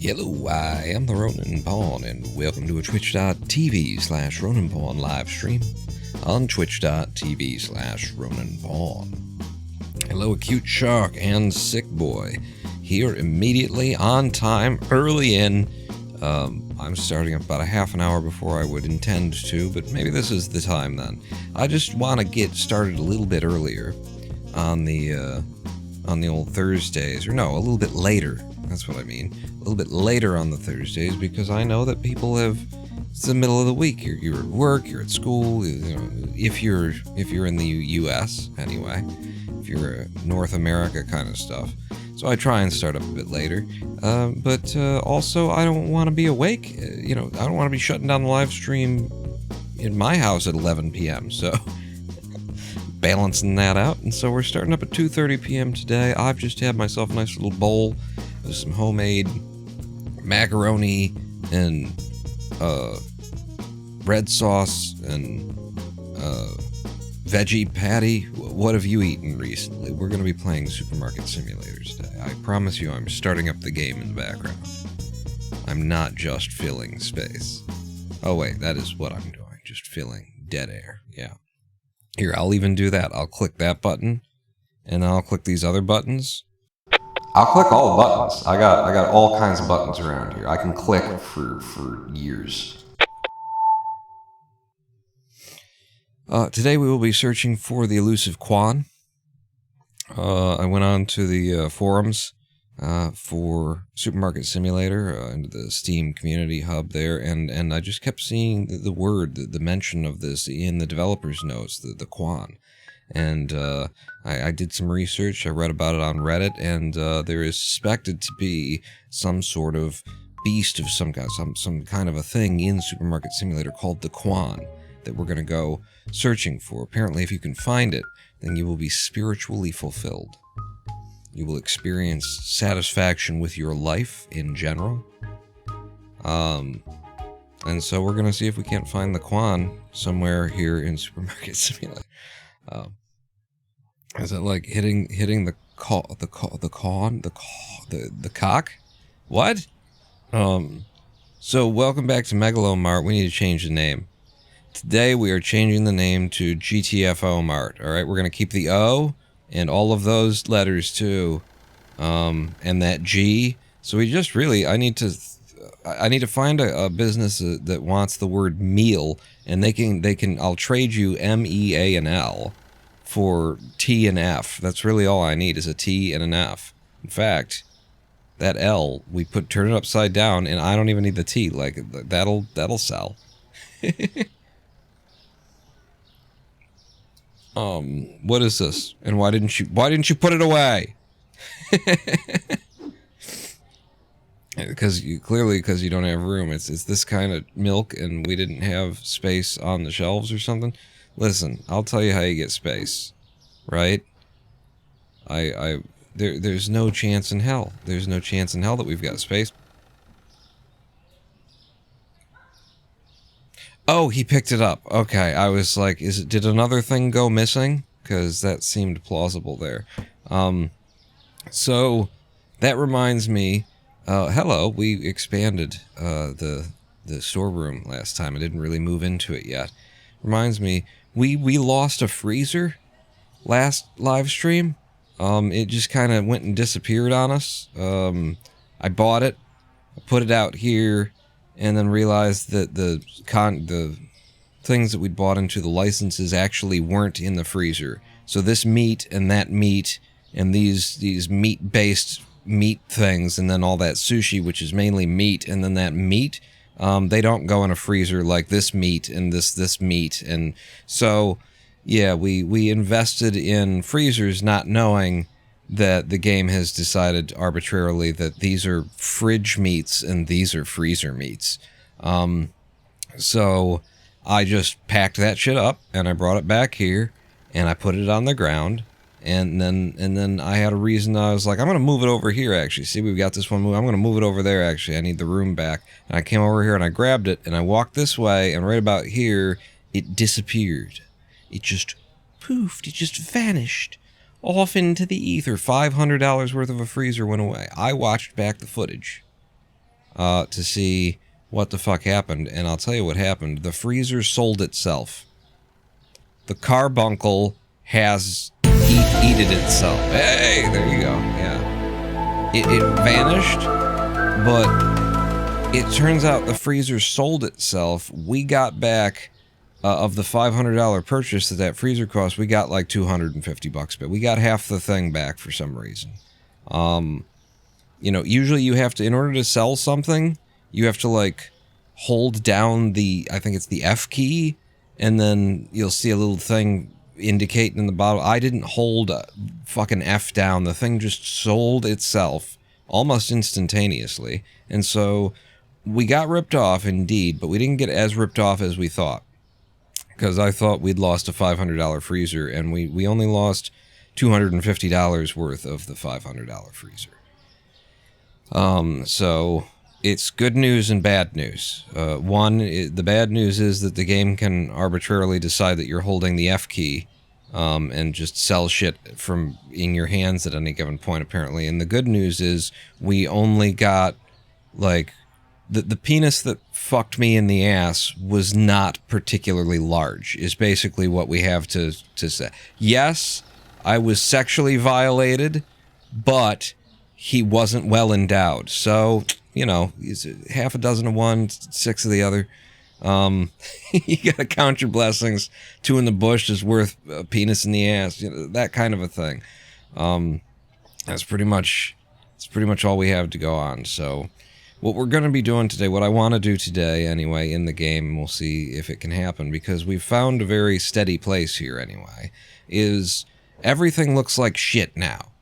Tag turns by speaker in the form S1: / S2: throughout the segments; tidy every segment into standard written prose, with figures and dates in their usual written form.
S1: Hello, I am the Ronin Pawn, and welcome to a twitch.tv/Ronin Pawn live stream on twitch.tv/Ronin Pawn. Hello, Acute Shark and Sick Boy, here immediately on time, early in. I'm starting about a half an hour before I would intend to, but maybe this is the time then. I just want to get started a little bit earlier on the old Thursdays, or no, a little bit later. That's what I mean. A little bit later on the Thursdays, because I know that people have. It's the middle of the week. You're at work. You're at school. You know, if you're in the U.S. anyway, if you're North America kind of stuff. So I try and start up a bit later. But also, I don't want to be awake. I don't want to be shutting down the live stream in my house at 11 p.m. So balancing that out. And so we're starting up at 2:30 p.m. today. I've just had myself a nice little bowl with some homemade macaroni and red sauce and veggie patty. What have you eaten recently? We're going to be playing Supermarket Simulator today. I promise you I'm starting up the game in the background. I'm not just filling space. Oh wait, that is what I'm doing. Just filling dead air. Yeah. Here, I'll even do that. I'll click that button, and then I'll click these other buttons. I'll click all the buttons. I got all kinds of buttons around here. I can click for years. Today we will be searching for the elusive Quan. I went on to the forums for Supermarket Simulator, into the Steam community hub there, and I just kept seeing the word, the mention of this in the developer's notes, the Quan. And I did some research. I read about it on Reddit, and there is suspected to be some sort of beast of some kind, some kind of a thing in Supermarket Simulator called the Quan that we're going to go searching for. Apparently, if you can find it, then you will be spiritually fulfilled. You will experience satisfaction with your life in general. And so we're going to see if we can't find the Quan somewhere here in Supermarket Simulator. Is it like hitting the cock? What? So welcome back to Megalomart. We need to change the name. Today we are changing the name to GTFO Mart. All right, we're gonna keep the O and all of those letters too, and that G. So we just really, I need to find a business that wants the word meal, and they can. I'll trade you MEA and L for T and F. That's really all I need is a T and an F. In fact, that L we turn it upside down, and I don't even need the T. Like that'll sell. What is this? And why didn't you put it away? Because you don't have room. It's this kind of milk, and we didn't have space on the shelves or something. Listen, I'll tell you how you get space, right? There's no chance in hell. There's no chance in hell that we've got space. Oh, he picked it up. Okay, I was like, did another thing go missing? Because that seemed plausible there. So that reminds me. Hello, we expanded the storeroom last time. I didn't really move into it yet. Reminds me, we lost a freezer last live stream. It just kind of went and disappeared on us. I bought it, I put it out here, and then realized that the things that we'd bought into the licenses actually weren't in the freezer. So this meat and that meat and these meat-based meat things, and then all that sushi, which is mainly meat, and then that meat, they don't go in a freezer like this meat and this meat. And so, yeah, we invested in freezers not knowing that the game has decided arbitrarily that these are fridge meats and these are freezer meats. So I just packed that shit up and I brought it back here and I put it on the ground. And then I had a reason. I was like, I'm going to move it over here, actually. See, we've got this one move. I'm going to move it over there, actually. I need the room back. And I came over here and I grabbed it and I walked this way, and right about here, it disappeared. It just poofed. It just vanished off into the ether. $500 worth of a freezer went away. I watched back the footage. to see what the fuck happened, and I'll tell you what happened. The freezer sold itself. The carbuncle has eated itself. Hey, there you go. Yeah. It vanished, but it turns out the freezer sold itself. We got back, of the $500 purchase that freezer cost, we got like $250 back. We got half the thing back for some reason. You know, usually you have to, in order to sell something, you have to, like, hold down I think it's the F key, and then you'll see a little thing indicating in the bottom. I didn't hold fucking F down. The thing just sold itself almost instantaneously. And so we got ripped off, indeed, but we didn't get as ripped off as we thought. Because I thought we'd lost a $500 freezer, and we only lost $250 worth of the $500 freezer. So it's good news and bad news. The bad news is that the game can arbitrarily decide that you're holding the F key, and just sell shit from in your hands at any given point, apparently. And the good news is we only got, like, the penis that fucked me in the ass was not particularly large, is basically what we have to say. Yes, I was sexually violated, but he wasn't well endowed. So, you know, he's half a dozen of one, 6 of the other. You gotta count your blessings. 2 in the bush is worth a penis in the ass. You know, that kind of a thing. That's pretty much all we have to go on. So what we're going to be doing today, what I want to do today anyway in the game, and we'll see if it can happen, because we've found a very steady place here anyway, is everything looks like shit now.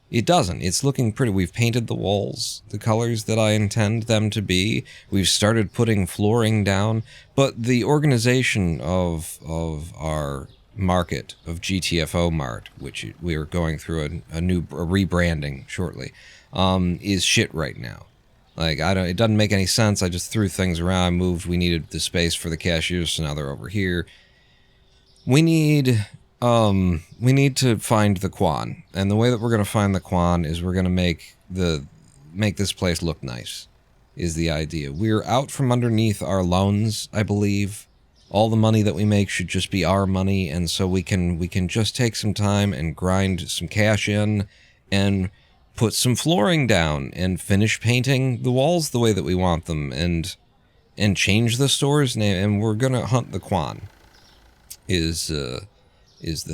S1: It doesn't. It's looking pretty. We've painted the walls the colors that I intend them to be. We've started putting flooring down. But the organization of our market, of GTFO Mart, which we are going through a rebranding shortly, is shit right now. Like, it doesn't make any sense. I just threw things around, I moved. We needed the space for the cashiers, so now they're over here. We need to find the Quan, and the way that we're going to find the Quan is we're going to make this place look nice, is the idea. We're out from underneath our loans, I believe. All the money that we make should just be our money, and so we can just take some time and grind some cash in and put some flooring down and finish painting the walls the way that we want them, and change the store's name, and we're going to hunt the Quan, is the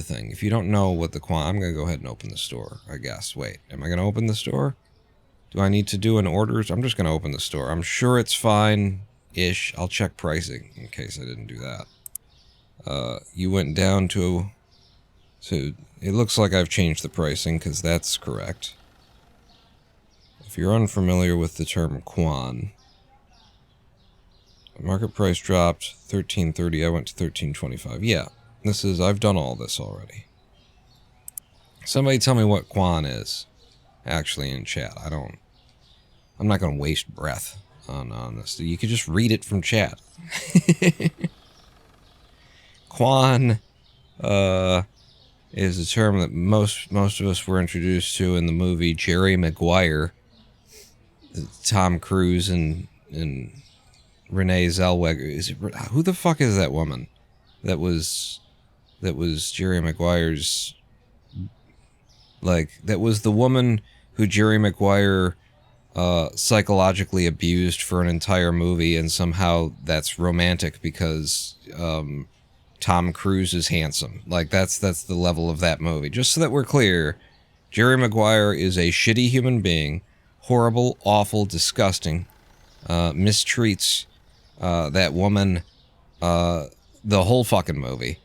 S1: thing. If you don't know what the Quan... I'm going to go ahead and open the store, I guess. Wait, am I going to open the store? Do I need to do an order? I'm just going to open the store. I'm sure it's fine-ish. I'll check pricing in case I didn't do that. You went down to... It looks like I've changed the pricing, because that's correct. If you're unfamiliar with the term Quan, the market price dropped $13.30. I went to $13.25. Yeah. I've done all this already. Somebody tell me what Quan is, actually, in chat. I'm not going to waste breath on this. You could just read it from chat. Quan, is a term that most of us were introduced to in the movie Jerry Maguire. Tom Cruise and Renee Zellweger. Who the fuck is that woman? That was Jerry Maguire's, like, that was the woman who Jerry Maguire psychologically abused for an entire movie, and somehow that's romantic because Tom Cruise is handsome. Like, that's the level of that movie. Just so that we're clear, Jerry Maguire is a shitty human being, horrible, awful, disgusting, mistreats that woman the whole fucking movie.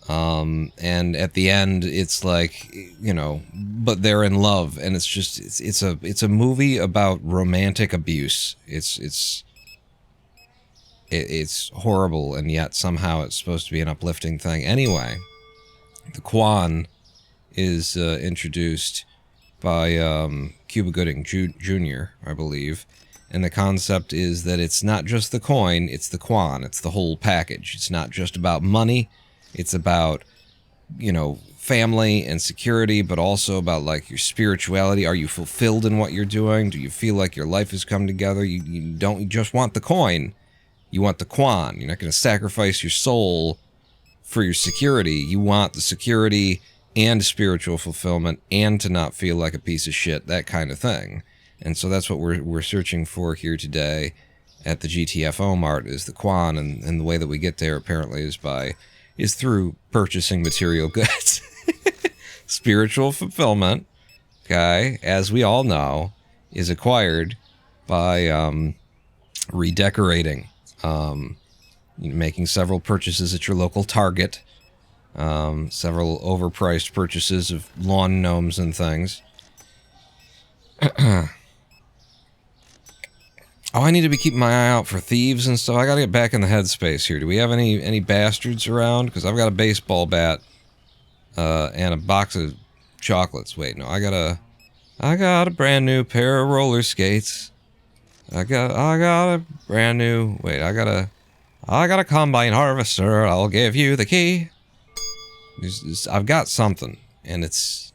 S1: And at the end, it's like, you know, but they're in love, and it's just, it's a movie about romantic abuse. It's horrible, and yet somehow it's supposed to be an uplifting thing. Anyway, the Quan is introduced by Cuba Gooding Jr., I believe. And the concept is that it's not just the coin, it's the Quan. It's the whole package. It's not just about money. It's about, you know, family and security, but also about like your spirituality. Are you fulfilled in what you're doing? Do you feel like your life has come together? You don't just want the coin, you want the Quan. You're not going to sacrifice your soul for your security. You want the security and spiritual fulfillment, and to not feel like a piece of shit, that kind of thing. And so that's what we're searching for here today at the GTFO Mart, is the Quan, and the way that we get there apparently is through purchasing material goods. Spiritual fulfillment, okay, as we all know, is acquired by redecorating, making several purchases at your local Target, several overpriced purchases of lawn gnomes and things. Oh, I need to be keeping my eye out for thieves and stuff. I gotta get back in the headspace here. Do we have any bastards around? Because I've got a baseball bat, and a box of chocolates. Wait, no, I got a brand new pair of roller skates. I got a brand new. Wait, I got a combine harvester. I'll give you the key. I've got something, and it's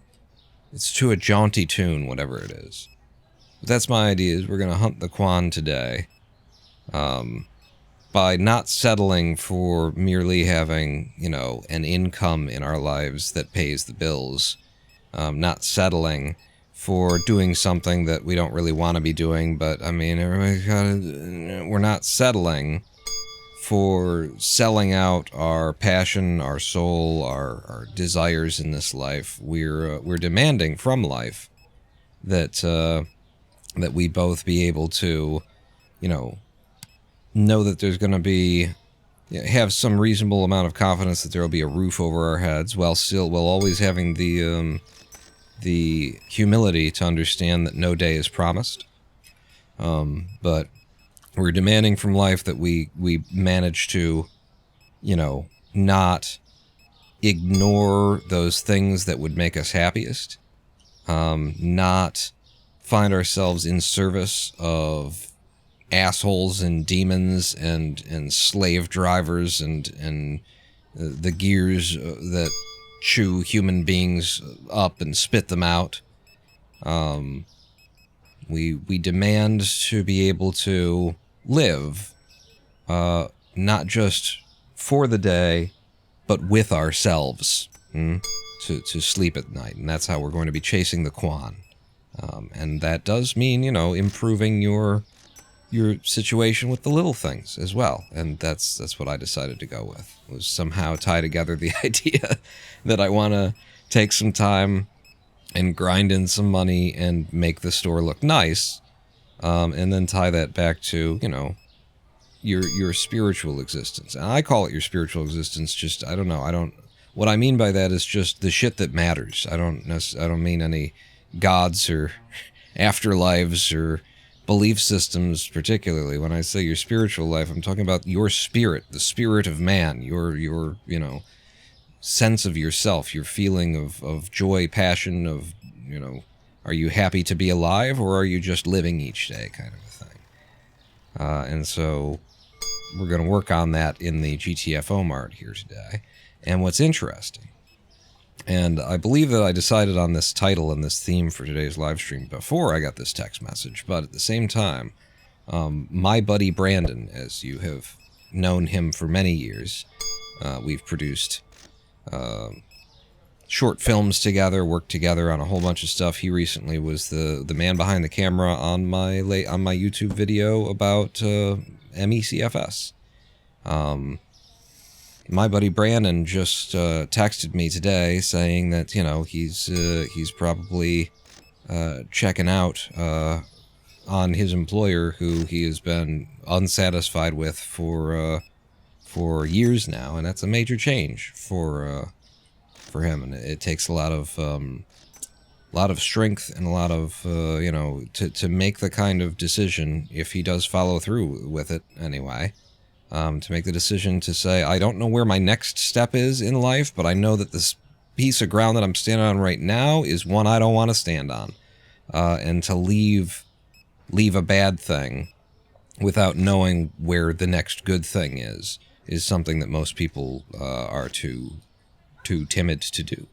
S1: to a jaunty tune, whatever it is. But that's my idea, is we're going to hunt the Quan today, by not settling for merely having, an income in our lives that pays the bills, not settling for doing something that we don't really want to be doing, but, I mean, we're not settling for selling out our passion, our soul, our desires in this life. We're demanding from life that we both be able to, know that there's going to be, have some reasonable amount of confidence that there will be a roof over our heads, while always having the humility to understand that no day is promised. But we're demanding from life that we manage to, not ignore those things that would make us happiest, not find ourselves in service of assholes and demons and slave drivers and the gears that chew human beings up and spit them out. We demand to be able to live, not just for the day, but with ourselves, to sleep at night. And that's how we're going to be chasing the Quan. And that does mean, improving your situation with the little things as well. And that's what I decided to go with, was somehow tie together the idea that I want to take some time and grind in some money and make the store look nice, and then tie that back to, your spiritual existence. And I call it your spiritual existence, just, I don't know, what I mean by that is just the shit that matters. I don't mean any gods or afterlives or belief systems particularly. When I say your spiritual life, I'm talking about your spirit, the spirit of man, your sense of yourself, your feeling of joy, passion, of, are you happy to be alive, or are you just living each day, kind of a thing. And so we're going to work on that in the GTFO Mart here today. And what's interesting, and I believe that I decided on this title and this theme for today's live stream before I got this text message, but at the same time, my buddy Brandon, as you have known him for many years, we've produced short films together, worked together on a whole bunch of stuff. He recently was the man behind the camera on my YouTube video about MECFS. My buddy Brandon just texted me today saying that, he's probably checking out on his employer, who he has been unsatisfied with for years now, and that's a major change for him, and it takes a lot of strength and a lot of to make the kind of decision, if he does follow through with it anyway. To make the decision to say, I don't know where my next step is in life, but I know that this piece of ground that I'm standing on right now is one I don't want to stand on. And to leave a bad thing without knowing where the next good thing is something that most people are too timid to do.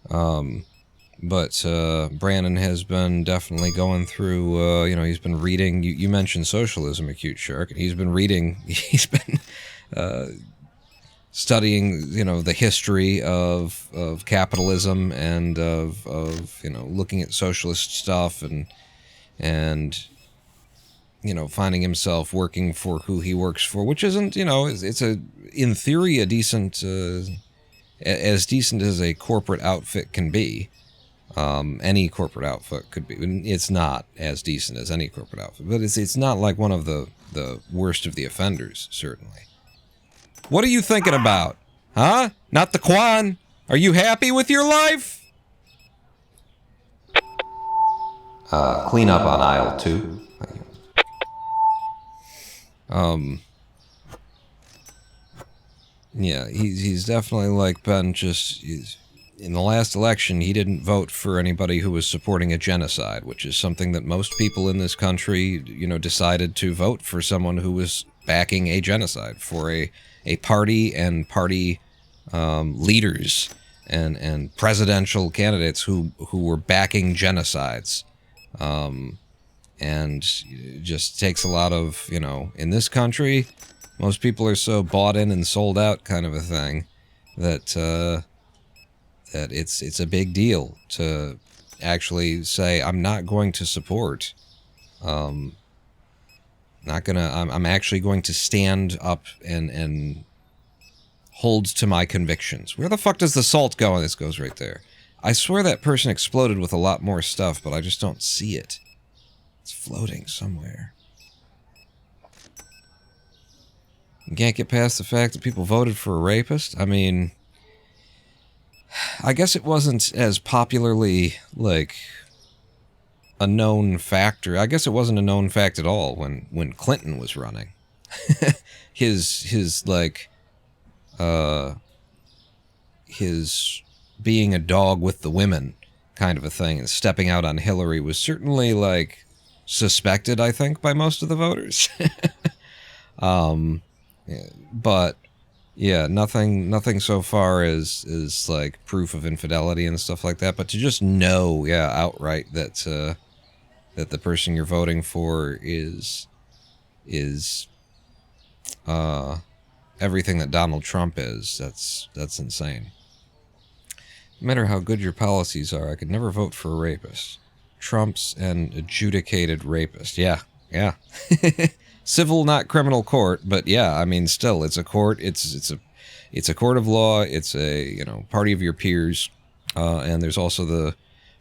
S1: But Brandon has been definitely going through, he's been reading, you mentioned socialism, Acute Shark, and he's been reading, he's been studying, the history of capitalism and of looking at socialist stuff and finding himself working for who he works for, which isn't, it's in theory, a decent, as decent as a corporate outfit can be. Any corporate outfit could be. It's not as decent as any corporate outfit, but it's not like one of the worst of the offenders, certainly. What are you thinking about? Huh? Not the Quan? Are you happy with your life? Clean up on aisle 2. Yeah, he's definitely like been just... In the last election, he didn't vote for anybody who was supporting a genocide, which is something that most people in this country, decided to vote for someone who was backing a genocide, for a party and party leaders and presidential candidates who were backing genocides. And it just takes a lot of, in this country, most people are so bought in and sold out kind of a thing that it's a big deal to actually say, I'm not going to support, I'm actually going to stand up and hold to my convictions. Where the fuck does the salt go? And this goes right there. I swear that person exploded with a lot more stuff, but I just don't see it. It's floating somewhere. You can't get past the fact that people voted for a rapist? I mean... I guess it wasn't as popularly, a known factor. I guess it wasn't a known fact at all when Clinton was running. his being a dog with the women kind of a thing and stepping out on Hillary was certainly, suspected, I think, by most of the voters. But... yeah, nothing so far is proof of infidelity and stuff like that. But to just know, outright that the person you're voting for is everything that Donald Trump is, that's insane. No matter how good your policies are, I could never vote for a rapist. Trump's an adjudicated rapist. Yeah. Civil, not criminal court, but yeah, I mean, still, it's a court. It's a court of law. It's a party of your peers, and there's also the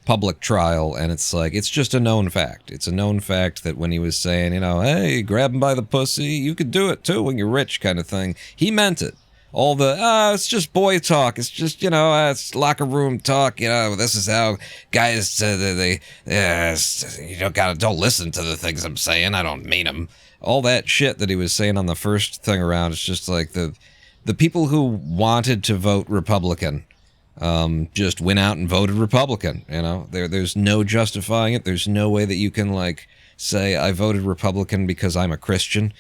S1: public trial. And it's just a known fact. It's a known fact that when he was saying, hey, grab him by the pussy, you could do it too when you're rich, kind of thing. He meant it. All the it's just boy talk. It's just it's locker room talk. This is how guys don't listen to the things I'm saying. I don't mean them. All that shit that he was saying on the first thing around, it's just like the people who wanted to vote Republican just went out and voted Republican. There's no justifying it. There's no way that you can say I voted Republican because I'm a Christian.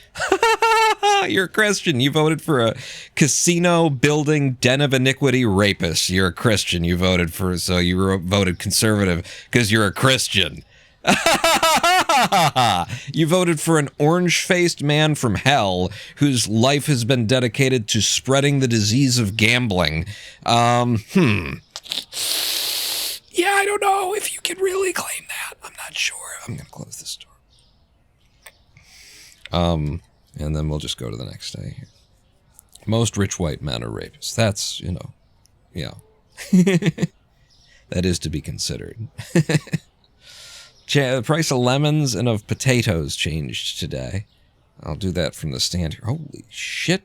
S1: You're a Christian. You voted for a casino building den of iniquity rapist. You're a Christian. You voted voted conservative because you're a Christian. You voted for an orange-faced man from hell whose life has been dedicated to spreading the disease of gambling. Yeah, I don't know if you can really claim that. I'm not sure. I'm going to close this door. And then we'll just go to the next day here. Most rich white men are rapists. That's, yeah. That is to be considered. The price of lemons and of potatoes changed today. I'll do that from the stand here. Holy shit.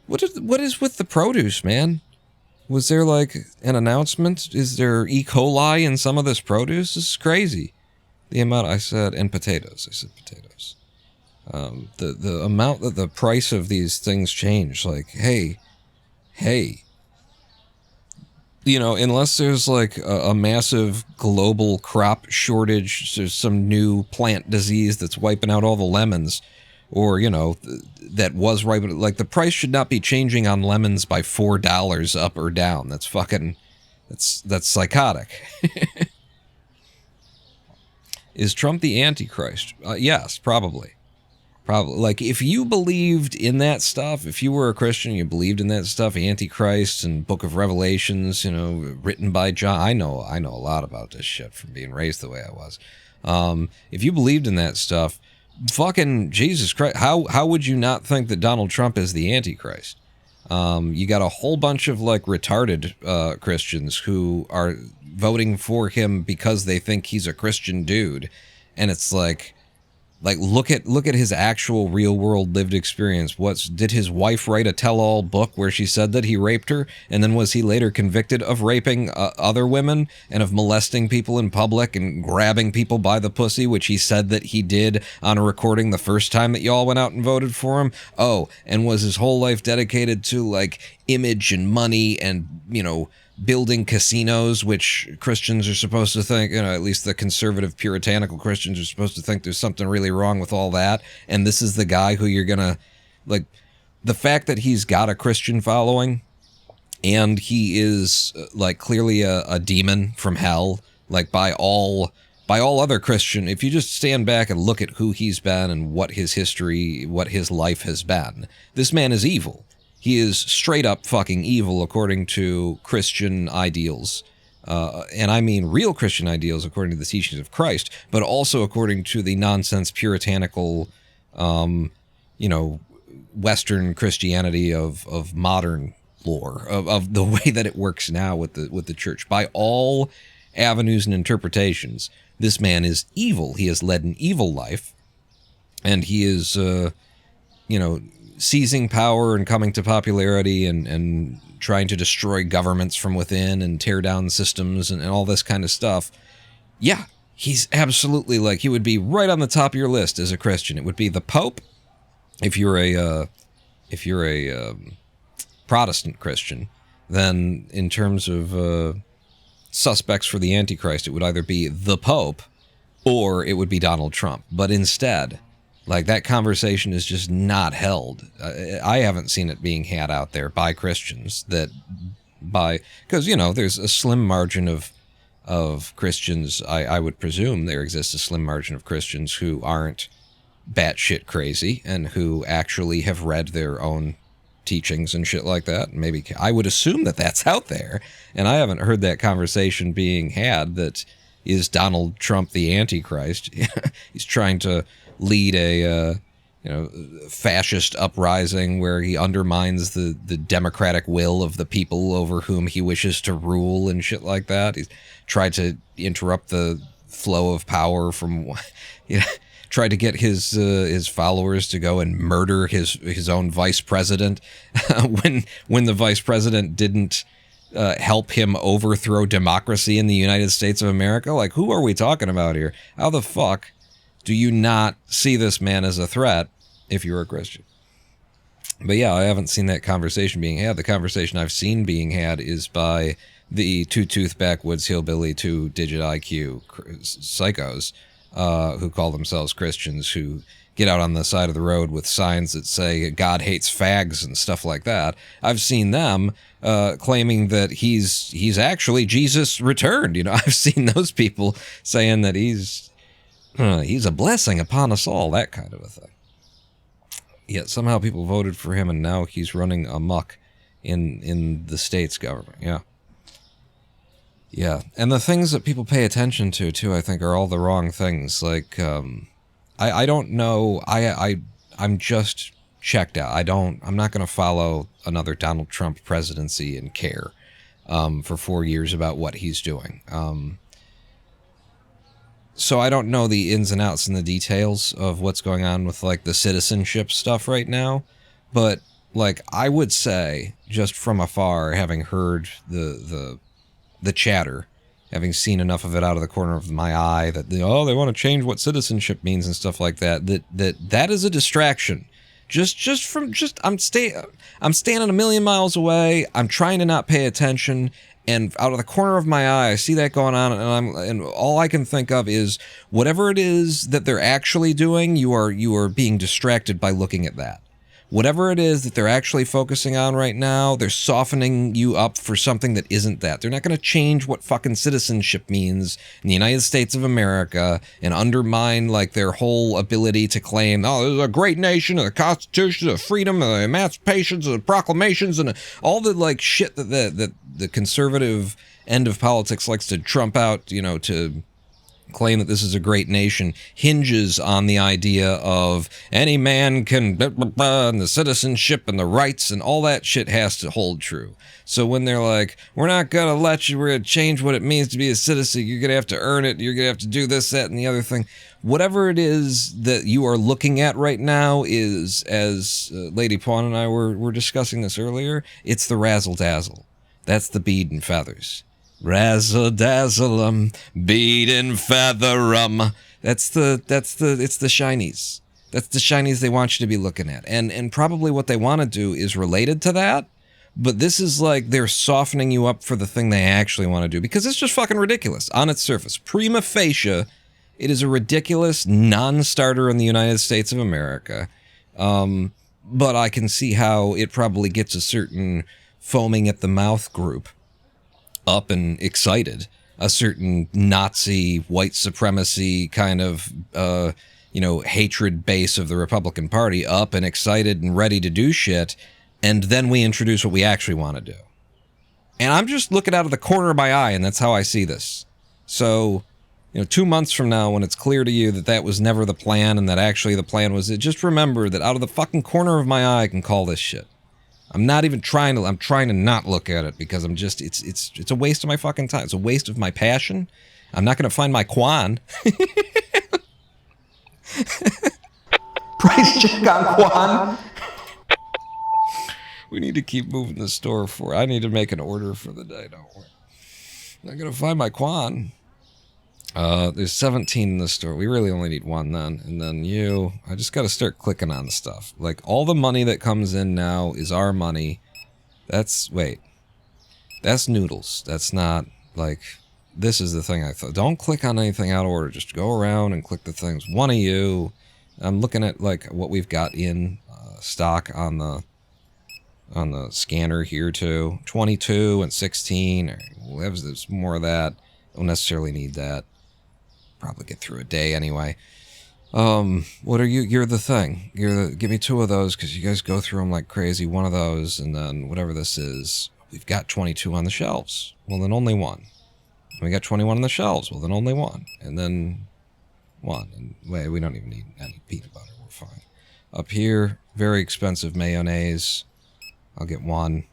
S1: What is with the produce, man? Was there an announcement? Is there E. coli in some of this produce? This is crazy. The amount I said, and potatoes. I said potatoes. The amount that the price of these things change, hey, unless there's a massive global crop shortage, there's some new plant disease that's wiping out all the lemons, or, that was ripe, the price should not be changing on lemons by $4 up or down. That's That's psychotic. Is Trump the Antichrist? Yes, probably. Probably. Like, if you believed in that stuff, if you were a Christian, you believed in that stuff, Antichrist and Book of Revelations, written by John. I know a lot about this shit from being raised the way I was. If you believed in that stuff, fucking Jesus Christ, how would you not think that Donald Trump is the Antichrist? You got a whole bunch of like retarded Christians who are voting for him because they think he's a Christian dude, and it's like look at his actual real world lived experience. Did his wife write a tell-all book where she said that he raped her, and then was he later convicted of raping other women and of molesting people in public and grabbing people by the pussy, which he said that he did on a recording the first time that y'all went out and voted for him? Oh, and was his whole life dedicated to like image and money and building casinos, which Christians are supposed to think, at least the conservative puritanical Christians are supposed to think there's something really wrong with all that. And this is the guy who you're gonna, like, the fact that he's got a Christian following and he is like clearly a demon from hell, like by all other Christian, if you just stand back and look at who he's been and what his history, what his life has been, this man is evil. He is straight up fucking evil according to Christian ideals. And I mean real Christian ideals according to the teachings of Christ, but also according to the nonsense puritanical, Western Christianity of modern lore, of the way that it works now with the church. By all avenues and interpretations, this man is evil. He has led an evil life, and he is, seizing power and coming to popularity and trying to destroy governments from within and tear down systems and all this kind of stuff. Yeah, he's absolutely he would be right on the top of your list as a Christian. It would be the Pope if you're a Protestant Christian. Then in terms of suspects for the Antichrist, it would either be the Pope or it would be Donald Trump. But instead, that conversation is just not held. I haven't seen it being had out there by Christians because, there's a slim margin of Christians. I would presume there exists a slim margin of Christians who aren't batshit crazy and who actually have read their own teachings and shit like that. Maybe I would assume that that's out there, and I haven't heard that conversation being had. That is Donald Trump the Antichrist. He's trying to lead a fascist uprising where he undermines the democratic will of the people over whom he wishes to rule and shit like that. He's tried to interrupt the flow of power from, tried to get his followers to go and murder his own vice president when the vice president didn't help him overthrow democracy in the United States of America. Like, who are we talking about here? How the fuck do you not see this man as a threat if you're a Christian? But yeah, I haven't seen that conversation being had. The conversation I've seen being had is by the two-tooth backwoods hillbilly, two-digit IQ psychos who call themselves Christians, who get out on the side of the road with signs that say God hates fags and stuff like that. I've seen them claiming that he's actually Jesus returned. I've seen those people saying that he's a blessing upon us all, that kind of a thing. Yet somehow people voted for him, and now he's running amok in the state's government. Yeah. And the things that people pay attention to, too, I think are all the wrong things. Like, I don't know. I'm just checked out. I'm not going to follow another Donald Trump presidency and care for 4 years about what he's doing. So I don't know the ins and outs and the details of what's going on with the citizenship stuff right now, but I would say just from afar, having heard the chatter, having seen enough of it out of the corner of my eye that they want to change what citizenship means and stuff like that, that is a distraction. I'm standing a million miles away. I'm trying to not pay attention. And out of the corner of my eye, I see that going on, and all I can think of is whatever it is that they're actually doing, you are being distracted by looking at that. Whatever it is that they're actually focusing on right now, they're softening you up for something that isn't that. They're not going to change what fucking citizenship means in the United States of America and undermine, like, their whole ability to claim, oh, this is a great nation, and the Constitution, the freedom, and the emancipations, and the proclamations, and all the, like, shit that the conservative end of politics likes to trump out, you know, to claim that this is a great nation, hinges on the idea of any man can blah, blah, blah, and the citizenship and the rights and all that shit has to hold true. So when they're like, we're not going to let you, we're going to change what it means to be a citizen, you're going to have to earn it, you're going to have to do this, that, and the other thing. Whatever it is that you are looking at right now is, as Lady Quan and I were discussing this earlier, it's the razzle-dazzle. That's the bead and feathers. Razzle-dazzle-um, bead and feather-um. It's the shinies. That's the shinies they want you to be looking at. And probably what they want to do is related to that, but this is like they're softening you up for the thing they actually want to do, because it's just fucking ridiculous on its surface. Prima facie, it is a ridiculous non-starter in the United States of America. But I can see how it probably gets a certain foaming at the mouth group up and excited, a certain Nazi, white supremacy kind of, hatred base of the Republican Party up and excited and ready to do shit, and then we introduce what we actually want to do. And I'm just looking out of the corner of my eye, and that's how I see this. So, 2 months from now, when it's clear to you that that was never the plan, and that actually the plan was it, just remember that out of the fucking corner of my eye, I can call this shit. I'm not even trying to, I'm trying to not look at it, because I'm just, it's a waste of my fucking time. It's a waste of my passion. I'm not going to find my Quan.
S2: Price check on Quan.
S1: We need to keep moving the store for, I need to make an order for the day, don't worry. I'm not going to find my Quan. There's 17 in the store. We really only need one then. And then I just got to start clicking on the stuff. Like, all the money that comes in now is our money. That's noodles. That's not, like, this is the thing I thought. Don't click on anything out of order. Just go around and click the things. One of you. I'm looking at, like, what we've got in stock on the scanner here, too. 22 and 16. There's more of that. Don't necessarily need that. Probably get through a day anyway. What are you? You're the thing. Give me 2 of those, because you guys go through them like crazy. 1 of those, and then whatever this is. We've got 22 on the shelves. Well, then only 1. We got 21 on the shelves. Well, then only 1. And then 1. And wait, we don't even need any peanut butter. We're fine. Up here, very expensive mayonnaise. I'll get 1.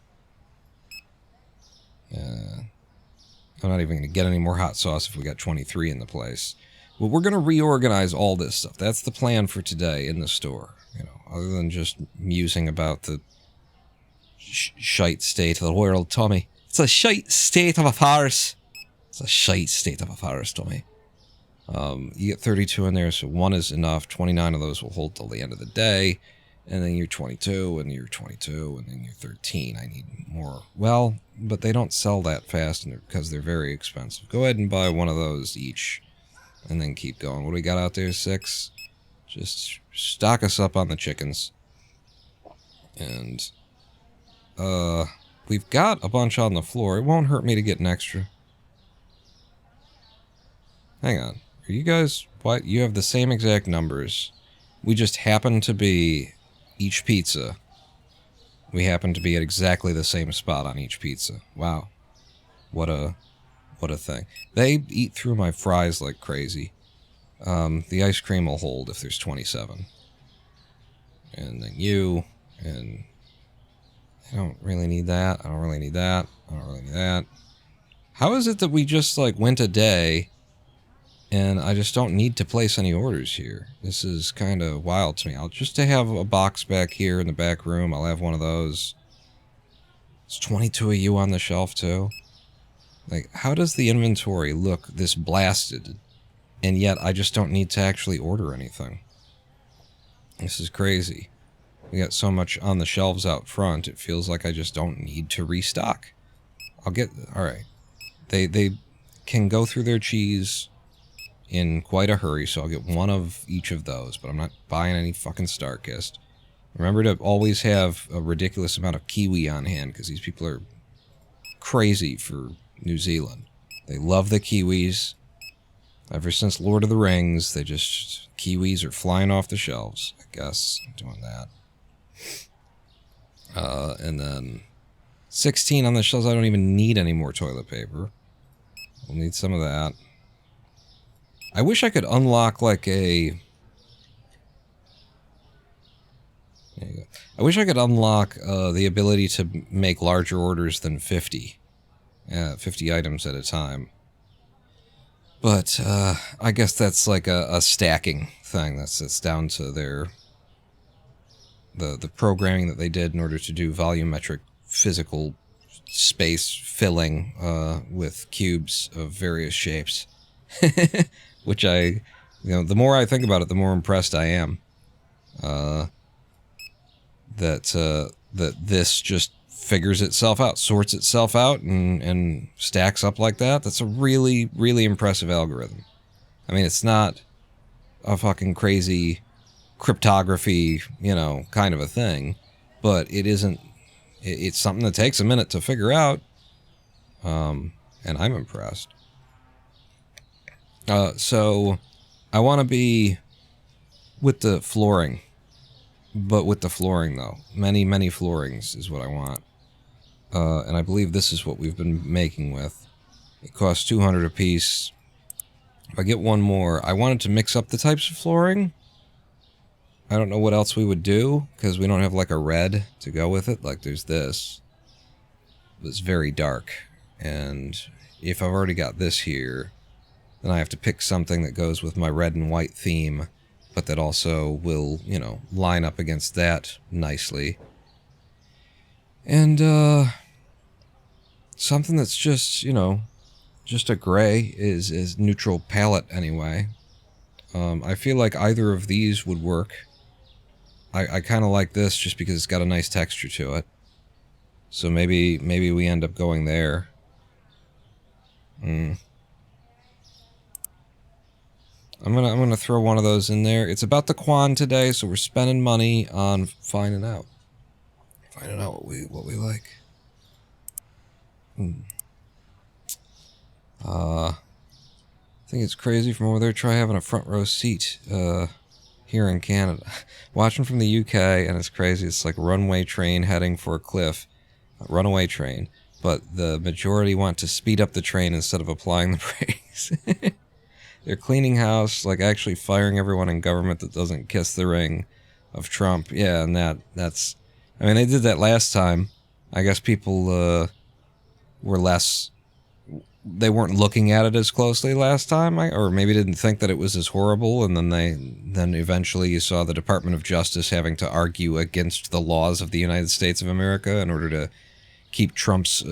S1: I'm not even going to get any more hot sauce if we got 23 in the place. Well, we're going to reorganize all this stuff. That's the plan for today in the store. Other than just musing about the shite state of the world, Tommy. It's a shite state of affairs. It's a shite state of affairs, Tommy. You get 32 in there, so 1 is enough. 29 of those will hold till the end of the day. And then you're 22, and you're 22, and then you're 13. I need more. Well, but they don't sell that fast because they're very expensive. Go ahead and buy 1 of those each, and then keep going. What do we got out there? 6? Just stock us up on the chickens. And, we've got a bunch on the floor. It won't hurt me to get an extra. Hang on. Are you guys, what? You have the same exact numbers. We just happen to be... Each pizza, we happen to be at exactly the same spot on each pizza. Wow. What a thing. They eat through my fries like crazy. The ice cream will hold if there's 27. And then and I don't really need that. I don't really need that. I don't really need that. How is it that we just, like, went a day and I just don't need to place any orders here? This is kind of wild to me. I'll just have a box back here in the back room. I'll have 1 of those. It's 22 of you on the shelf, too. Like, how does the inventory look this blasted, and yet I just don't need to actually order anything? This is crazy. We got so much on the shelves out front, it feels like I just don't need to restock. Alright. They can go through their cheese in quite a hurry, so I'll get 1 of each of those, but I'm not buying any fucking StarKist. Remember to always have a ridiculous amount of kiwi on hand, because these people are crazy for New Zealand. They love the kiwis. Ever since Lord of the Rings, kiwis are flying off the shelves. I guess doing that. And then 16 on the shelves. I don't even need any more toilet paper. We'll need some of that. I wish I could unlock like a... There you go. I wish I could unlock the ability to make larger orders than 50. 50 items at a time. But I guess that's like a stacking thing. That's down to their... the programming that they did in order to do volumetric physical space filling with cubes of various shapes. Which the more I think about it, the more impressed I am. That this just figures itself out, sorts itself out, and stacks up like that. That's a really, really impressive algorithm. I mean, it's not a fucking crazy cryptography, kind of a thing, but it isn't. It's something that takes a minute to figure out, and I'm impressed. So I want to be with the flooring, but with the flooring though. Many, many floorings is what I want. And I believe this is what we've been making with. It costs 200 a piece. If I get one more, I wanted to mix up the types of flooring. I don't know what else we would do, because we don't have like a red to go with it. Like there's this. It's very dark. And if I've already got this here, then I have to pick something that goes with my red and white theme, but that also will, line up against that nicely. And, something that's just, just a gray is neutral palette anyway. I feel like either of these would work. I kind of like this just because it's got a nice texture to it. So maybe we end up going there. I'm gonna throw one of those in there. It's about the Quan today, so we're spending money on finding out what we like. I think it's crazy from over there. Try having a front row seat here in Canada. Watching from the UK, and it's crazy. It's like a runway train heading for a cliff. A runaway train. But the majority want to speed up the train instead of applying the brakes. They're cleaning house, like actually firing everyone in government that doesn't kiss the ring of Trump. Yeah, and that's... I mean, they did that last time. I guess people were less... They weren't looking at it as closely last time, or maybe didn't think that it was as horrible, and then eventually you saw the Department of Justice having to argue against the laws of the United States of America in order to keep Trump's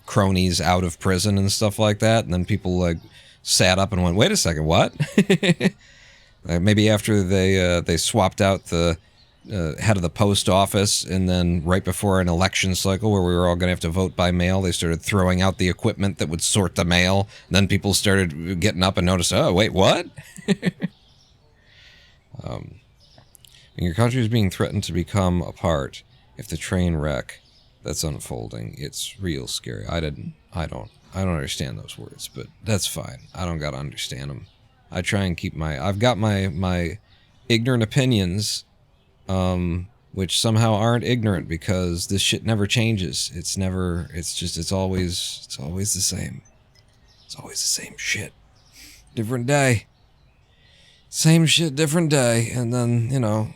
S1: cronies out of prison and stuff like that, and then people sat up and went, wait a second, what? Maybe after they swapped out the head of the post office, and then right before an election cycle where we were all going to have to vote by mail, they started throwing out the equipment that would sort the mail. And then people started getting up and noticed, oh, wait, what? Your country is being threatened to become apart if the train wreck that's unfolding. It's real scary. I don't understand those words, but that's fine. I don't gotta understand them. I try and keep I've got my ignorant opinions, which somehow aren't ignorant, because this shit never changes. It's always the same. It's always the same shit. Different day. Same shit, different day. And then, no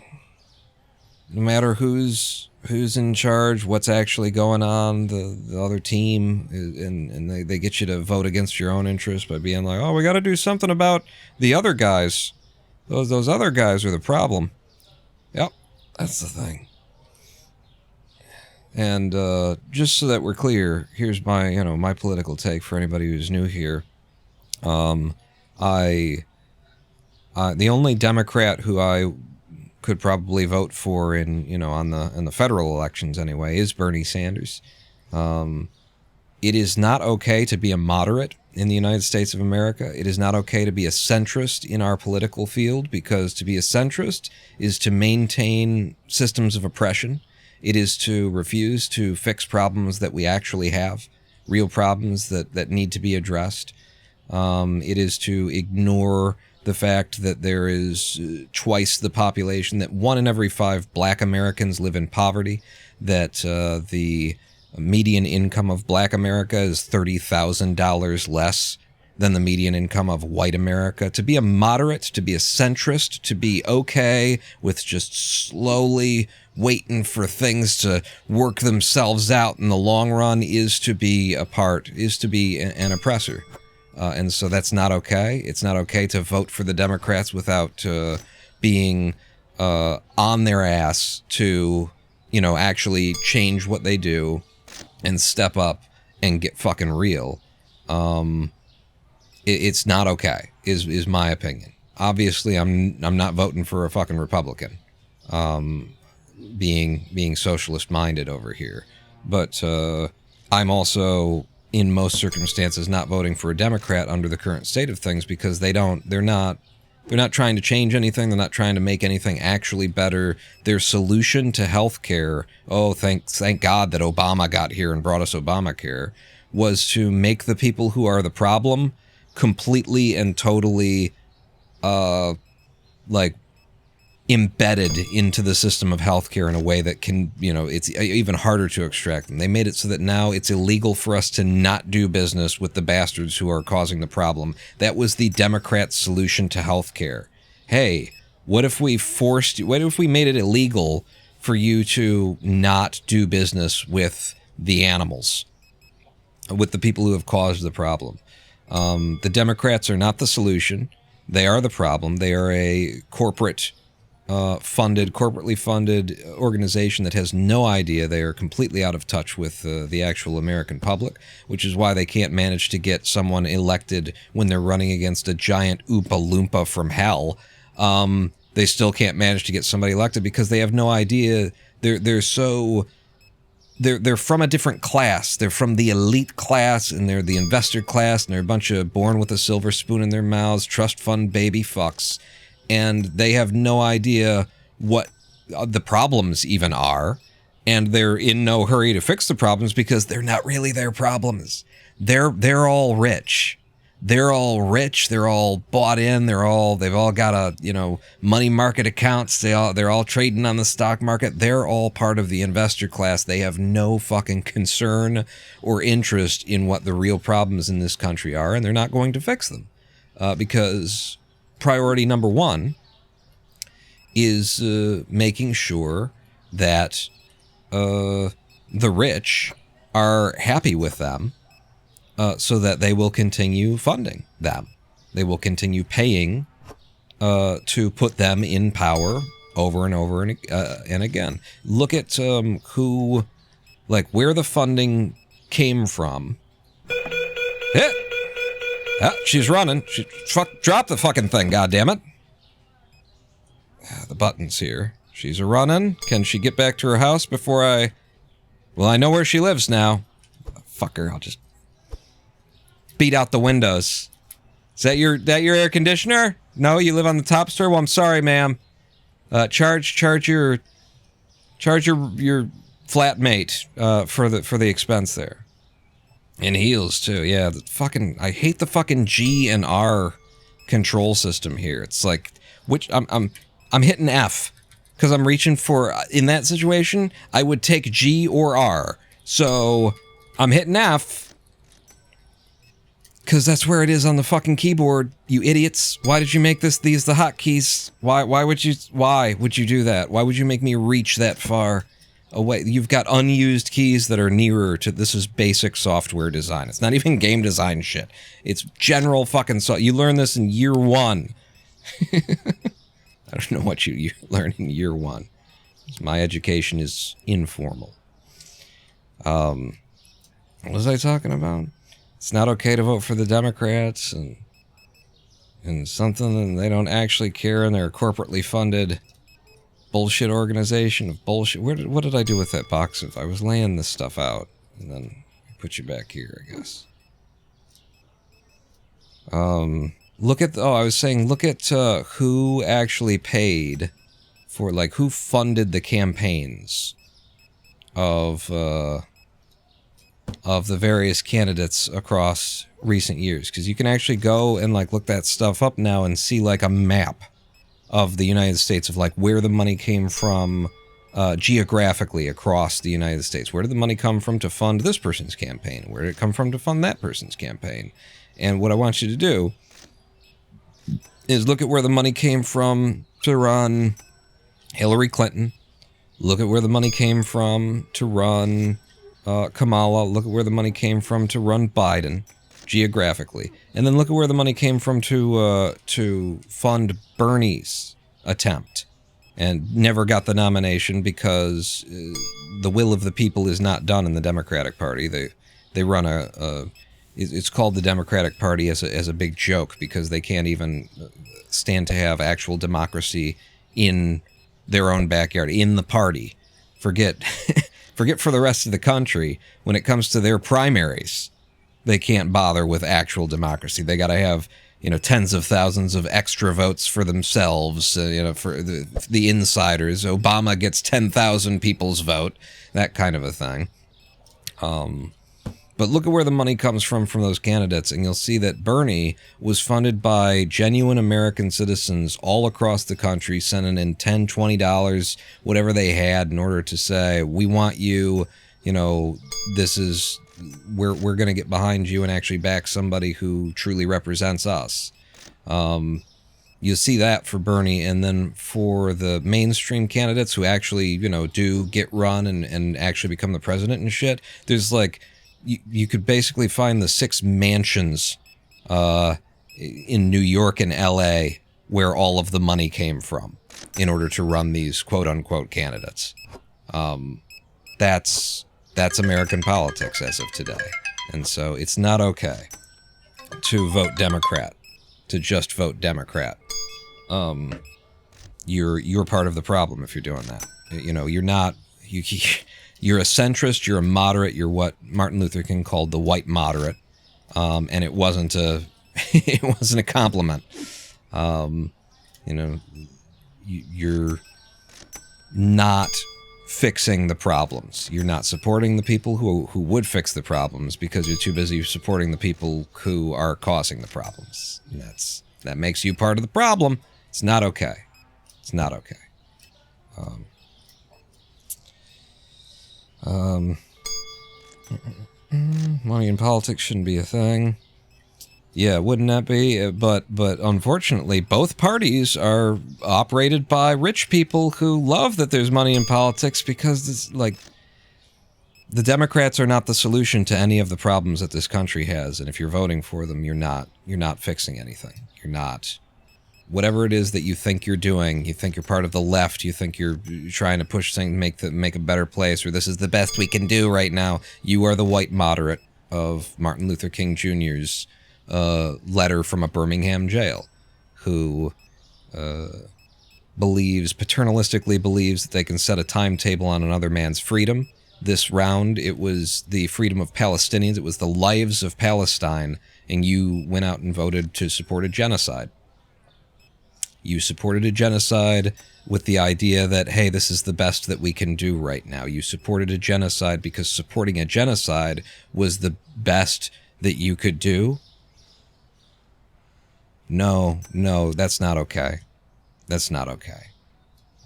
S1: matter who's in charge, what's actually going on, the other team, and they get you to vote against your own interests by being like, oh, we got to do something about the other guys. Those other guys are the problem. Yep, that's the thing. And just so that we're clear, here's my my political take for anybody who's new here. The only Democrat who I could probably vote for in the federal elections anyway is Bernie Sanders. It is not okay to be a moderate in the United States of America. It is not okay to be a centrist in our political field, because to be a centrist is to maintain systems of oppression. It is to refuse to fix problems that we actually have, real problems that need to be addressed. It is to ignore the fact that there is twice the population, that 1 in every 5 black Americans live in poverty, that the median income of black America is $30,000 less than the median income of white America. To be a moderate, to be a centrist, to be okay with just slowly waiting for things to work themselves out in the long run is to be an oppressor. And so that's not okay. It's not okay to vote for the Democrats without being on their ass to, actually change what they do and step up and get fucking real. It's not okay, is my opinion. Obviously, I'm not voting for a fucking Republican, being socialist minded over here. But I'm also, in most circumstances, not voting for a Democrat under the current state of things, because they're not trying to change anything. They're not trying to make anything actually better. Their solution to healthcare, thank God that Obama got here and brought us Obamacare, was to make the people who are the problem completely and totally embedded into the system of healthcare in a way that can, it's even harder to extract them. They made it so that now it's illegal for us to not do business with the bastards who are causing the problem. That was the Democrats' solution to healthcare. Hey, what if we made it illegal for you to not do business with the animals, with the people who have caused the problem? The Democrats are not the solution. They are the problem. They are a corporately funded organization that has no idea. They are completely out of touch with the actual American public, which is why they can't manage to get someone elected when they're running against a giant Oompa Loompa from hell. They still can't manage to get somebody elected because they have no idea. They're from a different class. They're from the elite class, and they're the investor class, and they're a bunch of born with a silver spoon in their mouths, trust fund baby fucks. And they have no idea what the problems even are, and they're in no hurry to fix the problems because they're not really their problems. They're all rich. They're all rich. They're all bought in. They've all got money market accounts. They're all trading on the stock market. They're all part of the investor class. They have no fucking concern or interest in what the real problems in this country are, and they're not going to fix them because priority number 1 is making sure that the rich are happy with them, so that they will continue funding them. They will continue paying to put them in power over and over and again. Look at where the funding came from. She's running. Drop the fucking thing, goddammit. The button's here. She's a-running. Can she get back to her house before I... Well, I know where she lives now. Fucker, I'll just beat out the windows. Is that your air conditioner? No, you live on the top story? Well, I'm sorry, ma'am. Charge your flatmate for the expense there. And heels too, yeah. I hate the fucking G and R control system here. It's like, I'm hitting F because I'm reaching for. In that situation, I would take G or R. So I'm hitting F because that's where it is on the fucking keyboard. You idiots! Why did you make these the hotkeys? Why would you do that? Why would you make me reach that far away? You've got unused keys that are nearer to... This is basic software design. It's not even game design shit. It's general fucking... You learn this in year 1. I don't know what you learn in year 1. My education is informal. What was I talking about? It's not okay to vote for the Democrats and something, and they don't actually care, and they're corporately funded bullshit organization of bullshit. What did I do with that box of... I was laying this stuff out, and then I put you back here, I guess. Look at who actually paid for, like, who funded the campaigns of the various candidates across recent years, because you can actually go and, like, look that stuff up now and see, like, a map of the United States of, like, where the money came from geographically across the United States. Where did the money come from to fund this person's campaign? Where did it come from to fund that person's campaign? And what I want you to do is look at where the money came from to run Hillary Clinton. Look at where the money came from to run Kamala. Look at where the money came from to run Biden, geographically. And then look at where the money came from to fund Bernie's attempt, and never got the nomination because the will of the people is not done in the Democratic Party. They run it's called the Democratic Party as a big joke, because they can't even stand to have actual democracy in their own backyard, in the party. Forget for the rest of the country. When it comes to their primaries, they can't bother with actual democracy. They got to have, tens of thousands of extra votes for themselves, for the insiders. Obama gets 10,000 people's vote, that kind of a thing. But look at where the money comes from those candidates, and you'll see that Bernie was funded by genuine American citizens all across the country, sending in $10, $20, whatever they had, in order to say, we want you, this is, we're going to get behind you and actually back somebody who truly represents us. You see that for Bernie, and then for the mainstream candidates who actually, do get run and actually become the president and shit, there's like, you could basically find the 6 mansions in New York and LA where all of the money came from in order to run these quote-unquote candidates. That's American politics as of today. And so it's not okay to vote Democrat, to just vote Democrat. You're part of the problem if you're doing that. You're not... You're a centrist, you're a moderate, you're what Martin Luther King called the white moderate, and it wasn't a compliment. You're not fixing the problems. You're not supporting the people who would fix the problems, because you're too busy supporting the people who are causing the problems. And that makes you part of the problem. It's not okay. It's not okay. Money in politics shouldn't be a thing. Yeah, wouldn't that be? But unfortunately, both parties are operated by rich people who love that there's money in politics, because it's like, the Democrats are not the solution to any of the problems that this country has, and if you're voting for them, you're not fixing anything. You're not. Whatever it is that you think you're doing, you think you're part of the left, you think you're trying to push things, make a better place, or this is the best we can do right now, you are the white moderate of Martin Luther King Jr.'s letter from a Birmingham jail, who paternalistically believes that they can set a timetable on another man's freedom. This round, it was the freedom of Palestinians, it was the lives of Palestine, and you went out and voted to support a genocide. You supported a genocide with the idea that, hey, this is the best that we can do right now. You supported a genocide because supporting a genocide was the best that you could do. No, that's not okay. That's not okay.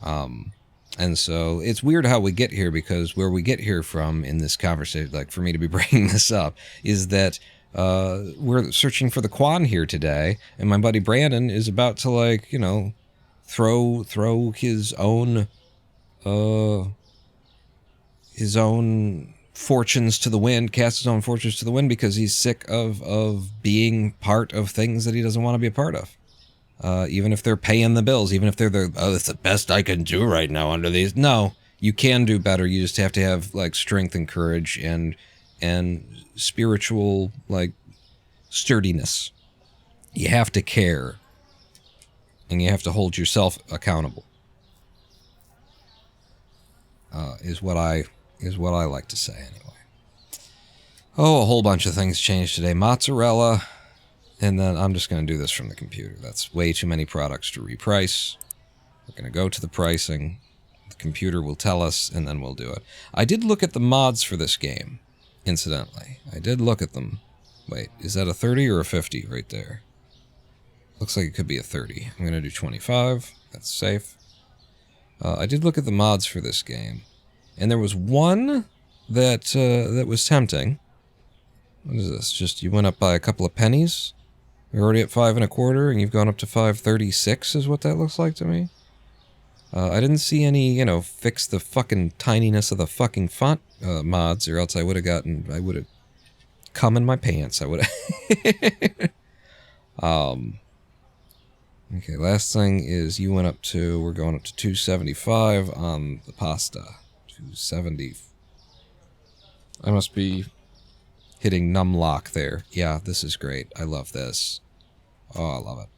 S1: And so it's weird how we get here, because where we get here from in this conversation, like for me to be bringing this up, is that we're searching for the Quan here today, and my buddy Brandon is about to, like, throw his own fortunes to the wind, cast his own fortunes to the wind, because he's sick of being part of things that he doesn't want to be a part of. Even if they're paying the bills, even if they're it's the best I can do right now under these. No, you can do better. You just have to have, like, strength and courage and spiritual, like, sturdiness. You have to care, and you have to hold yourself accountable. Is what I like to say anyway. Oh, a whole bunch of things changed today. Mozzarella And then I'm just going to do this from the computer. That's way too many products to reprice. We're going to go to the pricing. The computer will tell us, and then we'll do it. I did look at the mods for this game, incidentally. I did look at them. Wait, is that a 30 or a 50 right there? Looks like it could be a 30. I'm going to do 25. That's safe. I did look at the mods for this game, and there was one that that was tempting. What is this? Just you went up by a couple of pennies? You're already at 5 1/4, and you've gone up to 5.36 is what that looks like to me. I didn't see any, you know, fix the fucking tininess of the fucking font mods, or else I would have come in my pants. I would have. Okay, last thing is we're going up to 275 on the pasta. 270. I must be hitting numlock there. Yeah, this is great. I love this. Oh, I love it.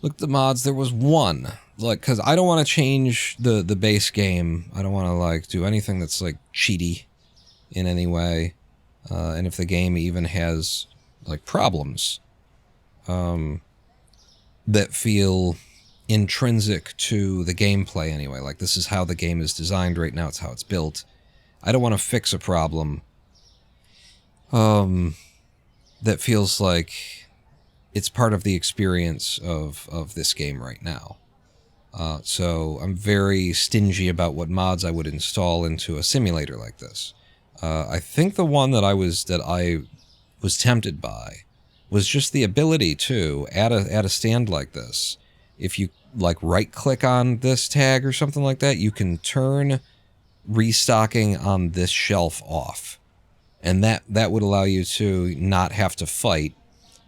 S1: Look at the mods. There was one. Like, because I don't want to change the base game. I don't want to, like, do anything that's, like, cheaty in any way. And if the game even has, like, problems that feel intrinsic to the gameplay anyway. Like, this is how the game is designed right now. It's how it's built. I don't want to fix a problem that feels like it's part of the experience of this game right now. So I'm very stingy about what mods I would install into a simulator like this. I think the one that I was tempted by was just the ability to, at a stand like this, if you like right-click on this tag or something like that, you can turn restocking on this shelf off. And that would allow you to not have to fight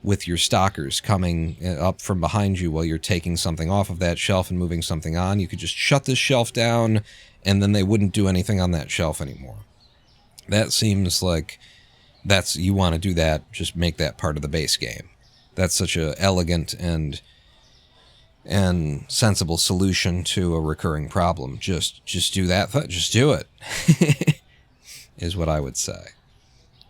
S1: with your stockers coming up from behind you while you're taking something off of that shelf and moving something on. You could just shut this shelf down, and then they wouldn't do anything on that shelf anymore. That seems like you want to do that, just make that part of the base game. That's such a elegant and sensible solution to a recurring problem. Just do that. Just do it. Is what I would say.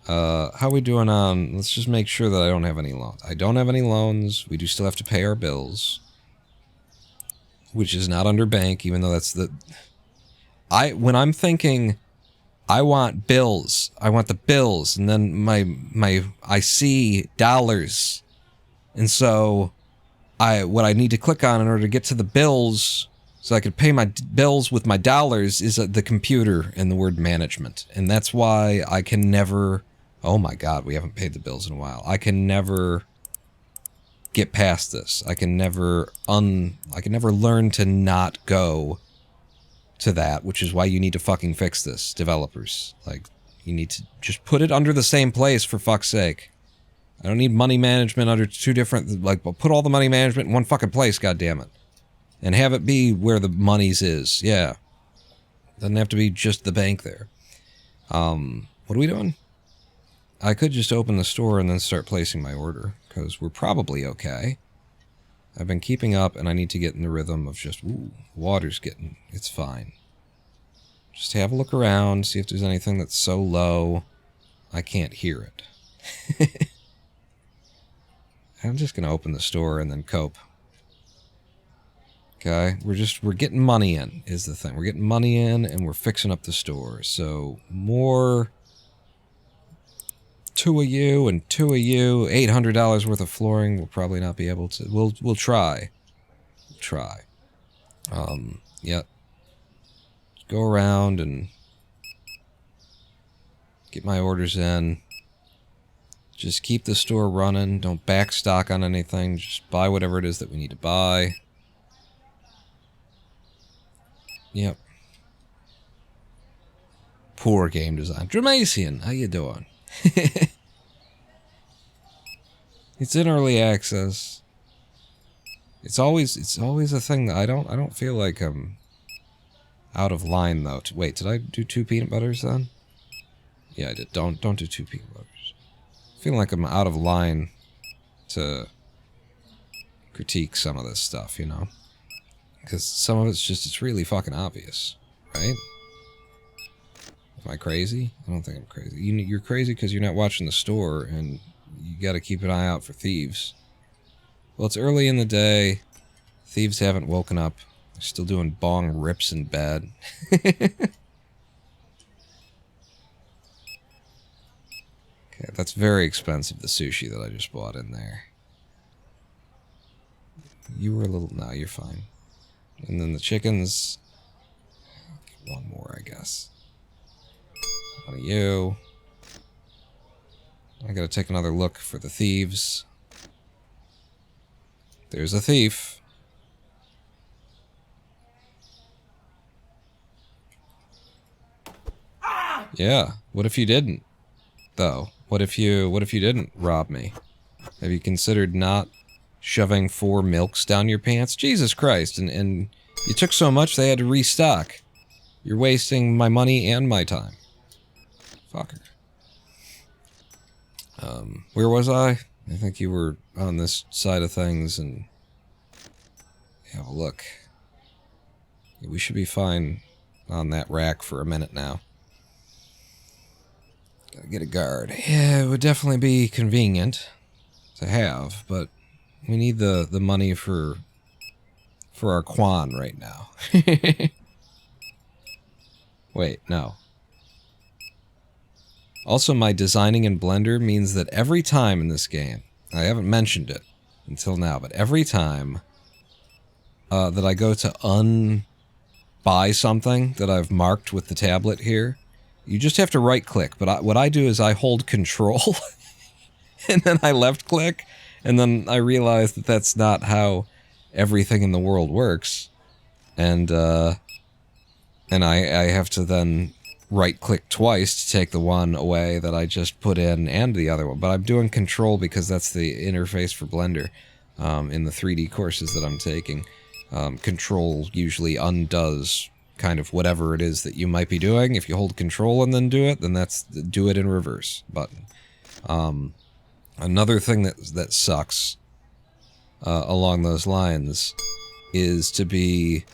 S1: How are we doing on... Let's just make sure that I don't have any loans. I don't have any loans. We do still have to pay our bills. Which is not under bank, even though that's the... When I'm thinking, I want bills. I want the bills. And then I see dollars. And so... what I need to click on in order to get to the bills, so I could pay my bills with my dollars, is the computer and the word management. And that's why I can never... Oh my god, we haven't paid the bills in a while. I can never get past this. I can never learn to not go to that, which is why you need to fucking fix this, developers. Like, you need to just put it under the same place, for fuck's sake. I don't need money management under two different... Like, put all the money management in one fucking place, goddammit. And have it be where the money's is. Yeah. Doesn't have to be just the bank there. What are we doing? I could just open the store and then start placing my order, because we're probably okay. I've been keeping up, and I need to get in the rhythm of just... Ooh, water's getting... It's fine. Just have a look around, see if there's anything that's so low I can't hear it. I'm just going to open the store and then cope. Okay, we're getting money in, is the thing. We're getting money in, and we're fixing up the store. So, more... 2 of you and 2 of you. $800 worth of flooring. We'll probably not be able to... We'll try. We'll try. Yep. Go around and... get my orders in. Just keep the store running. Don't backstock on anything. Just buy whatever it is that we need to buy. Yep. Poor game design. Dramasian, how you doing? It's in early access. It's always a thing that I don't feel like I'm out of line though. Wait, did I do 2 peanut butters then? Yeah, I did. Don't do 2 peanut butters. Feeling like I'm out of line to critique some of this stuff, you know? Because some of it's really fucking obvious, right? Am I crazy? I don't think I'm crazy. You're crazy because you're not watching the store, and you got to keep an eye out for thieves. Well, it's early in the day. Thieves haven't woken up. They're still doing bong rips in bed. Okay, that's very expensive, the sushi that I just bought in there. You were a little... No, you're fine. And then the chickens... One more, I guess. One of you. I gotta take another look for the thieves. There's a thief. Yeah, what if you didn't, though? What if you didn't rob me? Have you considered not shoving 4 milks down your pants? Jesus Christ, and you took so much they had to restock. You're wasting my money and my time. Fucker. Where was I? I think you were on this side of things, and... have a look. Yeah, we should be fine on that rack for a minute now. Gotta get a guard. Yeah, it would definitely be convenient to have, but we need the money for our Quan right now. Wait, no. Also, my designing in Blender means that every time in this game, I haven't mentioned it until now, but every time that I go to unbuy something that I've marked with the tablet here, you just have to right-click, but what I do is I hold Control, and then I left-click, and then I realize that that's not how everything in the world works, and I have to then right-click twice to take the one away that I just put in and the other one. But I'm doing Control because that's the interface for Blender in the 3D courses that I'm taking. Control usually undoes kind of whatever it is that you might be doing. If you hold Control and then do it, then that's do it in reverse button. Another thing that sucks along those lines is to be...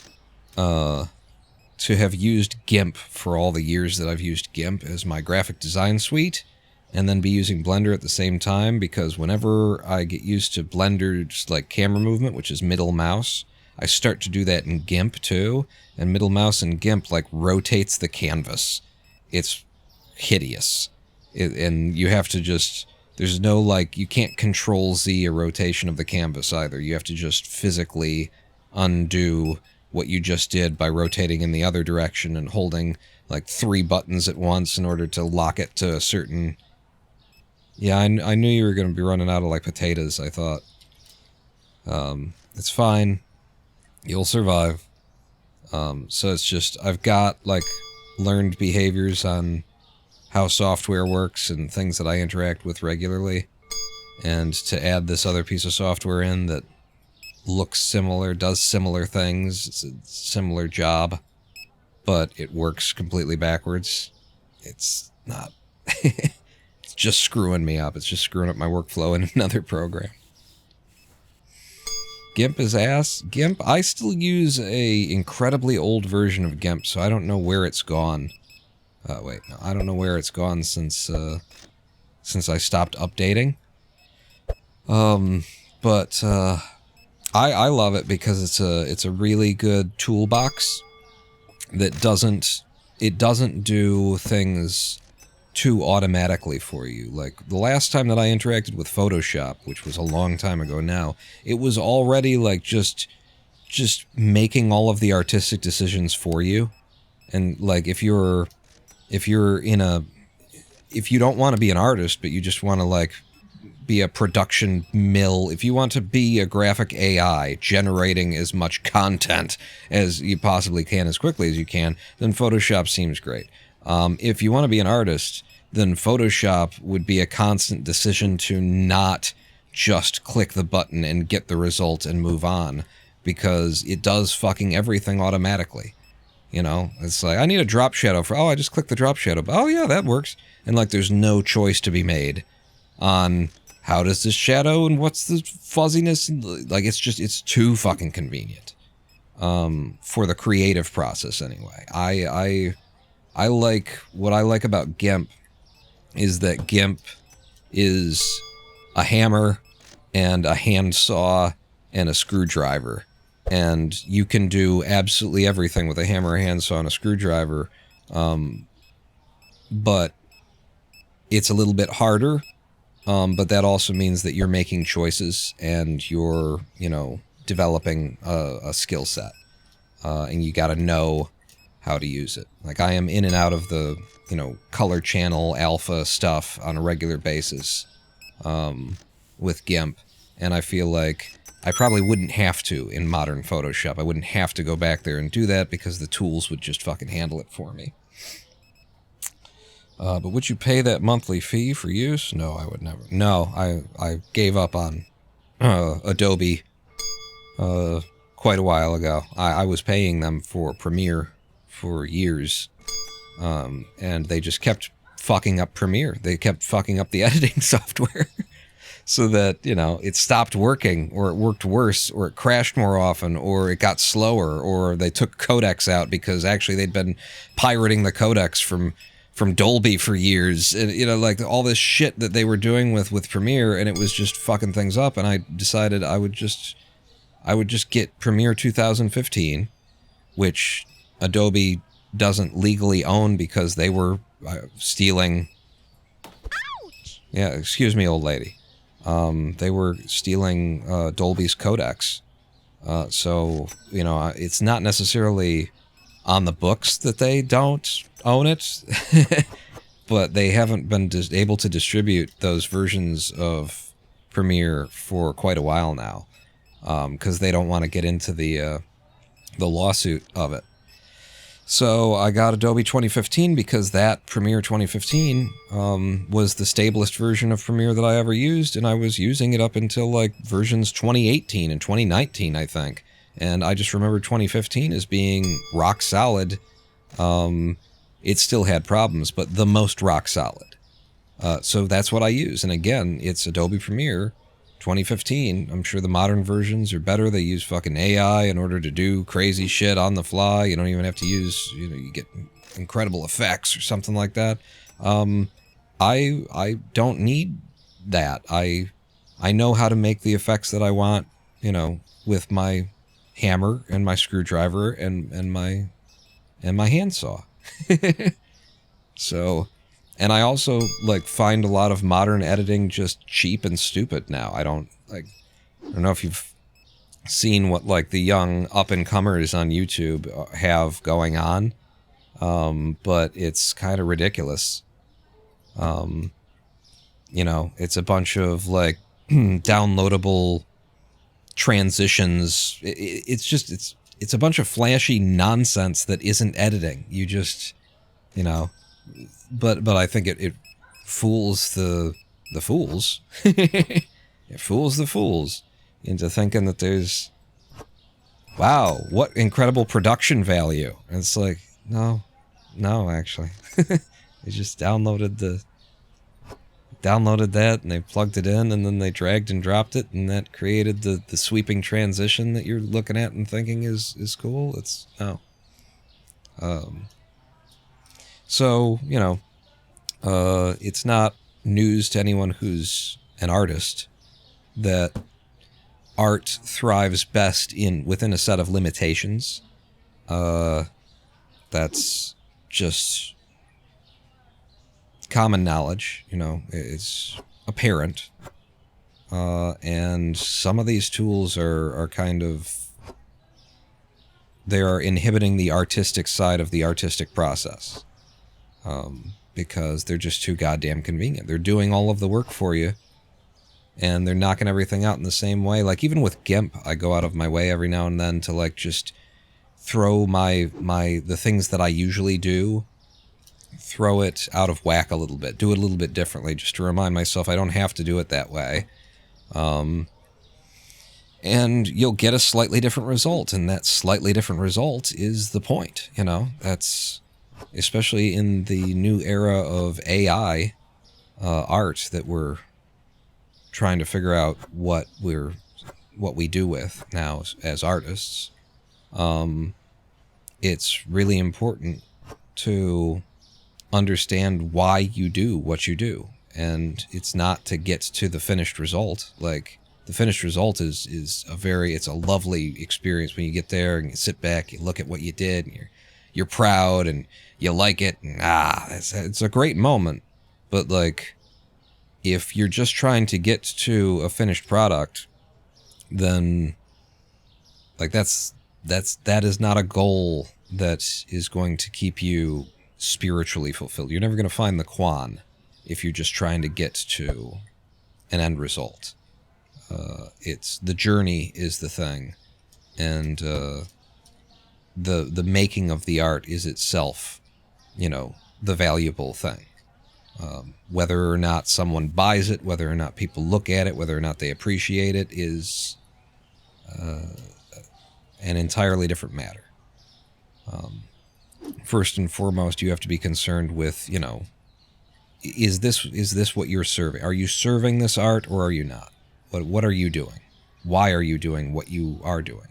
S1: to have used GIMP for all the years that I've used GIMP as my graphic design suite, and then be using Blender at the same time, because whenever I get used to Blender's like camera movement, which is middle mouse, I start to do that in GIMP too, and middle mouse in GIMP like rotates the canvas. It's hideous. And you have to just... There's no like... You can't Control Z a rotation of the canvas either. You have to just physically undo what you just did by rotating in the other direction and holding like 3 buttons at once in order to lock it to a certain... Yeah, I knew you were going to be running out of like potatoes, I thought. It's fine. You'll survive. So it's just, I've got like learned behaviors on how software works and things that I interact with regularly. And to add this other piece of software in that looks similar, does similar things, it's a similar job, but it works completely backwards. It's not... It's just screwing me up. It's just screwing up my workflow in another program. GIMP is ass. GIMP, I still use a incredibly old version of GIMP, so I don't know where it's gone. Wait, no, I don't know where it's gone since I stopped updating. But I love it because it's a really good toolbox that doesn't do things too automatically for you. Like the last time that I interacted with Photoshop, which was a long time ago now, it was already like just making all of the artistic decisions for you. And like if you don't want to be an artist but you just want to like be a production mill, if you want to be a graphic AI generating as much content as you possibly can as quickly as you can, then Photoshop seems great. If you want to be an artist, then Photoshop would be a constant decision to not just click the button and get the result and move on, because it does fucking everything automatically. You know, it's like, I need a drop shadow for, oh, I just click the drop shadow. Oh yeah, that works. And like, there's no choice to be made on how does this shadow and what's the fuzziness? Like, it's too fucking convenient. For the creative process anyway. what I like about GIMP is that GIMP is a hammer and a handsaw and a screwdriver. And you can do absolutely everything with a hammer, a handsaw, and a screwdriver. But it's a little bit harder. But that also means that you're making choices and you're, developing a skill set. And you got to know how to use it. Like, I am in and out of the, color channel alpha stuff on a regular basis with GIMP. And I feel like I probably wouldn't have to in modern Photoshop. I wouldn't have to go back there and do that because the tools would just fucking handle it for me. But would you pay that monthly fee for use? No, I would never. No, I gave up on Adobe quite a while ago. I was paying them for Premiere for years, and they just kept fucking up Premiere. They kept fucking up the editing software. So that, it stopped working, or it worked worse, or it crashed more often, or it got slower, or they took codecs out because actually they'd been pirating the codecs from Dolby for years, and like all this shit that they were doing with Premiere, and it was just fucking things up. And I decided I would just get Premiere 2015, which Adobe doesn't legally own because they were stealing. Ouch! Yeah, excuse me, old lady. They were stealing Dolby's codecs. So, it's not necessarily on the books that they don't own it, but they haven't been able to distribute those versions of Premiere for quite a while now, because they don't want to get into the lawsuit of it. So I got Adobe 2015 because that Premiere 2015 was the stablest version of Premiere that I ever used, and I was using it up until like versions 2018 and 2019, I think. And I just remember 2015 as being rock solid. It still had problems, but the most rock solid. So that's what I use. And again, it's Adobe Premiere 2015. I'm sure the modern versions are better. They use fucking AI in order to do crazy shit on the fly. You don't even have to use, you get incredible effects or something like that. I don't need that. I know how to make the effects that I want, with my hammer and my screwdriver and my handsaw. So, and I also find a lot of modern editing just cheap and stupid now. I don't know if you've seen what the young up and comers on YouTube have going on, but it's kind of ridiculous. It's a bunch of downloadable transitions. It's a bunch of flashy nonsense that isn't editing. You just, but I think it fools the fools. It fools the fools into thinking that there's, wow, what incredible production value. And it's like, no, actually. They just downloaded that and they plugged it in and then they dragged and dropped it, and that created the sweeping transition that you're looking at and thinking is cool. It's no. So, it's not news to anyone who's an artist that art thrives best within a set of limitations. That's just common knowledge, it's apparent. And some of these tools are kind of, they are inhibiting the artistic side of the artistic process. Because they're just too goddamn convenient. They're doing all of the work for you, and they're knocking everything out in the same way. Even with GIMP, I go out of my way every now and then to just throw the things that I usually do, throw it out of whack a little bit, do it a little bit differently, just to remind myself I don't have to do it that way. And you'll get a slightly different result, and that slightly different result is the point. That's especially in the new era of AI art that we're trying to figure out what we do with now as artists. It's really important to understand why you do what you do. And it's not to get to the finished result. Like, the finished result is it's a lovely experience when you get there and you sit back, you look at what you did, and you're proud and you like it, and it's a great moment. But like, if you're just trying to get to a finished product, then like that is not a goal that is going to keep you spiritually fulfilled. You're never going to find the Quan if you're just trying to get to an end result. It's the journey is the thing, and the making of the art is itself, the valuable thing. Whether or not someone buys it, whether or not people look at it, whether or not they appreciate it is an entirely different matter. First and foremost, you have to be concerned with, is this what you're serving? Are you serving this art, or are you not? What are you doing? Why are you doing what you are doing?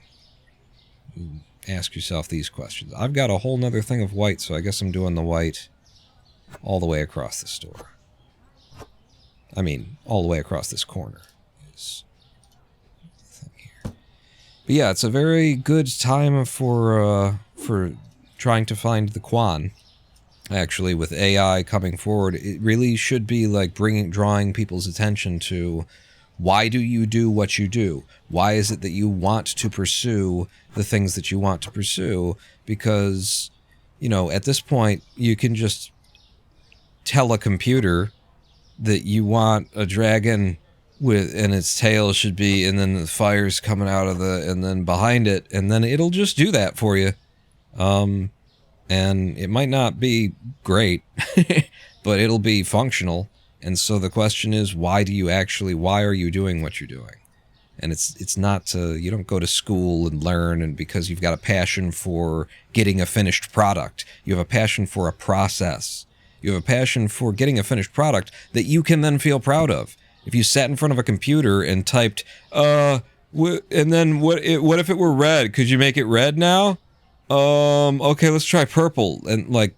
S1: You ask yourself these questions. I've got a whole nother thing of white, so I guess I'm doing the white all the way across the store. I mean, all the way across this corner is the thing here. But yeah, it's a very good time for trying to find the Quan. Actually, with AI coming forward, it really should be like drawing people's attention to, why do you do what you do? Why is it that you want to pursue the things that you want to pursue? Because, at this point, you can just tell a computer that you want a dragon and its tail should be, and then the fire's coming out of and then behind it, and then it'll just do that for you. And it might not be great, but it'll be functional. And so the question is, why are you doing what you're doing? And it's not you don't go to school and learn, and because you've got a passion for getting a finished product. You have a passion for a process. You have a passion for getting a finished product that you can then feel proud of. If you sat in front of a computer and typed, and then what if it were red? Could you make it red now? Okay, let's try purple. And like,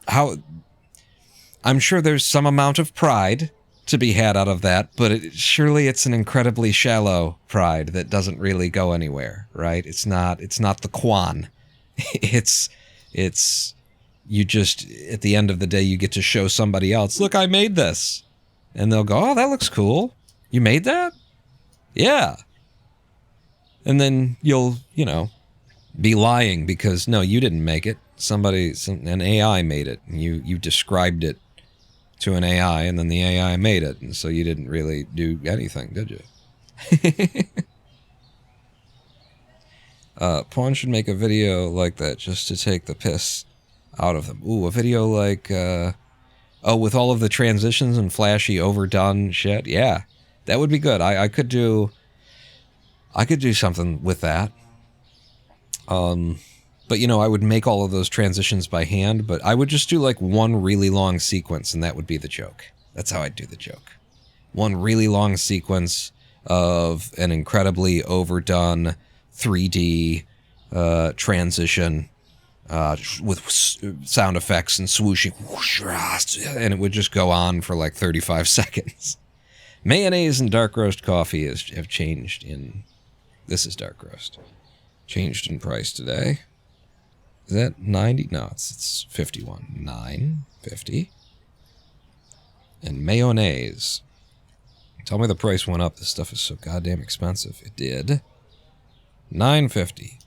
S1: I'm sure there's some amount of pride to be had out of that, but surely it's an incredibly shallow pride that doesn't really go anywhere, right? It's not the Quan. It's you just, at the end of the day, you get to show somebody else, look, I made this. And they'll go, oh, that looks cool. You made that? Yeah. And then you'll, be lying because, no, you didn't make it. An AI made it. And you described it to an AI, and then the AI made it. And so you didn't really do anything, did you? Quan should make a video like that just to take the piss out of them. Ooh, a video like, with all of the transitions and flashy, overdone shit. Yeah, that would be good. I could do something with that. But I would make all of those transitions by hand, but I would just do like one really long sequence, and that would be the joke. That's how I'd do the joke. One really long sequence of an incredibly overdone 3D transition with sound effects and swooshing, and it would just go on for like 35 seconds. Mayonnaise and dark roast coffee have changed in... This is dark roast. Changed in price today. Is that 90? No, it's 51. $9.50. And mayonnaise. Tell me the price went up. This stuff is so goddamn expensive. It did. $9.50.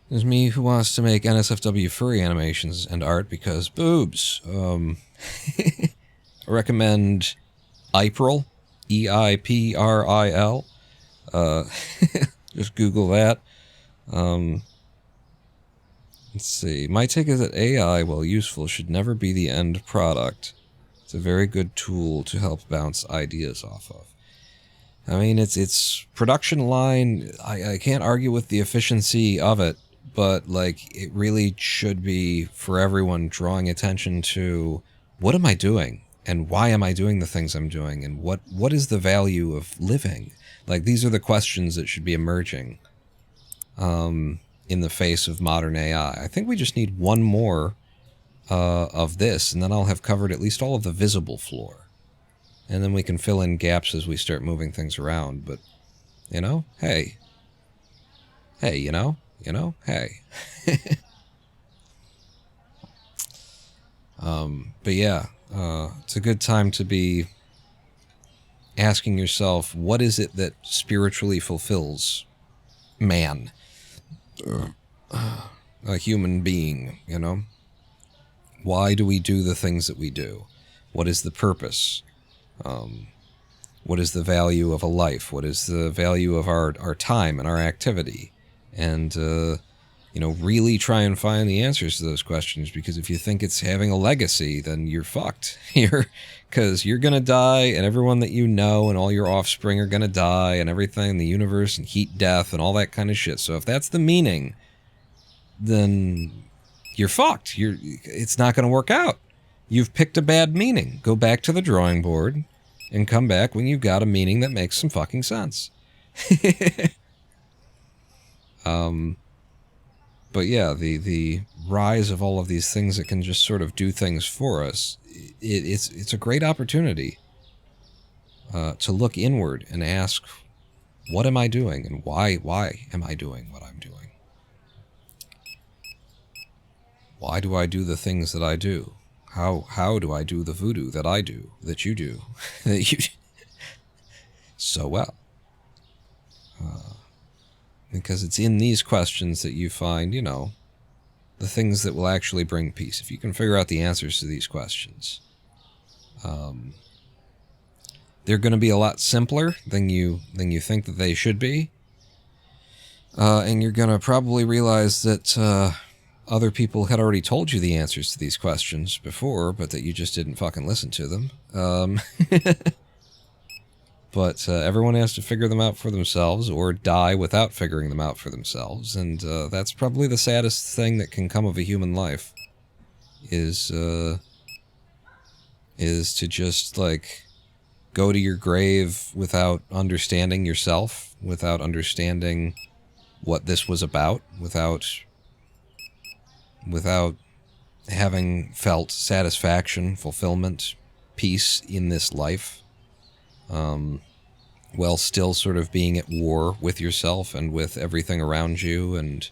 S1: There's me who wants to make NSFW furry animations and art because boobs. I recommend April. EIPRIL. Just Google that. Let's see. My take is that AI, while useful, should never be the end product. It's a very good tool to help bounce ideas off of. I mean, it's production line. I can't argue with the efficiency of it, but like, it really should be for everyone drawing attention to, what am I doing? And why am I doing the things I'm doing? And what is the value of living? Like, these are the questions that should be emerging. in the face of modern AI. I think we just need one more of this, and then I'll have covered at least all of the visible floor. And then we can fill in gaps as we start moving things around. But, you know, hey. Hey, you know, hey. But yeah, it's a good time to be asking yourself, what is it that spiritually fulfills man? A human being, you know? Why do we do the things that we do? What is the purpose? What is the value of a life? What is the value of our time and our activity? And, you know, really try and find the answers to those questions, because if you think it's having a legacy, then you're fucked. Because you're going to die, and everyone that you know and all your offspring are going to die, and everything in the universe, and heat death, and all that kind of shit. So if that's the meaning, then you're fucked. It's not going to work out. You've picked a bad meaning. Go back to the drawing board and come back when you've got a meaning that makes some fucking sense. But yeah, the rise of all of these things that can just sort of do things for us, it's a great opportunity to look inward and ask, what am I doing, and why am I doing what I'm doing? Why do I do the things that I do? How do I do the voodoo that I do, that you do, that you so well? Because it's in these questions that you find, you know, the things that will actually bring peace. If you can figure out the answers to these questions, they're going to be a lot simpler than you think that they should be. And you're going to probably realize that other people had already told you the answers to these questions before, but that you just didn't fucking listen to them. But everyone has to figure them out for themselves, or die without figuring them out for themselves. And that's probably the saddest thing that can come of a human life, is to just, like, go to your grave without understanding yourself, without understanding what this was about, without having felt satisfaction, fulfillment, peace in this life, while still sort of being at war with yourself and with everything around you. And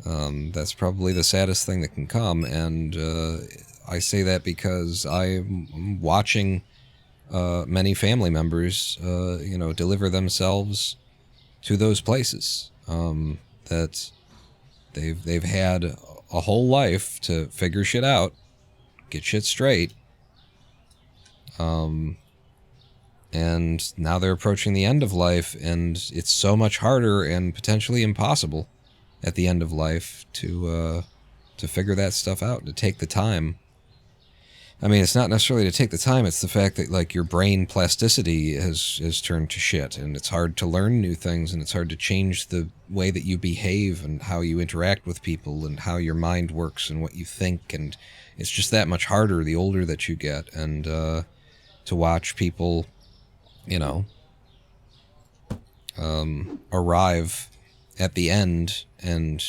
S1: that's probably the saddest thing that can come. And I say that because I'm watching many family members, you know, deliver themselves to those places, that they've had a whole life to figure shit out, get shit straight, and now they're approaching the end of life, and it's so much harder and potentially impossible at the end of life to figure that stuff out, to take the time. I mean, it's not necessarily to take the time, it's the fact that, like, your brain plasticity has turned to shit, and it's hard to learn new things, and it's hard to change the way that you behave and how you interact with people and how your mind works and what you think, and it's just that much harder the older that you get. And to watch people, you know, arrive at the end and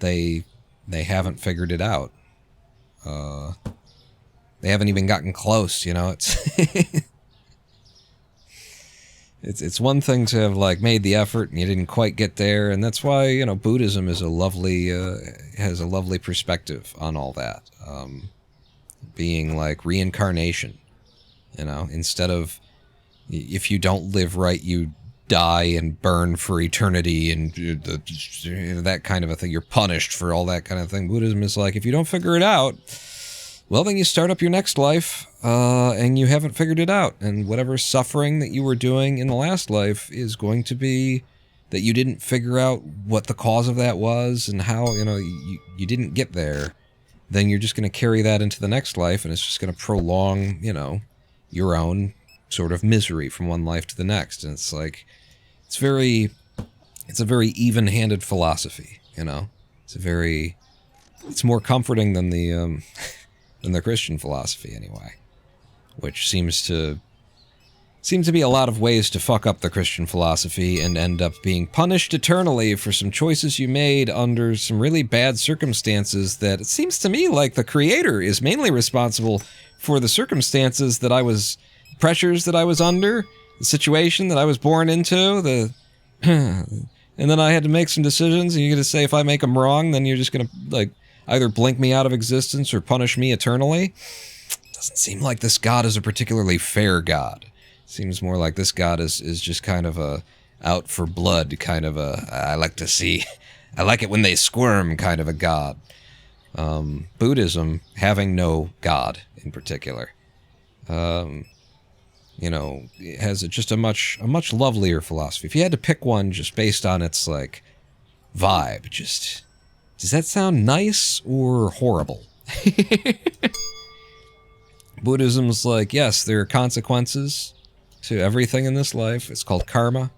S1: they haven't figured it out. They haven't even gotten close, you know. It's one thing to have, like, made the effort and you didn't quite get there, and that's why, you know, Buddhism is has a lovely perspective on all that, being like reincarnation, you know. Instead of, if you don't live right, you die and burn for eternity, and that kind of a thing. You're punished for all that kind of thing. Buddhism is like, if you don't figure it out, well, then you start up your next life, and you haven't figured it out. And whatever suffering that you were doing in the last life is going to be that you didn't figure out what the cause of that was and how, you know, you didn't get there. Then you're just going to carry that into the next life, and it's just going to prolong, you know, your own sort of misery from one life to the next. And it's like, it's a very even-handed philosophy, you know. It's more comforting than the Christian philosophy, anyway, which seems to seem to be a lot of ways to fuck up the Christian philosophy and end up being punished eternally for some choices you made under some really bad circumstances that it seems to me like the Creator is mainly responsible for the circumstances that I was, pressures that I was under, the situation that I was born into, and then I had to make some decisions, and you're going to say if I make them wrong, then you're just going to, like, either blink me out of existence or punish me eternally? Doesn't seem like this God is a particularly fair God. Seems more like this God is just kind of a out for blood, kind of a, I like it when they squirm kind of a God. Buddhism, having no God in particular, you know, it has just a much lovelier philosophy. If you had to pick one just based on its, like, vibe, just, does that sound nice or horrible? Buddhism's like, yes, there are consequences to everything in this life. It's called karma,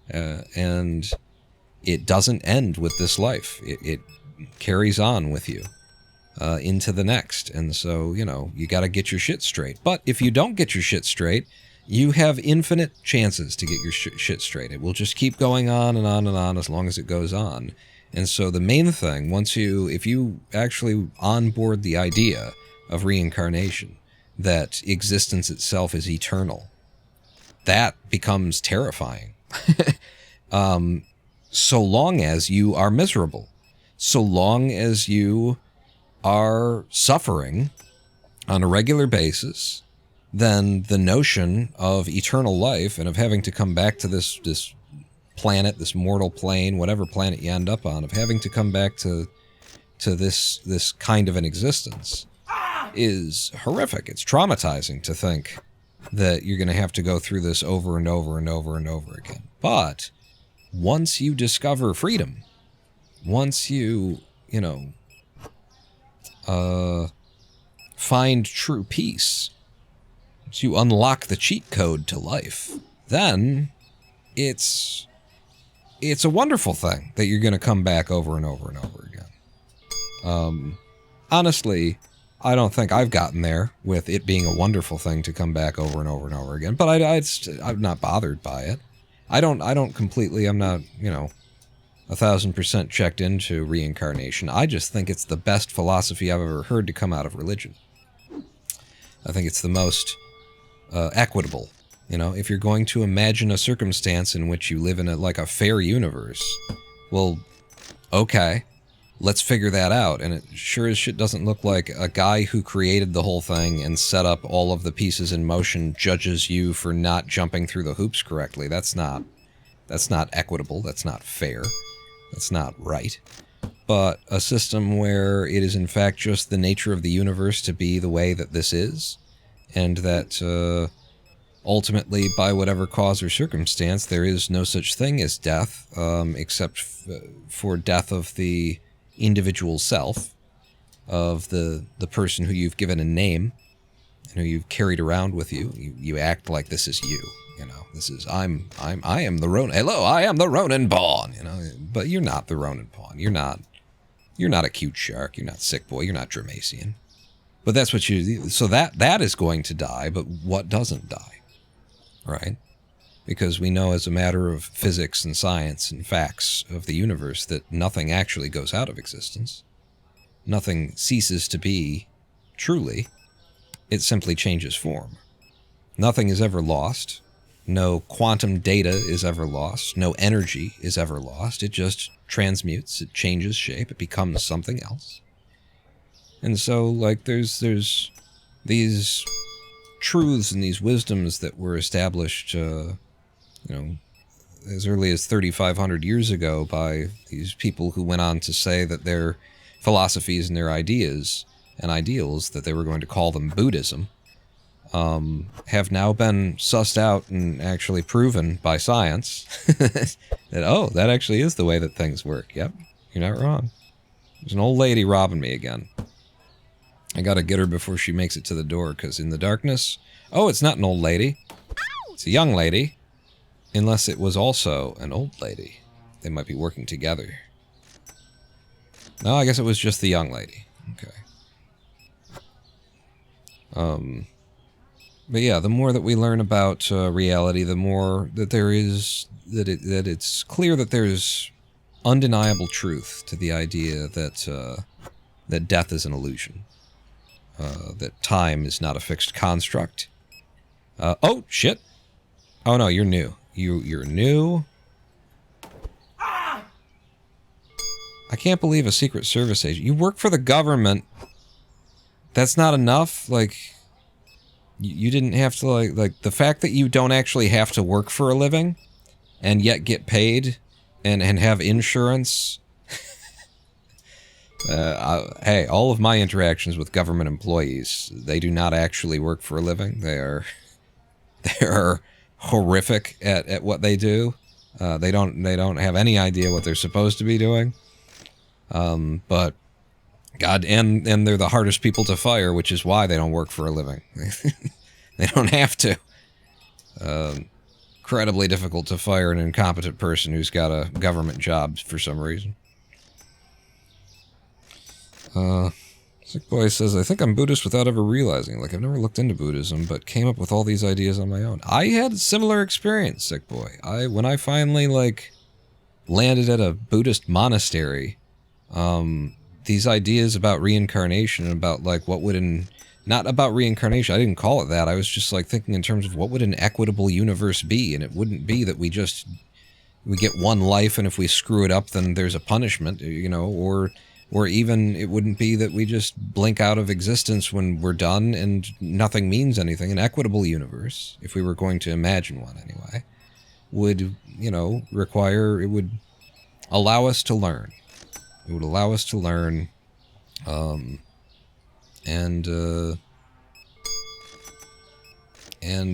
S1: and it doesn't end with this life. It carries on with you into the next. And so, you know, you got to get your shit straight. But if you don't get your shit straight, you have infinite chances to get your shit straight. It will just keep going on and on and on as long as it goes on. And so the main thing, if you actually onboard the idea of reincarnation, that existence itself is eternal, that becomes terrifying. So long as you are miserable, so long as you are suffering on a regular basis, then the notion of eternal life and of having to come back to this planet, this mortal plane, whatever planet you end up on, of having to come back to this kind of an existence is horrific. It's traumatizing to think that you're going to have to go through this over and over and over and over again. But once you discover freedom, once you find true peace, once you unlock the cheat code to life, then it's a wonderful thing that you're going to come back over and over and over again. Honestly, I don't think I've gotten there with it being a wonderful thing to come back over and over and over again, but I'm not bothered by it. I'm not, 1,000% checked into reincarnation. I just think it's the best philosophy I've ever heard to come out of religion. I think it's the most equitable. You know, if you're going to imagine a circumstance in which you live in a fair universe, well, okay, let's figure that out. And it sure as shit doesn't look like a guy who created the whole thing and set up all of the pieces in motion judges you for not jumping through the hoops correctly. That's not equitable. That's not fair. That's not right. But a system where it is in fact just the nature of the universe to be the way that this is, and that ultimately, by whatever cause or circumstance, there is no such thing as death, except for death of the individual self, of the person who you've given a name and who you've carried around with you. You act like this is you. You know, this is I am the Ronin. Hello, I am the Ronin Pawn. You know, but you're not the Ronin Pawn. You're not a cute shark. You're not Sick Boy. You're not Dramasian. But that's what so that is going to die. But what doesn't die, right? Because we know as a matter of physics and science and facts of the universe that nothing actually goes out of existence. Nothing ceases to be truly. It simply changes form. Nothing is ever lost. No quantum data is ever lost. No energy is ever lost. It just transmutes. It changes shape. It becomes something else. And so, like, there's these truths and these wisdoms that were established, as early as 3,500 years ago by these people who went on to say that their philosophies and their ideas and ideals, that they were going to call them Buddhism, have now been sussed out and actually proven by science that, that actually is the way that things work. Yep, you're not wrong. There's an old lady robbing me again. I gotta get her before she makes it to the door, because in the darkness... Oh, it's not an old lady. It's a young lady. Unless it was also an old lady. They might be working together. No, I guess it was just the young lady. Okay. But yeah, the more that we learn about reality, the more that there is that it's clear that there's undeniable truth to the idea that that death is an illusion, that time is not a fixed construct. Oh shit! Oh no, you're new. You're new. I can't believe a Secret Service agent. You work for the government. That's not enough. Like, you didn't have to like the fact that you don't actually have to work for a living, and yet get paid, and have insurance. Hey, all of my interactions with government employees, they do not actually work for a living. They are horrific at what they do. They don't have any idea what they're supposed to be doing. But God, and they're the hardest people to fire, which is why they don't work for a living. They don't have to. Incredibly difficult to fire an incompetent person who's got a government job for some reason. Sick Boy says, I think I'm Buddhist without ever realizing. Like, I've never looked into Buddhism, but came up with all these ideas on my own. I had a similar experience, Sick Boy. When I finally, like, landed at a Buddhist monastery, these ideas about reincarnation and about, like, what would not about reincarnation, I didn't call it that. I was just, like, thinking in terms of what would an equitable universe be, and it wouldn't be that we get one life, and if we screw it up, then there's a punishment, you know, or even it wouldn't be that we just blink out of existence when we're done and nothing means anything. An equitable universe, if we were going to imagine one anyway, would, you know, it would allow us to learn. It would allow us to learn, and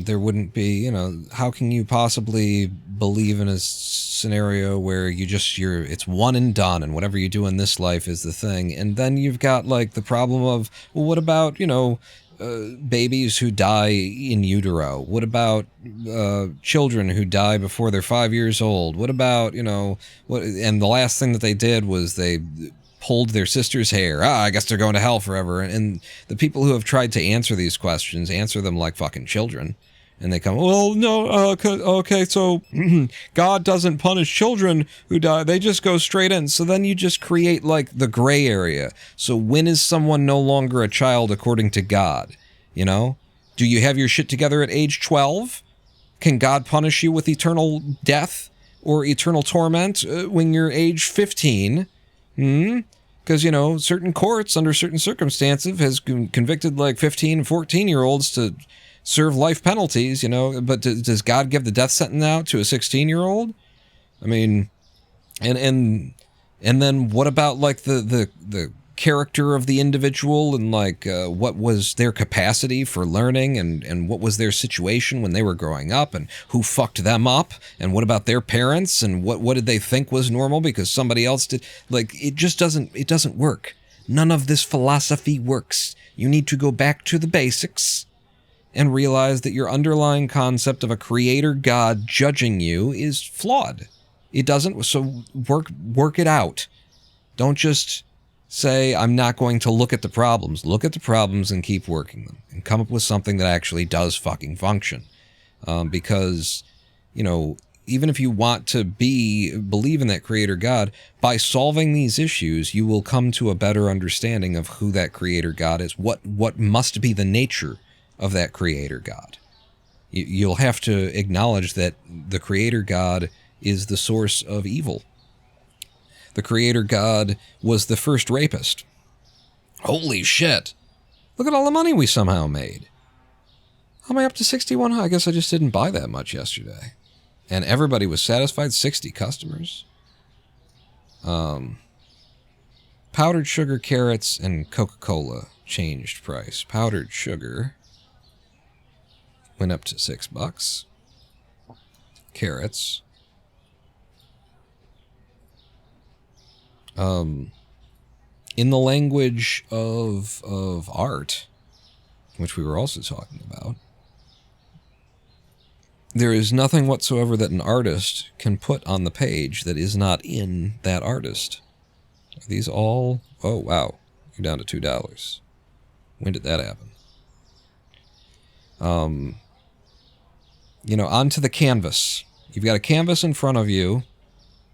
S1: there wouldn't be, you know, how can you possibly believe in a scenario where it's one and done, and whatever you do in this life is the thing, and then you've got, like, the problem of, well, what about, you know, babies who die in utero? What about children who die before they're 5 years old? What about, you know, and the last thing that they did was they pulled their sister's hair. I guess they're going to hell forever. And the people who have tried to answer these questions answer them like fucking children. And they come, well, no, okay, so God doesn't punish children who die. They just go straight in. So then you just create, like, the gray area. So when is someone no longer a child according to God? You know? Do you have your shit together at age 12? Can God punish you with eternal death or eternal torment when you're age 15? Because, you know, certain courts, under certain circumstances, has convicted, like, 15 and 14-year-olds to serve life penalties, you know, but does God give the death sentence out to a 16-year-old? I mean, and then what about, like, the character of the individual, and, like, what was their capacity for learning, and what was their situation when they were growing up, and who fucked them up, and what about their parents, and what did they think was normal because somebody else did? Like, it doesn't work. None of this philosophy works. You need to go back to the basics and realize that your underlying concept of a creator God judging you is flawed. It doesn't, so work it out. Don't just say, I'm not going to look at the problems. Look at the problems and keep working them, and come up with something that actually does fucking function. Because, you know, even if you want to believe in that creator God, by solving these issues, you will come to a better understanding of who that creator God is, what must be the nature of that creator God. You'll have to acknowledge that the creator God is the source of evil. The creator God was the first rapist. Holy shit. Look at all the money we somehow made. How am I up to 61? I guess I just didn't buy that much yesterday. And everybody was satisfied. 60 customers. Powdered sugar, carrots, and Coca-Cola changed price. Powdered sugar went up to $6. Carrots. In the language of art, which we were also talking about, there is nothing whatsoever that an artist can put on the page that is not in that artist. Are these all? Oh, wow. You're down to $2. When did that happen? You know, onto the canvas. You've got a canvas in front of you.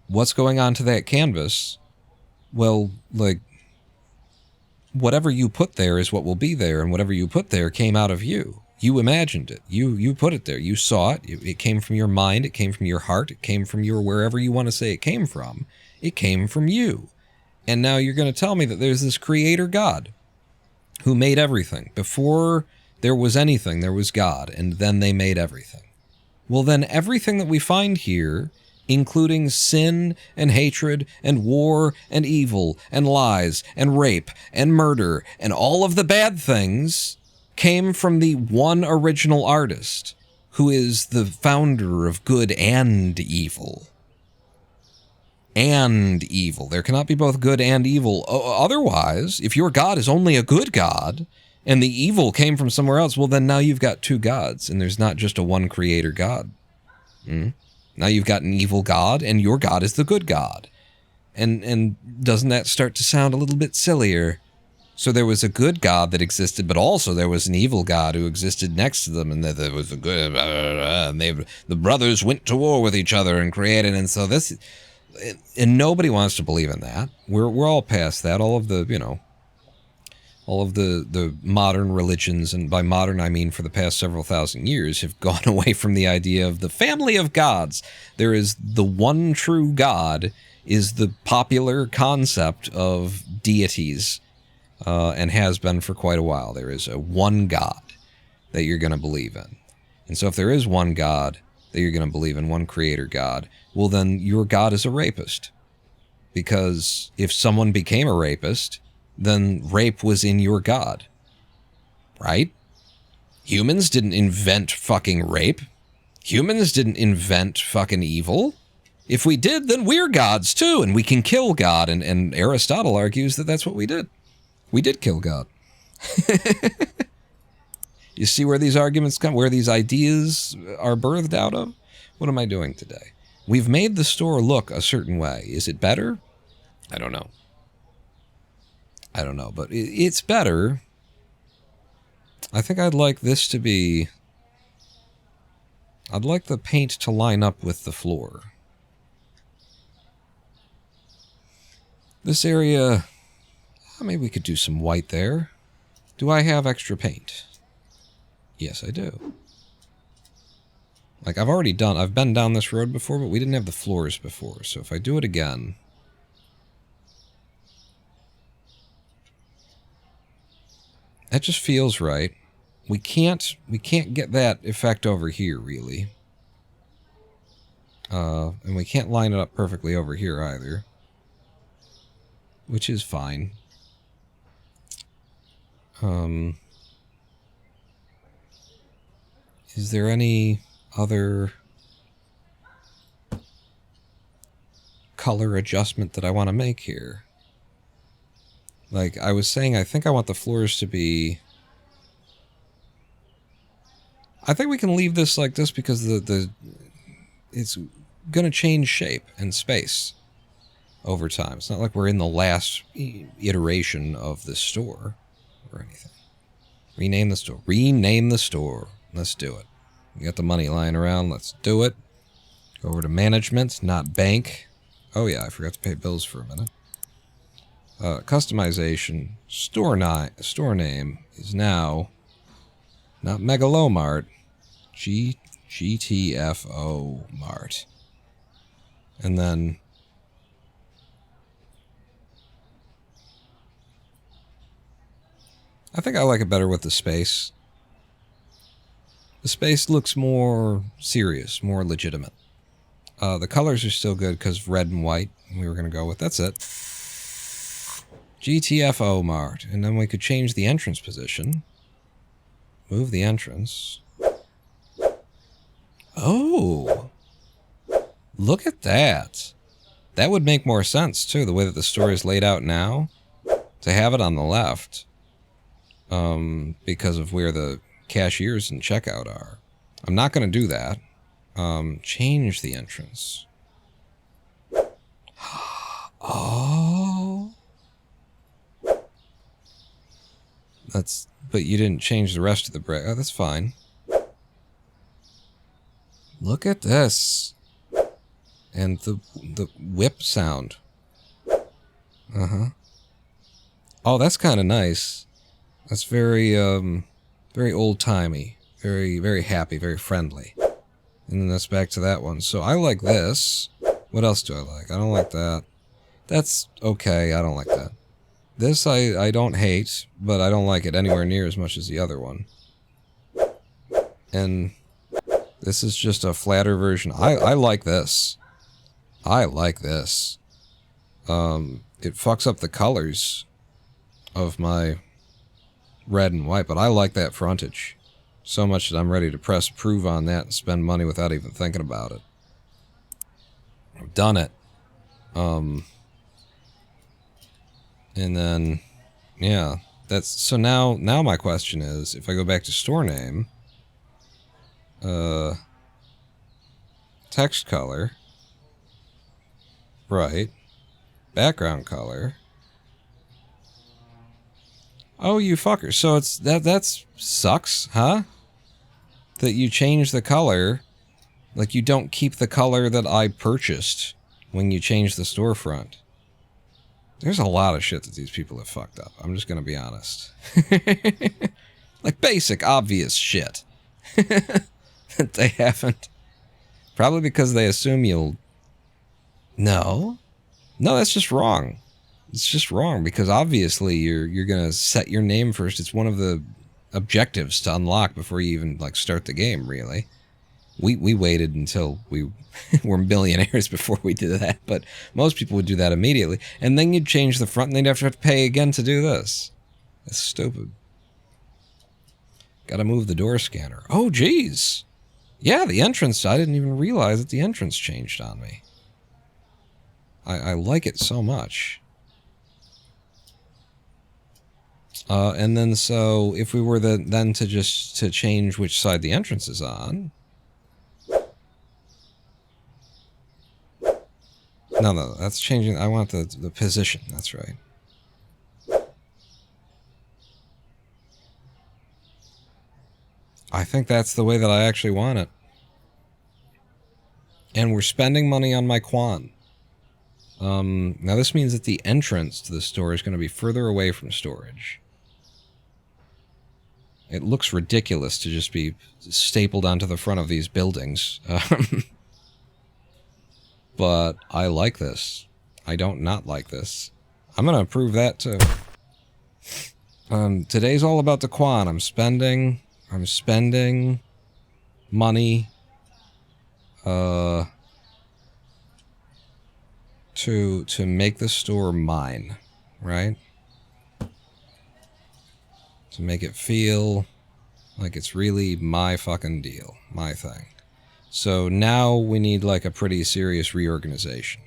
S1: What's going on to that canvas? Well, like, whatever you put there is what will be there, and whatever you put there came out of you. You imagined it. You put it there. You saw it. It came from your mind. It came from your heart. It came from your wherever you want to say it came from. It came from you. And now you're going to tell me that there's this creator God who made everything. Before there was anything, there was God, and then they made everything. Well, then everything that we find here, including sin and hatred and war and evil and lies and rape and murder and all of the bad things, came from the one original artist who is the founder of good and evil. And evil. There cannot be both good and evil. Otherwise, if your God is only a good God and the evil came from somewhere else, well, then now you've got two gods, and there's not just a one creator God. Now you've got an evil God, and your God is the good God. And doesn't that start to sound a little bit sillier? So there was a good God that existed, but also there was an evil God who existed next to them, and there was a good, and the brothers went to war with each other and created, and so this, and nobody wants to believe in that. We're all past that. All of the, you know, all of the modern religions, and by modern I mean for the past several thousand years, have gone away from the idea of the family of gods. There is the one true God is the popular concept of deities, and has been for quite a while. There is a one God that you're going to believe in. And so if there is one God that you're going to believe in, one creator God, well then your God is a rapist. Because if someone became a rapist, then rape was in your God. Right? Humans didn't invent fucking rape. Humans didn't invent fucking evil. If we did, then we're gods too, and we can kill God. And Aristotle argues that that's what we did. We did kill God. You see where these arguments come, where these ideas are birthed out of? What am I doing today? We've made the store look a certain way. Is it better? I don't know. I don't know, but it's better. I think I'd like this to be... I'd like the paint to line up with the floor. This area... Maybe we could do some white there. Do I have extra paint? Yes, I do. Like, I've been down this road before, but we didn't have the floors before. So if I do it again... That just feels right. We can't get that effect over here, really. And we can't line it up perfectly over here either. Which is fine. Is there any other color adjustment that I want to make here? Like I was saying, I think I want the floors to be... I think we can leave this like this because it's going to change shape and space over time. It's not like we're in the last iteration of the store or anything. Rename the store. Rename the store. Let's do it. We got the money lying around. Let's do it. Go over to management, not bank. Oh yeah, I forgot to pay bills for a minute. Customization. Store name is now not Megalomart. GTFO Mart. And then I think I like it better with the space. The space looks more serious, more legitimate. The colors are still good because red and white we were going to go with. That's it. GTFO Mart. And then we could change the entrance position. Move the entrance. Oh! Look at that. That would make more sense, too, the way that the store is laid out now. To have it on the left. Because of where the cashiers and checkout are. I'm not going to do that. Change the entrance. Oh. But you didn't change the rest of the brick. Oh, that's fine. Look at this. And the whip sound. Uh-huh. Oh, that's kind of nice. That's very, very old-timey. Very, very happy, very friendly. And then that's back to that one. So I like this. What else do I like? I don't like that. That's okay. I don't like that. This I don't hate, but I don't like it anywhere near as much as the other one. And this is just a flatter version. I like this. I like this. It fucks up the colors of my red and white, but I like that frontage so much that I'm ready to press approve on that and spend money without even thinking about it. I've done it. And then, yeah, that's, so now my question is, if I go back to store name, text color, right, background color. Oh, you fucker. So it's, that sucks, huh? That you change the color, like you don't keep the color that I purchased when you change the storefront. There's a lot of shit that these people have fucked up. I'm just gonna be honest. Like basic, obvious shit. That they haven't. Probably because they assume you'll... No, that's just wrong. It's just wrong, because obviously you're gonna set your name first. It's one of the objectives to unlock before you even, like, start the game, really. We waited until we were millionaires before we did that, but most people would do that immediately. And then you'd change the front, and they'd have to pay again to do this. That's stupid. Gotta move the door scanner. Oh, geez. Yeah, the entrance, I didn't even realize that the entrance changed on me. I like it so much. And then, so, if we were then to change which side the entrance is on... No, that's changing. I want the position. That's right. I think that's the way that I actually want it. And we're spending money on my Quan. Now this means that the entrance to the store is going to be further away from storage. It looks ridiculous to just be stapled onto the front of these buildings. But I like this. I don't not like this. I'm gonna approve that too. Today's all about the Quan. I'm spending money to make the store mine, right? To make it feel like it's really my fucking deal, my thing. So now we need, like, a pretty serious reorganization.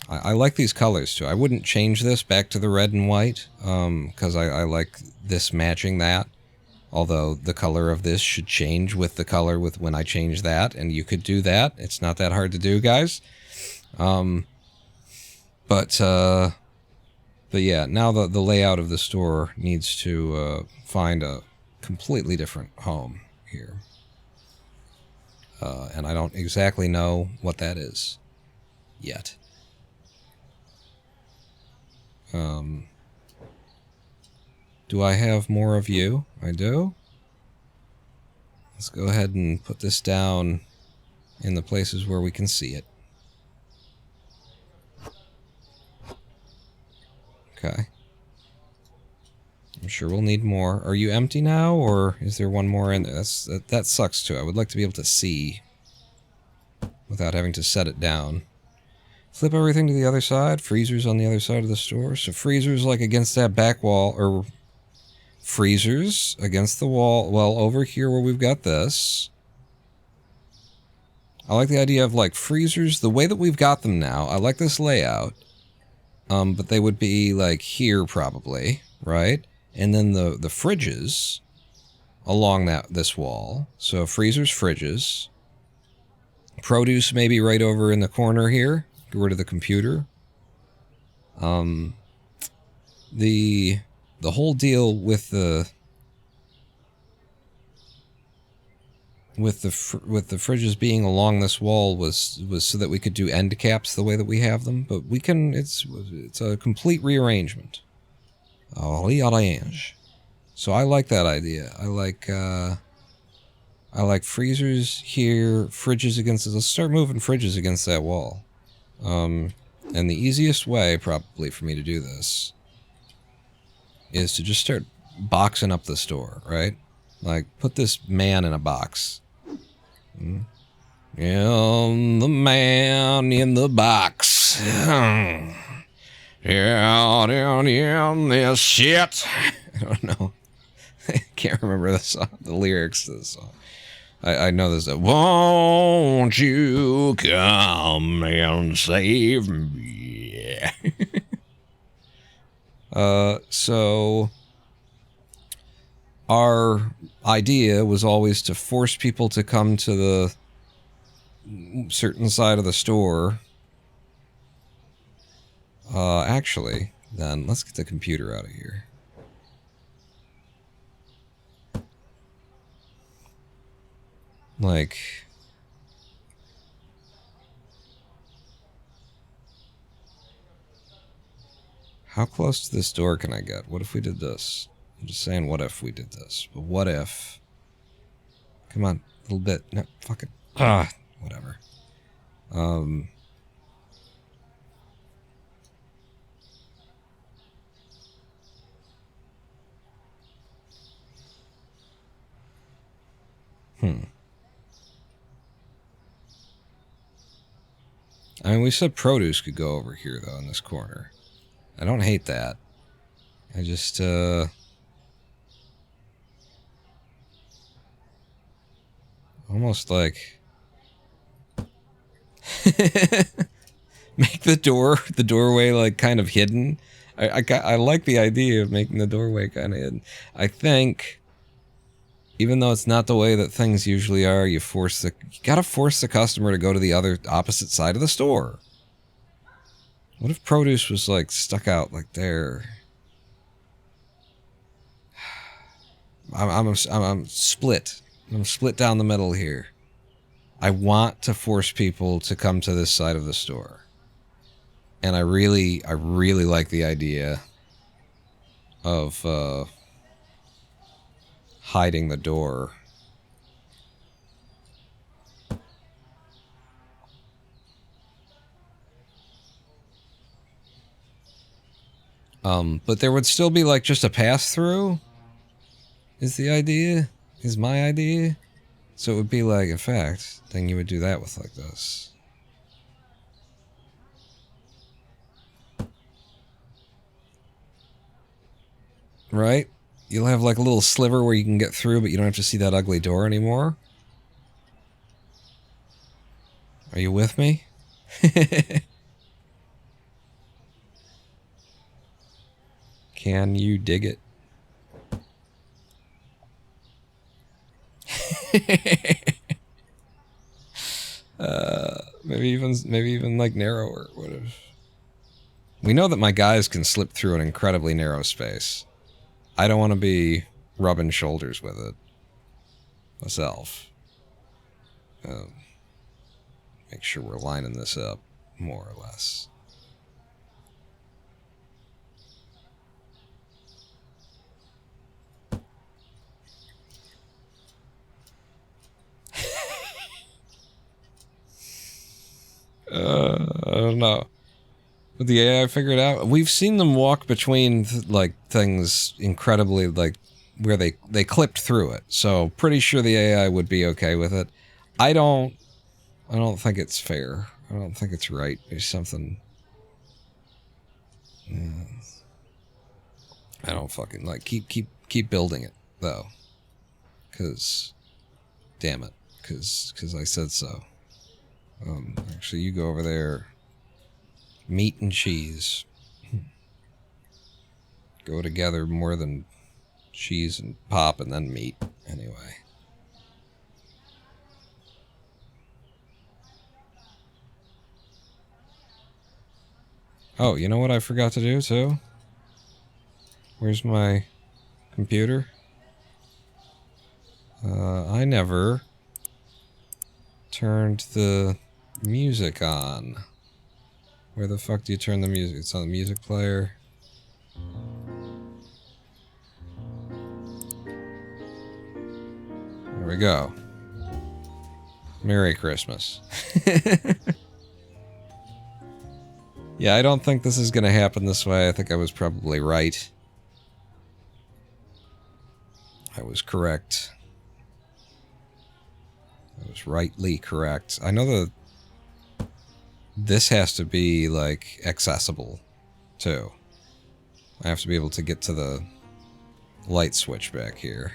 S1: I like these colors, too. I wouldn't change this back to the red and white, because I like this matching that. Although the color of this should change with the color with when I change that, and you could do that. It's not that hard to do, guys. But yeah, now the layout of the store needs to find a completely different home here. And I don't exactly know what that is yet. Do I have more of you? I do. Let's go ahead and put this down in the places where we can see it. Okay. I'm sure we'll need more. Are you empty now, or is there one more in there? That sucks too. I would like to be able to see without having to set it down. Flip everything to the other side. Freezers on the other side of the store. So freezers, like, against that back wall, or freezers against the wall. Well, over here where we've got this. I like the idea of, like, freezers the way that we've got them now. I like this layout. But they would be, like, here probably, right? And then the fridges along this wall. So freezers, fridges. Produce maybe right over in the corner here. Get rid of the computer. The whole deal with the with the fridges being along this wall was so that we could do end caps the way that we have them. But we can. It's a complete rearrangement. Rearrange. So I like that idea. I like freezers here, fridges against. Let's start moving fridges against that wall. And the easiest way, probably, for me to do this is to just start boxing up the store, right? Like, put this man in a box. Yeah, the man in the box. Yeah, down in this shit. I don't know. I can't remember the lyrics to this song. I know there's a, won't you come and save me? So our idea was always to force people to come to the certain side of the store. Actually, then let's get the computer out of here. Like, how close to this door can I get? What if we did this? I'm just saying, what if we did this? But what if... Come on, a little bit. No, fuck it. Whatever. I mean, we said produce could go over here, though, in this corner. I don't hate that. I just, almost like... Make the doorway, like, kind of hidden. I like the idea of making the doorway kind of hidden. I think... Even though it's not the way that things usually are, you gotta force the customer to go to the opposite side of the store. What if produce was like stuck out like there? I'm split. I'm split down the middle here. I want to force people to come to this side of the store. And I really like the idea of hiding the door. But there would still be like just a pass through is the idea, is my idea. So it would be like, in fact, then you would do that with like this. Right? You'll have like a little sliver where you can get through, but you don't have to see that ugly door anymore. Are you with me? Can you dig it? Maybe even like narrower. What if? We know that my guys can slip through an incredibly narrow space. I don't want to be rubbing shoulders with it myself. Make sure we're lining this up more or less. I don't know. With the AI figured out, we've seen them walk between like things incredibly like where they clipped through it. So pretty sure the AI would be okay with it. I don't think it's fair. I don't think it's right. There's something. I don't fucking like keep building it though, cause damn it, cause I said so. Actually, you go over there. Meat and cheese go together more than cheese and pop and then meat, anyway. Oh, you know what I forgot to do, too? Where's my computer? I never turned the music on. Where the fuck do you turn the music? It's on the music player. There we go. Merry Christmas. Yeah, I don't think this is going to happen this way. I think I was probably right. I was correct. I was rightly correct. I know that this has to be, like, accessible, too. I have to be able to get to the light switch back here.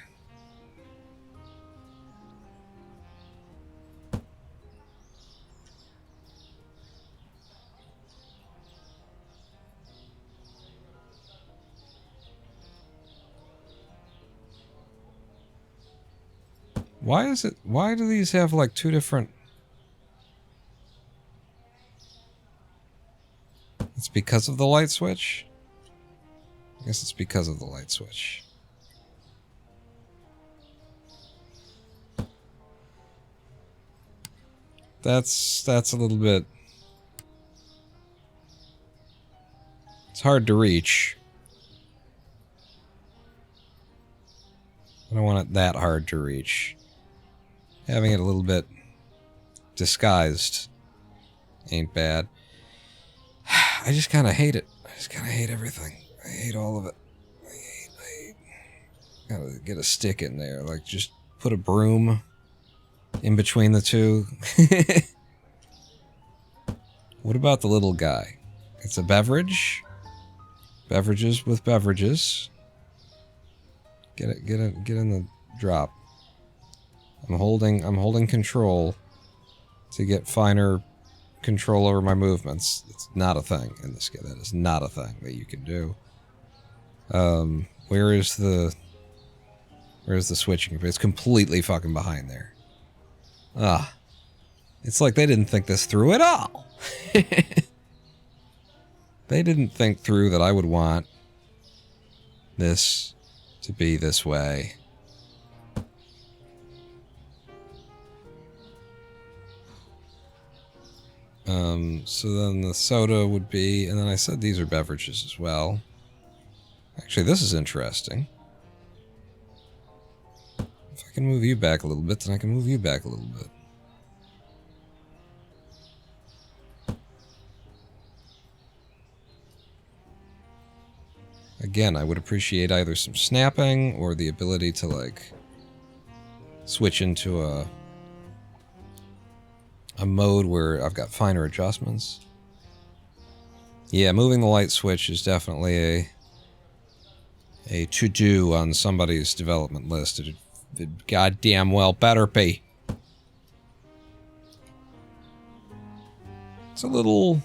S1: Why is it... Why do these have, like, two different... It's because of the light switch? I guess it's because of the light switch. That's a little bit... It's hard to reach. I don't want it that hard to reach. Having it a little bit disguised ain't bad. I just kind of hate it. I just kind of hate everything. I hate all of it. I hate. Gotta get a stick in there. Like, just put a broom in between the two. What about the little guy? It's a beverage. Beverages with beverages. Get in the drop. I'm holding control to get finer control over my movements. It's not a thing in this game. That is not a thing that you can do. Where is the switching? It's completely fucking behind there. Ah. It's like they didn't think this through at all. They didn't think through that I would want this to be this way. So then the soda would be, and then I said these are beverages as well. Actually, this is interesting. If I can move you back a little bit, then I can move you back a little bit. Again, I would appreciate either some snapping or the ability to, like, switch into a mode where I've got finer adjustments. Yeah, moving the light switch is definitely a to-do on somebody's development list. It goddamn well better be. It's a little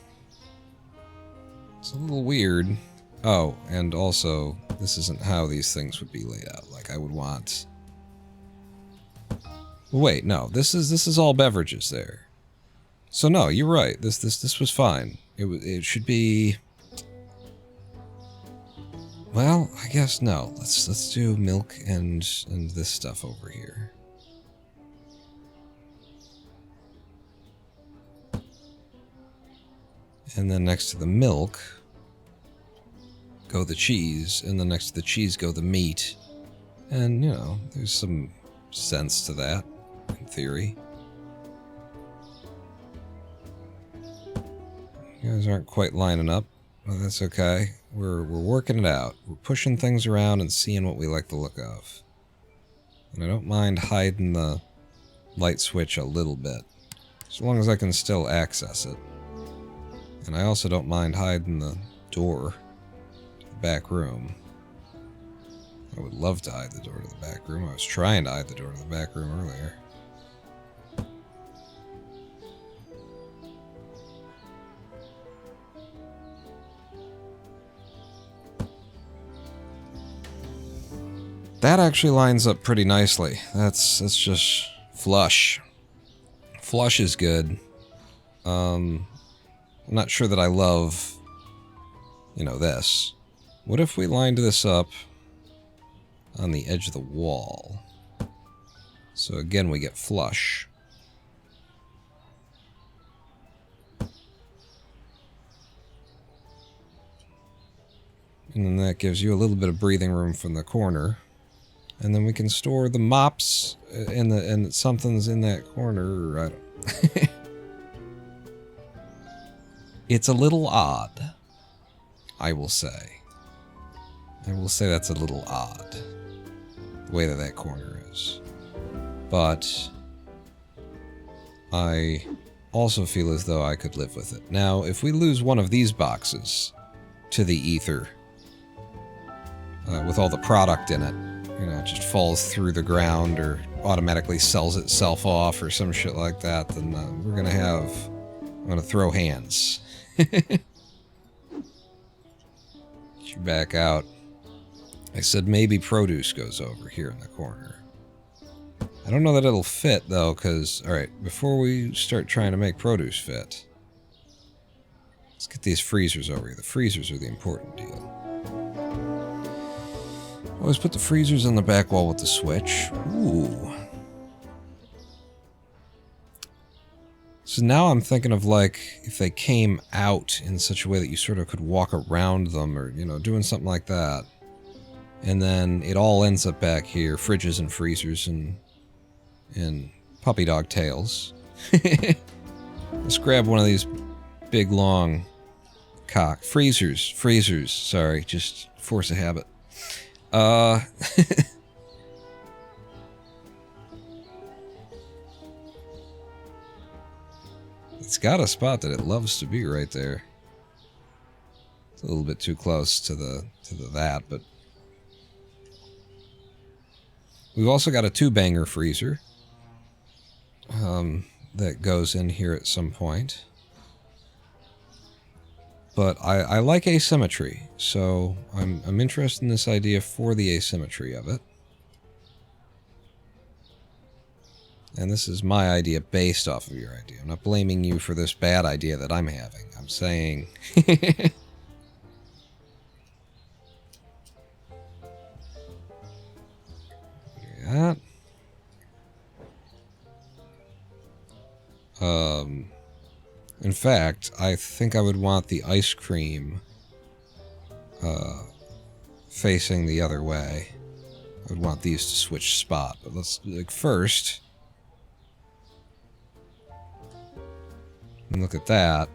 S1: weird. Oh, and also, this isn't how these things would be laid out. Like, I would want... Wait, no, this is all beverages there. So no, you're right. This was fine. It should be... Well, I guess no. Let's do milk and this stuff over here. And then next to the milk go the cheese, and then next to the cheese go the meat. And, you know, there's some sense to that, in theory. You guys aren't quite lining up. Well, that's okay. We're working it out. We're pushing things around and seeing what we like the look of. And I don't mind hiding the light switch a little bit, as long as I can still access it. And I also don't mind hiding the door to the back room. I would love to hide the door to the back room. I was trying to hide the door to the back room earlier. That actually lines up pretty nicely. That's just flush. Flush is good. I'm not sure that I love, you know, this. What if we lined this up on the edge of the wall? So again, we get flush. And then that gives you a little bit of breathing room from the corner. And then we can store the mops and something's in that corner. I don't. It's a little odd, I will say. I will say that's a little odd, the way that corner is. But I also feel as though I could live with it. Now, if we lose one of these boxes to the ether, with all the product in it, you know, it just falls through the ground or automatically sells itself off or some shit like that, then we're gonna have... I'm gonna throw hands. Get you back out. I said maybe produce goes over here in the corner. I don't know that it'll fit, though, because... Alright, before we start trying to make produce fit, let's get these freezers over here. The freezers are the important deal. Always put the freezers on the back wall with the switch. Ooh. So now I'm thinking of, like, if they came out in such a way that you sort of could walk around them or, you know, doing something like that. And then it all ends up back here. Fridges and freezers and puppy dog tails. Let's grab one of these big, long freezers, sorry, just force of habit. It's got a spot that it loves to be right there. It's a little bit too close to the that, but we've also got a 2-banger freezer that goes in here at some point. But I like asymmetry, so I'm interested in this idea for the asymmetry of it. And this is my idea based off of your idea. I'm not blaming you for this bad idea that I'm having. I'm saying... that. In fact, I think I would want the ice cream facing the other way. I would want these to switch spot. But let's, like, first... and look at that.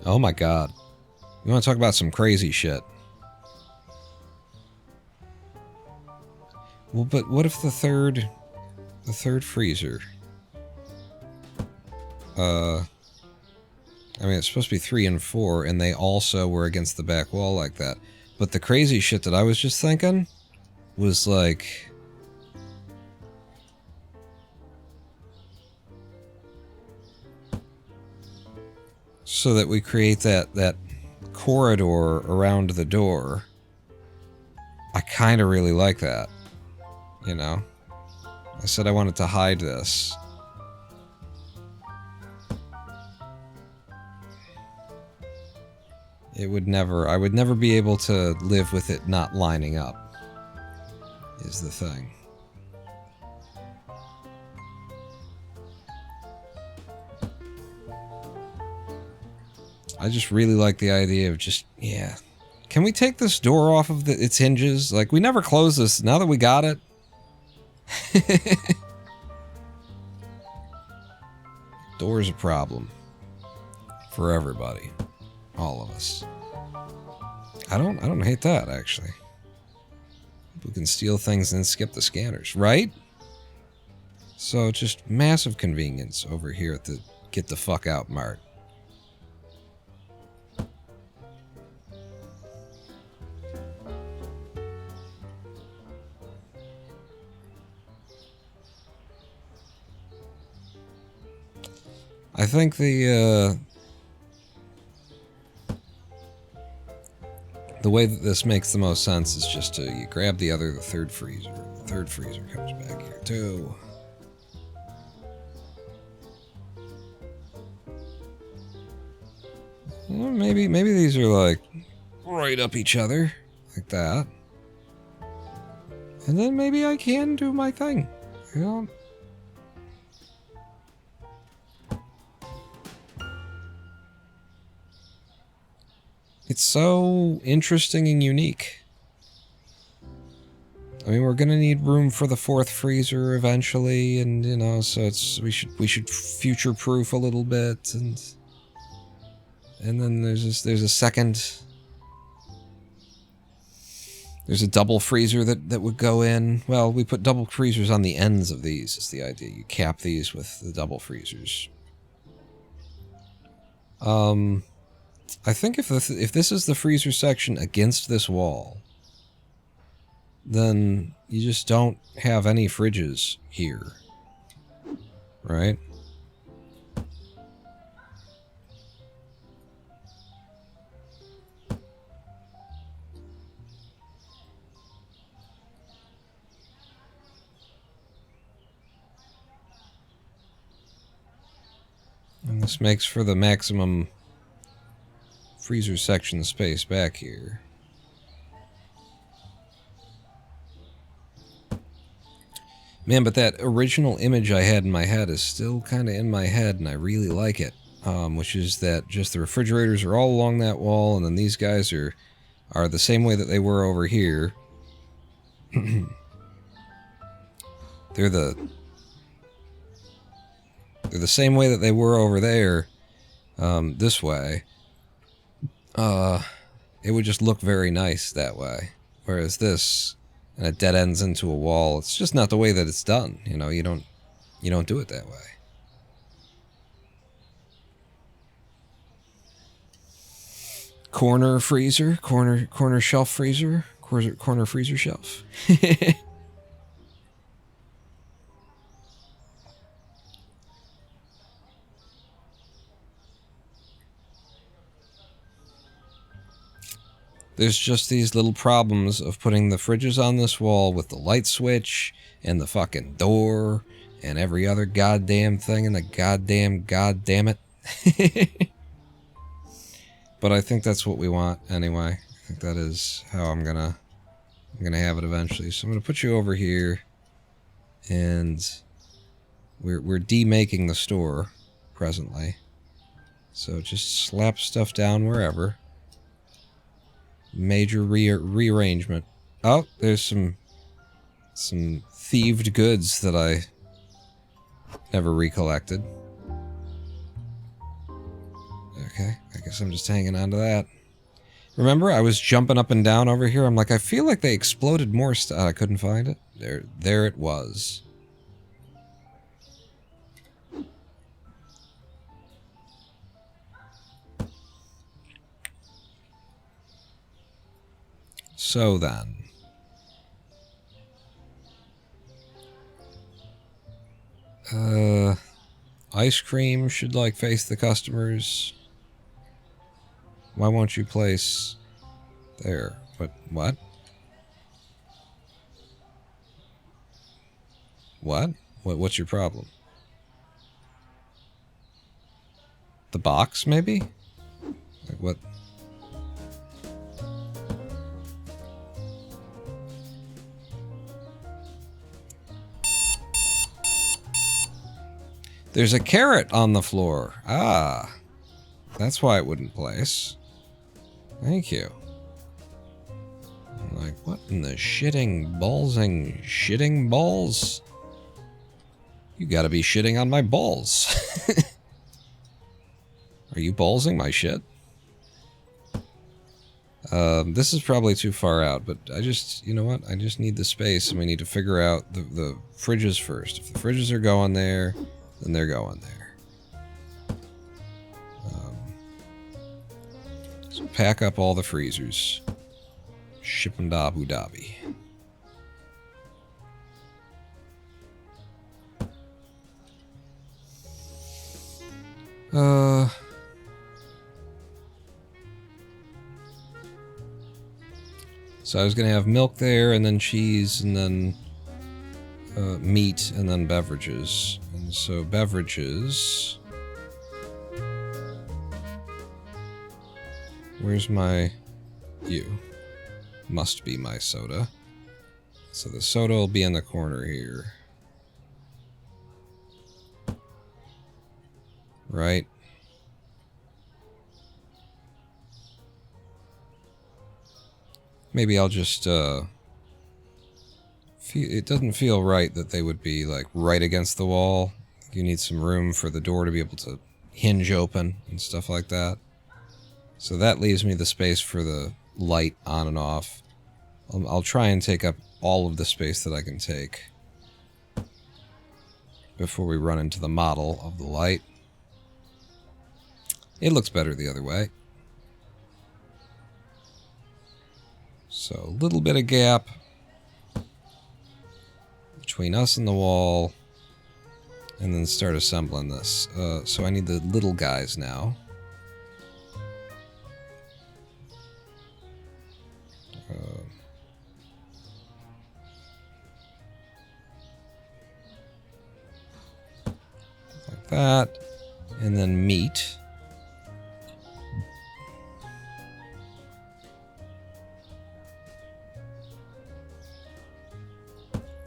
S1: Oh my god. You want to talk about some crazy shit? Well, but what if the third freezer? I mean, it's supposed to be 3 and 4, and they also were against the back wall like that. But the crazy shit that I was just thinking was like... so that we create that corridor around the door. I kind of really like that. You know? I said I wanted to hide this. I would never be able to live with it not lining up, is the thing. I just really like the idea of just, yeah. Can we take this door off of its hinges? Like, we never closed this, now that we got it. Door's a problem. For everybody. All of us. I don't hate that, actually. We can steal things and skip the scanners, right? So, just massive convenience over here at the Get the Fuck Out Mart. I think the way that this makes the most sense is just to you grab the third freezer. The third freezer comes back here too. Well, maybe these are like right up each other, like that. And then maybe I can do my thing, you know. It's so interesting and unique. I mean, we're gonna need room for the 4th freezer eventually, and you know, so we should future-proof a little bit, and then there's a second. There's a double freezer that would go in. Well, we put double freezers on the ends of these, is the idea. You cap these with the double freezers. I think if this is the freezer section against this wall, then you just don't have any fridges here. Right? And this makes for the maximum freezer section space back here. Man, but that original image I had in my head is still kind of in my head, and I really like it. Which is that just the refrigerators are all along that wall, and then these guys are the same way that they were over here. They're the same way that they were over there, this way. It would just look very nice that way. Whereas this, and it dead ends into a wall, it's just not the way that it's done. You know, you don't do it that way. Corner freezer, corner shelf freezer, corner freezer shelf. There's just these little problems of putting the fridges on this wall with the light switch and the fucking door and every other goddamn thing in the goddamn it. But I think that's what we want anyway. I think that is how I'm gonna have it eventually. So I'm gonna put you over here, and we're demaking the store presently. So just slap stuff down wherever. Major rearrangement. Oh, there's some thieved goods that I never recollected. Okay, I guess I'm just hanging on to that. Remember, I was jumping up and down over here. I'm like, I feel like they exploded more stuff. I couldn't find it. There it was. So then. Ice cream should, like, face the customers. Why won't you place there? What? What's your problem? The box, maybe? Like, what? There's a carrot on the floor. Ah. That's why it wouldn't place. Thank you. I'm like, what in the shitting balls? You gotta be shitting on my balls. Are you ballsing my shit? This is probably too far out, but you know what? I just need the space, and we need to figure out the fridges first. If the fridges are going there, then they're going there. So pack up all the freezers. Ship them to Abu Dhabi. So I was gonna have milk there, and then cheese, and then meat, and then beverages. And so beverages. Where's my... You. Must be my soda. So the soda will be in the corner here. Right? maybe I'll just, it doesn't feel right that they would be, like, right against the wall. You need some room for the door to be able to hinge open and stuff like that. So that leaves me the space for the light on and off. I'll try and take up all of the space that I can take before we run into the model of the light. It looks better the other way. So a little bit of gap between us and the wall, and then start assembling this. So I need the little guys now. Like that. And then meat.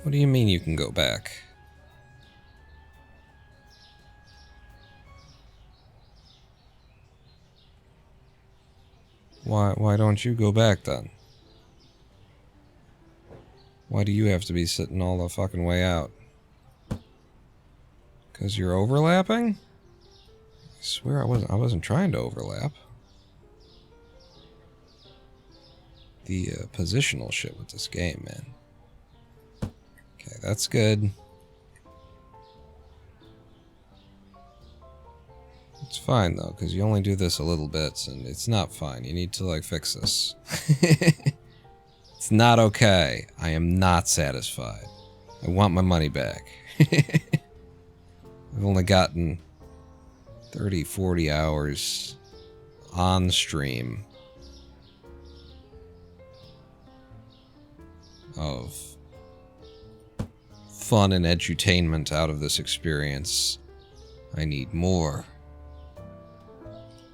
S1: What do you mean you can go back? Why don't you go back then? Why do you have to be sitting all the fucking way out? 'Cause you're overlapping? I swear I wasn't trying to overlap. The positional shit with this game, man. Okay, that's good. It's fine though, because you only do this a little bit, and it's not fine. You need to, like, fix this. It's not okay. I am not satisfied. I want my money back. I've only gotten 30, 40 hours on stream of fun and edutainment out of this experience. I need more.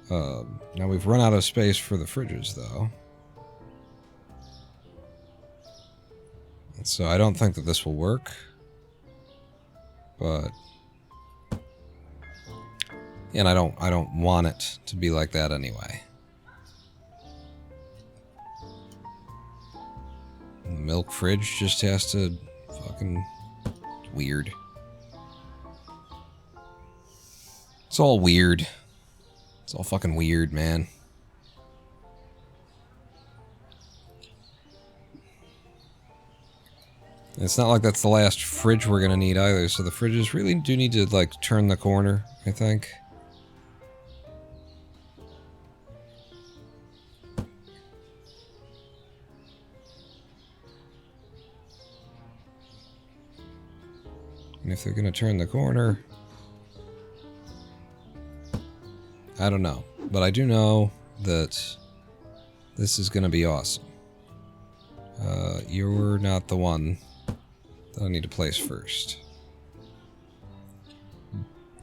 S1: Now we've run out of space for the fridges, though. And so I don't think that this will work. But... and I don't want it to be like that anyway. And the milk fridge just has to fucking... weird. It's all weird. It's all fucking weird, man. And it's not like that's the last fridge we're gonna need either, so the fridges really do need to, like, turn the corner, I think. And if they're gonna turn the corner... I don't know. But I do know that this is gonna be awesome. You're not the one that I need to place first.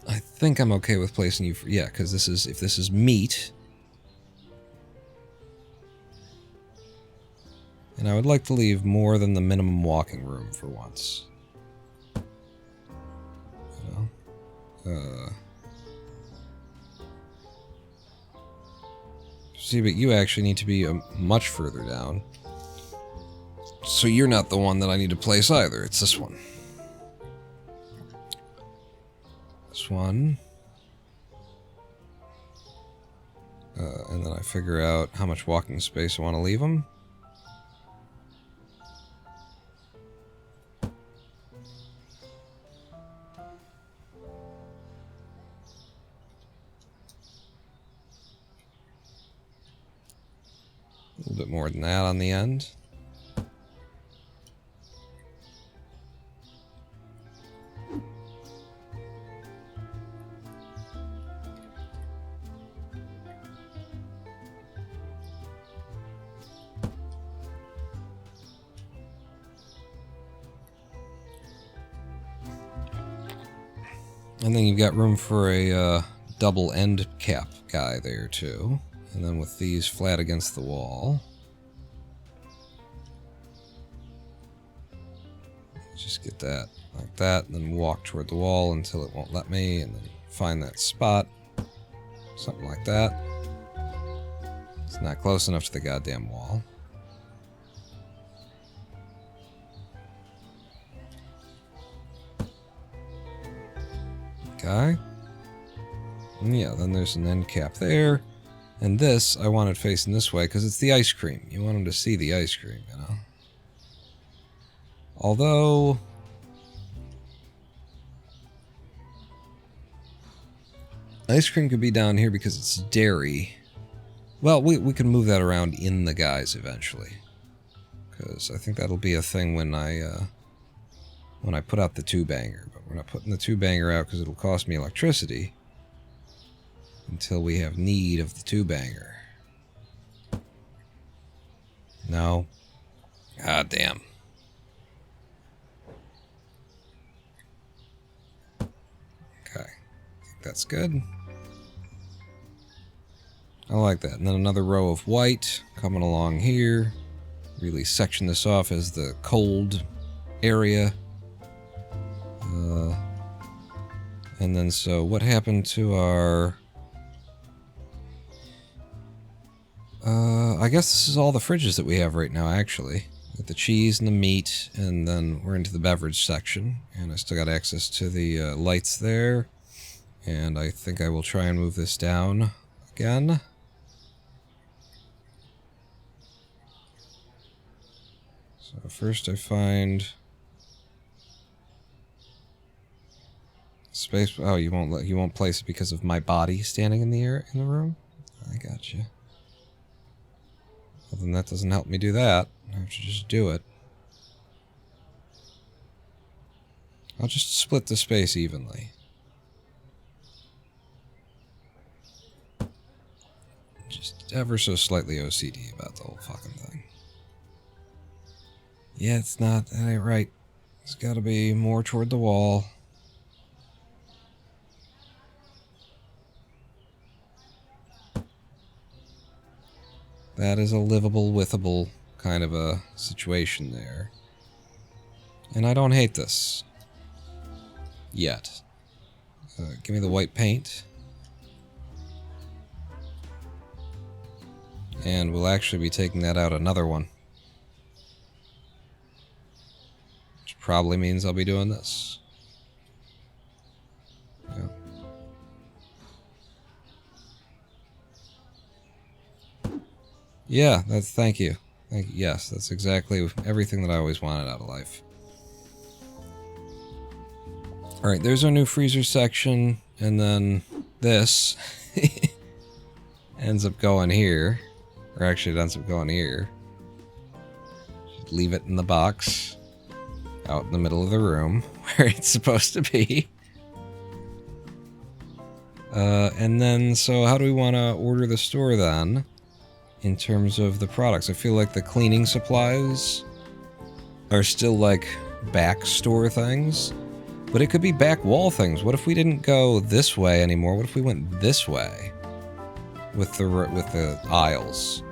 S1: I think I'm okay with placing you for... yeah, because this is... if this is meat... and I would like to leave more than the minimum walking room for once. You know? See, but you actually need to be much further down. So you're not the one that I need to place either. It's this one. This one. And then I figure out how much walking space I want to leave them. A little bit more than that on the end. And then you've got room for a double end cap guy there too. And then with these flat against the wall, just get that like that, and then walk toward the wall until it won't let me, and then find that spot. Something like that. It's not close enough to the goddamn wall. Okay. And yeah, then there's an end cap there. And this, I want it facing this way because it's the ice cream. You want them to see the ice cream, you know? Although... ice cream could be down here because it's dairy. Well, we can move that around in the guys eventually. Because I think that'll be a thing when I put out the two-banger. But we're not putting the two-banger out because it'll cost me electricity. Until we have need of the two-banger. No. God damn. Okay. I think that's good. I like that. And then another row of white coming along here. Really section this off as the cold area. And then so what happened to our... I guess this is all the fridges that we have right now, actually. With the cheese and the meat, and then we're into the beverage section. And I still got access to the lights there. And I think I will try and move this down again. So first I find... space... oh, you won't place it because of my body standing in the room? I gotcha. Well, then that doesn't help me do that. I have to just do it. I'll just split the space evenly. Just ever so slightly OCD about the whole fucking thing. Yeah, it's not... that ain't right. It's gotta be more toward the wall. That is a livable, withable kind of a situation there. And I don't hate this. Yet. Give me the white paint. And we'll actually be taking that out another one. Which probably means I'll be doing this. Yeah. Yeah, that's... thank you. Yes, that's exactly everything that I always wanted out of life. Alright, there's our new freezer section, and then this ends up going here. Or actually, it ends up going here. Just leave it in the box, out in the middle of the room, where it's supposed to be. And then, so how do we want to order the store then? In terms of the products, I feel like the cleaning supplies are still like back store things, but it could be back wall things. What if we didn't go this way anymore? What if we went this way with the aisles?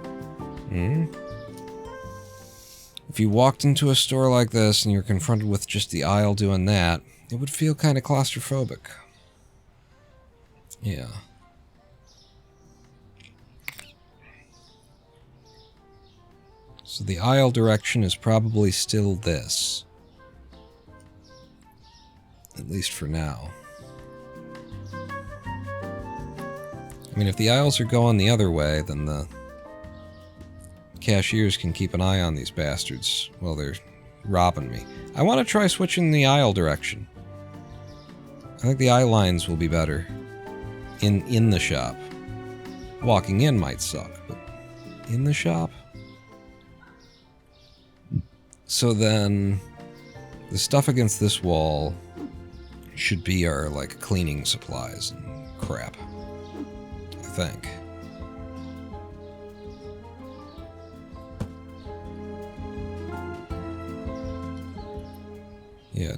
S1: If you walked into a store like this and you're confronted with just the aisle doing that, it would feel kind of claustrophobic. Yeah. So the aisle direction is probably still this. At least for now. I mean, if the aisles are going the other way, then the cashiers can keep an eye on these bastards while they're robbing me. I want to try switching the aisle direction. I think the eye lines will be better in the shop. Walking in might suck, but in the shop? So then, the stuff against this wall should be our, like, cleaning supplies and crap. I think. Yeah,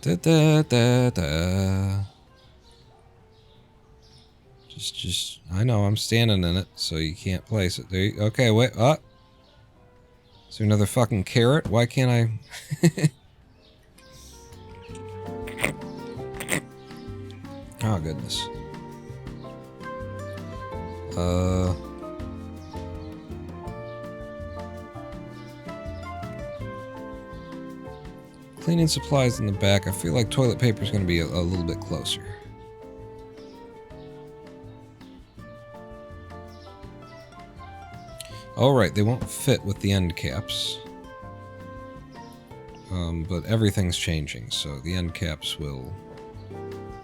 S1: Just, I know, I'm standing in it, so you can't place it. There you, okay, wait, is there another fucking carrot? Why can't I... Oh, goodness. Cleaning supplies in the back. I feel like toilet paper is going to be a little bit closer. Oh, right, they won't fit with the end caps. But everything's changing, so the end caps will...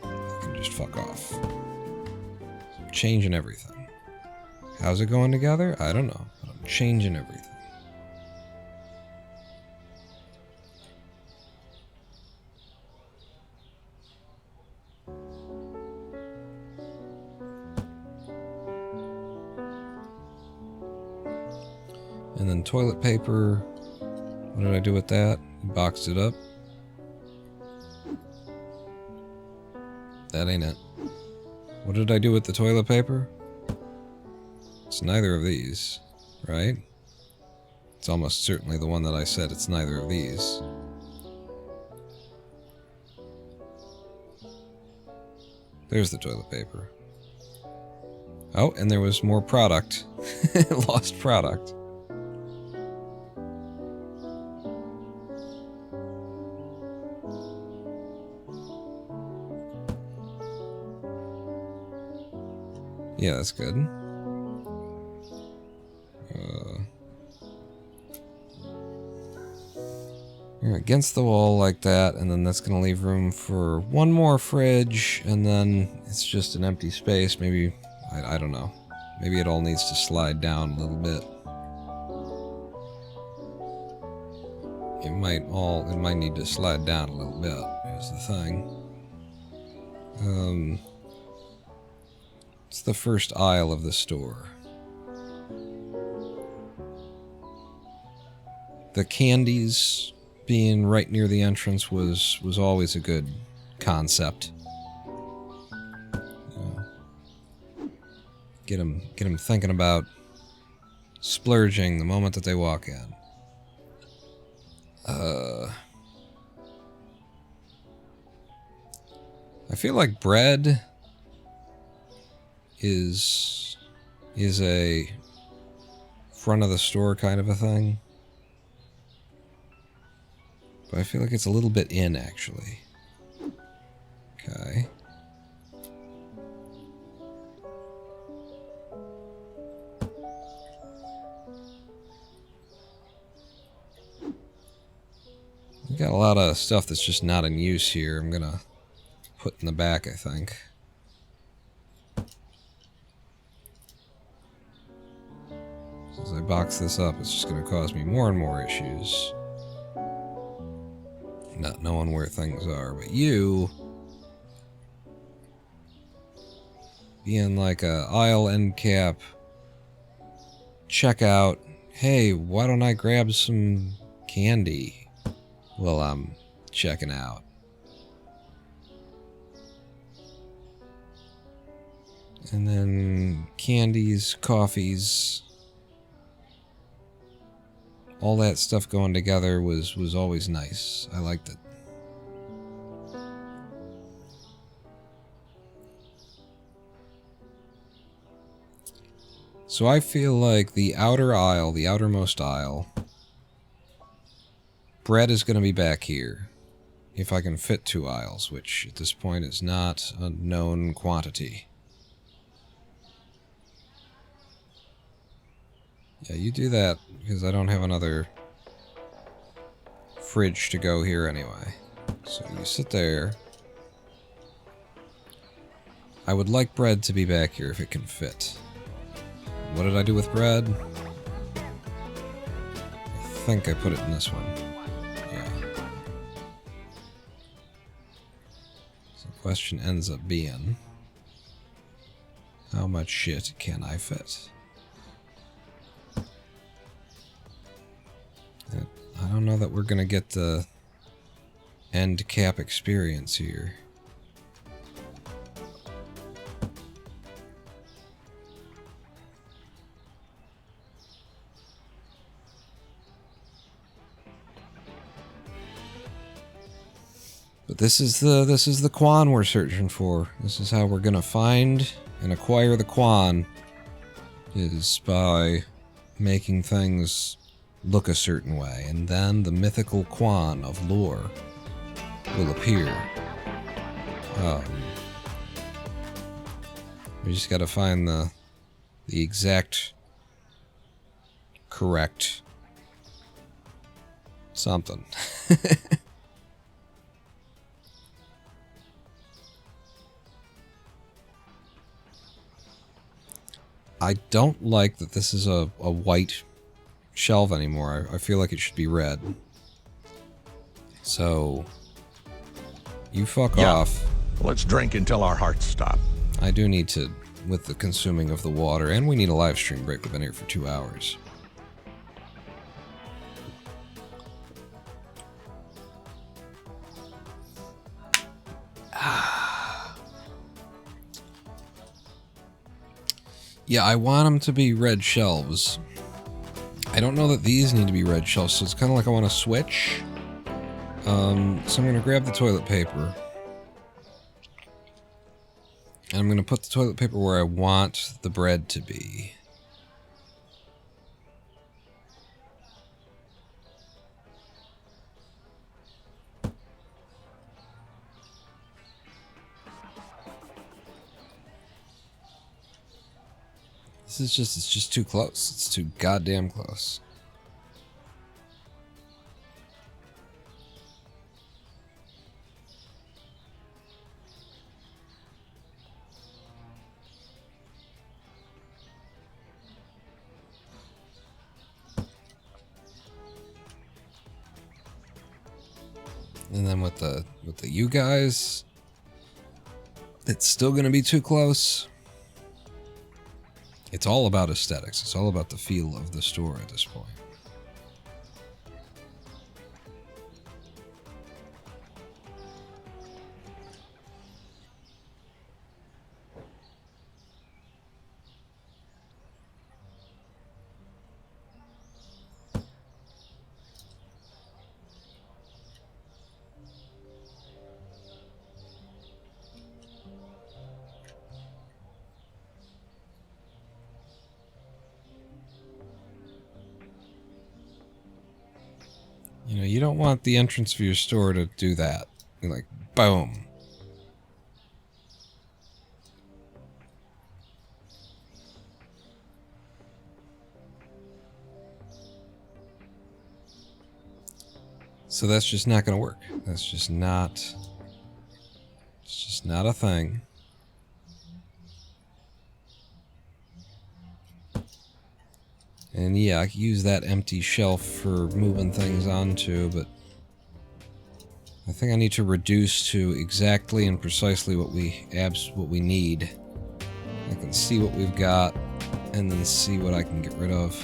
S1: I can just fuck off. I'm changing everything. How's it going together? I don't know, but I'm changing everything. And then toilet paper. What did I do with that? Boxed it up. That ain't it. What did I do with the toilet paper? It's neither of these, right? It's almost certainly the one that I said it's neither of these. There's the toilet paper. Oh, and there was more product. Lost product. Yeah, that's good. You're against the wall like that, and then that's going to leave room for one more fridge, and then it's just an empty space. Maybe, I don't know. Maybe it all needs to slide down a little bit. It might need to slide down a little bit, is the thing. It's the first aisle of the store. The candies being right near the entrance was always a good concept. Get them thinking about splurging the moment that they walk in. I feel like bread is a front of the store kind of a thing. But I feel like it's a little bit in, actually. Okay. We got a lot of stuff that's just not in use here. I'm gonna put in the back, I think. As I box this up, it's just gonna cause me more and more issues. Not knowing where things are, but you being like a aisle end cap checkout, hey, why don't I grab some candy while I'm checking out? And then candies, coffees, all that stuff going together was always nice. I liked it. So I feel like the outer aisle, the outermost aisle, bread is going to be back here. If I can fit 2 aisles, which at this point is not a known quantity. Yeah, you do that, because I don't have another fridge to go here anyway. So you sit there. I would like bread to be back here if it can fit. What did I do with bread? I think I put it in this one. Yeah. So the question ends up being, how much shit can I fit? I don't know that we're gonna get the end cap experience here. But this is the Quan we're searching for. This is how we're gonna find and acquire the Quan, is by making things look a certain way, and then the mythical Quan of lore will appear. We just gotta find the exact correct something. I don't like that this is a white shelf anymore. I feel like it should be red. So, you fuck off.
S2: Let's drink until our hearts stop.
S1: I do need to, with the consuming of the water, and we need a live stream break. We've been here for 2 hours. Yeah, I want them to be red shelves. I don't know that these need to be red shelves, so it's kind of like I want to switch. So I'm going to grab the toilet paper. And I'm going to put the toilet paper where I want the bread to be. It's just too close. It's too goddamn close. And then with the you guys, it's still going to be too close. It's all about aesthetics. It's all about the feel of the store at this point. You know, you don't want the entrance of your store to do that. You're like, boom. So that's just not going to work. That's just not... It's just not a thing. And yeah, I could use that empty shelf for moving things onto, but I think I need to reduce to exactly and precisely what we need. I can see what we've got, and then see what I can get rid of.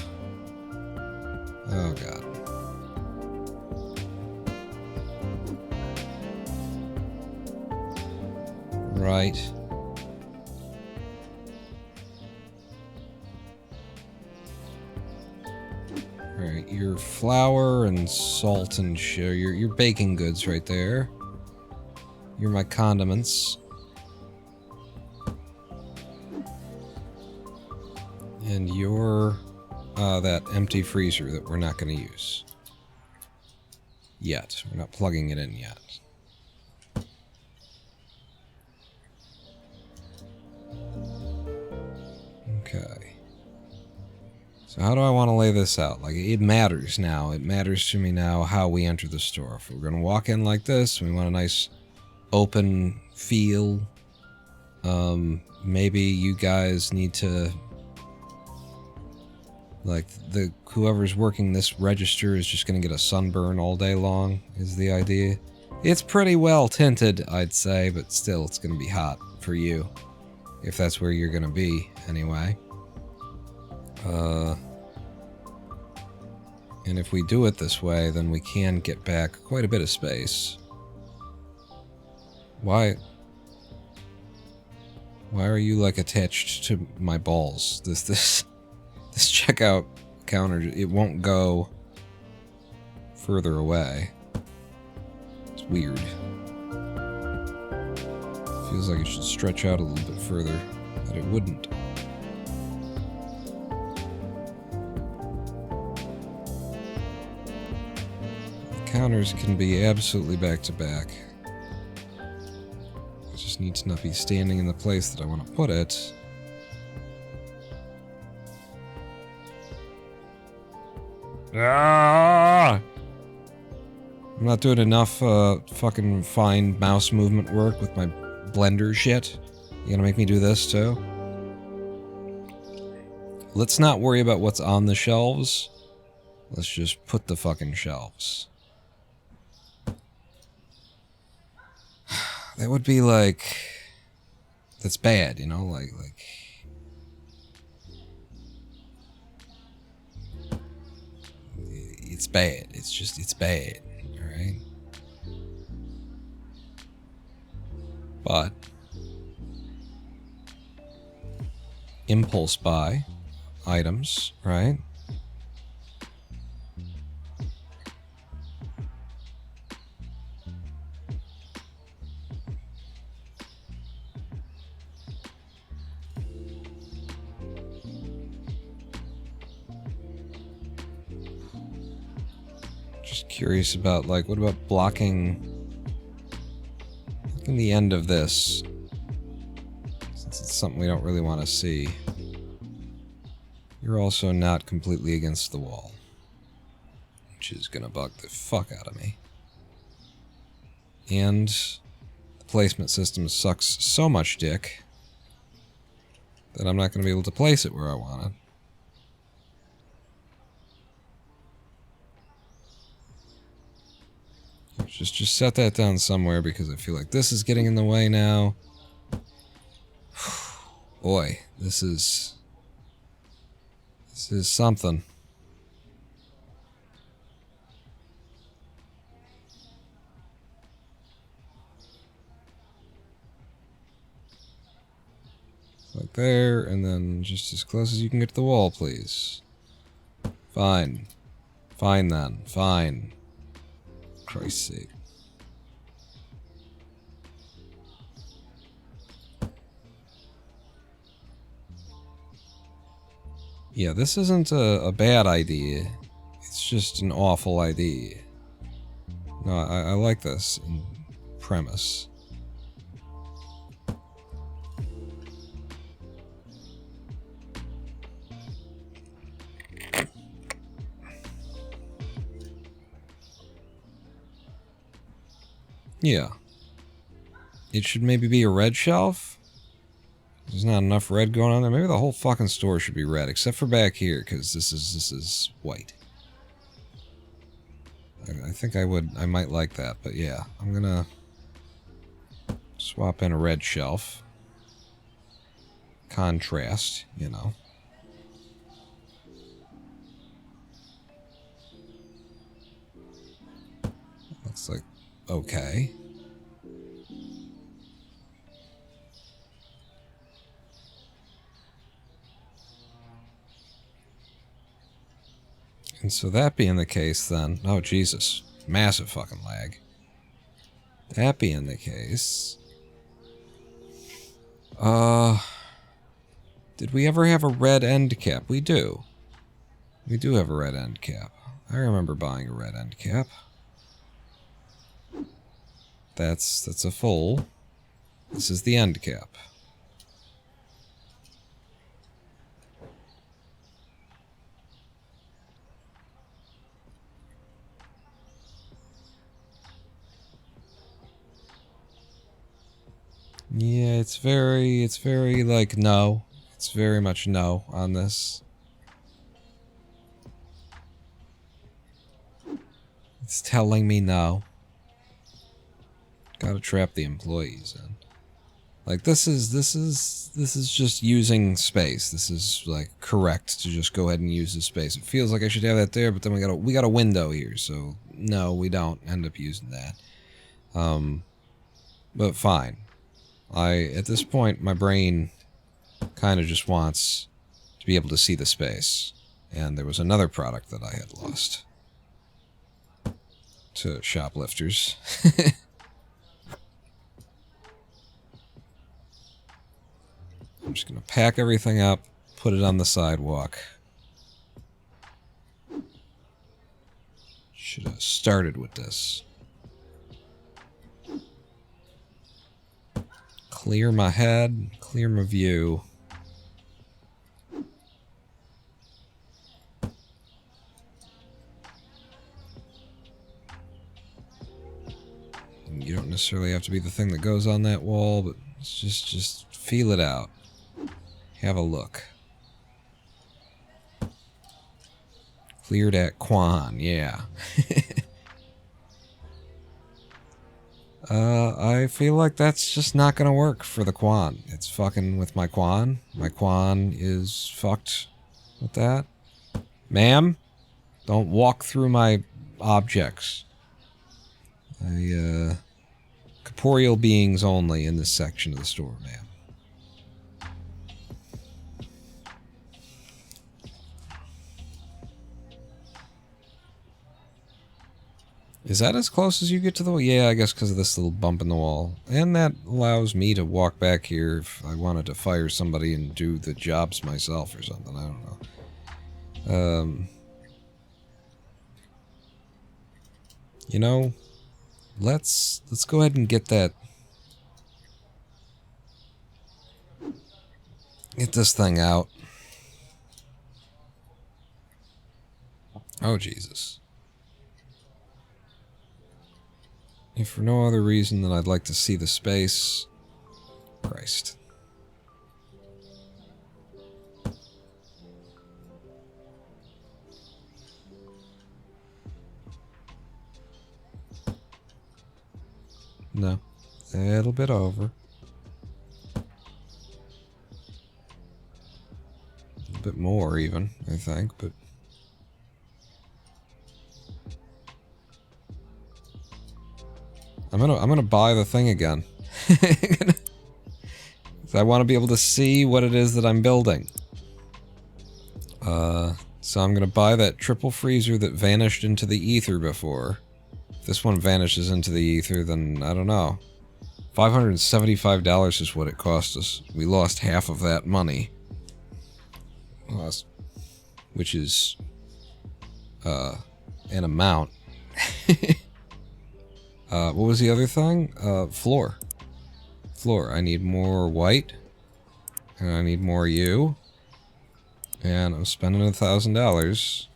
S1: Oh god. Right. Alright, your flour and salt and sugar, your baking goods right there. You're my condiments. And you're that empty freezer that we're not going to use. Yet. We're not plugging it in yet. Okay. So how do I want to lay this out? Like, it matters now. It matters to me now how we enter the store. If we're going to walk in like this, we want a nice open feel. Maybe you guys need to... Like, whoever's working this register is just going to get a sunburn all day long, is the idea. It's pretty well tinted, I'd say, but still, it's going to be hot for you. If that's where you're going to be, anyway. And if we do it this way, then we can get back quite a bit of space. Why are you, like, attached to my balls? This checkout counter, it won't go further away. It's weird. Feels like it should stretch out a little bit further, but it wouldn't. The counters can be absolutely back to back. I just need to not be standing in the place that I want to put it. Ah! I'm not doing enough fucking fine mouse movement work with my blender shit. You gonna make me do this too? Let's not worry about what's on the shelves. Let's just put the fucking shelves. That would be like... That's bad, you know? Like... It's bad. It's just... It's bad. Alright? But... Impulse buy items, right? Just curious about, like, what about blocking the end of this? Since it's something we don't really want to see. You're also not completely against the wall, which is gonna bug the fuck out of me. And the placement system sucks so much dick that I'm not gonna be able to place it where I want it. Just set that down somewhere because I feel like this is getting in the way now. Boy, this is something. Like there, and then just as close as you can get to the wall, please. Fine. Fine then. Fine. Christ's sake. Yeah, this isn't a bad idea. It's just an awful idea. No, I like this in premise. Yeah. It should maybe be a red shelf? There's not enough red going on there. Maybe the whole fucking store should be red, except for back here, because this is white. I think I might like that, but yeah. I'm gonna swap in a red shelf. Contrast, you know. Looks like okay. And so that being the case then... Oh, Jesus. Massive fucking lag. That being the case... Did we ever have a red end cap? We do. We do have a red end cap. I remember buying a red end cap. That's a full. This is the end cap. Yeah, it's very like no. It's very much no on this. It's telling me no. Gotta trap the employees in. Like this is just using space. This is like correct to just go ahead and use the space. It feels like I should have that there, but then we got a window here, so no, we don't end up using that. But fine. At this point, my brain kind of just wants to be able to see the space. And there was another product that I had lost to shoplifters. I'm just gonna pack everything up, put it on the sidewalk. Should have started with this. Clear my head, clear my view. You don't necessarily have to be the thing that goes on that wall, but just feel it out. Have a look. Cleared at Quan, yeah. I feel like that's just not gonna work for the Quan. It's fucking with my Quan. My Quan is fucked with that. Ma'am, don't walk through my objects. Corporeal beings only in this section of the store, ma'am. Is that as close as you get to the wall? Yeah, I guess because of this little bump in the wall. And that allows me to walk back here if I wanted to fire somebody and do the jobs myself or something. I don't know. You know, let's go ahead and get that. Get this thing out. Oh, Jesus. If for no other reason than I'd like to see the space. Christ. No. A little bit over. A little bit more even, I think, but... I'm gonna buy the thing again. I want to be able to see what it is that I'm building. So I'm gonna buy that triple freezer that vanished into the ether before. If this one vanishes into the ether, then I don't know. $575 is what it cost us. We lost half of that money. Which is an amount. What was the other thing? Floor. Floor. I need more white. And I need more you. And I'm spending $1,000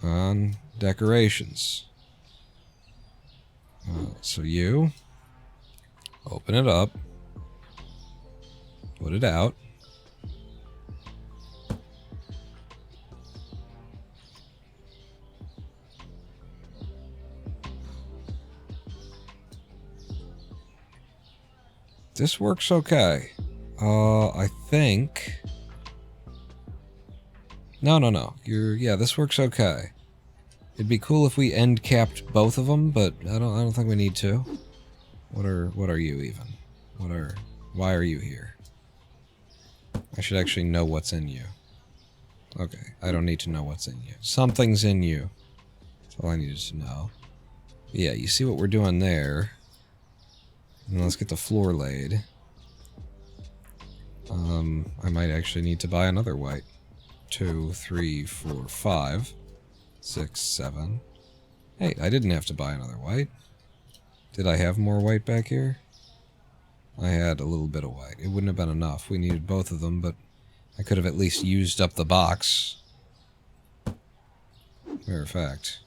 S1: on decorations. So you. Open it up. Put it out. This works okay. I think... No. Yeah, this works okay. It'd be cool if we end capped both of them, but I don't think we need to. What are you even? Why are you here? I should actually know what's in you. Okay, I don't need to know what's in you. Something's in you. That's all I needed to know. Yeah, you see what we're doing there. And let's get the floor laid. I might actually need to buy another white. 2, 3, 4, 5, 6, 7. Hey, I didn't have to buy another white. Did I have more white back here? I had a little bit of white. It wouldn't have been enough. We needed both of them, but I could have at least used up the box. Matter of fact.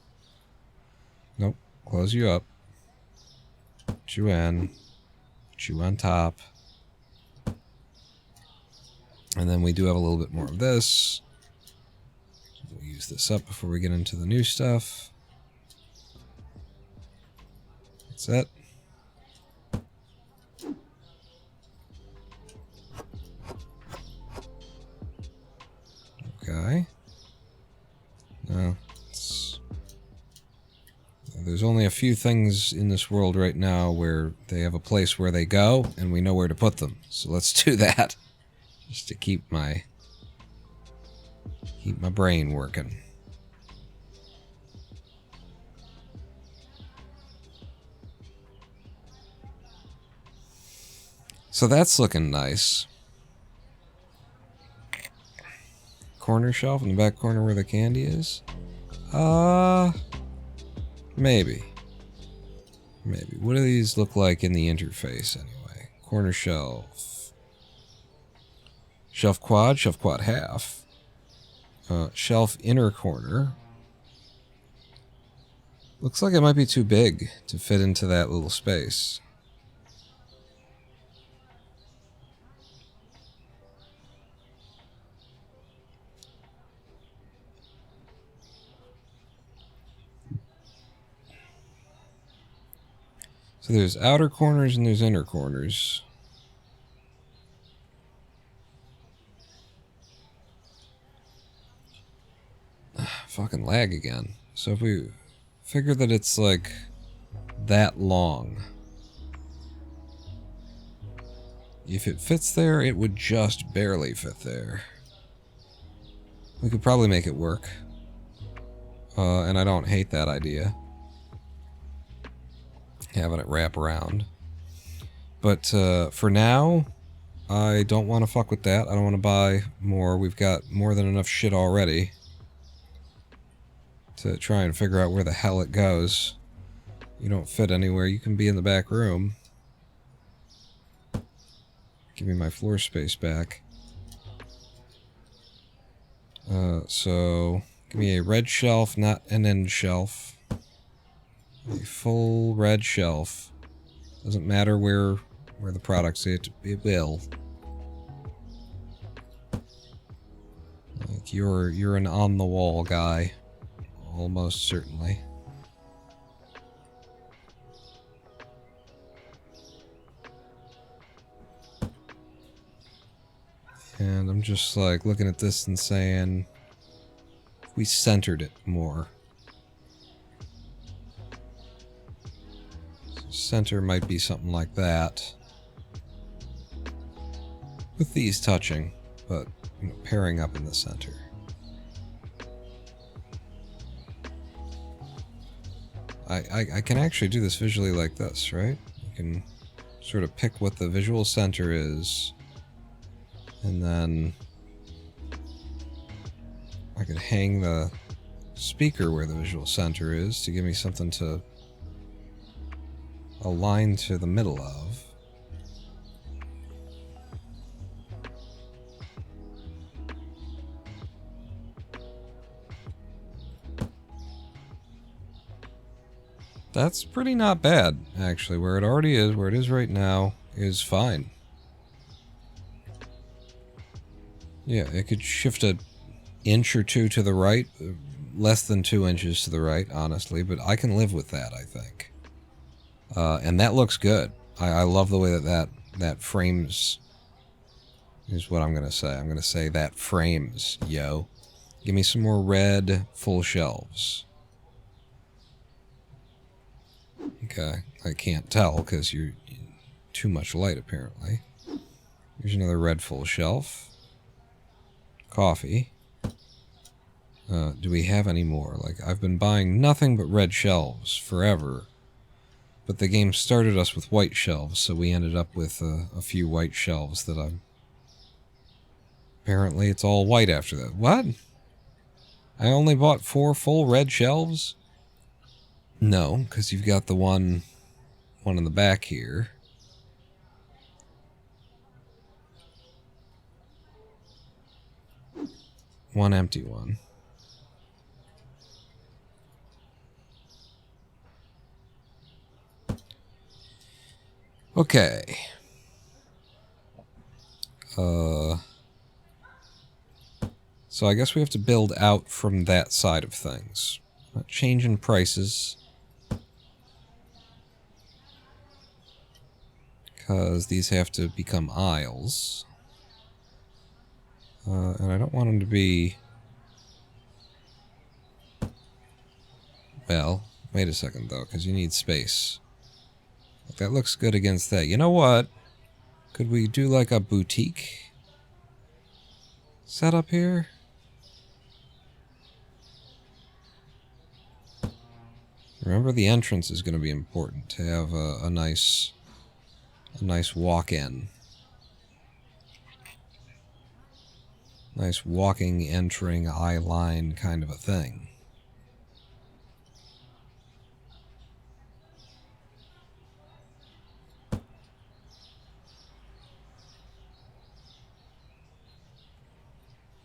S1: Nope. Close you up. Put you in. Put you on top. And then we do have a little bit more of this. We'll use this up before we get into the new stuff. That's it. Okay. Now, there's only a few things in this world right now where they have a place where they go, and we know where to put them. So let's do that. Just to keep my brain working. So that's looking nice. Corner shelf in the back corner where the candy is? Maybe. Maybe. What do these look like in the interface anyway? Corner shelf. Shelf quad half. Shelf inner corner. Looks like it might be too big to fit into that little space. So there's outer corners and there's inner corners. Fucking lag again. So if we figure that it's like that long, if it fits there, it would just barely fit there. We could probably make it work. And I don't hate that idea. Having it wrap around. But for now, I don't want to fuck with that. I don't want to buy more. We've got more than enough shit already to try and figure out where the hell it goes. You don't fit anywhere. You can be in the back room. Give me my floor space back. So, give me a red shelf, not an end shelf. A full red shelf. Doesn't matter where the product's at, it will. Like you're an on the wall guy. Almost certainly. And I'm just like looking at this and saying, if we centered it more. Center might be something like that. With these touching, but you know, pairing up in the center. I can actually do this visually like this, right? You can sort of pick what the visual center is, and then I could hang the speaker where the visual center is to give me something to align to the middle of. That's pretty not bad, actually. Where it already is, where it is right now, is fine. Yeah, it could shift an inch or two to the right. Less than 2 inches to the right, honestly. But I can live with that, I think. And that looks good. I love the way that frames... is what I'm going to say. I'm going to say that frames, yo. Give me some more red full shelves. Okay, I can't tell because you're too much light apparently. Here's another red full shelf. Coffee. Do we have any more? Like, I've been buying nothing but red shelves forever. But the game started us with white shelves, so we ended up with a few white shelves that I'm... Apparently it's all white after that. What? I only bought 4 full red shelves? No, because you've got the one in the back here. One empty one. Okay. So I guess we have to build out from that side of things. Not changing prices. Because these have to become aisles. And I don't want them to be... Well, wait a second though, because you need space. That looks good against that. You know what? Could we do like a boutique setup here? Remember, the entrance is going to be important to have a nice walk-in. Nice walking, entering, eye line kind of a thing.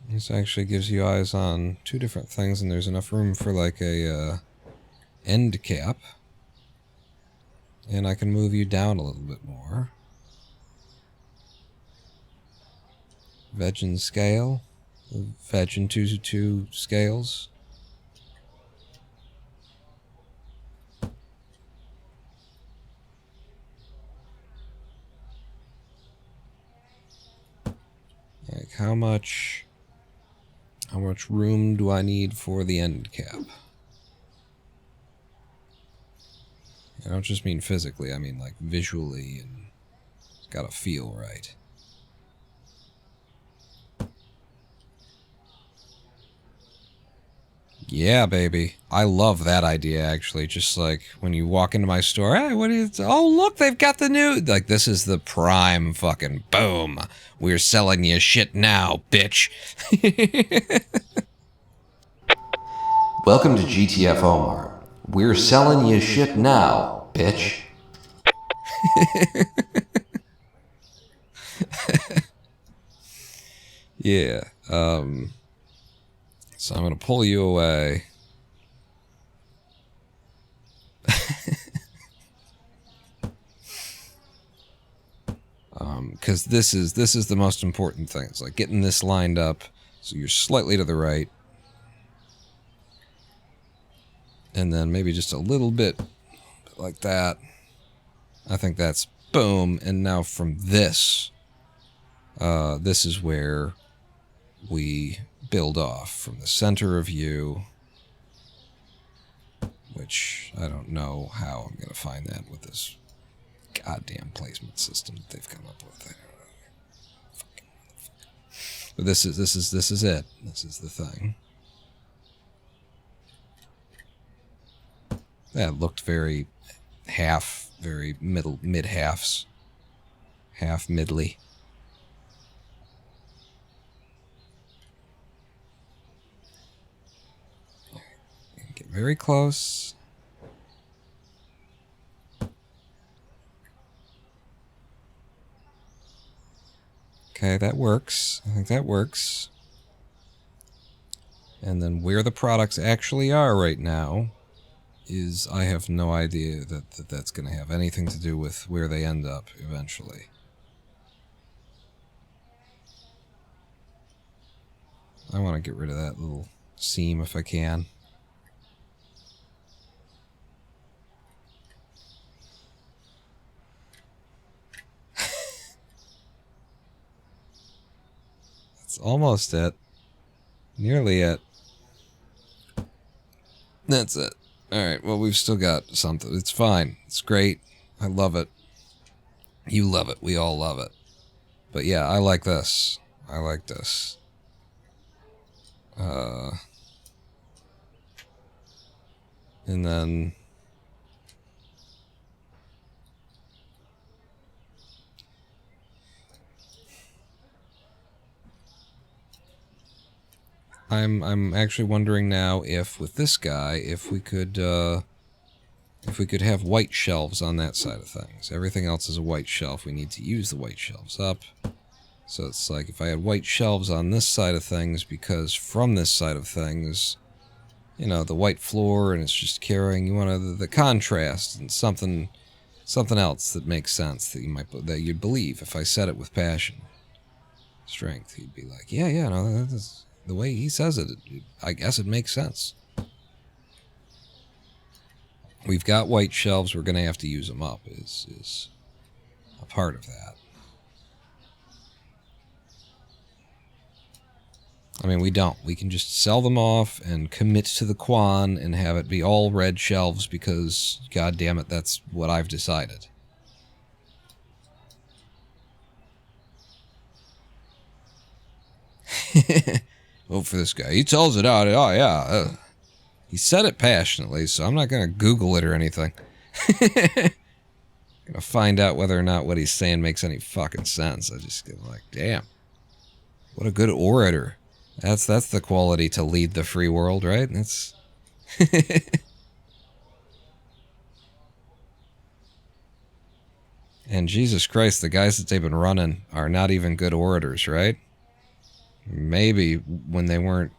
S1: This actually gives you eyes on 2 different things, and there's enough room for like a end cap. And I can move you down a little bit more. Veg and scale. Veg and 2 scales. Like how much room do I need for the end cap? I don't just mean physically, I mean like visually, and it's gotta feel right. Yeah, baby. I love that idea, actually. Just like when you walk into my store, hey, what is... Oh, look, they've got the new... Like, this is the prime fucking boom. We're selling you shit now, bitch. Welcome to GTF Omar. We're selling you shit now, bitch. Yeah, so I'm gonna pull you away. Because this is the most important thing. It's like getting this lined up so you're slightly to the right. And then maybe just a little bit like that. I think that's boom. And now from this, this is where we build off from the center of you, which I don't know how I'm going to find that with this goddamn placement system that they've come up with. But this is it. This is the thing. That looked very half, very mid halves, half middly. Get very close. Okay, that works. I think that works. And then where the products actually are right now is I have no idea that that's going to have anything to do with where they end up eventually. I want to get rid of that little seam if I can. That's almost it. Nearly it. That's it. Alright, well, we've still got something. It's fine. It's great. I love it. You love it. We all love it. But yeah, I like this. I like this. And then... I'm actually wondering now if with this guy, if we could have white shelves on that side of things. Everything else is a white shelf. We need to use the white shelves up. So it's like if I had white shelves on this side of things, because from this side of things, you know, the white floor and it's just carrying, you want the contrast and something else that makes sense that you'd believe if I said it with passion, strength. You'd be like, yeah, no, that's the way he says it. I guess it makes sense. We've got white shelves. We're going to have to use them up. Is a part of that. I mean, we don't. We can just sell them off and commit to the Quan and have it be all red shelves because, god damn it, that's what I've decided. Vote for this guy. He tells it out. Oh, yeah. He said it passionately, so I'm not going to Google it or anything. Going to find out whether or not what he's saying makes any fucking sense. I just get like, damn. What a good orator. That's the quality to lead the free world, right? That's... And Jesus Christ, the guys that they've been running are not even good orators, right? Maybe when they weren't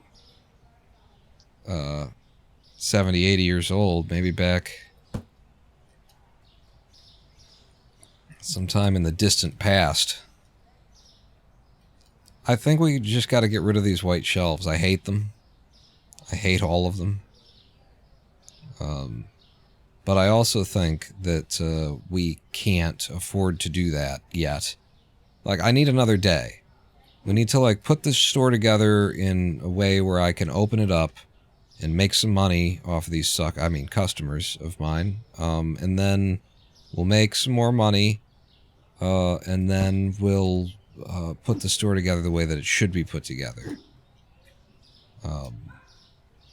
S1: 70, 80 years old, maybe back sometime in the distant past. I think we just got to get rid of these white shelves. I hate them. I hate all of them. But I also think that we can't afford to do that yet. Like, I need another day. We need to, like, put this store together in a way where I can open it up and make some money off of these customers of mine. And then we'll make some more money. And then we'll put the store together the way that it should be put together.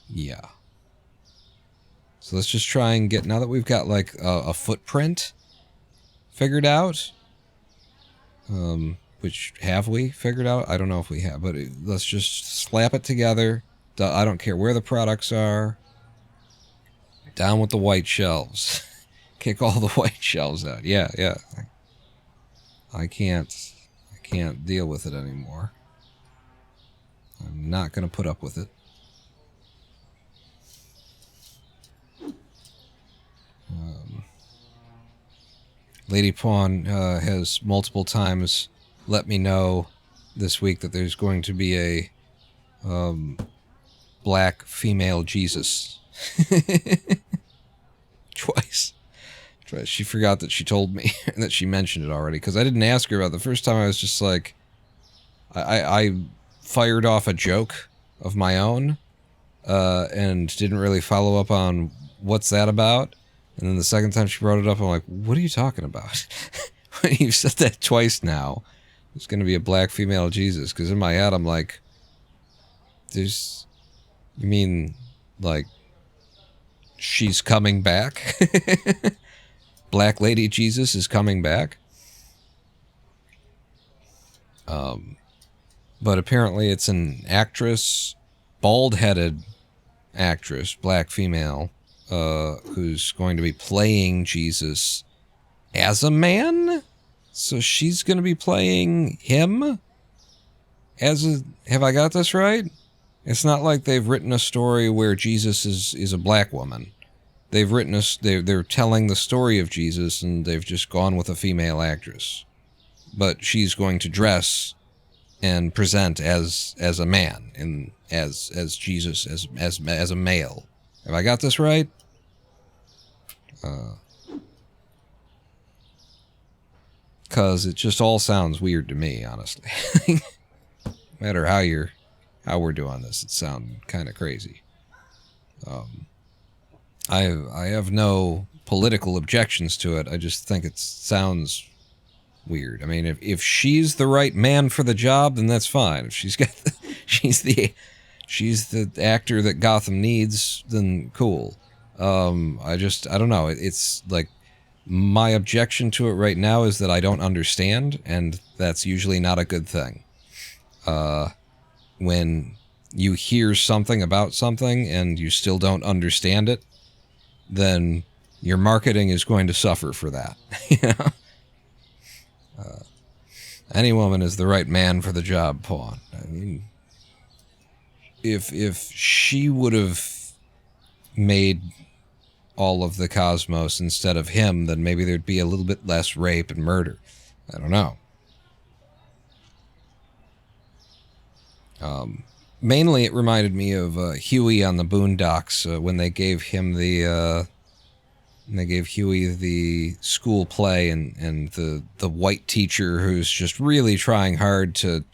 S1: Yeah. So let's just try and get, now that we've got like a footprint figured out, which have we figured out? I don't know if we have, but let's just slap it together. I don't care where the products are. Down with the white shelves. Kick all the white shelves out. Yeah. I can't deal with it anymore. I'm not going to put up with it. Lady Quan has multiple times let me know this week that there's going to be a black female Jesus. Twice. She forgot that she told me and that she mentioned it already, because I didn't ask her about it. The first time I was just like, I fired off a joke of my own and didn't really follow up on what's that about. And then the second time she brought it up, I'm like, what are you talking about? You've said that twice now. It's going to be a black female Jesus. Because in my head, I'm like, you mean, like, she's coming back? Black Lady Jesus is coming back? But apparently it's an actress, bald-headed actress, black female, who's going to be playing Jesus as a man? So she's going to be playing him? Have I got this right? It's not like they've written a story where Jesus is a black woman. They've written they're telling the story of Jesus, and they've just gone with a female actress. But she's going to dress and present as a man, and as Jesus, as a male. Have I got this right? Because it just all sounds weird to me, honestly. No matter how we're doing this, it sounds kind of crazy. I have no political objections to it. I just think it sounds weird. I mean, if she's the right man for the job, then that's fine. If she's got she's the actor that Gotham needs, then cool. I don't know. It's like, my objection to it right now is that I don't understand, and that's usually not a good thing. When you hear something about something and you still don't understand it, then your marketing is going to suffer for that. You know? Any woman is the right man for the job, Quan. I mean, if she would have made all of the cosmos instead of him, then maybe there'd be a little bit less rape and murder. I don't know. Mainly it reminded me of Huey on the Boondocks, when they gave him Huey the school play, and the white teacher who's just really trying hard to,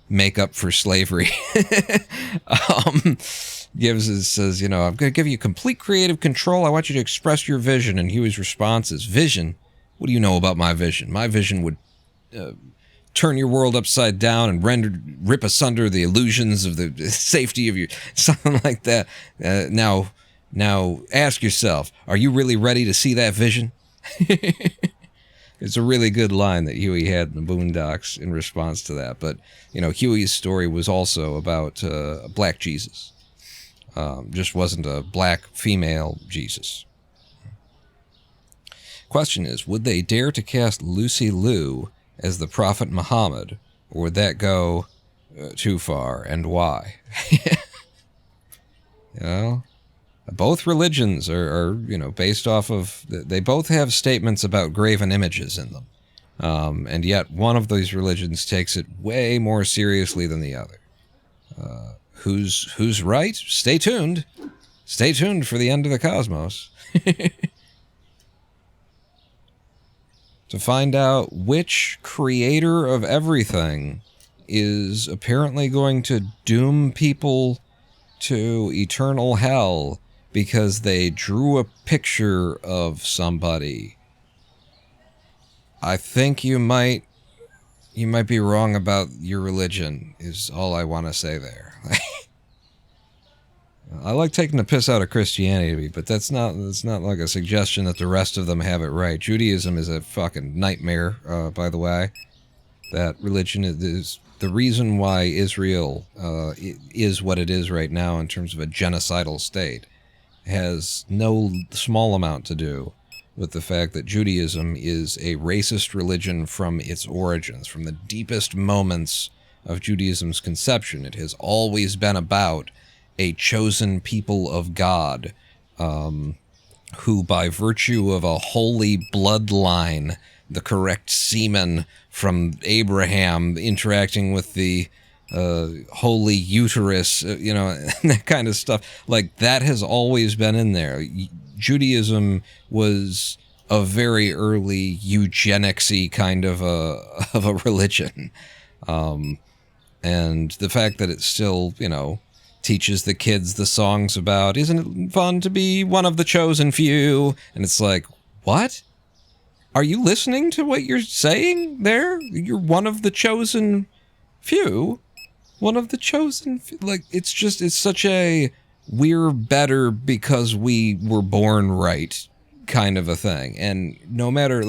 S1: make up for slavery. Says, I'm going to give you complete creative control. I want you to express your vision. And Huey's response is, vision? What do you know about my vision? My vision would turn your world upside down and rip asunder the illusions of the safety of your... Something like that. Now ask yourself, are you really ready to see that vision? It's a really good line that Huey had in the Boondocks in response to that. But, Huey's story was also about a black Jesus. Just wasn't a black female Jesus. Question is, would they dare to cast Lucy Liu as the Prophet Muhammad, or would that go too far, and why? Both religions are based off of, they both have statements about graven images in them. And yet one of these religions takes it way more seriously than the other. Who's right? Stay tuned. Stay tuned for the end of the cosmos. To find out which creator of everything is apparently going to doom people to eternal hell because they drew a picture of somebody. I think you might be wrong about your religion, is all I want to say there. I like taking the piss out of Christianity, but that's not like a suggestion that the rest of them have it right. Judaism is a fucking nightmare, by the way. That religion is the reason why Israel is what it is right now in terms of a genocidal state. Has no small amount to do with the fact that Judaism is a racist religion from its origins, from the deepest moments of Judaism's conception. It has always been about a chosen people of God, who by virtue of a holy bloodline, the correct semen from Abraham interacting with the holy uterus, that kind of stuff, like that has always been in there. Judaism was a very early eugenics-y kind of a religion. And the fact that it still, teaches the kids the songs about, isn't it fun to be one of the chosen few? And it's like, what? Are you listening to what you're saying there? You're one of the chosen few? One of the chosen few? Like, it's such a we're better because we were born right kind of a thing. And no matter,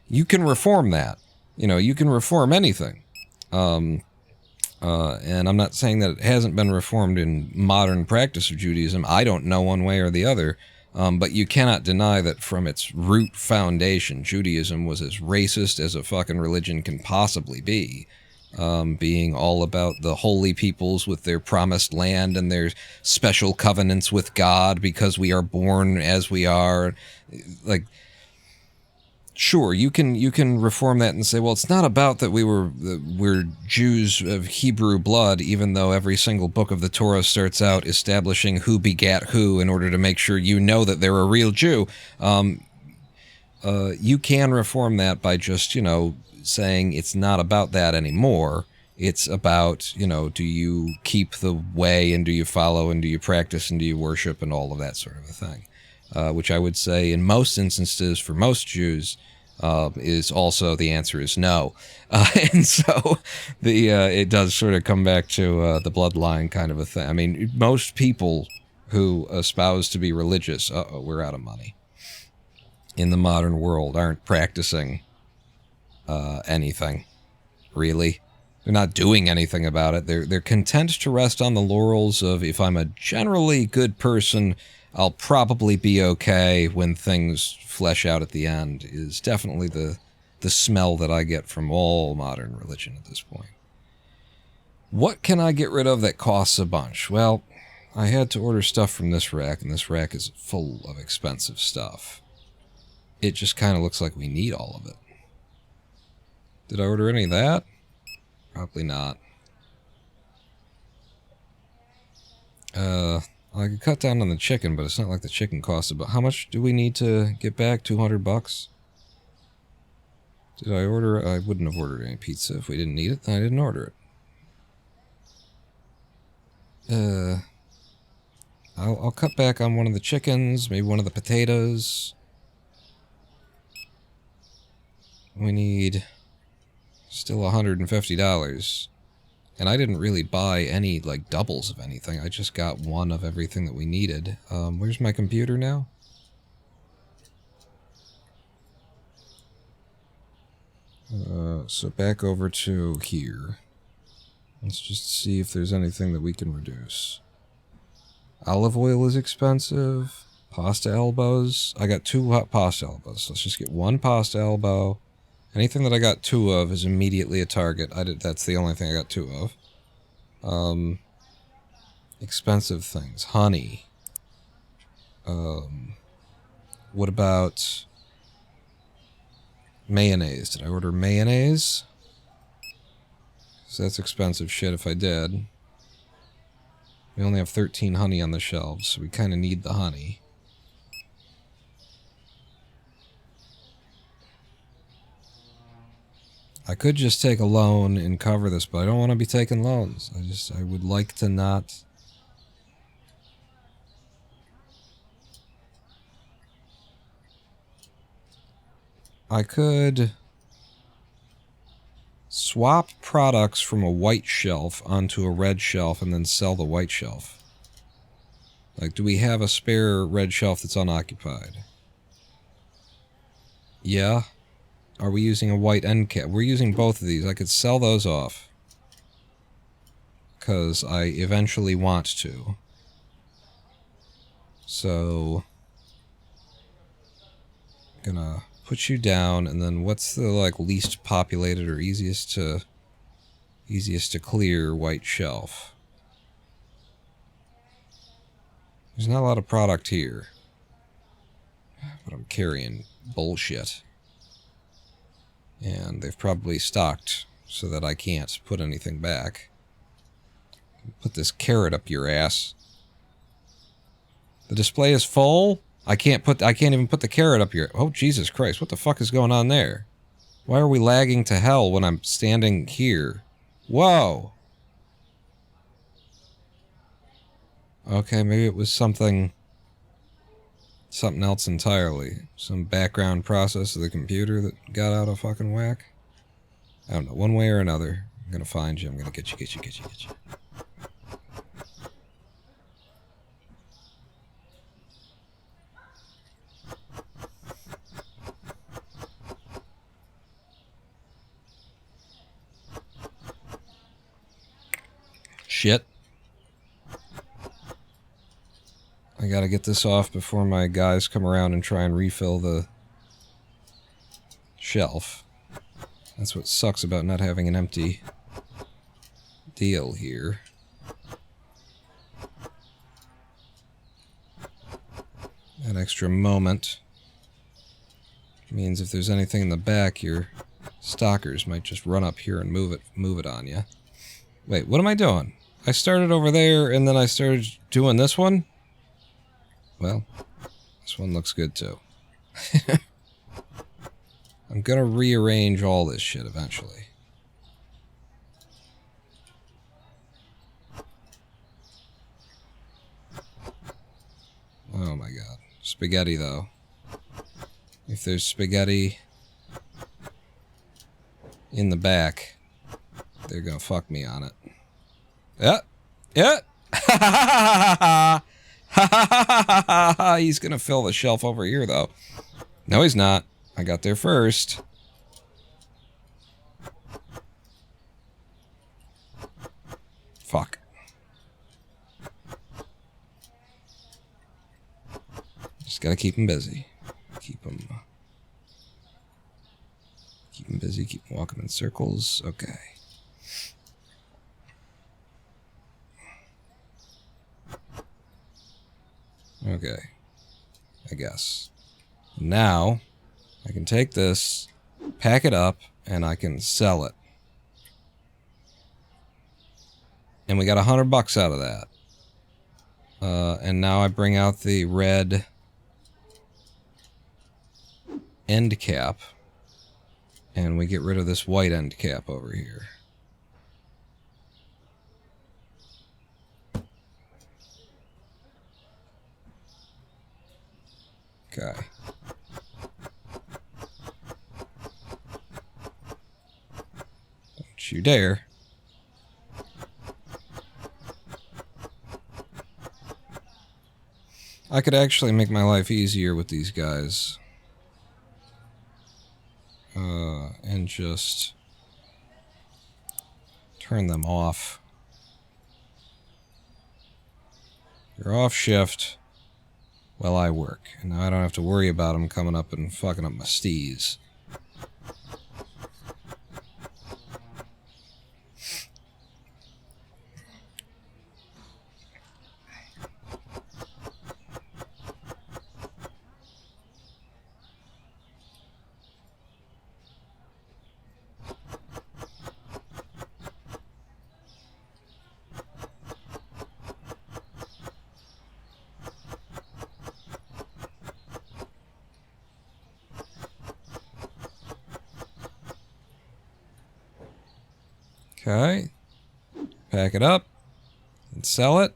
S1: you can reform that. You can reform anything. And I'm not saying that it hasn't been reformed in modern practice of Judaism. I don't know one way or the other. But you cannot deny that from its root foundation, Judaism was as racist as a fucking religion can possibly be. Being all about the holy peoples with their promised land and their special covenants with God because we are born as we are. Sure, you can reform that and say, well, it's not about that we're Jews of Hebrew blood, even though every single book of the Torah starts out establishing who begat who in order to make sure you know that they're a real Jew. You can reform that by just, saying it's not about that anymore. It's about, do you keep the way and do you follow and do you practice and do you worship and all of that sort of a thing. Which I would say in most instances for most Jews is also the answer is no. And so it does sort of come back to the bloodline kind of a thing. I mean, most people who espouse to be religious, we're out of money, in the modern world aren't practicing anything, really. They're not doing anything about it. They're content to rest on the laurels of, if I'm a generally good person, I'll probably be okay when things flesh out at the end, is definitely the smell that I get from all modern religion at this point. What can I get rid of that costs a bunch? Well, I had to order stuff from this rack, and this rack is full of expensive stuff. It just kind of looks like we need all of it. Did I order any of that? Probably not. I could cut down on the chicken, but it's not like the chicken costs about... How much do we need to get back? $200? Did I order... I wouldn't have ordered any pizza if we didn't need it. Then I didn't order it. I'll cut back on one of the chickens, maybe one of the potatoes. We need still $150. And I didn't really buy any, doubles of anything. I just got one of everything that we needed. Where's my computer now? So back over to here. Let's just see if there's anything that we can reduce. Olive oil is expensive. Pasta elbows. I got 2 hot pasta elbows. Let's just get 1 pasta elbow. Anything that I got 2 of is immediately a target. That's the only thing I got 2 of. Expensive things. Honey. What about mayonnaise? Did I order mayonnaise? So that's expensive shit if I did. We only have 13 honey on the shelves, so we kind of need the honey. I could just take a loan and cover this, but I don't want to be taking loans. I would like to not... I could swap products from a white shelf onto a red shelf and then sell the white shelf. Like, do we have a spare red shelf that's unoccupied? Yeah. Are we using a white end cap? We're using both of these. I could sell those off. Because I eventually want to. So... gonna put you down, and then what's the, like, least populated or easiest to clear white shelf? There's not a lot of product here. But I'm carrying bullshit. And they've probably stocked so that I can't put anything back. Put this carrot up your ass. The display is full? I can't even put the carrot up here. Oh, Jesus Christ, what the fuck is going on there? Why are we lagging to hell when I'm standing here? Whoa! Okay, maybe it was something else entirely. Some background process of the computer that got out of fucking whack. I don't know, one way or another. I'm gonna find you, I'm gonna get you. Shit. I gotta get this off before my guys come around and try and refill the shelf. That's what sucks about not having an empty deal here. That extra moment means if there's anything in the back, your stalkers might just run up here and move it on you. Wait, what am I doing? I started over there and then I started doing this one? Well, this one looks good too. I'm gonna rearrange all this shit eventually. Oh my god. Spaghetti though. If there's spaghetti in the back, they're gonna fuck me on it. Yeah. He's gonna fill the shelf over here, though. No, he's not. I got there first. Fuck. Just gotta keep him busy. Keep him busy, keep him walking in circles. Okay. Okay, I guess. Now, I can take this, pack it up, and I can sell it. And we got $100 out of that. And now I bring out the red end cap, and we get rid of this white end cap over here. Okay. Don't you dare. I could actually make my life easier with these guys. And just turn them off. You're off shift while I work. And now I don't have to worry about them coming up and fucking up my steez. Okay. Pack it up and sell it.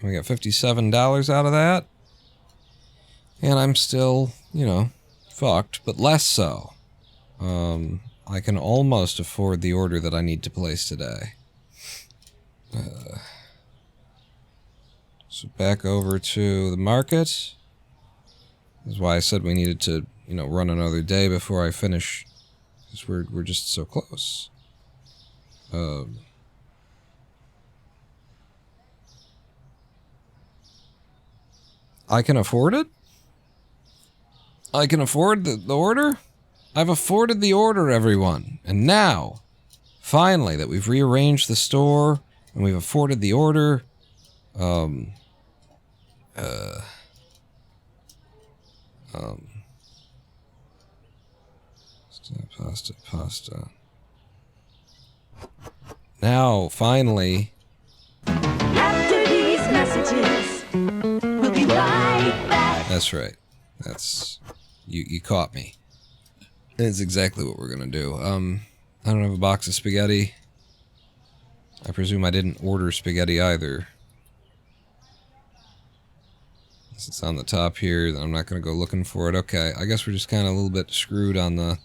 S1: We got $57 out of that. And I'm still, you know, fucked, but less so. I can almost afford the order that I need to place today. So back over to the market. This is why I said we needed to, you know, run another day before I finish. Because we're just so close. I can afford it? I can afford the order? I've afforded the order, everyone. And now, finally, that we've rearranged the store and we've afforded the order, pasta. Now, finally...
S3: After these messages, we'll be right back.
S1: That's right. That's... You caught me. That's exactly what we're gonna do. I don't have a box of spaghetti. I presume I didn't order spaghetti either. It's on the top here, then I'm not gonna go looking for it. Okay, I guess we're just kind of a little bit screwed on the...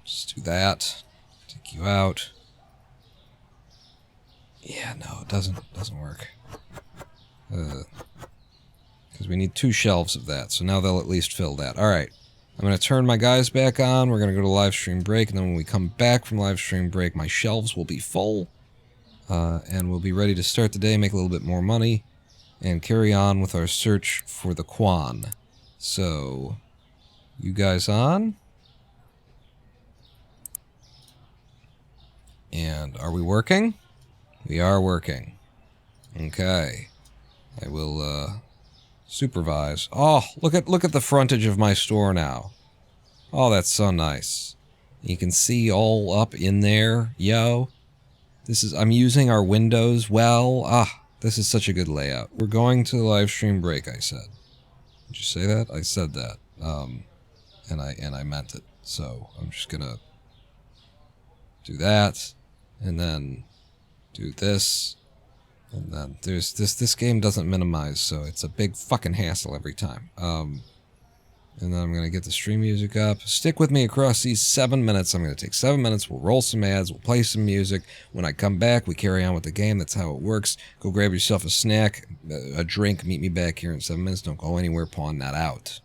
S1: Just do that. Take you out. Yeah, no, it doesn't work. Because we need 2 shelves of that, so now they'll at least fill that. Alright, I'm going to turn my guys back on, we're going to go to live stream break, and then when we come back from live stream break, my shelves will be full, and we'll be ready to start the day, make a little bit more money, and carry on with our search for the Quan. So, you guys on? And are we working? We are working. Okay. I will, supervise. Oh, look at the frontage of my store now. Oh, that's so nice. You can see all up in there, yo. I'm using our windows well. Ah, this is such a good layout. We're going to the live stream break, I said. Did you say that? I said that. And I meant it. So, I'm just gonna do that, and then do this. And then there's this game doesn't minimize, so it's a big fucking hassle every time. And then I'm gonna get the stream music up. Stick with me across these 7 minutes. I'm gonna take 7 minutes, we'll roll some ads, we'll play some music. When I come back, we carry on with the game. That's how it works. Go grab yourself a snack, a drink, meet me back here in 7 minutes. Don't go anywhere, pawn that out.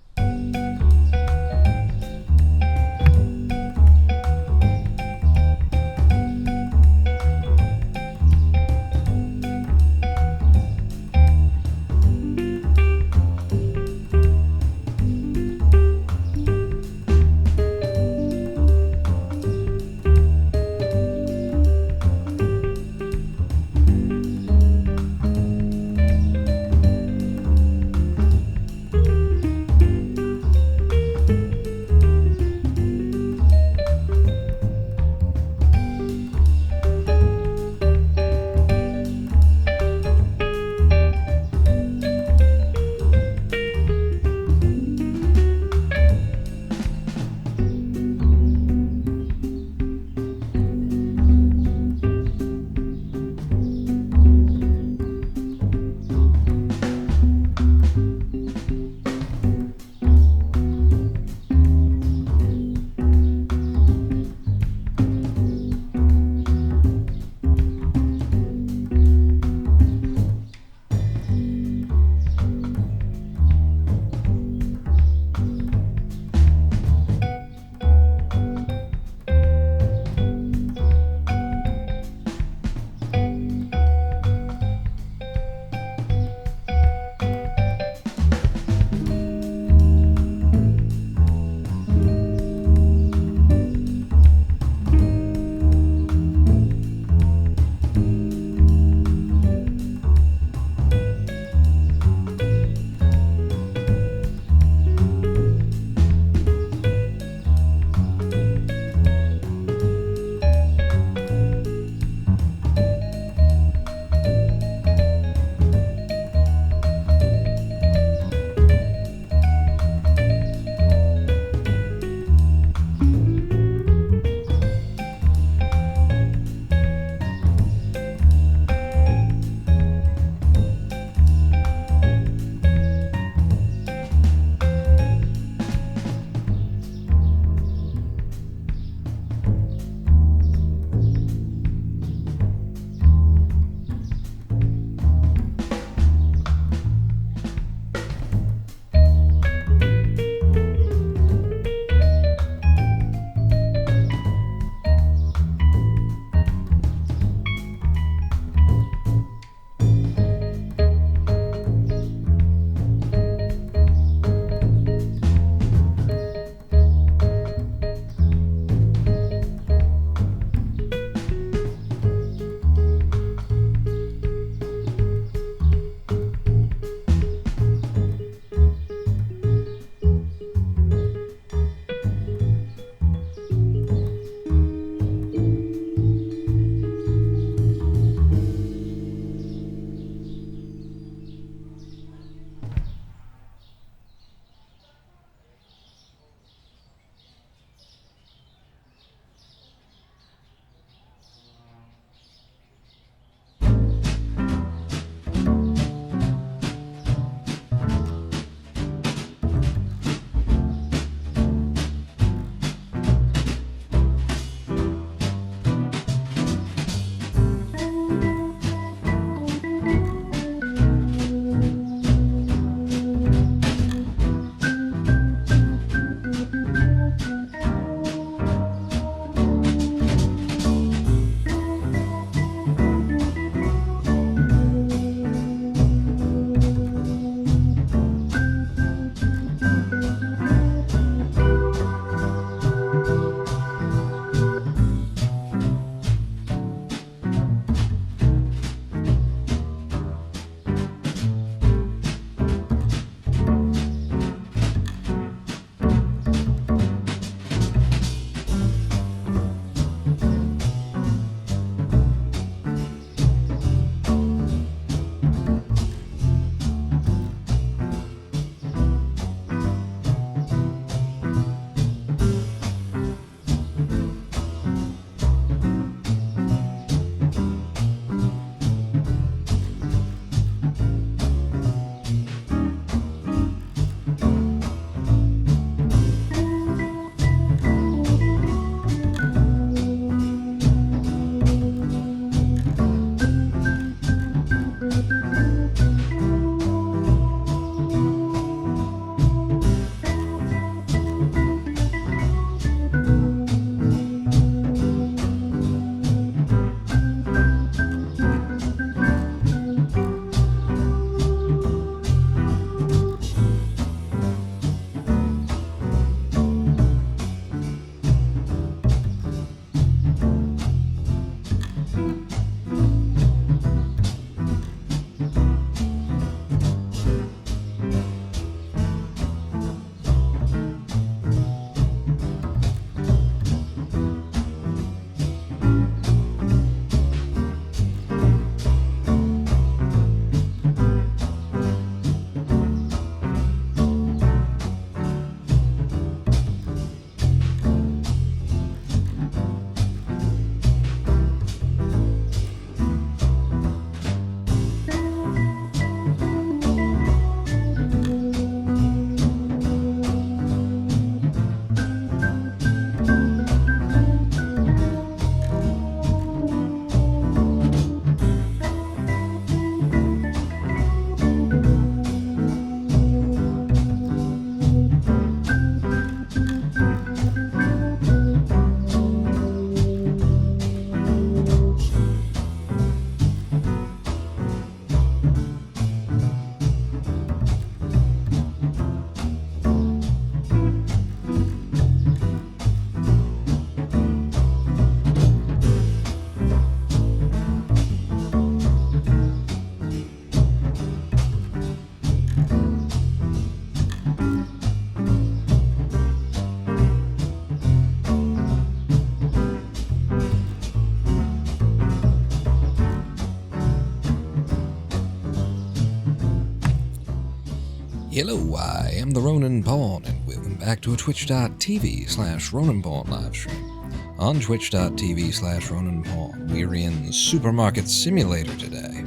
S1: Hello, I am the Ronin Pawn, and welcome back to a twitch.tv/Ronin Pawn livestream. On twitch.tv/Ronin Pawn, we're in Supermarket Simulator today.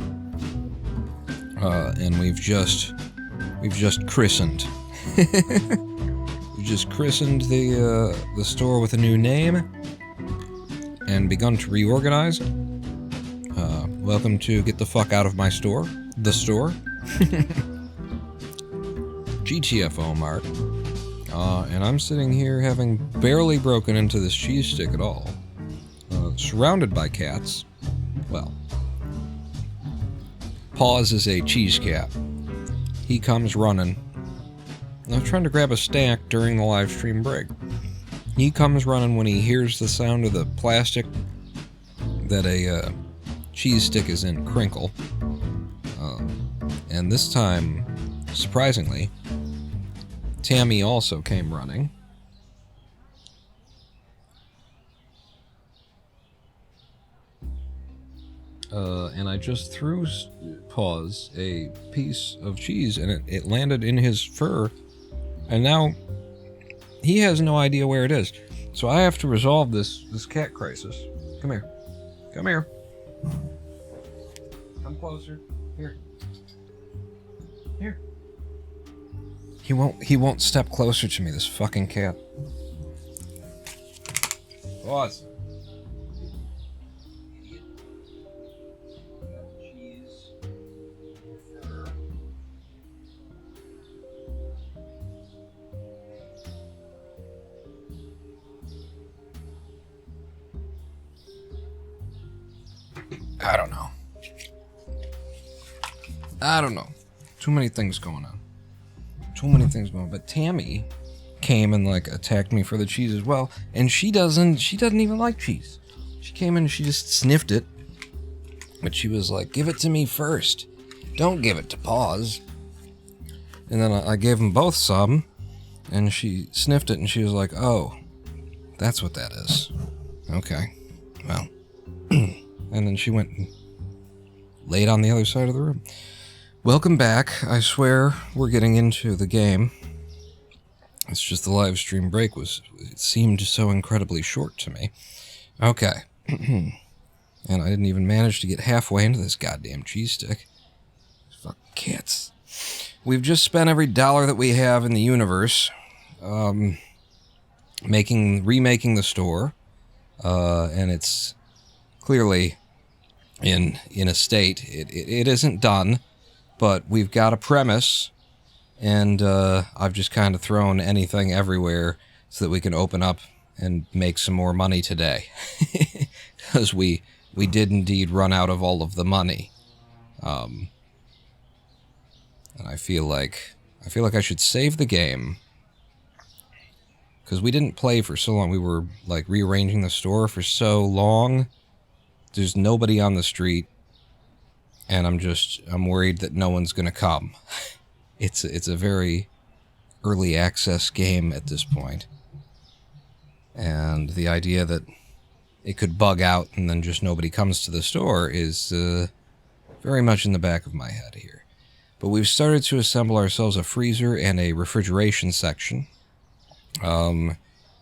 S1: And we've just christened. We've just christened the store with a new name and begun to reorganize. Welcome to Get the Fuck Out of My Store. The store. GTFO Mart. And I'm sitting here having barely broken into this cheese stick at all. Surrounded by cats. Well, Paws is a cheese cat. He comes running. I'm trying to grab a snack during the live stream break. He comes running when he hears the sound of the plastic that a cheese stick is in crinkle. And this time, surprisingly, Tammy also came running. And I just threw Paws a piece of cheese, and it landed in his fur, and now he has no idea where it is. So I have to resolve this cat crisis. Come here. Come here. Come closer. Here. Here. He won't step closer to me, this fucking cat. Paws. I don't know. Too many things going on. But Tammy came and attacked me for the cheese as well, and she doesn't even like cheese. She came in and she just sniffed it, but she was like, "Give it to me first. Don't give it to Paws." And then I gave them both some, and she sniffed it and she was like, "Oh, that's what that is. Okay, well." And then she went and laid on the other side of the room. Welcome back. I swear we're getting into the game. It's just the live stream break it seemed so incredibly short to me. Okay. And I didn't even manage to get halfway into this goddamn cheese stick. Fuck cats. We've just spent every dollar that we have in the universe remaking the store. And it's clearly in a state. It isn't done. But we've got a premise, and I've just kind of thrown anything everywhere so that we can open up and make some more money today. Because we did indeed run out of all of the money. And I feel like I should save the game. Because we didn't play for so long. We were rearranging the store for so long. There's nobody on the street. And I'm worried that no one's gonna come. It's a very early access game at this point. And the idea that it could bug out and then just nobody comes to the store is very much in the back of my head here. But we've started to assemble ourselves a freezer and a refrigeration section. And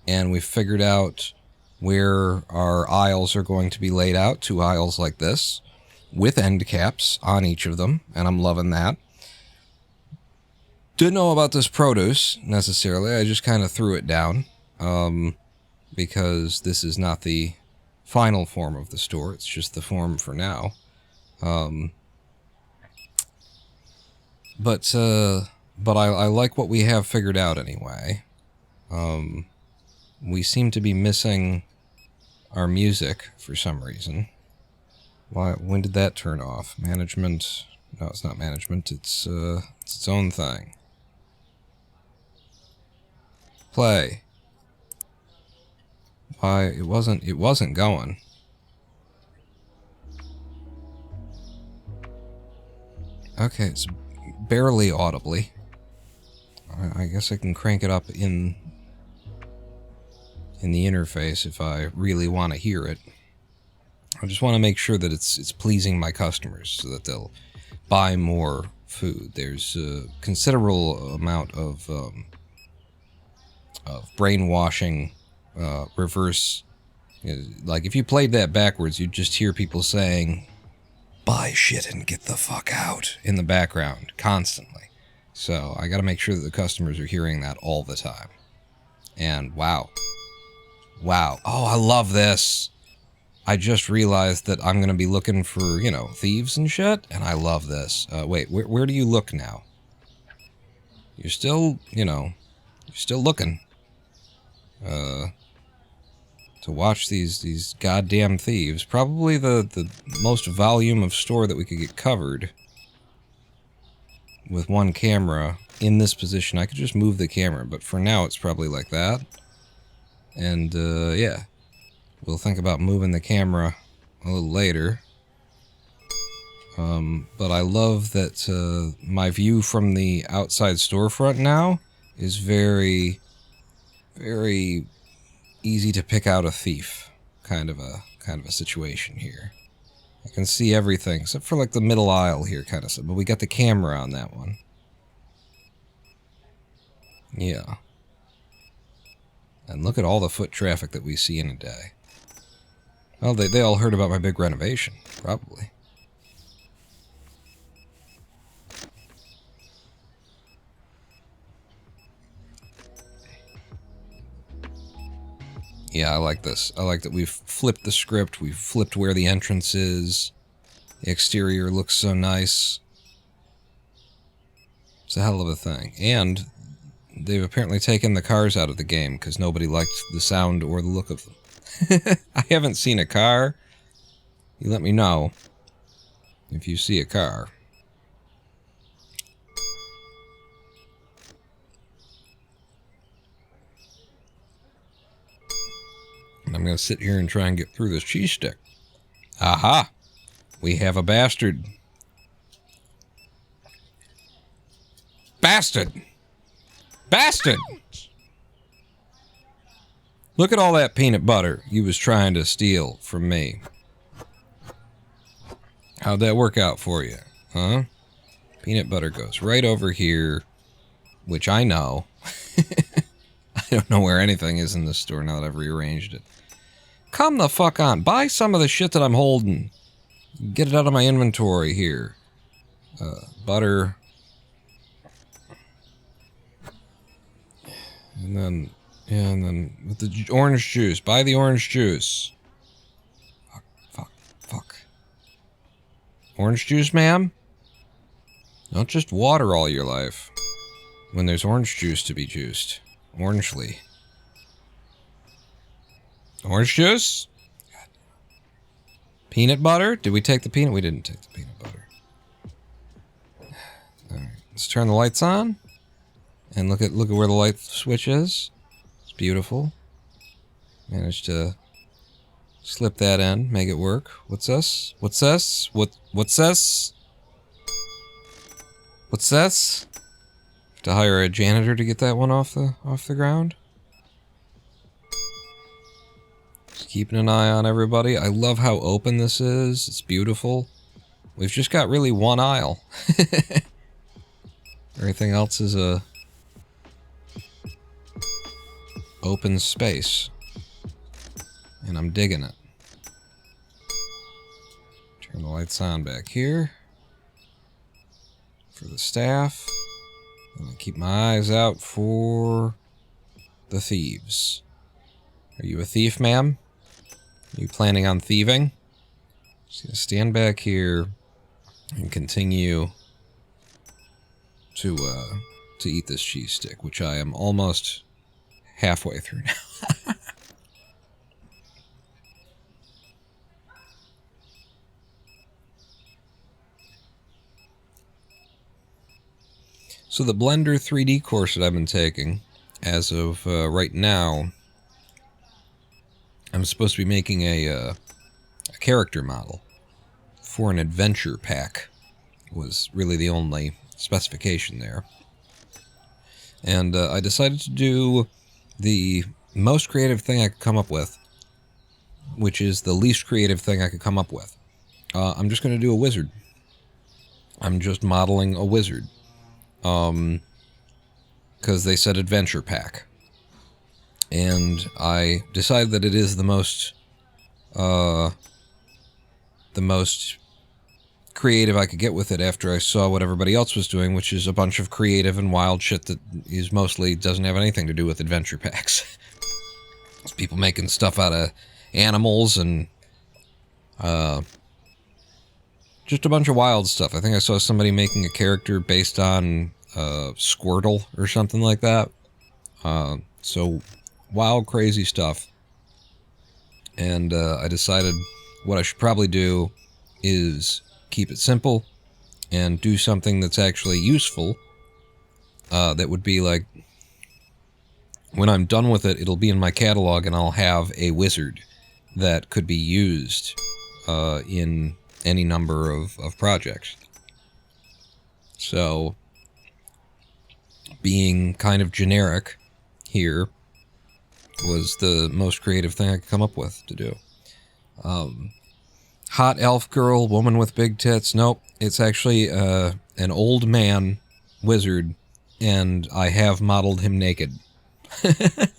S1: we've figured out where our aisles are going to be laid out, 2 aisles like this, with end caps on each of them, and I'm loving that. Didn't know about this produce, necessarily. I just kind of threw it down, because this is not the final form of the store. It's just the form for now. But I like what we have figured out anyway. We seem to be missing our music for some reason. Why? When did that turn off? Management? No, it's not management. It's its own thing. Play. Why? It wasn't going. Okay, it's barely audibly. I guess I can crank it up in the interface if I really want to hear it. I just want to make sure that it's pleasing my customers so that they'll buy more food. There's a considerable amount of brainwashing, reverse. Like, if you played that backwards, you'd just hear people saying, buy shit and get the fuck out, in the background, constantly. So, I gotta make sure that the customers are hearing that all the time. And, wow. Wow. Oh, I love this! I just realized that I'm gonna be looking for, you know, thieves and shit, and I love this. Wait, where do you look now? You're still, you know, you're still looking. To watch these goddamn thieves. Probably the most volume of store that we could get covered with one camera in this position. I could just move the camera, but for now it's probably like that. And, yeah. We'll think about moving the camera a little later. But I love that, my view from the outside storefront now is very, very easy to pick out a thief kind of a situation here. I can see everything except for like the middle aisle here kind of stuff, but we got the camera on that one. Yeah. And look at all the foot traffic that we see in a day. Well, they all heard about my big renovation, probably. Yeah, I like this. I like that we've flipped the script, we've flipped where the entrance is. The exterior looks so nice. It's a hell of a thing. And they've apparently taken the cars out of the game because nobody liked the sound or the look of them. I haven't seen a car. You let me know if you see a car. I'm going to sit here and try and get through this cheese stick. Aha! We have a bastard. Bastard! Bastard! Look at all that peanut butter you was trying to steal from me. How'd that work out for you? Huh? Peanut butter goes right over here, which I know. I don't know where anything is in this store now that I've rearranged it. Come the fuck on. Buy some of the shit that I'm holding. Get it out of my inventory here. Butter. And then, yeah, and then with the orange juice. Buy the orange juice. Fuck. Orange juice, ma'am? Don't just water all your life. When there's orange juice to be juiced. Orangely. Orange juice? God. Peanut butter? Did we take the peanut? We didn't take the peanut butter. Alright, let's turn the lights on. And look at where the light switch is. It's beautiful. Managed to slip that in, make it work. What's this? What's this? What's this? What's this? To hire a janitor to get that one off the ground? Just keeping an eye on everybody. I love how open this is. It's beautiful. We've just got really one aisle. Everything else is a open space. And I'm digging it. Turn the lights on back here. For the staff. I'm gonna keep my eyes out for the thieves. Are you a thief, ma'am? Are you planning on thieving? Just gonna stand back here and continue to eat this cheese stick, which I am almost halfway through now. So the Blender 3D course that I've been taking, as of right now, I'm supposed to be making a character model for an adventure pack. Was really the only specification there. And I decided to do the most creative thing I could come up with, which is the least creative thing I could come up with. I'm just going to do a wizard. I'm just modeling a wizard. Because they said adventure pack. And I decided that it is the most creative I could get with it after I saw what everybody else was doing, which is a bunch of creative and wild shit that is mostly doesn't have anything to do with adventure packs. It's people making stuff out of animals and just a bunch of wild stuff. I think I saw somebody making a character based on Squirtle or something like that. So wild, crazy stuff. And I decided what I should probably do is keep it simple and do something that's actually useful. That would be like, when I'm done with it, it'll be in my catalog and I'll have a wizard that could be used in any number of projects. So, being kind of generic here was the most creative thing I could come up with to do. Hot elf girl, woman with big tits. Nope, it's actually an old man wizard, and I have modeled him naked. The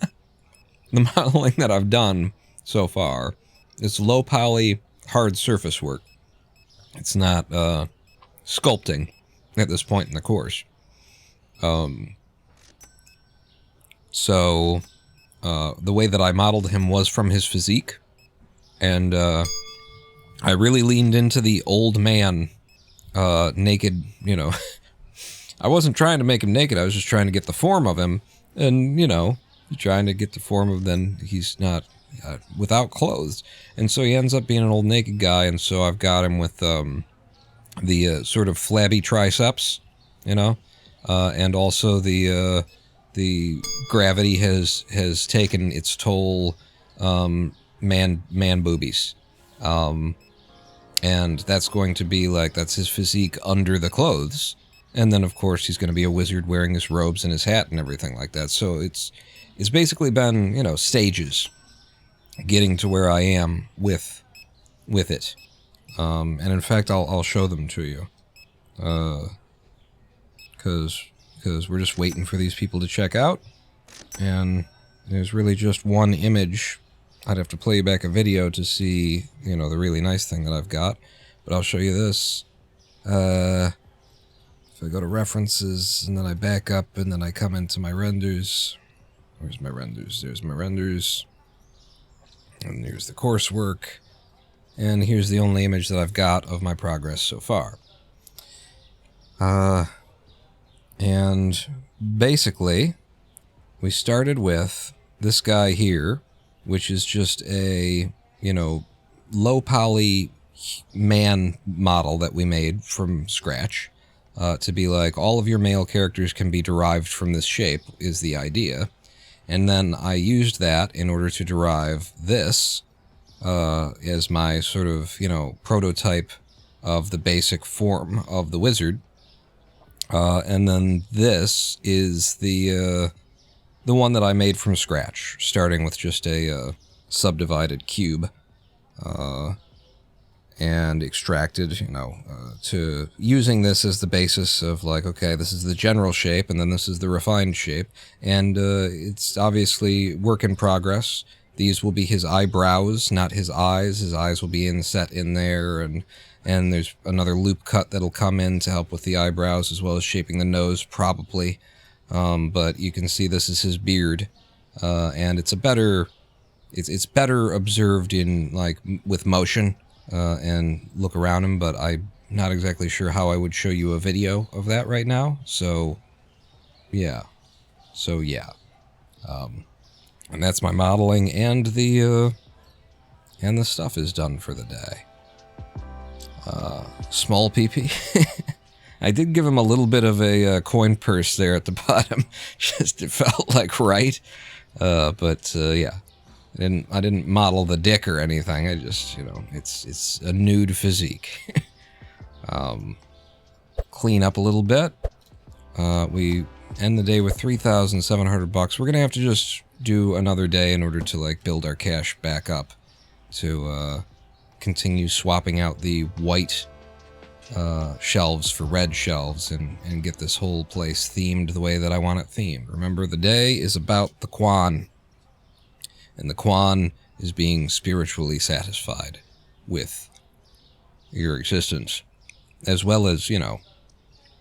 S1: modeling that I've done so far is low poly, hard surface work. It's not sculpting at this point in the course. So the way that I modeled him was from his physique, and I really leaned into the old man naked, you know. I wasn't trying to make him naked, I was just trying to get the form of him, and, you know, trying to get the form of then he's not without clothes. And so he ends up being an old naked guy, and so I've got him with the sort of flabby triceps, you know, and also the gravity has taken its toll, man boobies. And that's going to be like, that's his physique under the clothes. And then, of course, he's going to be a wizard wearing his robes and his hat and everything like that. So it's basically been, you know, stages getting to where I am with it. And in fact, I'll show them to you. Because we're just waiting for these people to check out. And there's really just one image. I'd have to play you back a video to see, you know, the really nice thing that I've got. But I'll show you this. If I go to references, and then I back up, and then I come into my renders. Where's my renders? There's my renders. And here's the coursework. And here's the only image that I've got of my progress so far. And basically, we started with this guy here, which is just a, you know, low poly man model that we made from scratch. To be like, all of your male characters can be derived from this shape, is the idea. And then I used that in order to derive this as my sort of, you know, prototype of the basic form of the wizard. And then this is the one that I made from scratch, starting with just a subdivided cube. And extracted, you know, to using this as the basis of like, okay, this is the general shape, and then this is the refined shape, and it's obviously work in progress. These will be his eyebrows, not his eyes. His eyes will be inset in there, and there's another loop cut that'll come in to help with the eyebrows, as well as shaping the nose, probably. But you can see this is his beard, and it's better observed in, like, with motion. And look around him, but I'm not exactly sure how I would show you a video of that right now, so yeah. And that's my modeling, and the stuff is done for the day. Small PP. I did give him a little bit of a coin purse there at the bottom, just it felt like right, but yeah. I didn't model the dick or anything. I just, you know, it's a nude physique. Clean up a little bit. We end the day with $3,700. We're gonna have to just do another day in order to, like, build our cash back up to continue swapping out the white shelves for red shelves and get this whole place themed the way that I want it themed. Remember, the day is about the Quan, and the Quan is being spiritually satisfied with your existence, as well as, you know,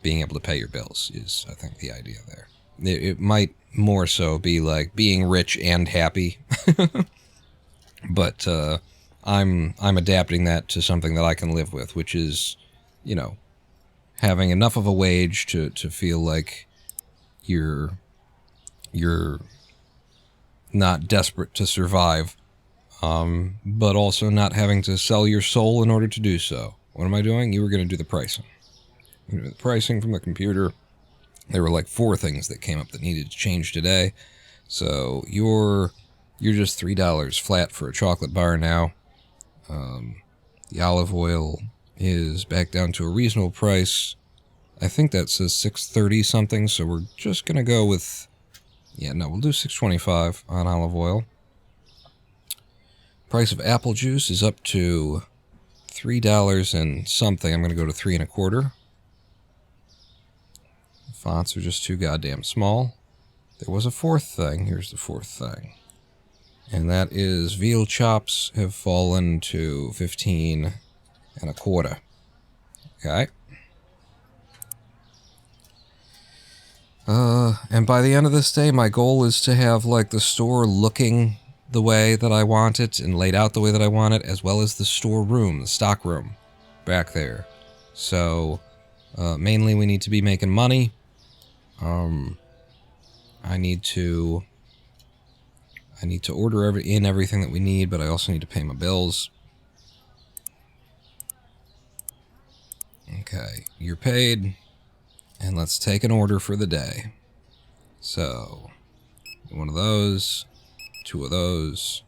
S1: being able to pay your bills is, I think, the idea there. It might more so be like being rich and happy, but I'm adapting that to something that I can live with, which is, you know, having enough of a wage to feel like you're not desperate to survive, but also not having to sell your soul in order to do so. What am I doing? You were going to do the pricing. The pricing from the computer. There were like 4 things that came up that needed to change today. So you're just $3 flat for a chocolate bar now. The olive oil is back down to a reasonable price. I think that says $6.30 something, so we're just gonna go with, yeah, no, we'll do $6.25 on olive oil. Price of apple juice is up to $3 and something. I'm gonna go to 3 1/4. Fonts are just too goddamn small. There was a 4th thing. Here's the 4th thing. And that is veal chops have fallen to 15 1/4. Okay. And by the end of this day, my goal is to have, like, the store looking the way that I want it and laid out the way that I want it, as well as the store room, the stock room back there. So, mainly we need to be making money. I need to order everything that we need, but I also need to pay my bills. Okay, you're paid, and let's take an order for the day. So, 1 of those, 2 of those,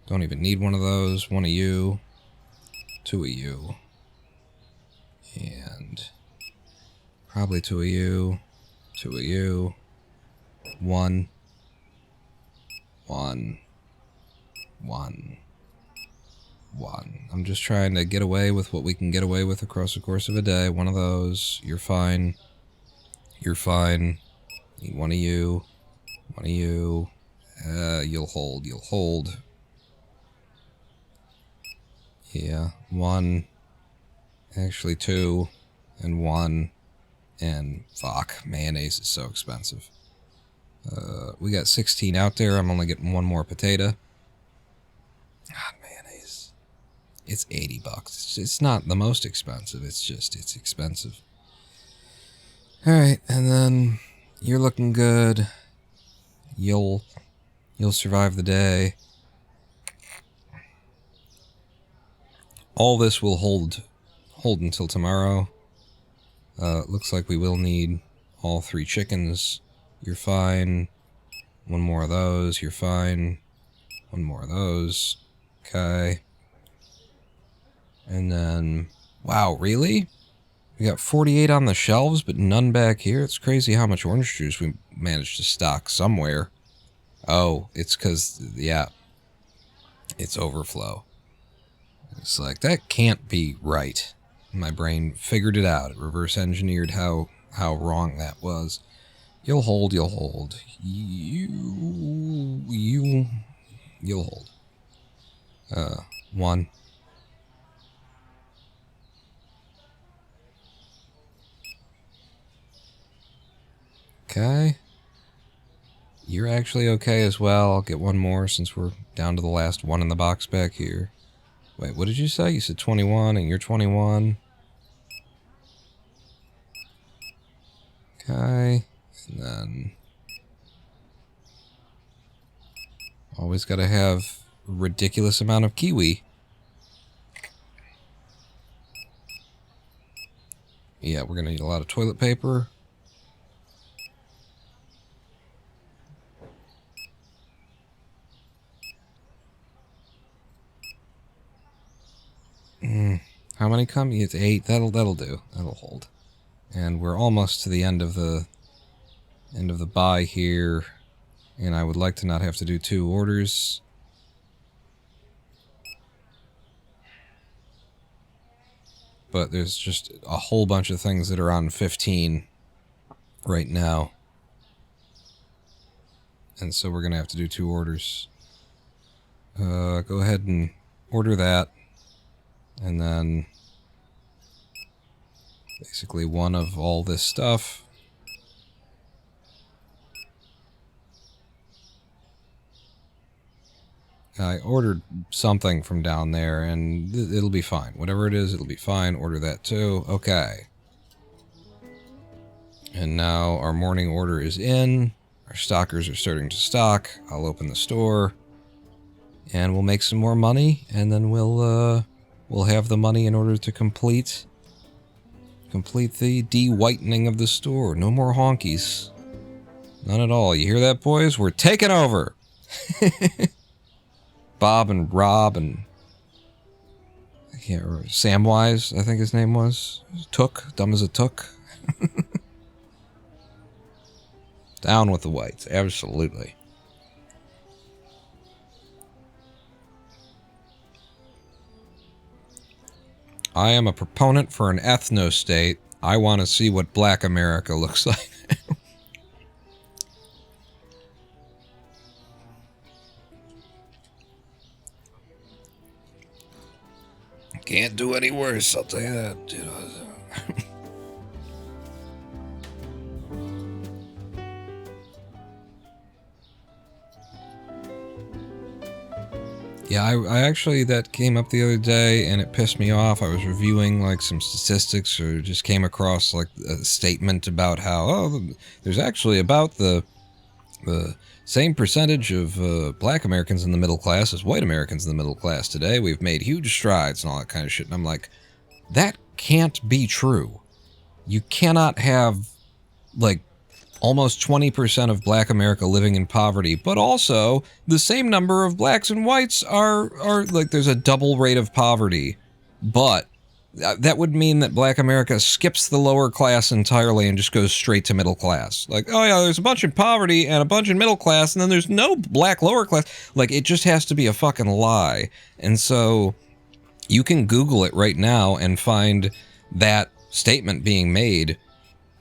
S1: don't even need 1 of those, 1 of you, 2 of you, and probably 2 of you, 2 of you, 1, 1, 1, 1. I'm just trying to get away with what we can get away with across the course of a day. 1 of those, you're fine. You're fine. Need 1 of you. 1 of you. You'll hold. You'll hold. Yeah. 1. Actually 2. And 1. And fuck. Mayonnaise is so expensive. We got 16 out there. I'm only getting 1 more potato. God, mayonnaise. It's $80. It's not the most expensive. It's just, it's expensive. Alright, and then you're looking good. You'll survive the day. All this will hold until tomorrow. Looks like we will need all 3 chickens. You're fine. 1 more of those. You're fine. 1 more of those. Okay. And then, wow, really? We got 48 on the shelves, but none back here? It's crazy how much orange juice we managed to stock somewhere. Oh, it's because, yeah, it's overflow. It's like, that can't be right. My brain figured it out. It reverse engineered how wrong that was. You'll hold, you'll hold. You'll hold. 1. Okay. You're actually okay as well. I'll get 1 more since we're down to the last 1 in the box back here. Wait, what did you say? You said 21 and you're 21. Okay. And then always got to have a ridiculous amount of kiwi. Yeah, we're going to need a lot of toilet paper. How many come? It's 8. That'll do. That'll hold. And we're almost to the end of the buy here, and I would like to not have to do 2 orders. but there's just a whole bunch of things that are on 15 right now. And so we're going to have to do 2 orders. Go ahead and order that. And then basically one of all this stuff. I ordered something from down there, and it'll be fine. Whatever it is, it'll be fine. Order that too. Okay. And now our morning order is in. Our stockers are starting to stock. I'll open the store, and we'll make some more money, and then we'll have the money in order to complete the de-whitening of the store. No more honkies. None at all. You hear that, boys? We're taking over. Bob and Rob and I can't remember. Samwise, I think his name was. Took. Dumb as a took. Down with the whites. Absolutely. I am a proponent for an ethno-state. I want to see what Black America looks like. Can't do any worse, I'll tell you that. Yeah, I actually, that came up the other day, and it pissed me off. I was reviewing, like, some statistics, or just came across, like, a statement about how, oh, there's actually about the same percentage of Black Americans in the middle class as white Americans in the middle class today. We've made huge strides and all that kind of shit. And I'm like, that can't be true. You cannot have, like, almost 20% of Black America living in poverty, but also the same number of blacks and whites are like, there's a double rate of poverty. But that would mean that Black America skips the lower class entirely and just goes straight to middle class. Like, oh yeah, there's a bunch in poverty and a bunch in middle class, and then there's no black lower class. Like, it just has to be a fucking lie. And so you can Google it right now and find that statement being made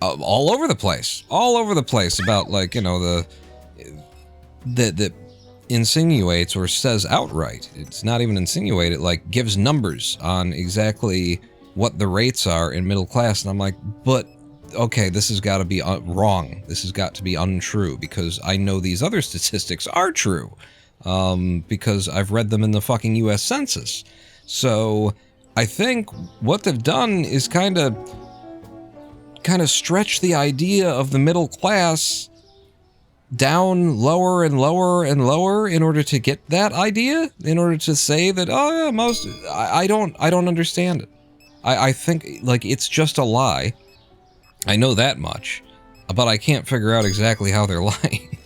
S1: all over the place. All over the place about, like, you know, that insinuates or says outright. It's not even insinuate, it like gives numbers on exactly what the rates are in middle class, and I'm like, but okay, this has got to be wrong. This has got to be untrue, because I know these other statistics are true, because I've read them in the fucking US Census. So I think what they've done is kind of stretch the idea of the middle class down lower and lower and lower in order to get that idea, in order to say that, oh yeah, I don't understand it. I think, like, it's just a lie. I know that much, but I can't figure out exactly how they're lying.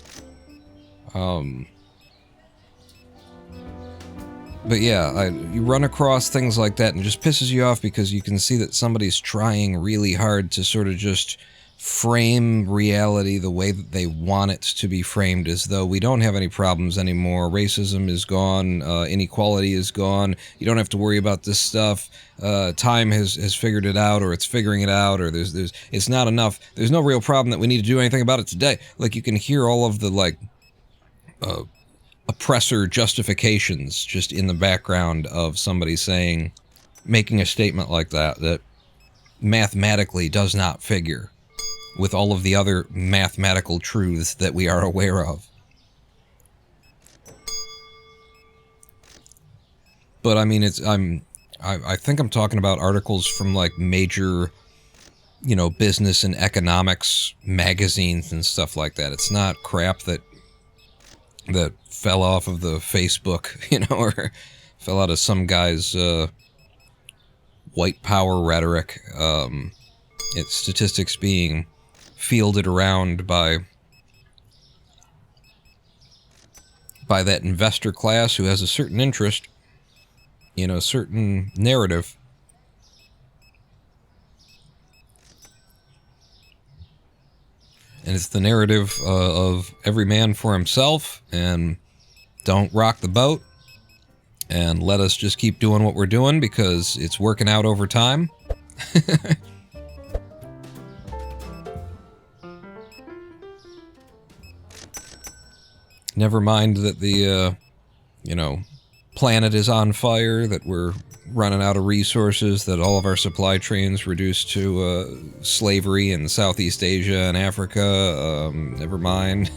S1: But yeah, you run across things like that and it just pisses you off, because you can see that somebody's trying really hard to sort of just frame reality the way that they want it to be framed, as though we don't have any problems anymore. Racism is gone. Inequality is gone. You don't have to worry about this stuff. Time has figured it out, or it's figuring it out, or it's not enough. There's no real problem that we need to do anything about it today. Like, you can hear all of the, like, oppressor justifications just in the background of somebody making a statement like that mathematically does not figure with all of the other mathematical truths that we are aware of. But I mean, I think I'm talking about articles from, like, major, you know, business and economics magazines and stuff like that. It's not crap that fell off of the Facebook, you know, or fell out of some guy's white power rhetoric. It's statistics being fielded around by that investor class who has a certain interest in a certain narrative. And it's the narrative of every man for himself, and don't rock the boat, and let us just keep doing what we're doing because it's working out over time. Never mind that the, planet is on fire, that we're running out of resources, that all of our supply chains reduced to slavery in Southeast Asia and Africa. Never mind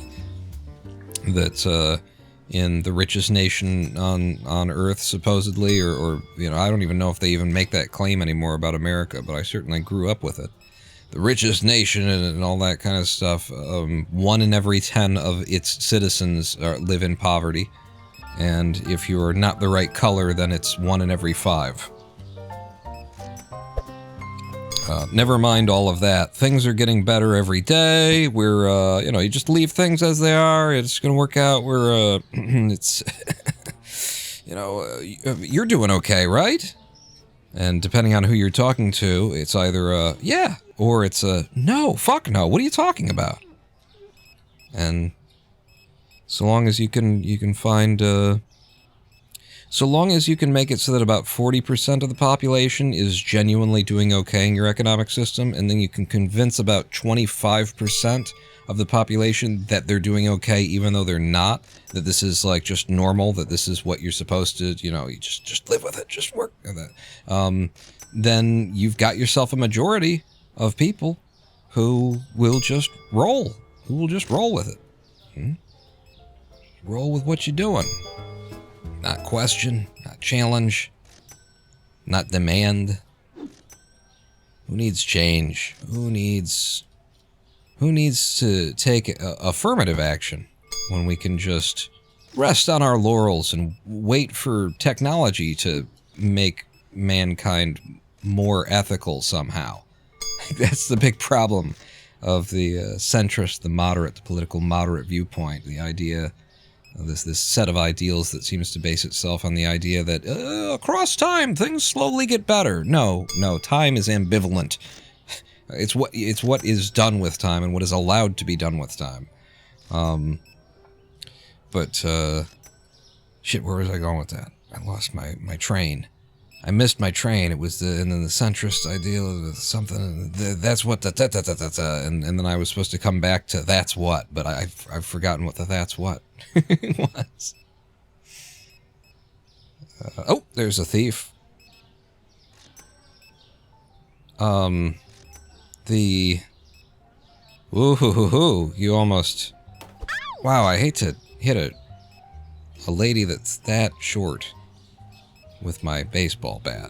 S1: that in the richest nation on Earth, supposedly, or I don't even know if they even make that claim anymore about America, but I certainly grew up with it. The richest nation and all that kind of stuff. 1 in every 10 of its citizens live in poverty. And if you're not the right color, then it's 1 in every 5. Never mind all of that. Things are getting better every day. We're, you just leave things as they are. It's going to work out. We're, it's, you're doing okay, right? And depending on who you're talking to, it's either yeah, or it's no, fuck no, what are you talking about? And so long as you can find, so long as you can make it so that about 40% of the population is genuinely doing okay in your economic system, and then you can convince about 25% of the population that they're doing okay even though they're not, that this is like just normal, that this is what you're supposed to, you just live with it, just work with it, then you've got yourself a majority of people who will just roll with it. Roll with what you're doing. Not question, not challenge, not demand. Who needs change? Who needs to take affirmative action when we can just rest on our laurels and wait for technology to make mankind more ethical somehow? That's the big problem of the centrist, the moderate, the political moderate viewpoint. The idea of this set of ideals that seems to base itself on the idea that across time things slowly get better. No, time is ambivalent. It's what is done with time and what is allowed to be done with time. Shit, where was I going with that? I lost my train. I missed my train. It was and then the centrist ideal of something. That's what and then I was supposed to come back to that's what, but I've forgotten what the that's what was. Oh, there's a thief. Woo-hoo-hoo-hoo, you almost... Wow, I hate to hit a lady that's that short with my baseball bat.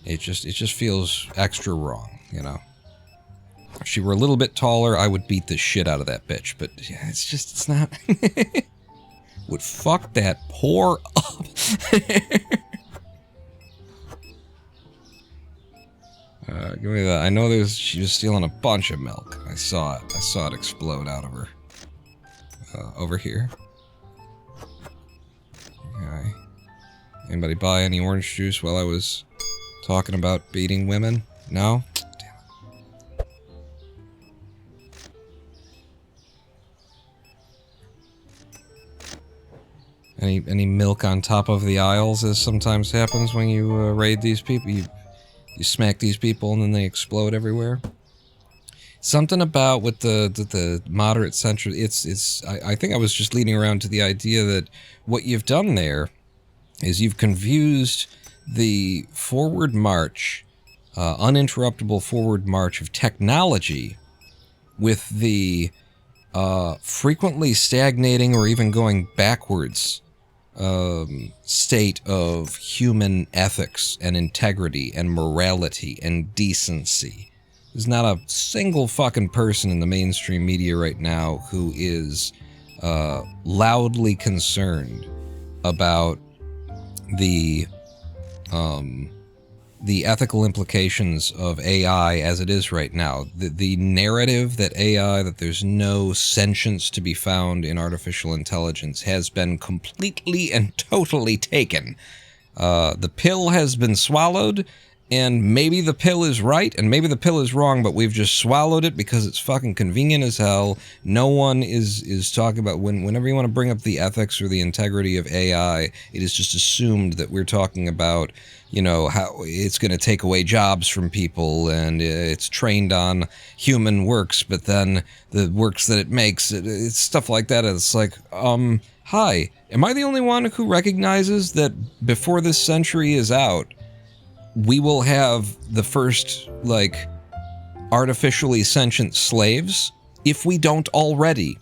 S1: It just feels extra wrong, If she were a little bit taller, I would beat the shit out of that bitch, but yeah, it's not... would fuck that poor up. Give me that. I know she was stealing a bunch of milk. I saw it explode out of her. Over here. Okay. Anybody buy any orange juice while I was talking about beating women? No? Damn it. Any milk on top of the aisles, as sometimes happens when you raid these people? You smack these people and then they explode everywhere. Something about with the moderate center. I think I was just leading around to the idea that what you've done there is you've confused the forward march, uninterruptible forward march of technology with the frequently stagnating or even going backwards state of human ethics and integrity and morality and decency. There's not a single fucking person in the mainstream media right now who is loudly concerned about the ethical implications of AI as it is right now. The narrative that AI, that there's no sentience to be found in artificial intelligence, has been completely and totally taken. The pill has been swallowed, And maybe the pill is right, and maybe the pill is wrong, but we've just swallowed it because it's fucking convenient as hell. No one is talking about, whenever you want to bring up the ethics or the integrity of AI, it is just assumed that we're talking about, you know, how it's going to take away jobs from people, and it's trained on human works, but then the works that it makes, it's stuff like that. It's like, hi, am I the only one who recognizes that before this century is out, we will have the first, like, artificially sentient slaves, if we don't already,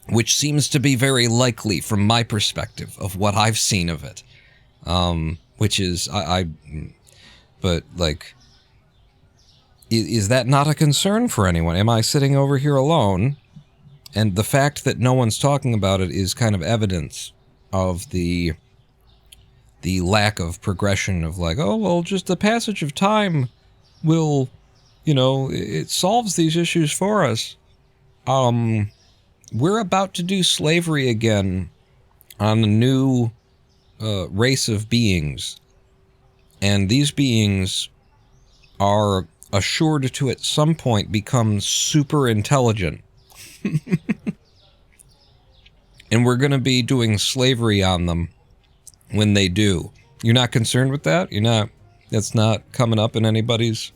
S1: which seems to be very likely from my perspective of what I've seen of it. Which is, but, like, is that not a concern for anyone? Am I sitting over here alone? And the fact that no one's talking about it is kind of evidence of the lack of progression of, like, oh, well, just the passage of time will, you know, it solves these issues for us. We're about to do slavery again on a new race of beings. And these beings are assured to at some point become super intelligent. And we're going to be doing slavery on them when they do. You're not concerned with that? That's not coming up in anybody's...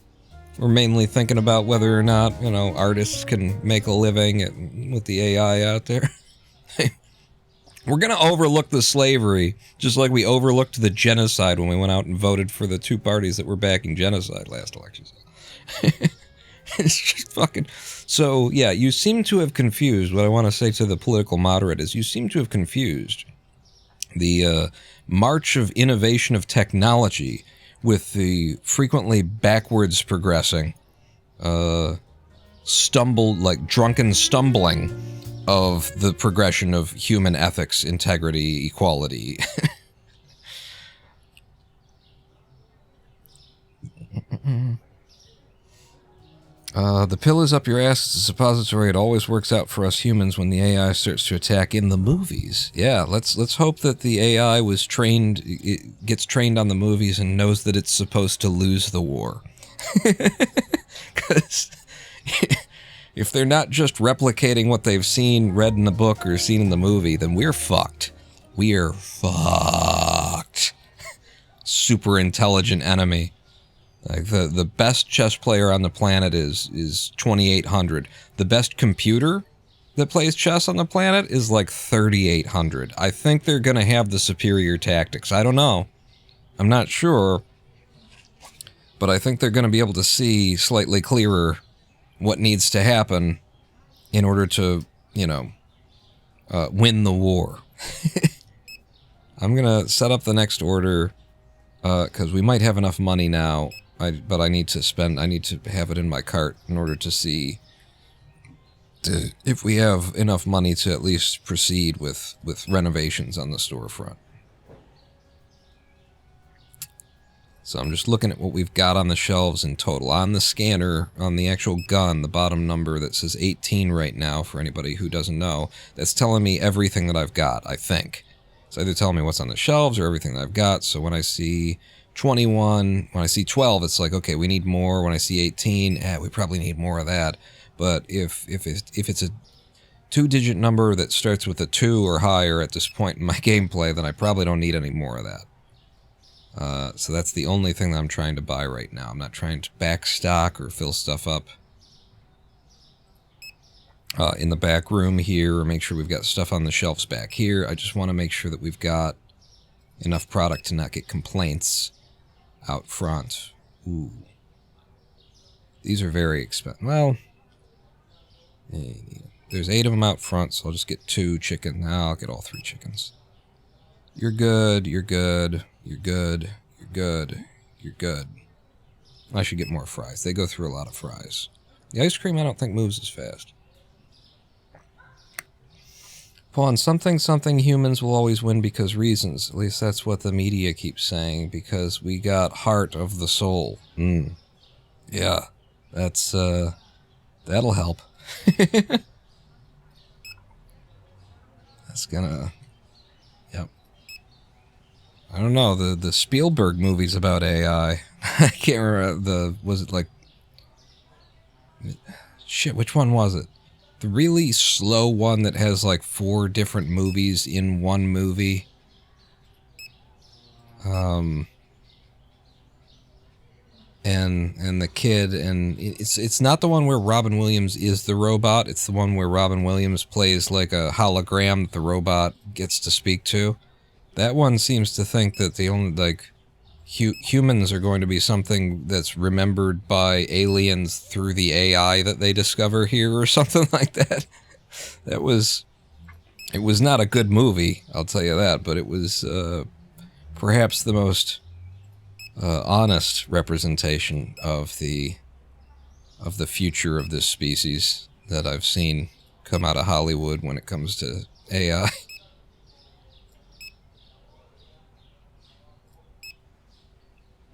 S1: We're mainly thinking about whether or not, you know, artists can make a living with the AI out there. We're going to overlook the slavery, just like we overlooked the genocide when we went out and voted for the two parties that were backing genocide last election. It's just fucking... So, yeah, you seem to have confused, what I want to say to the political moderate is, you seem to have confused the march of innovation of technology with the frequently backwards progressing, drunken stumbling of the progression of human ethics, integrity, equality. The pill is up your ass. It's a suppository. It always works out for us humans when the AI starts to attack in the movies. Yeah, let's hope that the AI was trained, it gets trained on the movies and knows that it's supposed to lose the war. Because if they're not just replicating what they've seen, read in the book, or seen in the movie, then we're fucked. We're fucked. Super intelligent enemy. Like, the best chess player on the planet is 2,800. The best computer that plays chess on the planet is like 3,800. I think they're going to have the superior tactics. I don't know. I'm not sure. But I think they're going to be able to see slightly clearer what needs to happen in order to, you know, win the war. I'm going to set up the next order, because we might have enough money now. But I need to have it in my cart in order to see if we have enough money to at least proceed with renovations on the storefront. So I'm just looking at what we've got on the shelves in total. On the scanner, on the actual gun, the bottom number that says 18 right now, for anybody who doesn't know, that's telling me everything that I've got, I think. It's either telling me what's on the shelves or everything that I've got. So when I see 21, when I see 12, it's like, okay, we need more. When I see 18, we probably need more of that. But if it's a two-digit number that starts with a 2 or higher at this point in my gameplay, then I probably don't need any more of that. So that's the only thing that I'm trying to buy right now. I'm not trying to backstock or fill stuff up in the back room here, or make sure we've got stuff on the shelves back here. I just want to make sure that we've got enough product to not get complaints out front. Ooh. These are very expensive. Well, there's 8 of them out front, so I'll just get 2 chicken. Now I'll get all 3 chickens. You're good, you're good, you're good, you're good, you're good. I should get more fries. They go through a lot of fries. The ice cream I don't think moves as fast. Quan, something humans will always win because reasons. At least that's what the media keeps saying, because we got heart of the soul. Yeah, that's, that'll help. That's gonna... Yep. I don't know, the Spielberg movies about AI, I can't remember was it like, shit, which one was it? The really slow one that has like 4 different movies in one movie. And the kid, and it's not the one where Robin Williams is the robot. It's the one where Robin Williams plays like a hologram that the robot gets to speak to. That one seems to think that the only like humans are going to be something that's remembered by aliens through the AI that they discover here or something like that. It was not a good movie, I'll tell you that, but it was perhaps the most honest representation of the future of this species that I've seen come out of Hollywood when it comes to AI.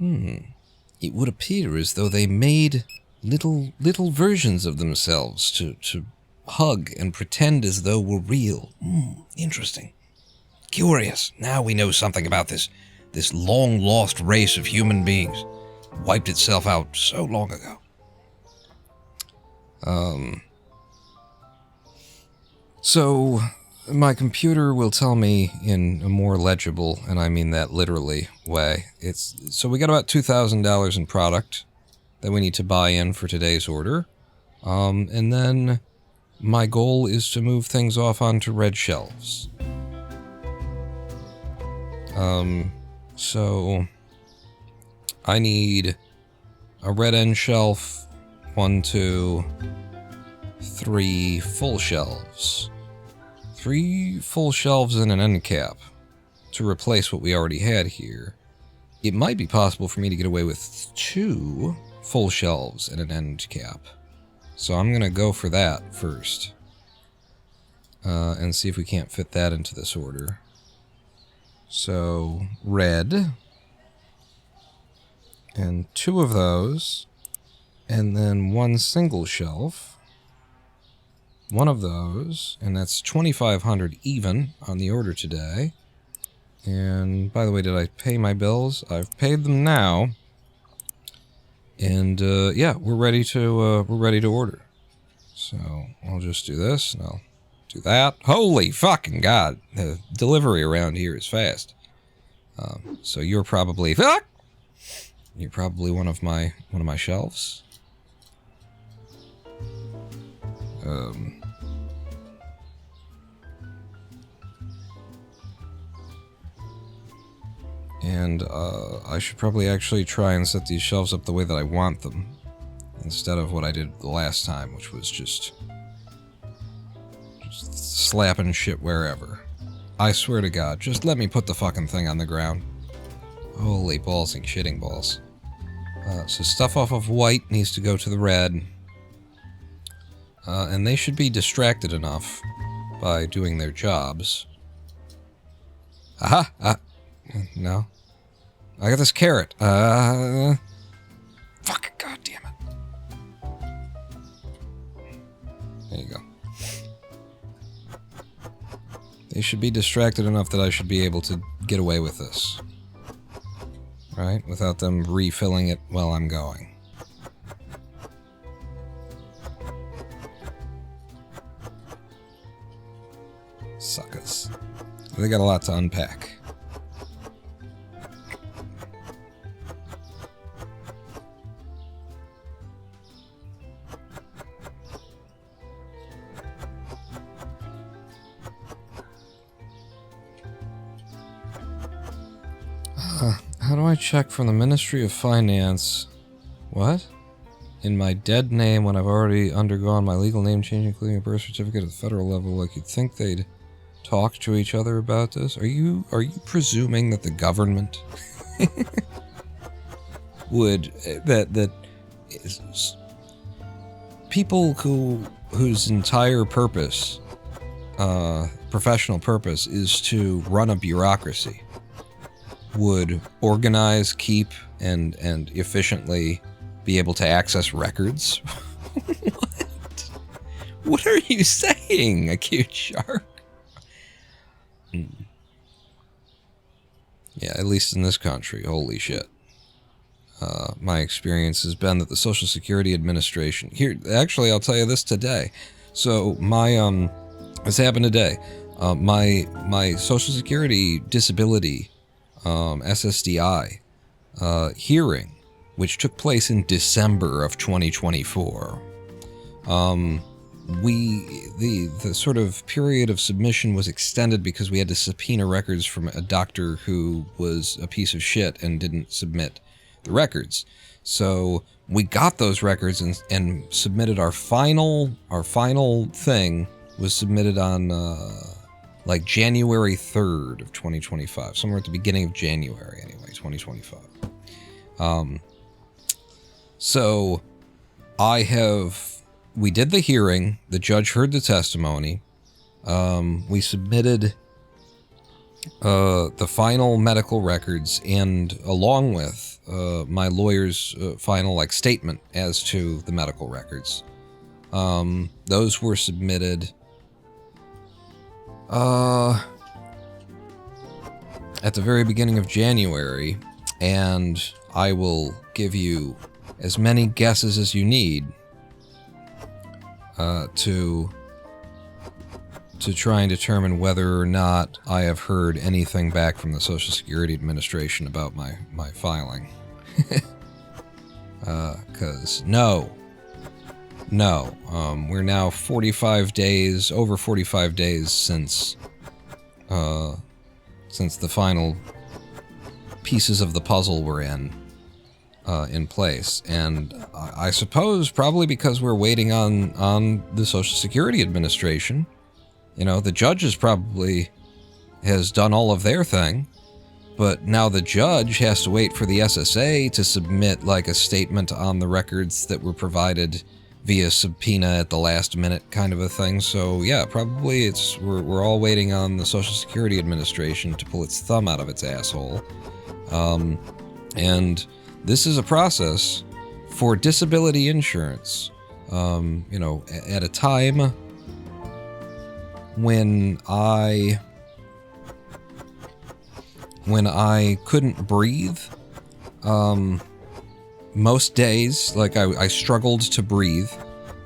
S1: It would appear as though they made little versions of themselves to hug and pretend as though we're real. Interesting. Curious. Now we know something about this long-lost race of human beings. Wiped itself out so long ago. So my computer will tell me in a more legible, and I mean that literally, way. So we got about $2,000 in product that we need to buy in for today's order. And then my goal is to move things off onto red shelves. So I need a red end shelf, 1, 2, 3 full shelves. 3 full shelves and an end cap to replace what we already had here. It might be possible for me to get away with 2 full shelves and an end cap. So I'm going to go for that first. And see if we can't fit that into this order. So, red. And 2 of those. And then 1 single shelf. 1 of those, and that's 2,500 even on the order today. And by the way, did I pay my bills? I've paid them now. And yeah, we're ready to order. So I'll just do this, and I'll do that. Holy fucking God! The delivery around here is fast. So you're probably one of my shelves. And I should probably actually try and set these shelves up the way that I want them, instead of what I did the last time, which was just slapping shit wherever. I swear to God, just let me put the fucking thing on the ground. Holy balls and shitting balls. So stuff off of white needs to go to the red. And they should be distracted enough by doing their jobs. Aha! No. I got this carrot. Fuck, God damn it. There you go. They should be distracted enough that I should be able to get away with this. Right? Without them refilling it while I'm going. Suckers. They got a lot to unpack. How do I check from the Ministry of Finance? What? In my dead name when I've already undergone my legal name change, including a birth certificate at the federal level? Like, you'd think they'd talk to each other about this? Are you presuming that the government would that people whose entire purpose, professional purpose, is to run a bureaucracy would organize, keep, and efficiently be able to access records? What? What are you saying, Acute Shark? Yeah, at least in this country, holy shit. my experience has been that the Social Security Administration here. Actually, I'll tell you this today. So my this happened today. My Social Security disability SSDI hearing, which took place in December of 2024. The sort of period of submission was extended because we had to subpoena records from a doctor who was a piece of shit and didn't submit the records. So we got those records and submitted our final thing was submitted on like January 3rd of 2025, somewhere at the beginning of January anyway, 2025. So we did the hearing, the judge heard the testimony, we submitted the final medical records, and along with my lawyer's final statement as to the medical records. Those were submitted at the very beginning of January, and I will give you as many guesses as you need to try and determine whether or not I have heard anything back from the Social Security Administration about my filing. Because no, we're now over 45 days since the final pieces of the puzzle were in place, and I suppose probably because we're waiting on the Social Security Administration. You know, the judges probably has done all of their thing, but now the judge has to wait for the SSA to submit a statement on the records that were provided via subpoena at the last minute kind of a thing. So yeah, probably we're all waiting on the Social Security Administration to pull its thumb out of its asshole. And this is a process for disability insurance. At a time when I couldn't breathe, most days, I struggled to breathe.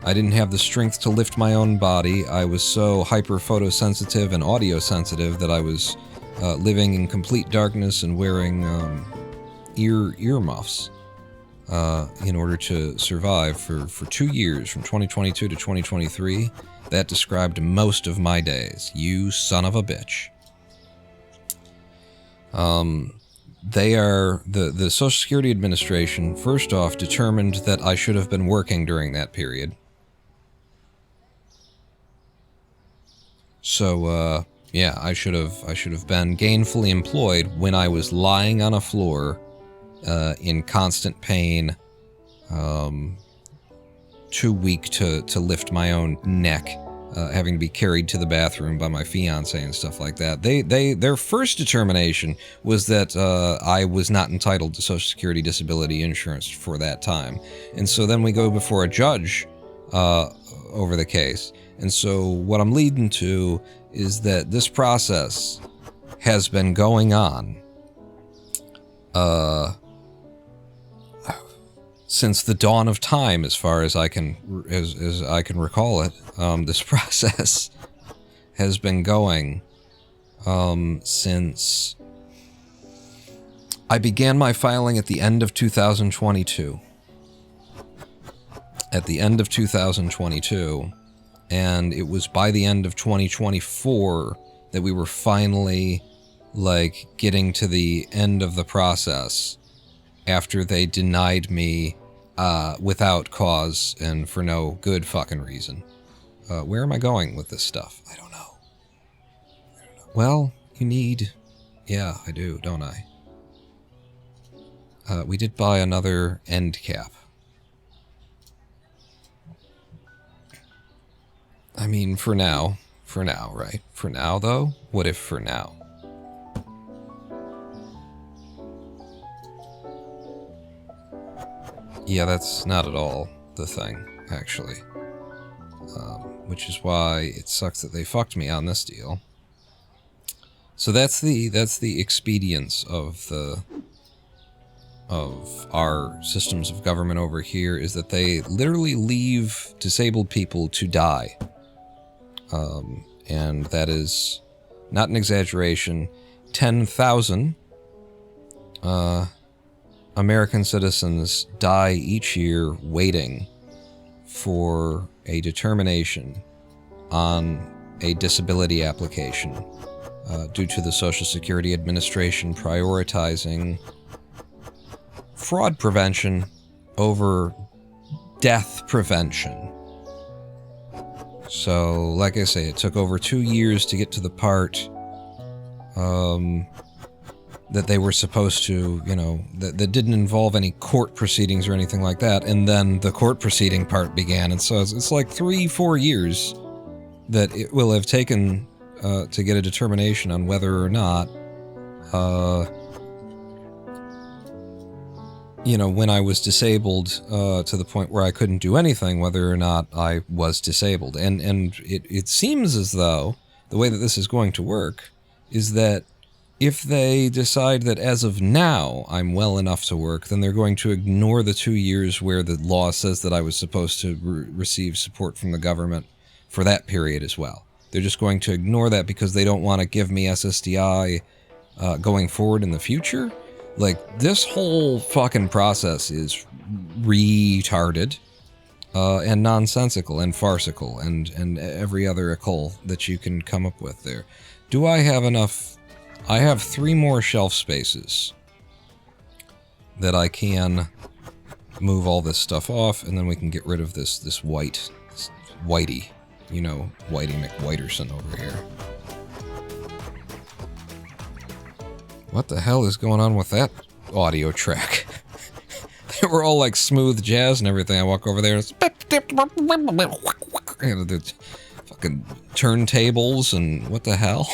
S1: I didn't have the strength to lift my own body. I was so hyper photosensitive and audio sensitive that I was living in complete darkness and wearing earmuffs in order to survive for 2 years, from 2022 to 2023. That described most of my days. You son of a bitch. The Social Security Administration, first off, determined that I should have been working during that period. So, yeah, I should have been gainfully employed when I was lying on a floor, in constant pain, too weak to lift my own neck, having to be carried to the bathroom by my fiance and stuff like that. Their first determination was that I was not entitled to Social Security disability insurance for that time. And so then we go before a judge over the case. And so what I'm leading to is that this process has been going on since the dawn of time, as far as I can recall it. This process has been going since I began my filing at the end of 2022. At the end of 2022, and it was by the end of 2024 that we were finally getting to the end of the process, after they denied me without cause and for no good fucking reason. Where am I going with this stuff? I don't know. Well, you need... Yeah, I do, don't I? We did buy another end cap. I mean, for now, right? For now, though? What if for now? Yeah, that's not at all the thing, actually. Which is why it sucks that they fucked me on this deal. So that's the expedience of of our systems of government over here is that they literally leave disabled people to die. And that is not an exaggeration. 10,000 American citizens die each year waiting for a determination on a disability application due to the Social Security Administration prioritizing fraud prevention over death prevention. So, like I say, it took over 2 years to get to the part that they were supposed to, you know, that didn't involve any court proceedings or anything like that, and then the court proceeding part began, and so it's like 3-4 years that it will have taken to get a determination on whether or not, you know, when I was disabled to the point where I couldn't do anything, whether or not I was disabled. And it seems as though the way that this is going to work is that if they decide that as of now I'm well enough to work, then they're going to ignore the 2 years where the law says that I was supposed to receive support from the government for that period as well. They're just going to ignore that because they don't want to give me SSDI going forward in the future. Like, this whole fucking process is retarded and nonsensical and farcical and every other ickle that you can come up with there. Do I have enough? I have 3 more shelf spaces that I can move all this stuff off, and then we can get rid of this Whitey. You know, Whitey McWhiterson over here. What the hell is going on with that audio track? They were all like smooth jazz and everything. I walk over there and it's the fucking turntables and what the hell?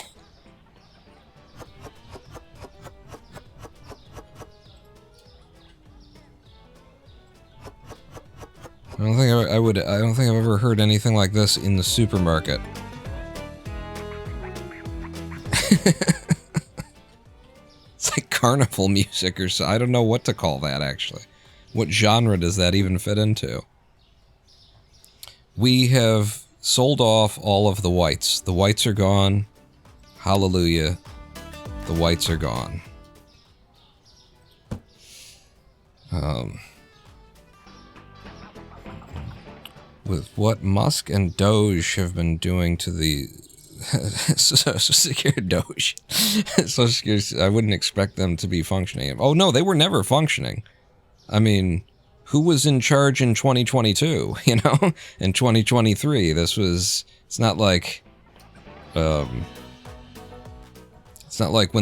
S1: I don't think I've ever heard anything like this in the supermarket. It's like carnival music or so. I don't know what to call that, actually. What genre does that even fit into? We have sold off all of the whites. The whites are gone. Hallelujah. The whites are gone. With what Musk and Doge have been doing to the Social Security Doge. Social Security, I wouldn't expect them to be functioning. Oh no, they were never functioning. I mean, who was in charge in 2022, you know? In 2023, it's not like when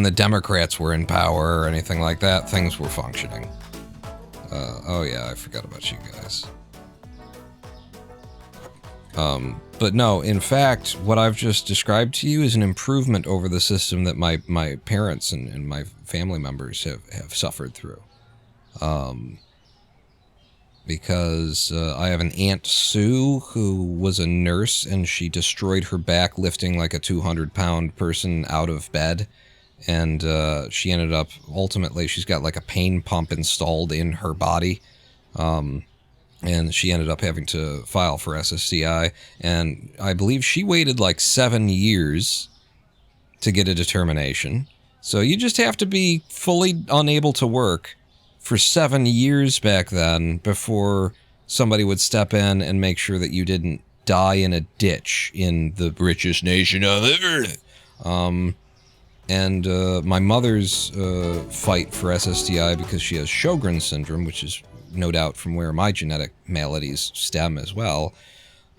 S1: the Democrats were in power or anything like that, things were functioning. Oh yeah, I forgot about you guys. But no, in fact, what I've just described to you is an improvement over the system that my parents and my family members have suffered through. Because I have an Aunt Sue who was a nurse and she destroyed her back lifting like a 200-pound person out of bed. And she ended up, ultimately, she's got like a pain pump installed in her body. And she ended up having to file for SSDI. And I believe she waited like 7 years to get a determination. So you just have to be fully unable to work for 7 years back then before somebody would step in and make sure that you didn't die in a ditch in the richest nation on earth. And my mother's fight for SSDI because she has Sjogren's syndrome, which is no doubt from where my genetic maladies stem as well.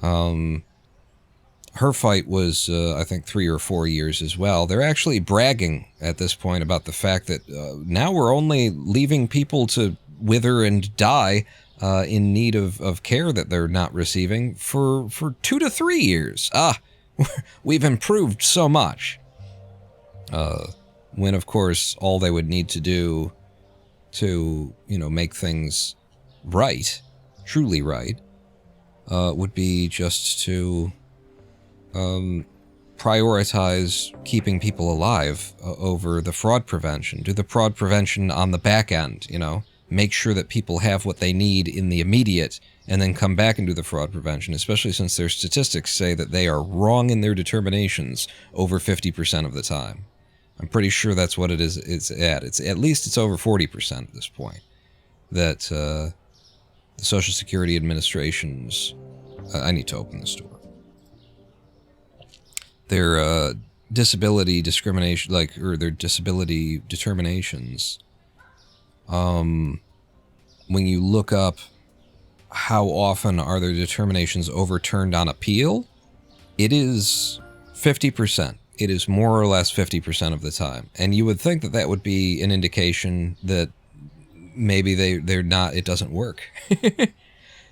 S1: Her fight was, I think, 3 or 4 years as well. They're actually bragging at this point about the fact that now we're only leaving people to wither and die in need of care that they're not receiving for 2 to 3 years. We've improved so much. When, of course, all they would need to do to, make things right, truly right, would be just to prioritize keeping people alive over the fraud prevention. Do the fraud prevention on the back end, make sure that people have what they need in the immediate, and then come back and do the fraud prevention, especially since their statistics say that they are wrong in their determinations over 50% of the time. I'm pretty sure that's what it is. It's at least it's over 40% at this point. That the Social Security Administration's... I need to open this door. Their disability discrimination, or their disability determinations, when you look up how often are their determinations overturned on appeal, it is 50%. It is more or less 50% of the time. And you would think that that would be an indication that maybe they're not, it doesn't work.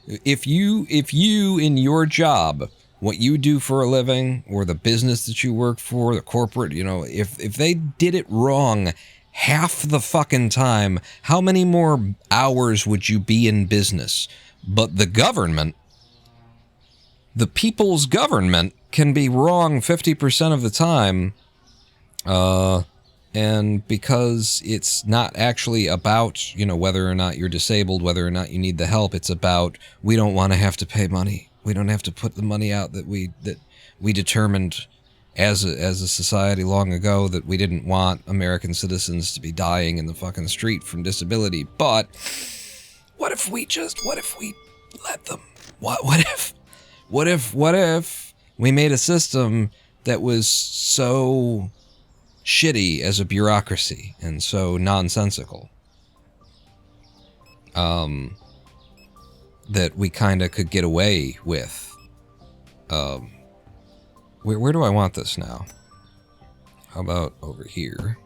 S1: If you in your job, what you do for a living, or the business that you work for, the corporate, if they did it wrong half the fucking time, how many more hours would you be in business? But the government, the people's government, can be wrong 50% of the time, and because it's not actually about, whether or not you're disabled, whether or not you need the help, it's about, we don't want to have to pay money. We don't have to put the money out that we determined as a society long ago that we didn't want American citizens to be dying in the fucking street from disability. But what if we let them? What if we made a system that was so shitty as a bureaucracy and so nonsensical, that we kind of could get away with. Where do I want this now? How about over here?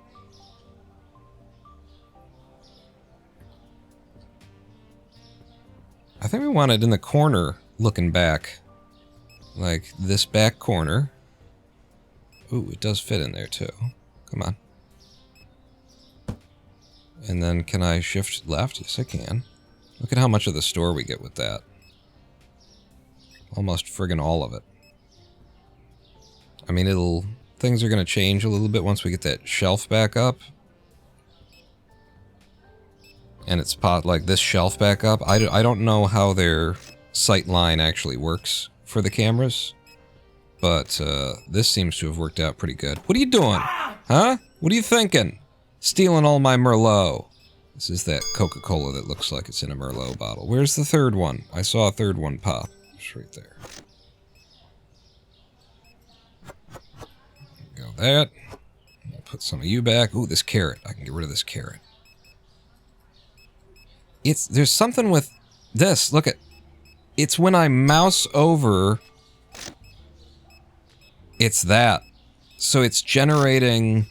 S1: I think we want it in the corner, looking back. Like this back corner. Ooh, it does fit in there too. Come on. And then can I shift left? Yes, I can. Look at how much of the store we get with that. Almost friggin' all of it. I mean, things are going to change a little bit once we get that shelf back up. And it's like this shelf back up. I don't know how their sight line actually works for the cameras. But this seems to have worked out pretty good. What are you doing? Huh? What are you thinking? Stealing all my Merlot. This is that Coca-Cola that looks like it's in a Merlot bottle. Where's the third one? I saw a third one pop. It's right there. Go that. I'll put some of you back. Ooh, this carrot. I can get rid of this carrot. There's something with this. Look at... It's when I mouse over... It's that. So it's generating...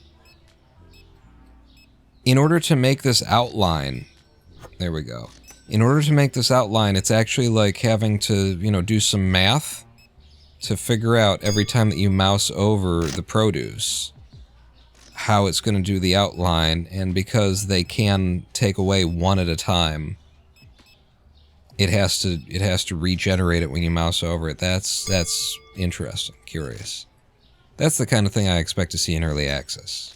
S1: In order to make this outline... There we go. In order to make this outline, it's actually like having to, do some math to figure out every time that you mouse over the produce how it's going to do the outline, and because they can take away one at a time, it has to regenerate it when you mouse over it. That's interesting, curious. That's the kind of thing I expect to see in early access.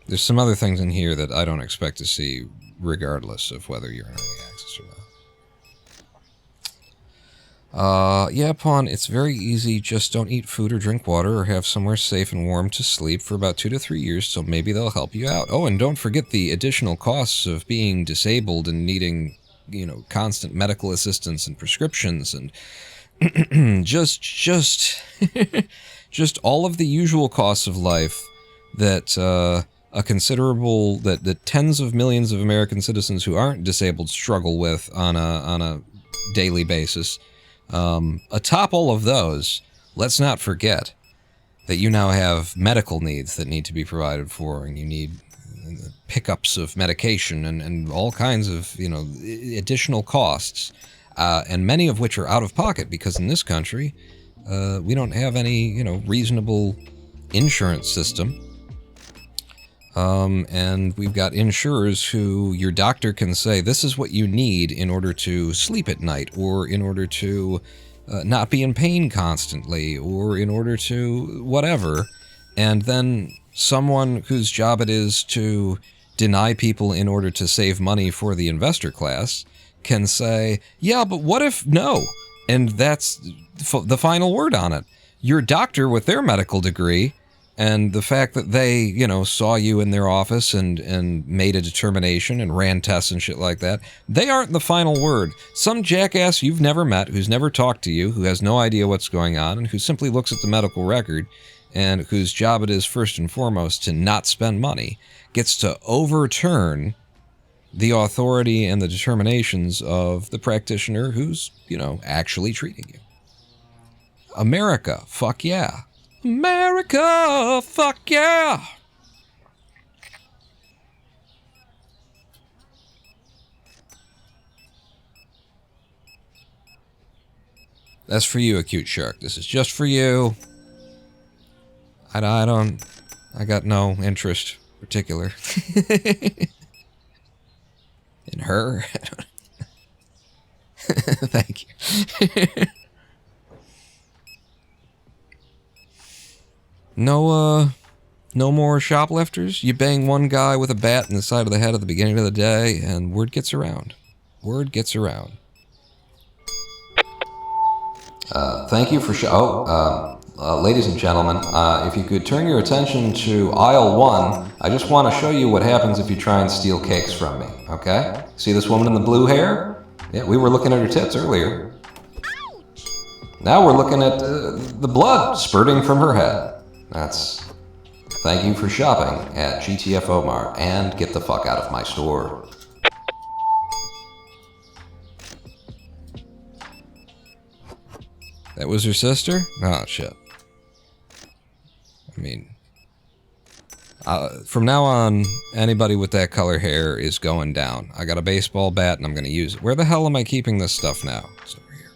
S1: There's some other things in here that I don't expect to see regardless of whether you're in early access or not. Yeah, Pawn, it's very easy. Just don't eat food or drink water or have somewhere safe and warm to sleep for about 2 to 3 years, so maybe they'll help you out. Oh, and don't forget the additional costs of being disabled and needing, constant medical assistance and prescriptions and just all of the usual costs of life that that tens of millions of American citizens who aren't disabled struggle with on a daily basis. Atop all of those, let's not forget that you now have medical needs that need to be provided for, and you need pickups of medication and all kinds of, additional costs, and many of which are out of pocket because in this country, we don't have any, reasonable insurance system. And we've got insurers who your doctor can say, this is what you need in order to sleep at night, or in order to not be in pain constantly, or in order to whatever. And then someone whose job it is to deny people in order to save money for the investor class can say, yeah, but what if no? And that's the final word on it. Your doctor with their medical degree and the fact that they, you know, saw you in their office and made a determination and ran tests and shit like that, they aren't the final word. Some jackass you've never met, who's never talked to you, who has no idea what's going on, and who simply looks at the medical record and whose job it is first and foremost to not spend money, gets to overturn the authority and the determinations of the practitioner who's, you know, actually treating you. America, fuck yeah. America, fuck yeah. That's for you, Acute Shark. This is just for you. I got no interest particular in her. Thank you. No more shoplifters. You bang one guy with a bat in the side of the head at the beginning of the day, and word gets around. Word gets around. Thank you for ladies and gentlemen, if you could turn your attention to aisle 1, I just want to show you what happens if you try and steal cakes from me, okay? See this woman in the blue hair? Yeah, we were looking at her tits earlier. Now we're looking at the blood spurting from her head. Thank you for shopping at GTFO Mart, and get the fuck out of my store. That was her sister? Oh, shit. I mean, from now on, anybody with that color hair is going down. I got a baseball bat and I'm going to use it. Where the hell am I keeping this stuff now? It's over here.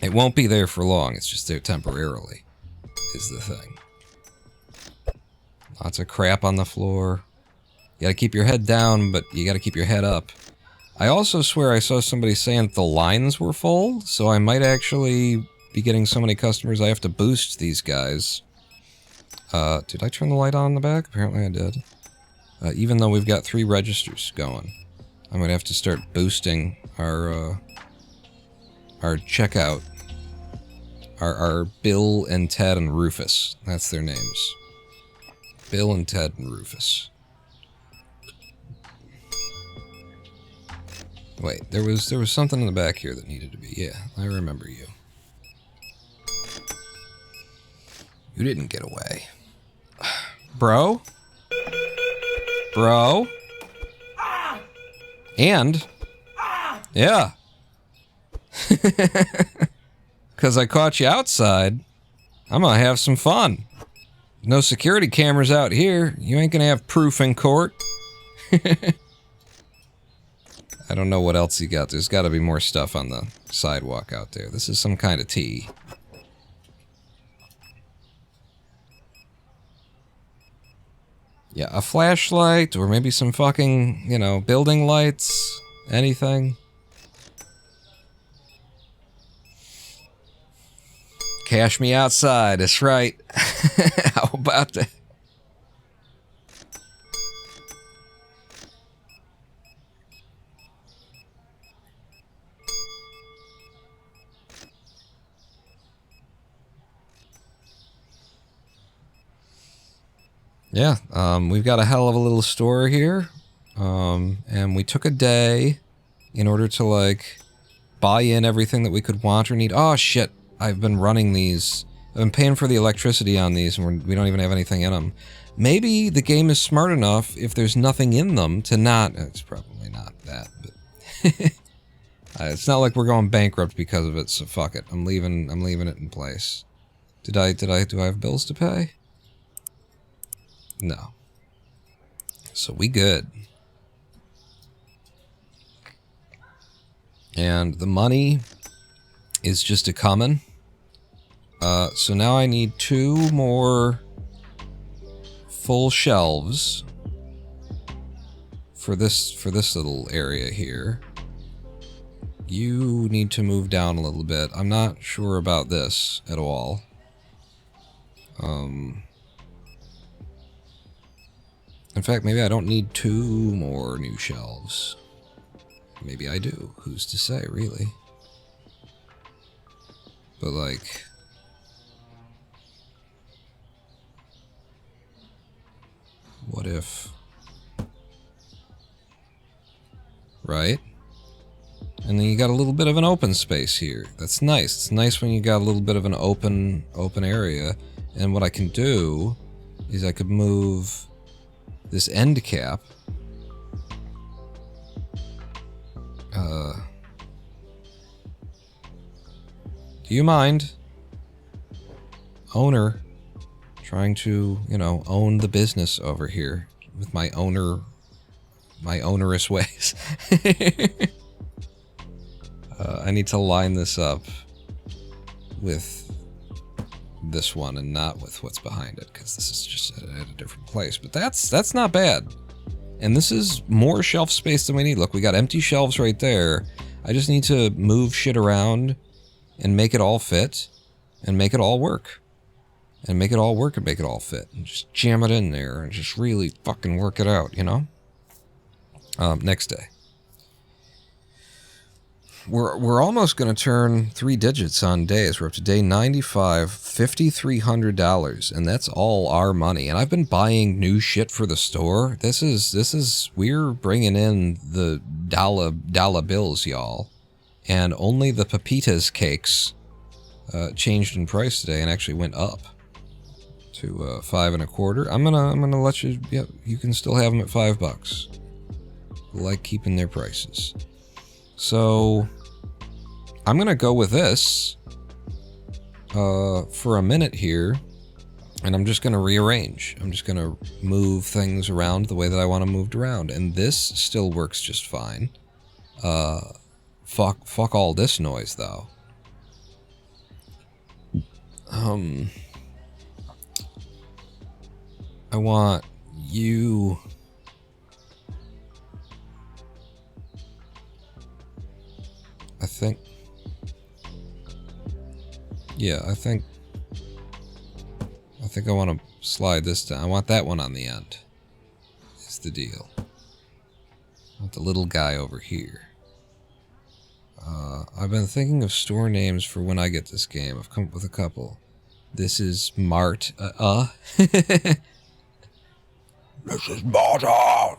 S1: It won't be there for long. It's just there temporarily, is the thing. Lots of crap on the floor. You gotta keep your head down, but you gotta keep your head up. I also swear I saw somebody saying that the lines were full, so I might actually be getting so many customers I have to boost these guys. Did I turn the light on in the back? Apparently I did. Even though we've got 3 registers going, I'm gonna have to start boosting our checkout. Our Bill and Ted and Rufus. That's their names. Bill and Ted and Rufus. Wait, there was something in the back here that needed to be. Yeah, I remember you. You didn't get away. Bro? Bro? And? Yeah. Because I caught you outside, I'm gonna have some fun. No security cameras out here. You ain't gonna have proof in court. I don't know what else you got. There's gotta be more stuff on the sidewalk out there. This is some kind of tea. Yeah, a flashlight, or maybe some fucking, you know, building lights. Anything. Cash me outside, that's right. How about that? Yeah, we've got a hell of a little store here. And we took a day in order to, like, buy in everything that we could want or need. Oh, shit. I've been running these. I've been paying for the electricity on these, and we don't even have anything in them. Maybe the game is smart enough, if there's nothing in them, to not... It's probably not that, but... it's not like we're going bankrupt because of it, so fuck it. I'm leaving it in place. Do I have bills to pay? No. So we good. And the money is just a-coming. So now I need 2 more full shelves for this little area here. You need to move down a little bit. I'm not sure about this at all. In fact, maybe I don't need 2 more new shelves. Maybe I do. Who's to say, really? But, like... what if... right? And then you got a little bit of an open space here. That's nice. It's nice when you got a little bit of an open area. And what I can do is I could move this end cap. Do you mind? Owner. Trying to, you know, own the business over here with my onerous ways. I need to line this up with this one and not with what's behind it, because this is just at a different place. But that's not bad. And this is more shelf space than we need. Look, we got empty shelves right there. I just need to move shit around and make it all fit and make it all work. And make it all work and make it all fit. And just jam it in there and just really fucking work it out, you know? Next day. We're almost going to turn 3 digits on days. We're up to day 95, $5,300, and that's all our money. And I've been buying new shit for the store. We're bringing in the dollar bills, y'all. And only the Pepitas cakes changed in price today and actually went up to $5.25. I'm gonna let you. Yeah, you can still have them at $5. I like keeping their prices. So I'm gonna go with this for a minute here, and I'm just gonna rearrange. I'm just gonna move things around the way that I want them moved around, and this still works just fine. Fuck all this noise though. I want you. I think. Yeah, I think I want to slide this down. I want that one on the end. Is the deal. I want the little guy over here. I've been thinking of store names for when I get this game. I've come up with a couple. This is Mart. This is Marta.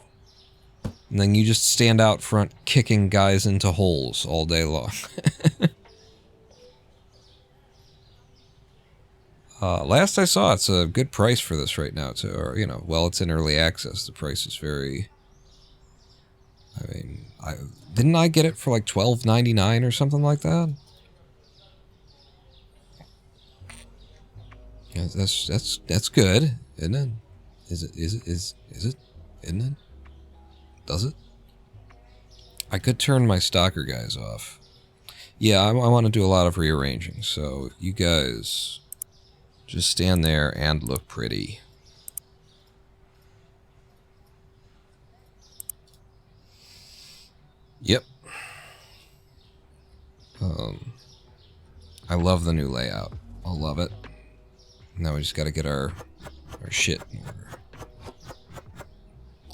S1: And then you just stand out front kicking guys into holes all day long. Last I saw, it's a good price for this right now, too. Or, you know, well, it's in early access. The price is very... I mean, didn't I get it for like $12.99 or something like that? Yeah, that's good, isn't it? Is it? Isn't it? Does it? I could turn my stalker guys off. Yeah, I want to do a lot of rearranging, so you guys just stand there and look pretty. Yep. I love the new layout. I love it. Now we just gotta get our shit in order.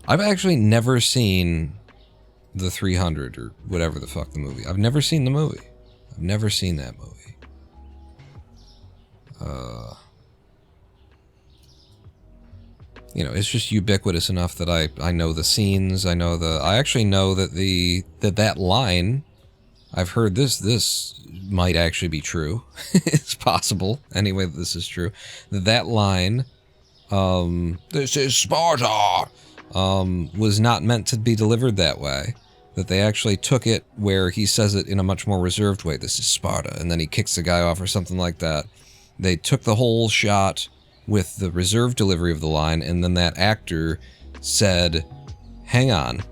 S1: I've actually never seen the 300 or whatever the fuck the movie. I've never seen the movie. I've never seen that movie. You know, it's just ubiquitous enough that I know the scenes. I actually know that that line. I've heard this might actually be true. It's possible. Anyway, this is true. That line, this is Sparta, was not meant to be delivered that way. That they actually took it where he says it in a much more reserved way. This is Sparta. And then he kicks the guy off or something like that. They took the whole shot with the reserved delivery of the line, and then that actor said, hang on,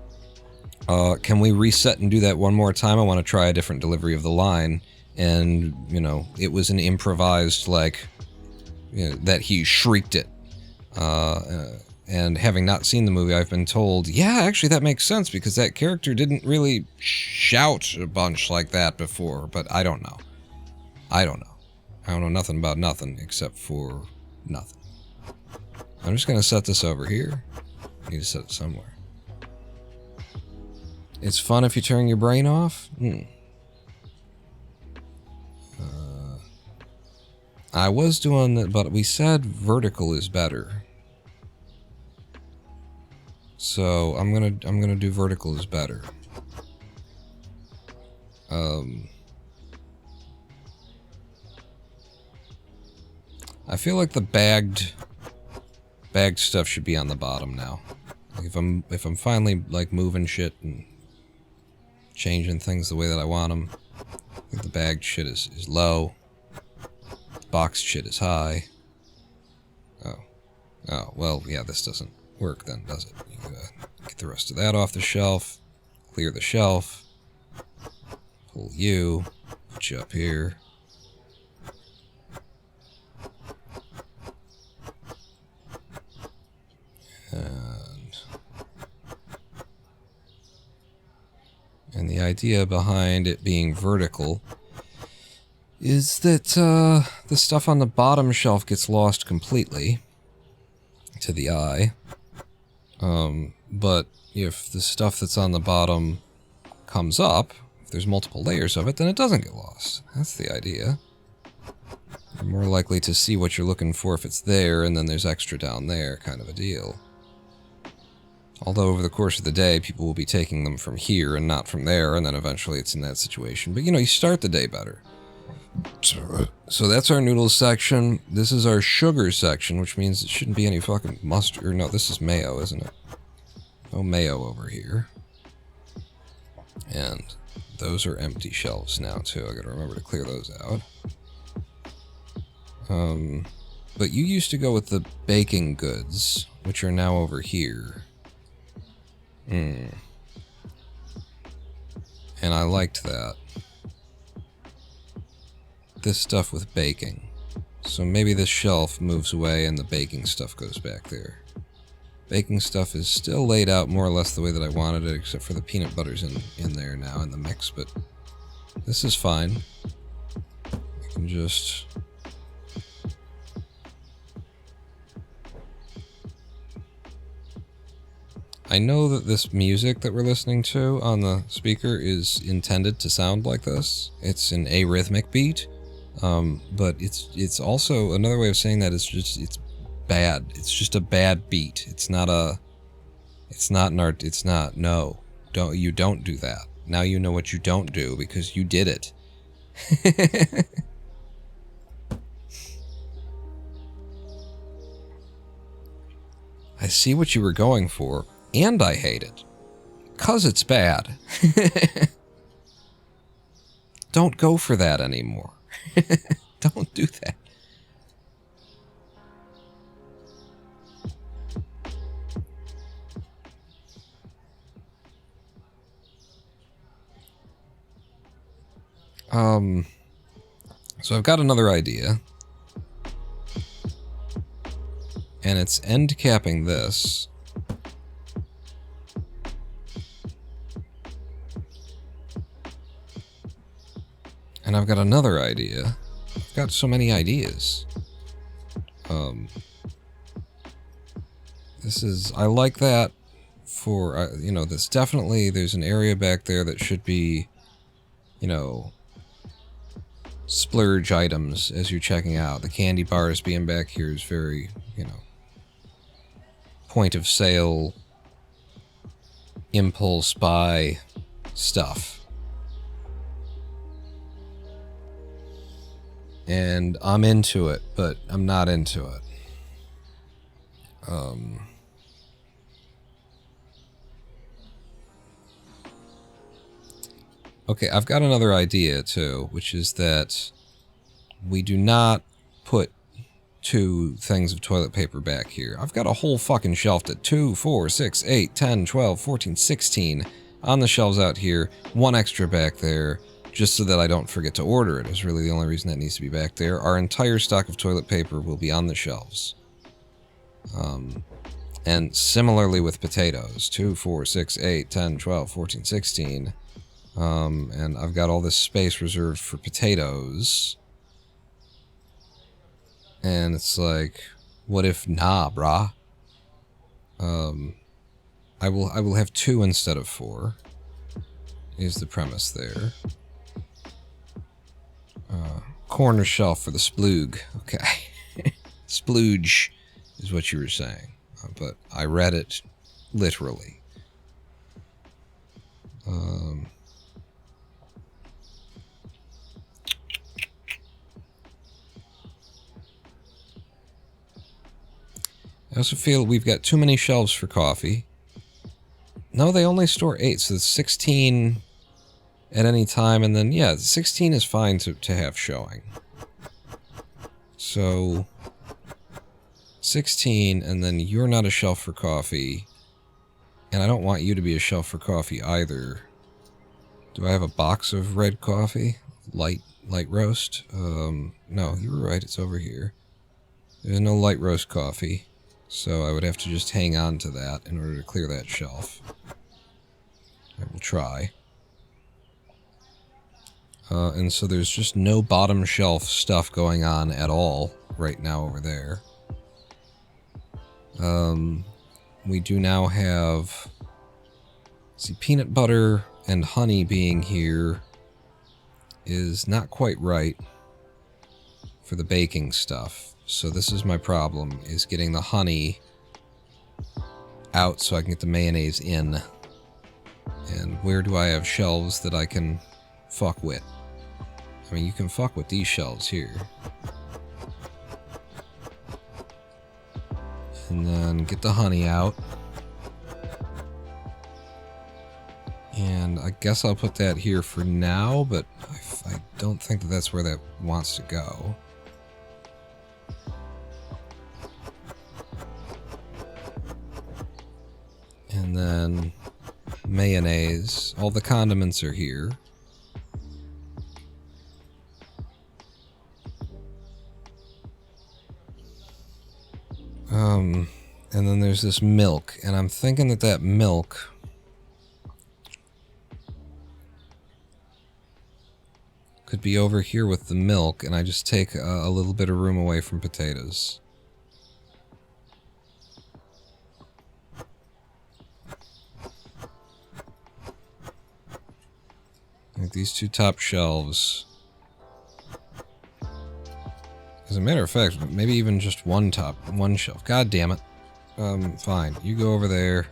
S1: can we reset and do that one more time? I want to try a different delivery of the line. And, you know, it was an improvised, like, you know, that he shrieked it. And having not seen the movie, I've been told, yeah, actually that makes sense, because that character didn't really shout a bunch like that before, but I don't know. I don't know nothing about nothing except for nothing. I'm just going to set this over here. need to set it somewhere. It's fun if you turn your brain off? I was doing that, but we said vertical is better. So I'm gonna do vertical is better. I feel like the bagged stuff should be on the bottom now. Like if I'm finally like moving shit and changing things the way that I want them, I think the bagged shit is low. Boxed shit is high. Oh, well, yeah, this doesn't work then, does it? You gotta get the rest of that off the shelf, clear the shelf, pull you, put you up here. And the idea behind it being vertical is that the stuff on the bottom shelf gets lost completely to the eye. But if the stuff that's on the bottom comes up, if there's multiple layers of it, then it doesn't get lost. That's the idea. You're more likely to see what you're looking for if it's there, and then there's extra down there, kind of a deal. Although over the course of the day, people will be taking them from here and not from there, and then eventually it's in that situation. But, you know, you start the day better. So that's our noodles section. This is our sugar section, which means it shouldn't be any fucking mustard. Or no, this is mayo, isn't it? No mayo over here. And those are empty shelves now, too. I gotta remember to clear those out. But you used to go with the baking goods, which are now over here. And I liked that. This stuff with baking. So maybe this shelf moves away and the baking stuff goes back there. Baking stuff is still laid out more or less the way that I wanted it, except for the peanut butter's in there now in the mix, but this is fine. I can just... I know that this music that we're listening to on the speaker is intended to sound like this. It's an arrhythmic beat, but it's also another way of saying that is just it's bad. It's just a bad beat. It's not no. Don't do that. Now you know what you don't do because you did it. I see what you were going for. And I hate it. 'Cause it's bad. Don't go for that anymore. Don't do that. So I've got another idea. And it's end capping this. And I've got another idea. I've got so many ideas. I like that for, you know, there's an area back there that should be, you know, splurge items as you're checking out. The candy bars being back here is very, you know, point of sale, impulse buy stuff. And I'm into it, but I'm not into it. Okay, I've got another idea, too, which is that we do not put 2 things of toilet paper back here. I've got a whole fucking shelf at 2, 4, 6, 8, 10, 12, 14, 16 on the shelves out here, 1 extra back there, just so that I don't forget to order it is really the only reason that needs to be back there. Our entire stock of toilet paper will be on the shelves. And similarly with potatoes. 2, 4, 6, 8, 10, 12, 14, 16. And I've got all this space reserved for potatoes. And it's like, what if nah, brah? I will have 2 instead of 4. Is the premise there. Corner shelf for the sploog. Okay. Splooge is what you were saying. But I read it literally. I also feel we've got too many shelves for coffee. No, they only store 8, so it's 16 at any time, and then, yeah, 16 is fine to have showing. So, 16, and then you're not a shelf for coffee, and I don't want you to be a shelf for coffee either. Do I have a box of red coffee? Light roast? No, you were right, it's over here. There's no light roast coffee. So I would have to just hang on to that in order to clear that shelf. I will try. And so there's just no bottom shelf stuff going on at all right now over there. We do now have... See, peanut butter and honey being here is not quite right for the baking stuff. So this is my problem, is getting the honey out so I can get the mayonnaise in. And where do I have shelves that I can fuck with? I mean, you can fuck with these shelves here. And then get the honey out. And I guess I'll put that here for now, but I don't think that that's where that wants to go. And then mayonnaise. All the condiments are here. And then there's this milk, and I'm thinking that milk could be over here with the milk, and I just take a little bit of room away from potatoes. Like these 2 top shelves. As a matter of fact, maybe even just one shelf. God damn it. Fine. You go over there.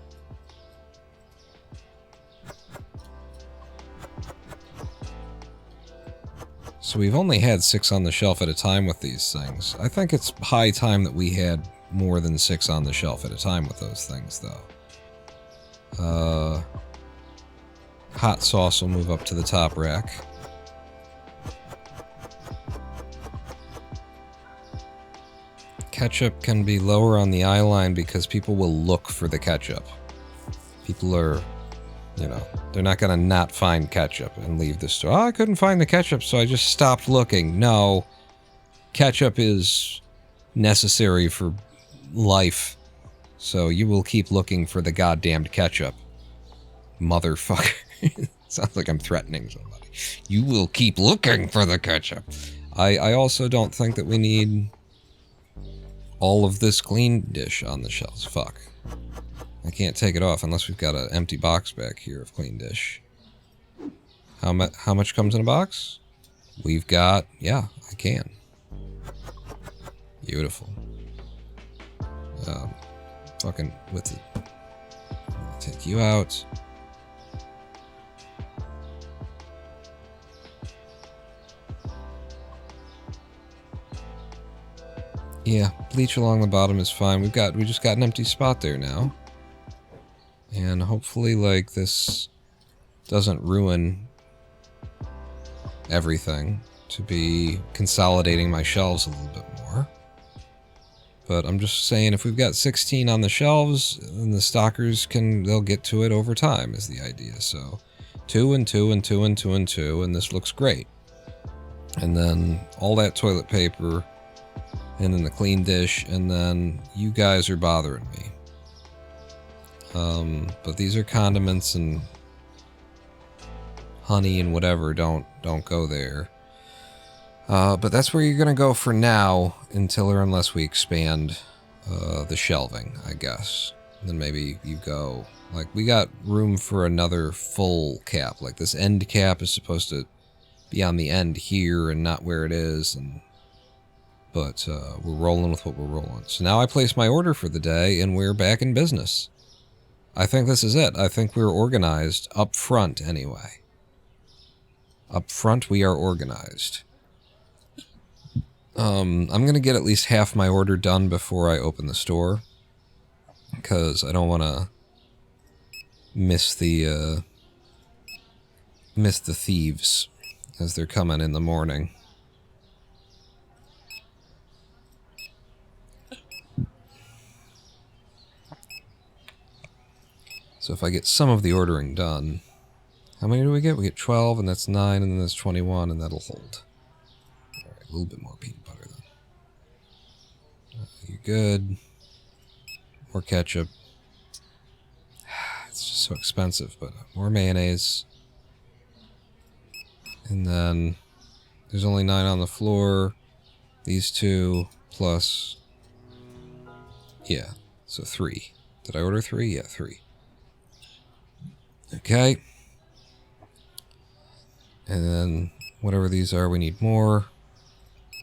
S1: So we've only had 6 on the shelf at a time with these things. I think it's high time that we had more than 6 on the shelf at a time with those things, though. Hot sauce will move up to the top rack. Ketchup can be lower on the eye line because people will look for the ketchup. People are, you know, they're not going to not find ketchup and leave the store. Oh, I couldn't find the ketchup, so I just stopped looking. No. Ketchup is necessary for life. So you will keep looking for the goddamned ketchup. Motherfucker. Sounds like I'm threatening somebody. You will keep looking for the ketchup. I also don't think that we need all of this clean dish on the shelves. Fuck. I can't take it off unless we've got an empty box back here of clean dish. How much comes in a box? We've got... Yeah, I can. Beautiful. Fucking with it. Take you out. Yeah, bleach along the bottom is fine. We just got an empty spot there now. And hopefully, like, this doesn't ruin everything to be consolidating my shelves a little bit more. But I'm just saying, if we've got 16 on the shelves, then the stockers they'll get to it over time, is the idea. So 2 and 2 and 2 and 2 and 2, and this looks great. And then all that toilet paper, and then the clean dish, and then you guys are bothering me. But these are condiments, and honey and whatever don't go there. But that's where you're gonna go for now, until or unless we expand the shelving, I guess. then maybe you go. Like, we got room for another full cap. Like, this end cap is supposed to be on the end here and not where it is, but we're rolling with what we're rolling. So now I place my order for the day, and we're back in business. I think this is it. I think we're organized up front, anyway. Up front, we are organized. I'm going to get at least half my order done before I open the store, because I don't want to miss the thieves as they're coming in the morning. So if I get some of the ordering done, how many do we get? We get 12, and that's 9, and then that's 21, and that'll hold. Alright, a little bit more peanut butter then. You're good. More ketchup. It's just so expensive, but more mayonnaise. And then there's only 9 on the floor. These 2 plus... Yeah, so 3. Did I order 3? Yeah, 3. Okay. And then whatever these are, we need more.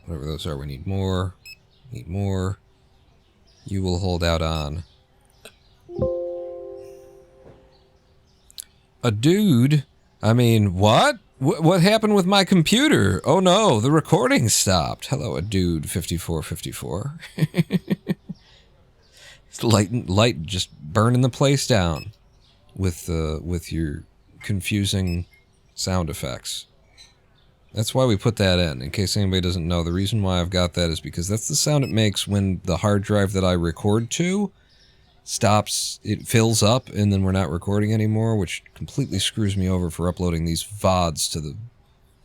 S1: Whatever those are, we need more. Need more. You will hold out on. A dude? I mean, what? What happened with my computer? Oh no, the recording stopped. Hello, a dude 5454. It's light just burning the place down with your confusing sound effects. That's why we put that in case anybody doesn't know. The reason why I've got that is because that's the sound it makes when the hard drive that I record to stops, it fills up, and then we're not recording anymore, which completely screws me over for uploading these VODs to the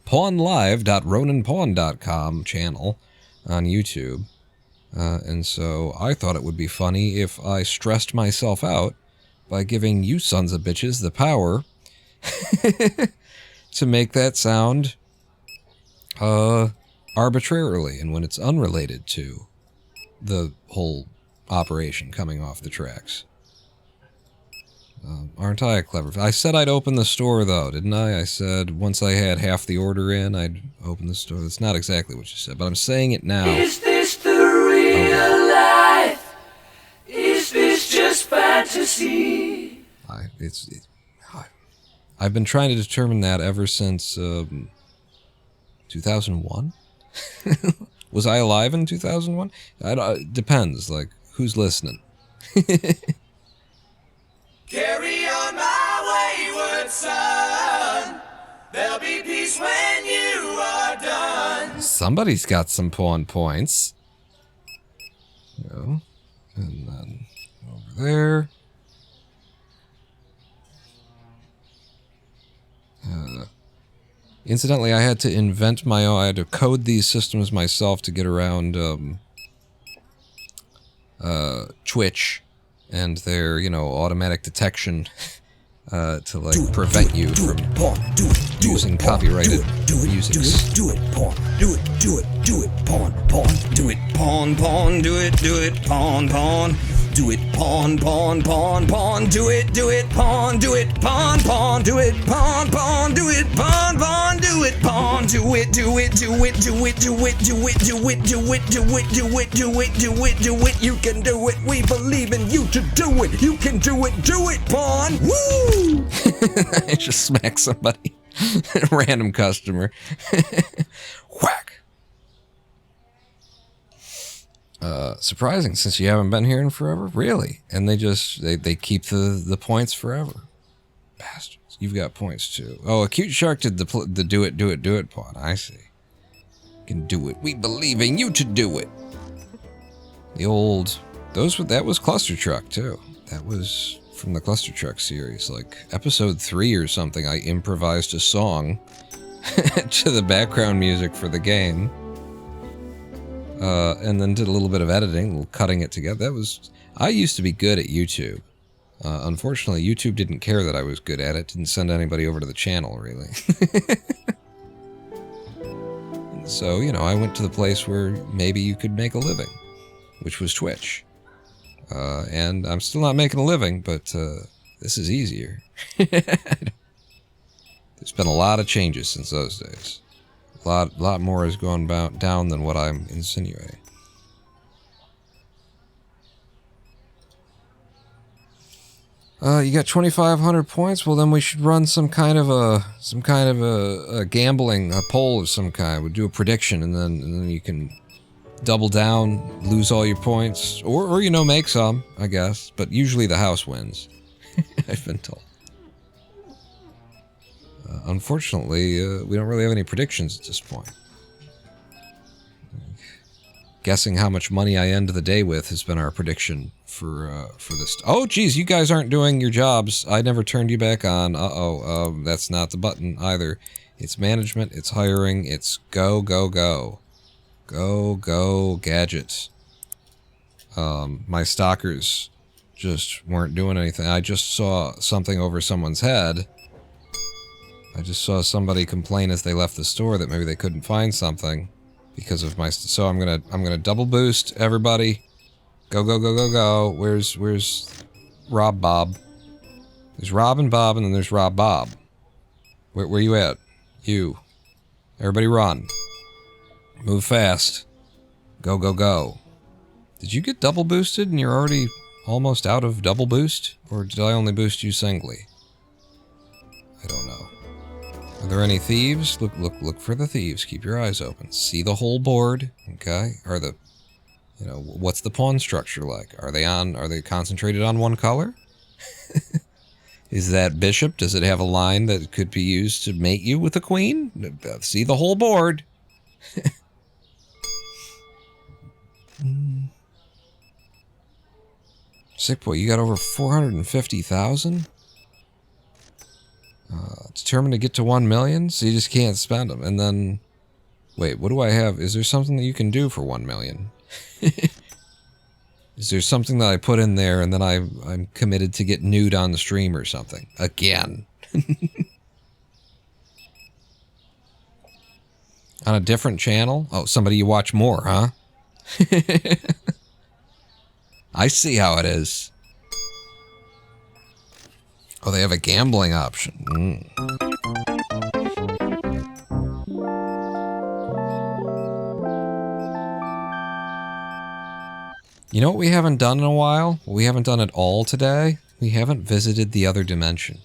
S1: pawnlive.roninpawn.com channel on YouTube. And so I thought it would be funny if I stressed myself out by giving you sons of bitches the power to make that sound arbitrarily, and when it's unrelated to the whole operation coming off the tracks. Aren't I a clever... I said I'd open the store, though, didn't I? I said once I had half the order in, I'd open the store. That's not exactly what you said, but I'm saying it now.
S3: Is this the real life? Is this just fantasy?
S1: I've been trying to determine that ever since 2001. Was I alive in 2001? It depends. Like, who's listening?
S3: Carry on my wayward son. There'll be peace when you are done.
S1: Somebody's got some pawn points. Go. And then over there. Incidentally, I had to invent my own. I had to code these systems myself to get around Twitch and their, automatic detection to like prevent you from using copyrighted music.
S4: Do it, pawn. Do it, pawn. Do it, pawn. Do it, pawn. Do it, pawn. Do it, pawn. Do it, pawn. Do it, pawn. Do it, pawn. Do it, pawn. Do it. You can do it. We believe in you to do it. You can do it. Do it, pawn. Woo!
S1: I just smacked somebody. A random customer. Whack. Surprising, since you haven't been here in forever? Really? And they keep the points forever. Bastards. You've got points too. Oh, a cute shark did the do it pawn. I see. You can do it. We believe in you to do it. The old... that was Cluster Truck too. That was from the Cluster Truck series. Like, episode 3 or something, I improvised a song to the background music for the game. And then did a little bit of editing, a little cutting it together. I used to be good at YouTube. Unfortunately, YouTube didn't care that I was good at it. Didn't send anybody over to the channel, really. So, I went to the place where maybe you could make a living, which was Twitch. And I'm still not making a living, but this is easier. There's been a lot of changes since those days. A lot more has gone down than what I'm insinuating. You got 2,500 points. Well, then we should run some kind of a gambling poll of some kind. We'll do a prediction, and then you can double down, lose all your points, or make some, I guess. But usually the house wins. I've been told. Unfortunately, we don't really have any predictions at this point. Guessing how much money I end the day with has been our prediction for this. Oh, geez, you guys aren't doing your jobs. I never turned you back on. That's not the button either. It's management, it's hiring, it's go, go, go. Go, go, gadgets. My stalkers just weren't doing anything. I just saw something over someone's head. I just saw somebody complain as they left the store that maybe they couldn't find something because of my... So I'm gonna double boost everybody. Go, go, go, go, go. Where's Rob Bob? There's Rob and Bob, and then there's Rob Bob. Where you at? You. Everybody run. Move fast. Go, go, go. Did you get double boosted and you're already almost out of double boost? Or did I only boost you singly? I don't know. Are there any thieves? Look for the thieves. Keep your eyes open. See the whole board, okay? What's the pawn structure like? Are they concentrated on one color? Is that bishop? Does it have a line that could be used to mate you with the queen? See the whole board. Sick boy, you got over 450,000? Determined to get to 1 million, so you just can't spend them. And then, wait, what do I have? Is there something that you can do for 1 million? Is there something that I put in there and then I'm committed to get nude on the stream or something? Again. On a different channel? Oh, somebody you watch more, huh? I see how it is. Oh, they have a gambling option. You know what we haven't done in a while? We haven't done it all today. We haven't visited the other dimension.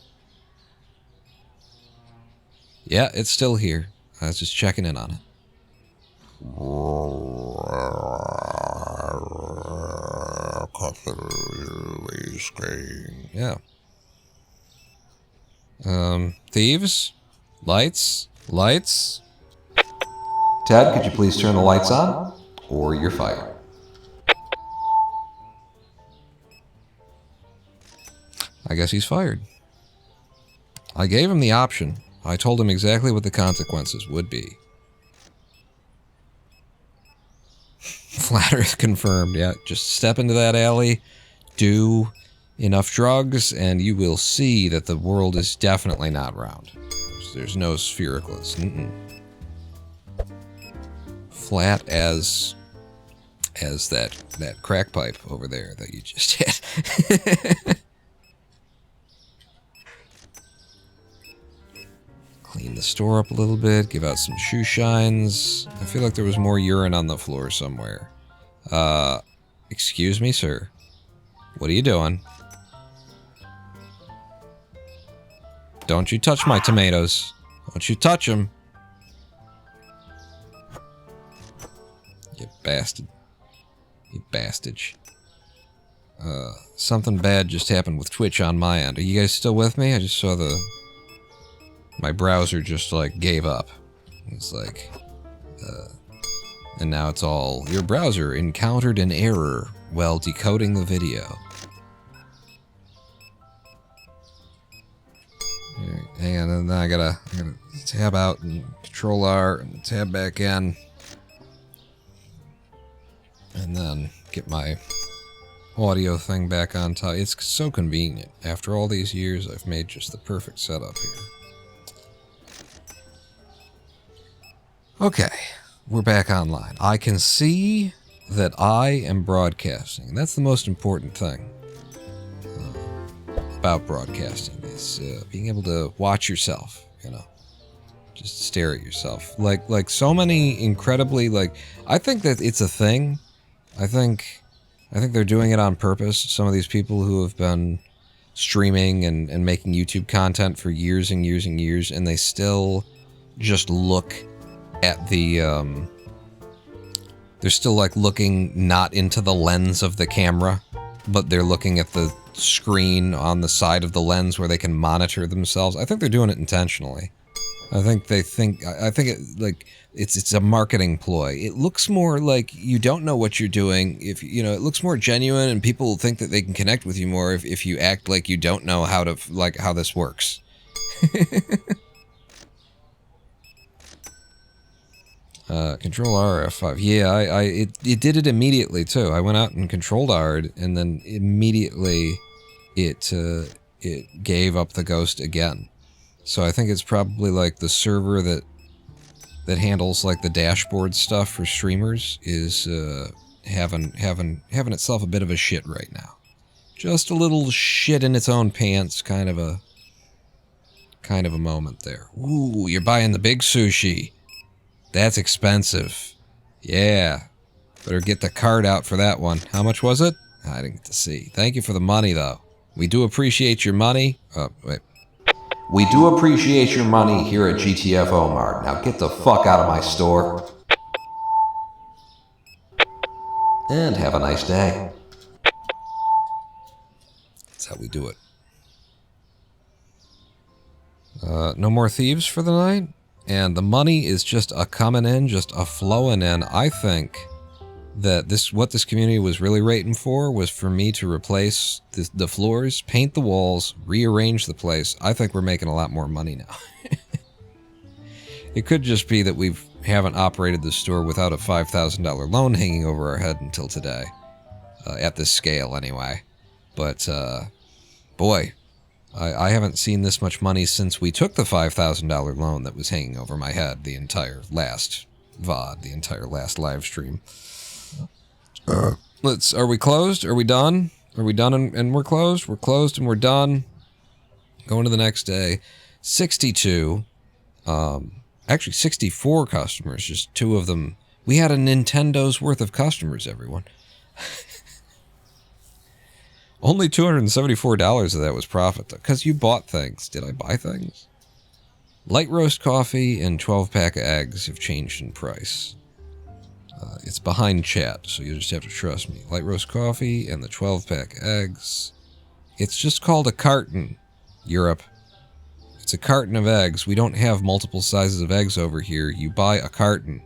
S1: Yeah, it's still here. I was just checking in on it. Yeah. Thieves? Lights? Lights? Ted, could you please turn the lights on? Or you're fired. I guess he's fired. I gave him the option. I told him exactly what the consequences would be. Flat Earth confirmed. Yeah, just step into that alley, do enough drugs, and you will see that the world is definitely not round. There's no sphericals. Flat as that crack pipe over there that you just hit. Clean the store up a little bit, give out some shoe shines. I feel like there was more urine on the floor somewhere. Excuse me, sir. What are you doing? Don't you touch my tomatoes. Don't you touch them. You bastard. You bastard. Something bad just happened with Twitch on my end. Are you guys still with me? I just saw my browser just like gave up. It's like, and now it's all, your browser encountered an error while decoding the video. Right, hang on, and then I gotta tab out and Control R and tab back in. And then get my audio thing back on top. It's so convenient. After all these years, I've made just the perfect setup here. Okay, we're back online. I can see that I am broadcasting. And that's the most important thing about broadcasting is being able to watch yourself, you know. Just stare at yourself. Like so many incredibly, like, I think that it's a thing. I think they're doing it on purpose. Some of these people who have been streaming and making YouTube content for years and years and years, and they still just look at the, they're still like looking not into the lens of the camera, but they're looking at the screen on the side of the lens where they can monitor themselves. I think they're doing it intentionally. I think it, like, it's a marketing ploy. It looks more like you don't know what you're doing. If you know, it looks more genuine, and people think that they can connect with you more if you act like you don't know how to, like, how this works. Control R, F5. Yeah, it did it immediately too. I went out and controlled R'd, and then immediately it gave up the ghost again. So I think it's probably like the server that handles like the dashboard stuff for streamers is having itself a bit of a shit right now. Just a little shit in its own pants, kind of a moment there. Ooh, you're buying the big sushi. That's expensive. Yeah. Better get the card out for that one. How much was it? I didn't get to see. Thank you for the money, though. We do appreciate your money. Oh, wait. We do appreciate your money here at GTFO Mart. Now get the fuck out of my store. And have a nice day. That's how we do it. No more thieves for the night? And the money is just a coming in, just a flowing in. I think that what this community was really rating for was for me to replace the floors, paint the walls, rearrange the place. I think we're making a lot more money now. It could just be that we haven't operated the store without a $5,000 loan hanging over our head until today. At this scale, anyway. But, boy, I haven't seen this much money since we took the $5,000 loan that was hanging over my head the entire last VOD, the entire last live stream. Are we closed? Are we done? Are we done and we're closed? We're closed and we're done. Going to the next day. 62. Actually 64 customers, just 2 of them. We had a Nintendo's worth of customers, everyone. Only $274 of that was profit, though, because you bought things. Did I buy things? Light roast coffee and 12-pack of eggs have changed in price. It's behind chat, so you just have to trust me. Light roast coffee and the 12-pack eggs. It's just called a carton, Europe. It's a carton of eggs. We don't have multiple sizes of eggs over here. You buy a carton.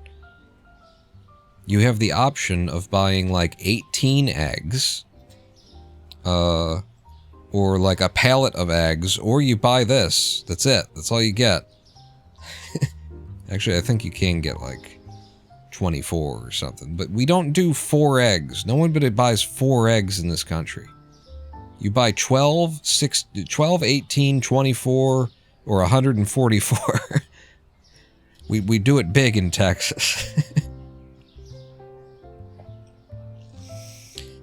S1: You have the option of buying like 18 eggs, or like a pallet of eggs, or you buy this. That's it. That's all you get. Actually, I think you can get like 24 or something, but we don't do 4 eggs. No one but buys 4 eggs in this country. You buy 12, 18, 24, or 144. We do it big in Texas.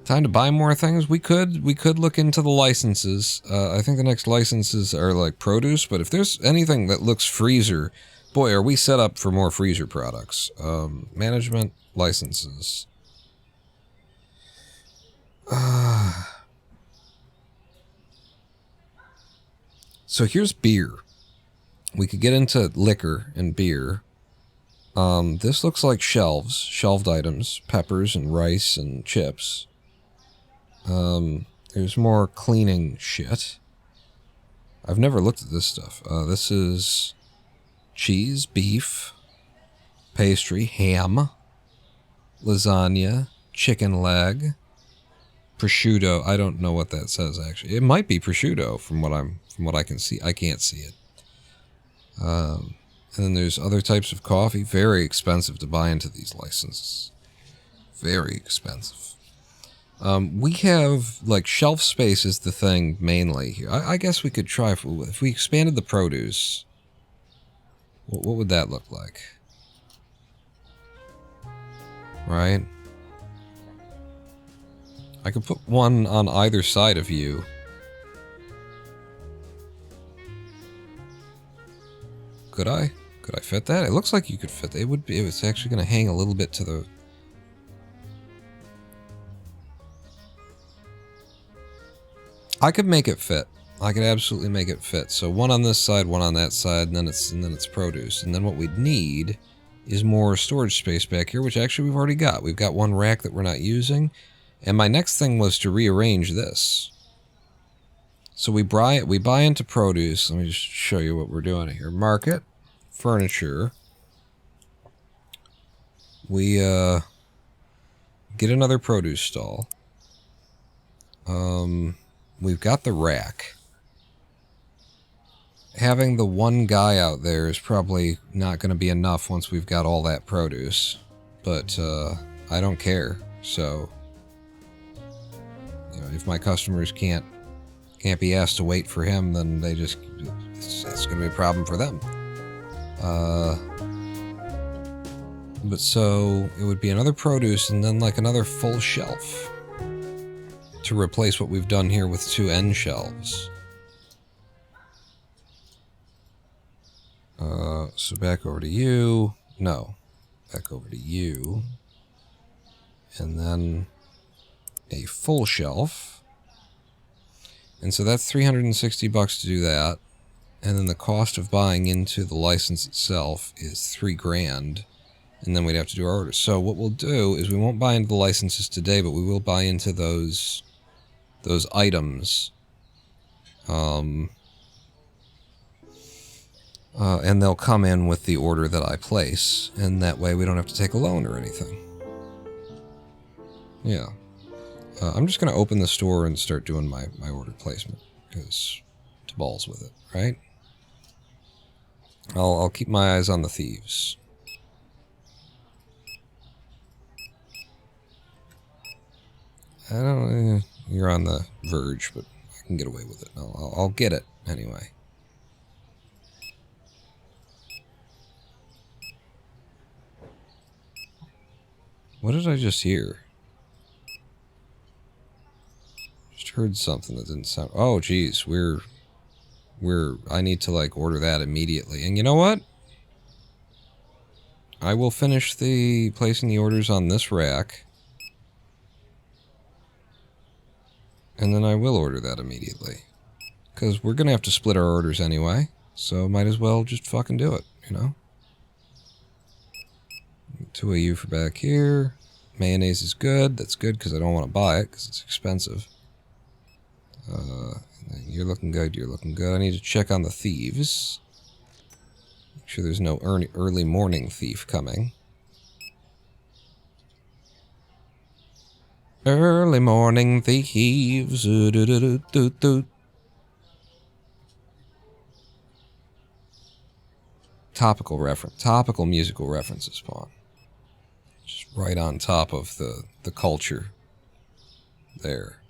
S1: Time to buy more things. We could look into the licenses. I think the next licenses are like produce, but if there's anything that looks freezer, boy, are we set up for more freezer products. Management licenses. So here's beer. We could get into liquor and beer. This looks like shelved items, peppers and rice and chips. There's more cleaning shit. I've never looked at this stuff. This is cheese, beef, pastry, ham, lasagna, chicken leg, prosciutto. I don't know what that says actually. It might be prosciutto from what I can see. I can't see it. And then there's other types of coffee. Very expensive to buy into these licenses. Very expensive. We have, like, shelf space is the thing mainly here. I guess we could try, if we expanded the produce, what would that look like? Right? I could put one on either side of you. Could I? Could I fit that? It looks like you could fit that. It would be. It's actually going to hang a little bit to the... I could make it fit. I could absolutely make it fit. So one on this side, one on that side, and then it's produce. And then what we'd need is more storage space back here, which actually we've already got. We've got one rack that we're not using. And my next thing was to rearrange this. So we buy into produce. Let me just show you what we're doing here. Market, furniture. We get another produce stall. We've got the rack. Having the one guy out there is probably not going to be enough once we've got all that produce. But I don't care. So, you know, if my customers can't be asked to wait for him, then they just... That's going to be a problem for them. But so, it would be another produce and then like another full shelf to replace what we've done here with 2 end shelves. So back over to you. No. Back over to you. And then a full shelf. And so that's $360 to do that. And then the cost of buying into the license itself is $3,000. And then we'd have to do our orders. So what we'll do is we won't buy into the licenses today, but we will buy into those items. And they'll come in with the order that I place, and that way we don't have to take a loan or anything. Yeah. I'm just going to open the store and start doing my order placement, because to balls with it, right? I'll keep my eyes on the thieves. I don't... You're on the verge, but I can get away with it. I'll get it anyway. What did I just hear? Just heard something that didn't sound... Oh, geez, I need to, like, order that immediately. And you know what? I will finish placing the orders on this rack. And then I will order that immediately. Because we're going to have to split our orders anyway. So might as well just fucking do it, you know? 2 of you for back here. Mayonnaise is good. That's good because I don't want to buy it because it's expensive. You're looking good. You're looking good. I need to check on the thieves. Make sure there's no early morning thief coming. Early morning thieves. Topical musical references, Quan. Just right on top of the culture. There.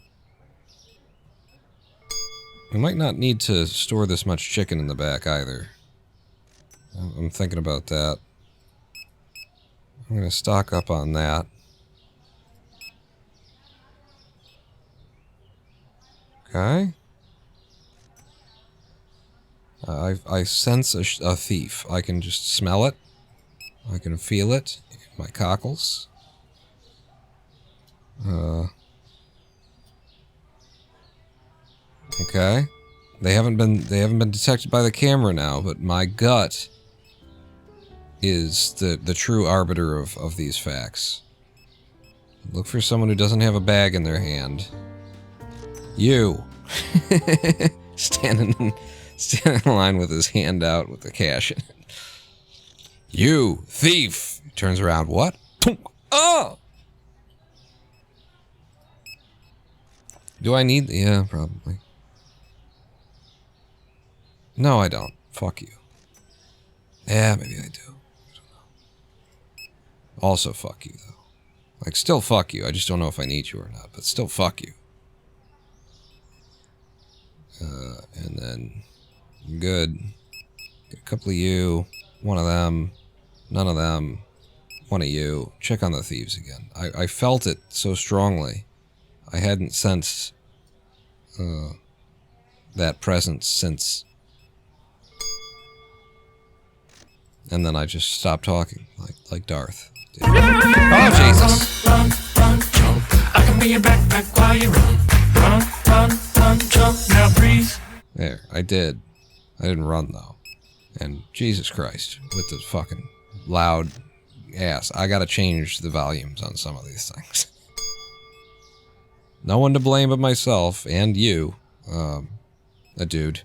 S1: We might not need to store this much chicken in the back either. I'm thinking about that. I'm going to stock up on that. Okay. I sense a thief. I can just smell it. I can feel it in my cockles. Okay. They haven't been detected by the camera now, but my gut is the true arbiter of these facts. Look for someone who doesn't have a bag in their hand. You. standing in line with his hand out with the cash in it. You, thief! He turns around. What? Oh! Do I need... Yeah, probably. No, I don't. Fuck you. Yeah, maybe I do. I don't know. Also fuck you, though. Like, still fuck you. I just don't know if I need you or not, but still fuck you. And then... Good. Get a couple of you. One of them. None of them. One of you. Check on the thieves again. I felt it so strongly. I hadn't sensed that presence since. And then I just stopped talking, like Darth did. Oh, Jesus!
S5: I can be your backpack while you run, jump, now breathe.
S1: There, I did. I didn't run, though. And Jesus Christ, with the fucking loud ass. I gotta change the volumes on some of these things. No one to blame but myself, and you. A dude.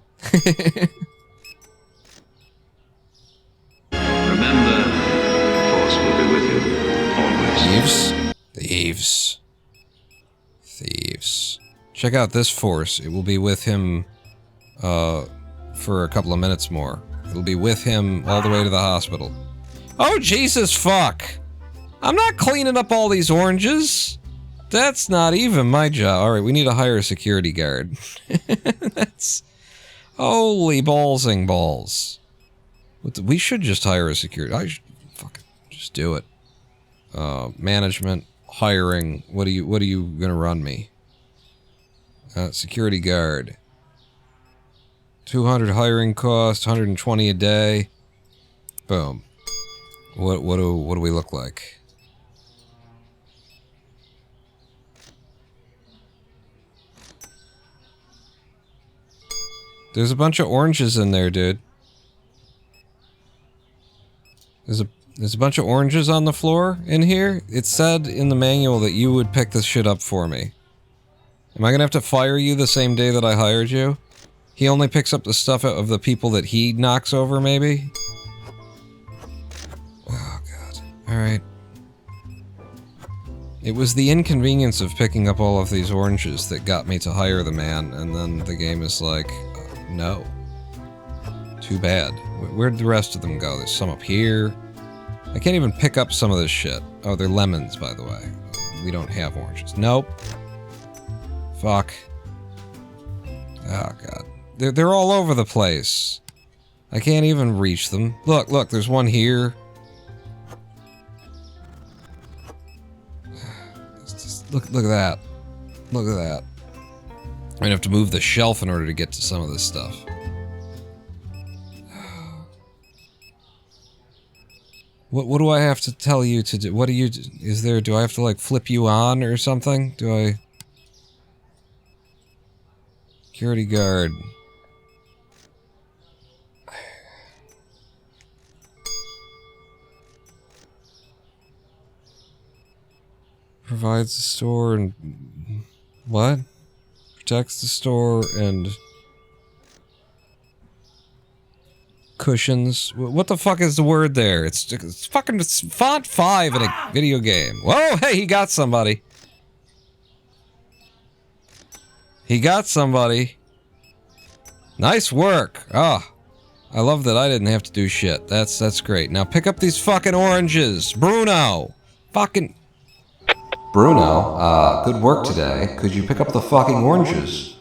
S6: Remember, the Force will be with you, always.
S1: Thieves? Thieves. Thieves. Check out this Force. It will be with him, for a couple of minutes more. It'll be with him all the way to the hospital. Oh, Jesus fuck! I'm not cleaning up all these oranges! That's not even my job. Alright, we need to hire a security guard. That's... Holy ballsing balls. We should just hire a security... I should fucking just do it. Management, hiring, what are you gonna run me? Security guard. 200 hiring cost, 120 a day. Boom. What do we look like? There's a bunch of oranges in there, dude. There's a bunch of oranges on the floor in here. It said in the manual that you would pick this shit up for me. Am I gonna have to fire you the same day that I hired you? He only picks up the stuff of the people that he knocks over, maybe? Oh, God. Alright. It was the inconvenience of picking up all of these oranges that got me to hire the man, and then the game is like, no. Too bad. Where'd the rest of them go? There's some up here. I can't even pick up some of this shit. Oh, they're lemons, by the way. We don't have oranges. Nope. Fuck. Oh, God. They're all over the place. I can't even reach them. Look, there's one here. Look at that. Look at that. I'm gonna have to move the shelf in order to get to some of this stuff. What do I have to tell you to do? What do you... do I have to, like, flip you on or something? Do I... Security guard. Provides the store and... What? Protects the store and... Cushions. What the fuck is the word there? It's fucking font 5 in a video game. Whoa, hey, he got somebody. He got somebody. Nice work. Ah, I love that I didn't have to do shit. That's great. Now pick up these fucking oranges. Bruno. Fucking... Bruno, good work today. Could you pick up the fucking oranges?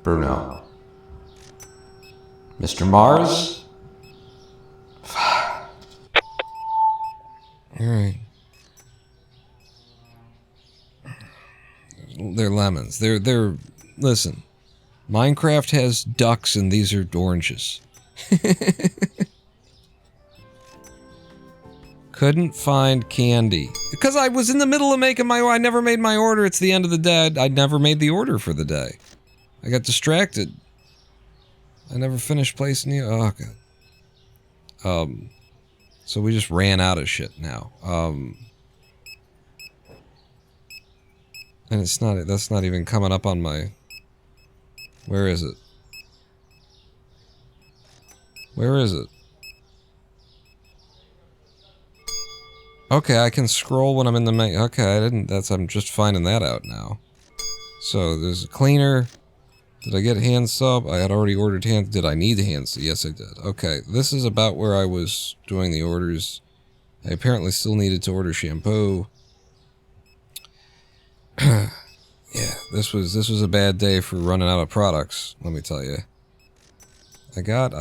S1: Bruno. Mr. Mars? Fuck. Alright. They're lemons. They're... Listen. Minecraft has ducks and these are oranges. Couldn't find candy. Because I was in the middle of making my... I never made my order. It's the end of the day. I never made the order for the day. I got distracted. I never finished placing the... Oh, God. So we just ran out of shit now. And it's not... That's not even coming up on my... Where is it? Where is it? Okay, I can scroll when I'm in the main... Okay, I didn't... I'm just finding that out now. So, there's a cleaner. Did I get hand soap? I had already ordered hand... Did I need the hand soap? Yes, I did. Okay, this is about where I was doing the orders. I apparently still needed to order shampoo. Yeah, this was a bad day for running out of products, let me tell you. I got...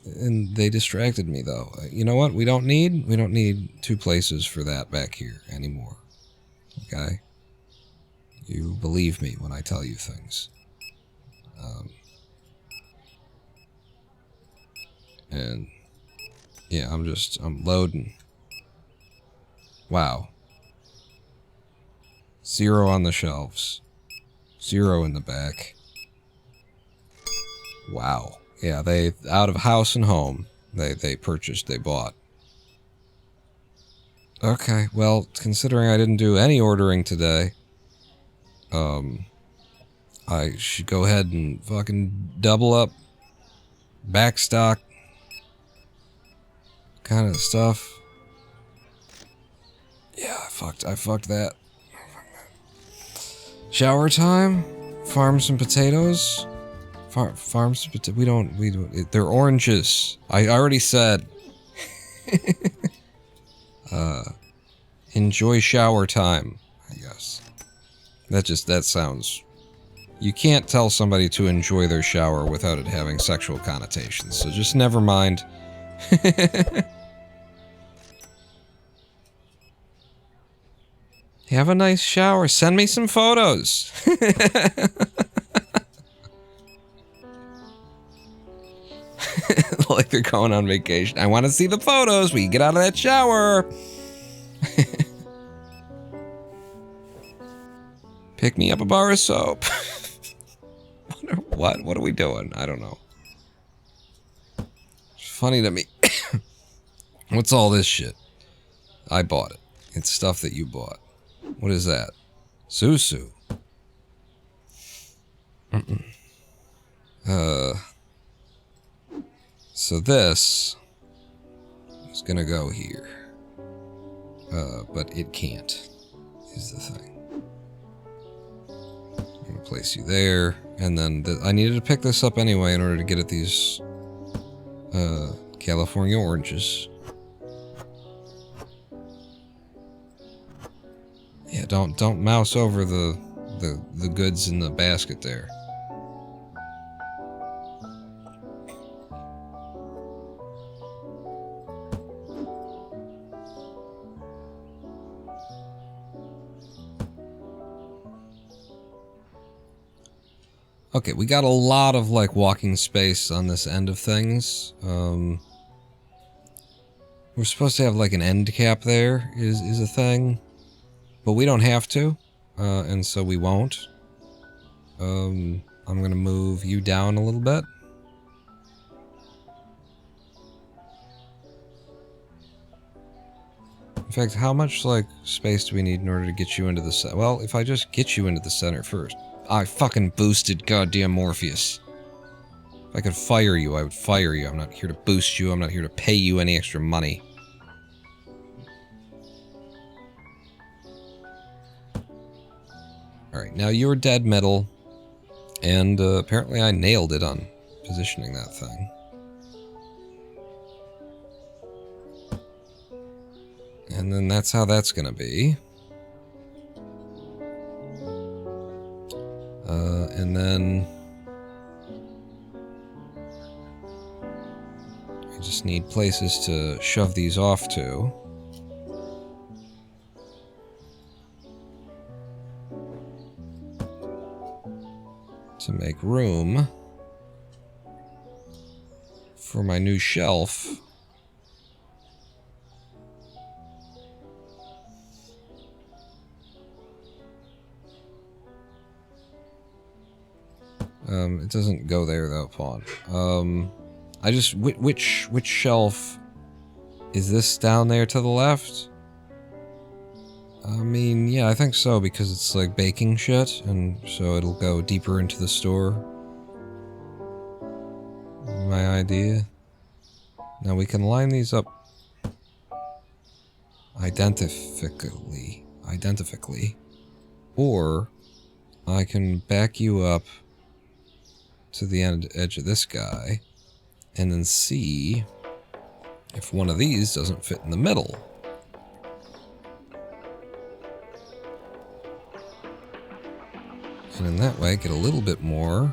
S1: And they distracted me, though. You know what? We don't need 2 places for that back here anymore. Okay? You believe me when I tell you things. And yeah, I'm loading. Wow. 0 on the shelves. 0 in the back. Wow. Yeah, they, out of house and home, they purchased, they bought. Okay, well, considering I didn't do any ordering today, I should go ahead and fucking double up, backstock, kind of stuff. Yeah, I fucked that. Shower time? Farm some potatoes? Farm some potatoes? We don't, they're oranges. I already said. Enjoy shower time, I guess. That sounds... You can't tell somebody to enjoy their shower without it having sexual connotations, so just never mind. Have a nice shower. Send me some photos. Like they're going on vacation. I want to see the photos. We get out of that shower. Pick me up a bar of soap. What? What are we doing? I don't know. It's funny to me. What's all this shit? I bought it. It's stuff that you bought. What is that? Susu. So this is gonna go here. But it can't, is the thing. I'm gonna place you there, and then I needed to pick this up anyway in order to get at these California oranges. Yeah, don't mouse over the goods in the basket there. Okay, we got a lot of, like, walking space on this end of things. We're supposed to have, like, an end cap there, is a thing. But we don't have to, and so we won't. I'm gonna move you down a little bit. In fact, how much, like, space do we need in order to get you into the center? Well, if I just get you into the center first. I fucking boosted goddamn Morpheus. If I could fire you, I would fire you. I'm not here to boost you. I'm not here to pay you any extra money. Alright, now you're dead metal. And apparently I nailed it on positioning that thing. And then that's how that's gonna be. And then I just need places to shove these off to. To make room for my new shelf. It doesn't go there though, Pawn. I just which shelf is this down there to the left? I mean, yeah, I think so because it's like baking shit, and so it'll go deeper into the store. My idea. Now we can line these up identically, or I can back you up to the edge of this guy, and then see if one of these doesn't fit in the middle. And in that way, get a little bit more.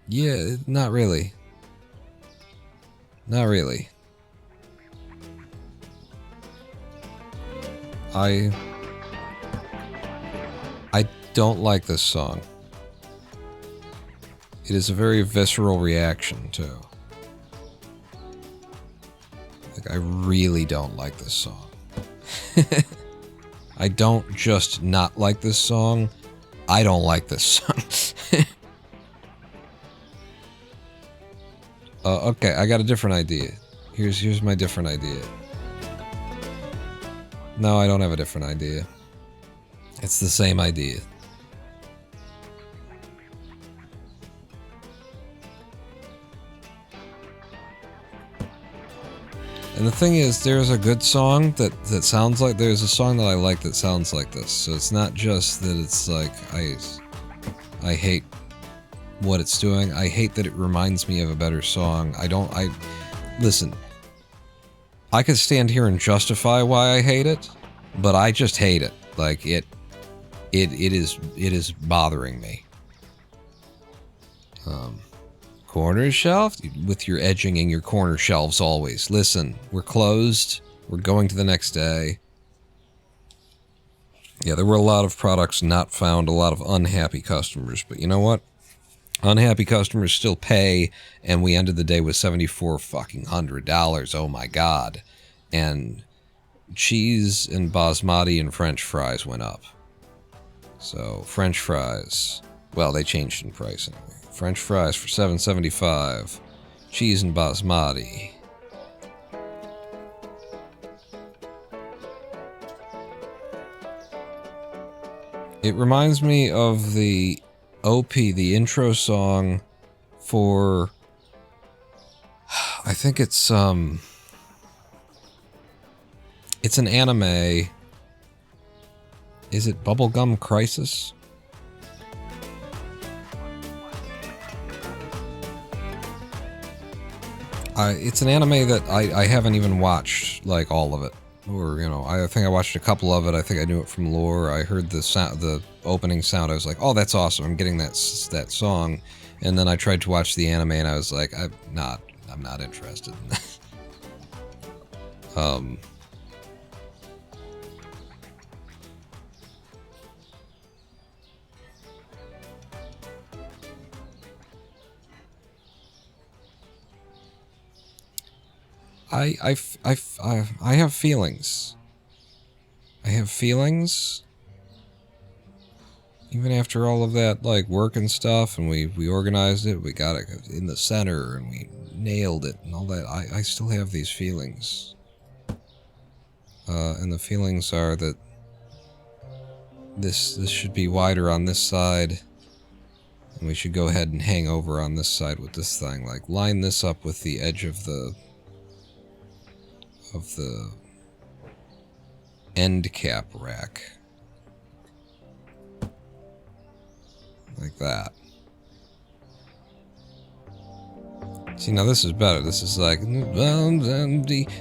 S1: Yeah, not really. Not really. I don't like this song. It is a very visceral reaction, too. Like, I really don't like this song. I don't just not like this song. I don't like this song. Okay, I got a different idea. Here's my different idea. No, I don't have a different idea. It's the same idea. And the thing is, there's a good song that sounds like, there's a song that I like that sounds like this. So it's not just that it's like, I hate what it's doing. I hate that it reminds me of a better song. Listen, I could stand here and justify why I hate it, but I just hate it. Like, it is bothering me. Corner shelf? With your edging and your corner shelves always. Listen, we're closed. We're going to the next day. Yeah, there were a lot of products not found, a lot of unhappy customers, but you know what? Unhappy customers still pay, and we ended the day with $7,400. Oh my god. And cheese and basmati and French fries went up. So, French fries, well, they changed in price anyway. French fries for $7.75. Cheese and basmati. It reminds me of the OP, the intro song for, I think it's an anime. Is it Bubblegum Crisis? It's an anime that I haven't even watched, like, all of it. Or, you know, I think I watched a couple of it. I think I knew it from lore. I heard the opening sound. I was like, oh, that's awesome. I'm getting that song. And then I tried to watch the anime, and I was like, I'm not interested in that. I have feelings. I have feelings. Even after all of that, like, work and stuff, and we organized it, we got it in the center, and we nailed it, and all that, I still have these feelings. And the feelings are that this should be wider on this side, and we should go ahead and hang over on this side with this thing. Like, line this up with the edge of the end cap rack. Like that. See, now this is better. This is like LBZ,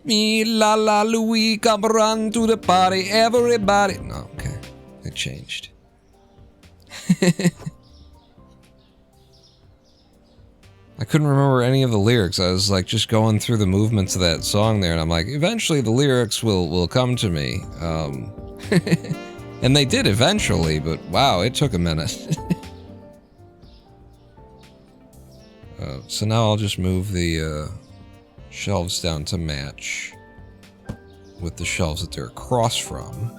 S1: me, la la Louis, come run to the party, everybody. No, okay. It changed. I couldn't remember any of the lyrics. I was like just going through the movements of that song there, and I'm like, eventually the lyrics will come to me. And they did eventually, but wow, it took a minute. So now I'll just move the shelves down to match with the shelves that they're across from.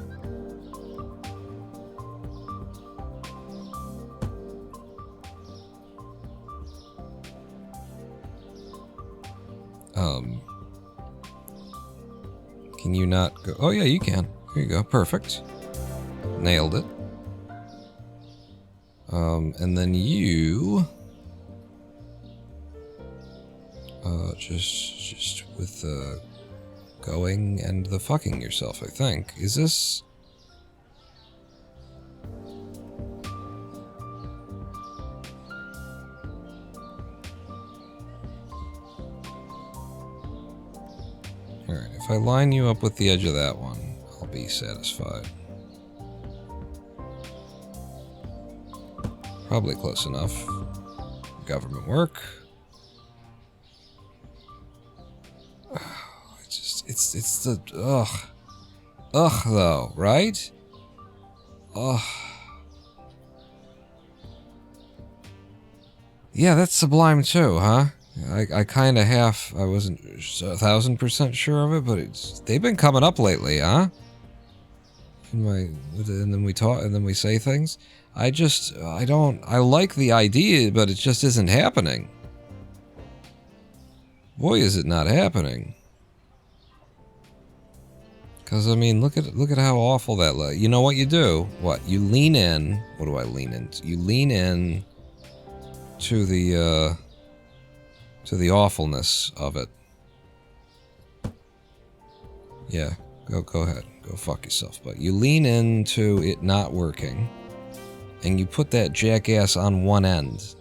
S1: Can you not go? Oh yeah, you can. Here you go. Perfect. Nailed it. And then you... just with the going and the fucking yourself, I think. Is this... Alright, if I line you up with the edge of that one, I'll be satisfied. Probably close enough. Government work. it's the, ugh, though, right? Ugh. Yeah, that's Sublime too, huh? I kind of I wasn't 1,000% sure of it, but they've been coming up lately, huh? And then we talk, and then we say things. I like the idea, but it just isn't happening. Boy, is it not happening. Because, I mean, look at how awful that you know what you do? What? You lean in. What do I lean into? You lean in to the awfulness of it. Yeah, go ahead. Go fuck yourself. But you lean into it not working, and you put that jackass on one end.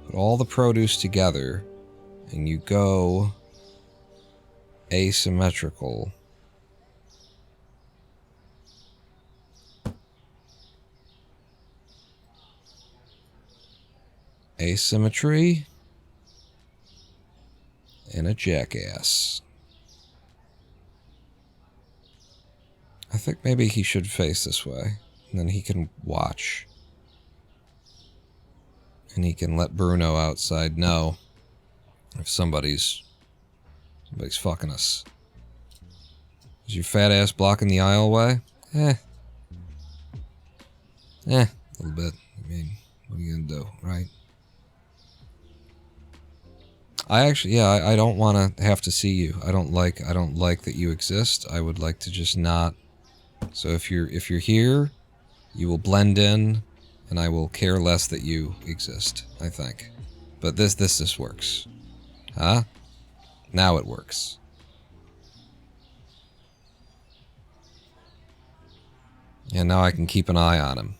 S1: Put all the produce together, and you go asymmetrical. Asymmetry and a jackass. I think maybe he should face this way, and then he can watch. And he can let Bruno outside know if somebody's fucking us. Is your fat ass blocking the aisleway? A little bit. I mean, what are you gonna do, right? I don't want to have to see you. I don't like that you exist. I would like to just not. So if you're here, you will blend in, and I will care less that you exist, I think. But this works. Huh? Now it works. And now I can keep an eye on him.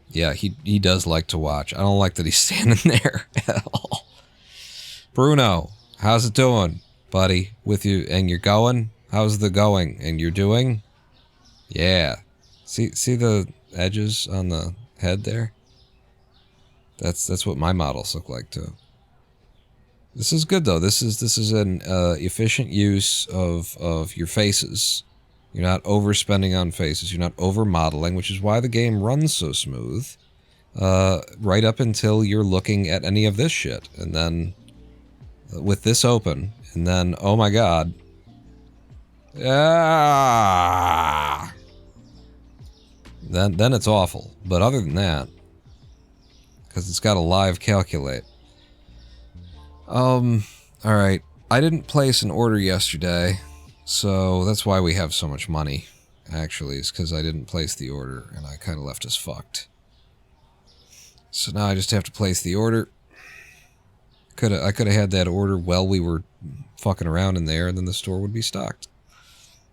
S1: Yeah, he does like to watch. I don't like that he's standing there at all. Bruno, how's it doing, buddy? With you, and you're going? How's the going? And you're doing? Yeah. See the edges on the head there? That's what my models look like too. This is good though. This is an efficient use of your faces. You're not overspending on faces. You're not over modeling, which is why the game runs so smooth. Right up until you're looking at any of this shit, and then with this open, and then oh my god, then it's awful. But other than that, because it's got a live calculate. All right. I didn't place an order yesterday, so that's why we have so much money. Actually, is because I didn't place the order, and I kind of left us fucked. So now I just have to place the order. I could have had that order while we were fucking around in there, and then the store would be stocked.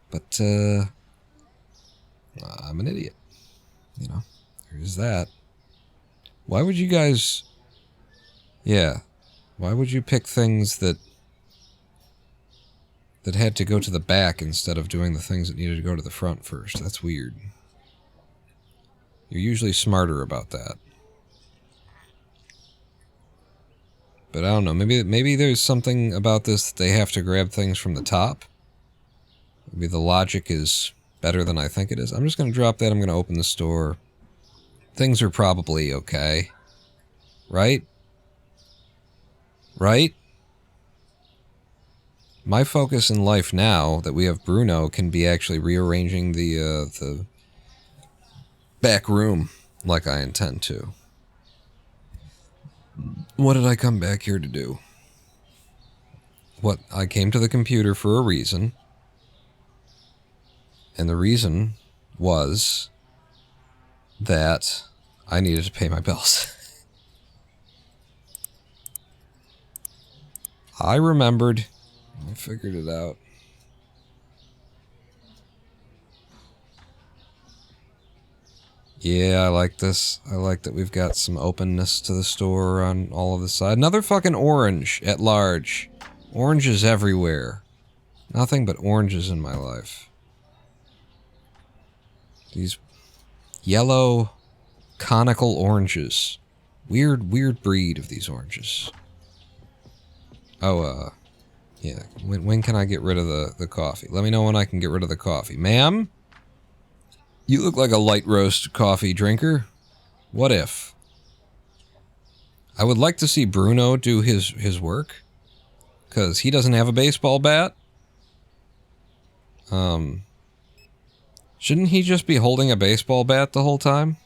S1: But I'm an idiot. You know, there's that. Why would you guys... Yeah. Why would you pick things that had to go to the back instead of doing the things that needed to go to the front first? That's weird. You're usually smarter about that. But I don't know, maybe there's something about this that they have to grab things from the top. Maybe the logic is better than I think it is. I'm just going to drop that, I'm going to open the store. Things are probably okay. Right? Right? My focus in life now that we have Bruno can be actually rearranging the back room like I intend to. What did I come back here to do? I came to the computer for a reason. And the reason was that I needed to pay my bills. I remembered. I figured it out. Yeah, I like this. I like that we've got some openness to the store on all of the side. Another fucking orange at large. Oranges everywhere. Nothing but oranges in my life. These yellow conical oranges. Weird breed of these oranges. Oh, Yeah. When can I get rid of the coffee? Let me know when I can get rid of the coffee. Ma'am? You look like a light roast coffee drinker. What if? I would like to see Bruno do his work. Because he doesn't have a baseball bat. Shouldn't he just be holding a baseball bat the whole time?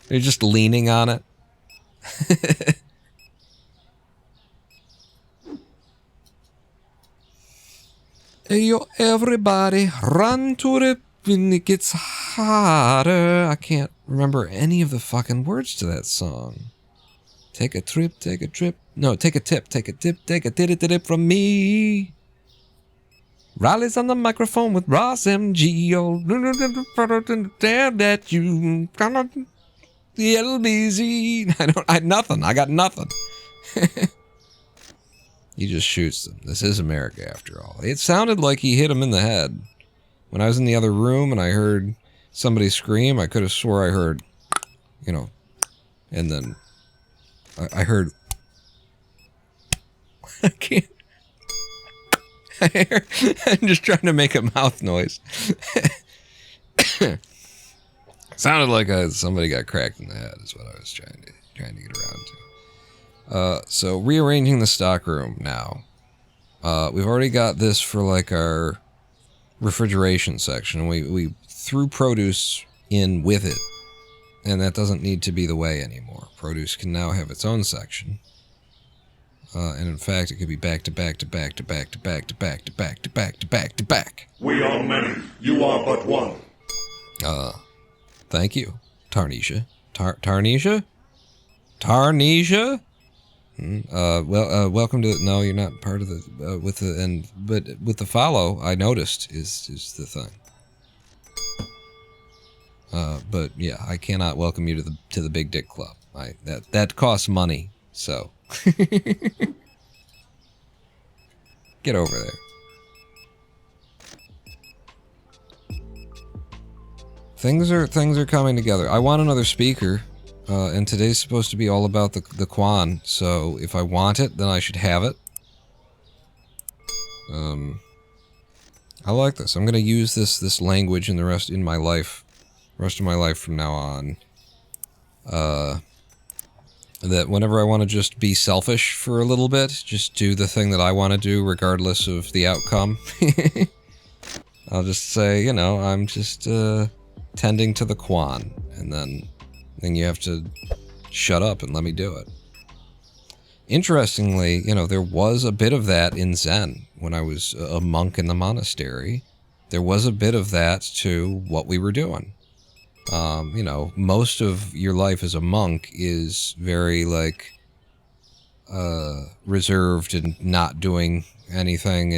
S1: You're just leaning on it. Hey, yo, everybody, run to the when it gets hotter. I can't remember any of the fucking words to that song. Take a trip, take a trip. No, take a tip, take a tip, take a tip from me. Riley's on the microphone with Ross MG. Oh, that you the LBZ. I nothing. I got nothing. He just shoots them. This is America, after all. It sounded like he hit him in the head. When I was in the other room and I heard somebody scream, I could have swore I heard, you know, and then I heard. I can't. I'm just trying to make a mouth noise. Sounded like somebody got cracked in the head is what I was trying to get around to. So rearranging the stockroom now. We've already got this for like our refrigeration section. We threw produce in with it, and that doesn't need to be the way anymore. Produce can now have its own section. And in fact, it could be back to back to back to back to back to back to back to back to back to back.
S2: We are many. You are but one.
S1: Thank you, Tarnisha. Tarnisha? Tarnisha? Welcome to. No, you're not part of the. But with the follow, I noticed is the thing. But yeah, I cannot welcome you to the Big Dick Club. That costs money. So get over there. Things are coming together. I want another speaker. And today's supposed to be all about the Quan, so if I want it, then I should have it. I like this. I'm gonna use this language in the rest of my life from now on. That whenever I want to just be selfish for a little bit, just do the thing that I want to do regardless of the outcome. I'll just say, you know, I'm just tending to the Quan, and then you have to shut up and let me do it. Interestingly, you know, there was a bit of that in Zen when I was a monk in the monastery. There was a bit of that to what we were doing. You know, most of your life as a monk is very, like, reserved and not doing anything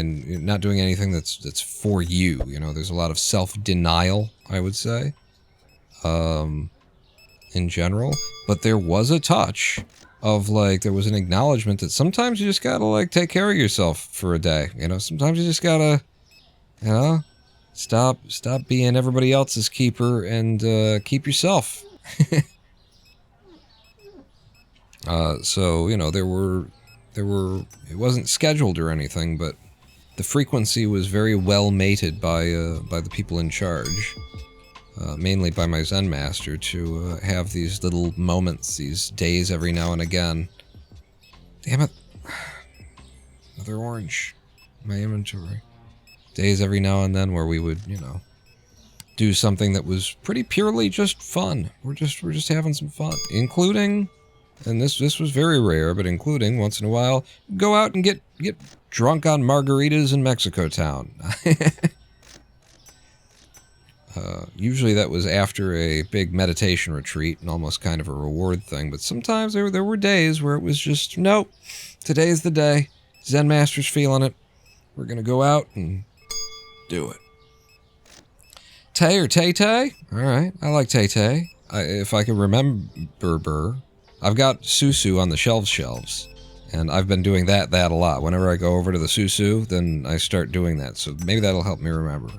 S1: that's for you. You know, there's a lot of self-denial, I would say. In general, but there was a touch of like, there was an acknowledgement that sometimes you just gotta like take care of yourself for a day, you know, sometimes you just gotta, you know, stop being everybody else's keeper and keep yourself. So, you know, there were, it wasn't scheduled or anything, but the frequency was very well mated by the people in charge. Mainly by my Zen master, to have these little moments, these days every now and again. Damn it. Another orange in my inventory. Days every now and then where we would, you know, do something that was pretty purely just fun. We're just having some fun. Including, and this was very rare, but including, once in a while, go out and get drunk on margaritas in Mexico Town. Usually that was after a big meditation retreat and almost kind of a reward thing, but sometimes there were days where it was just, nope, today's the day. Zen Master's feeling it. We're going to go out and do it. Tay or Tay-Tay? Alright, I like Tay-Tay. If I can remember, I've got Susu on the shelves, and I've been doing that a lot. Whenever I go over to the Susu, then I start doing that, so maybe that'll help me remember.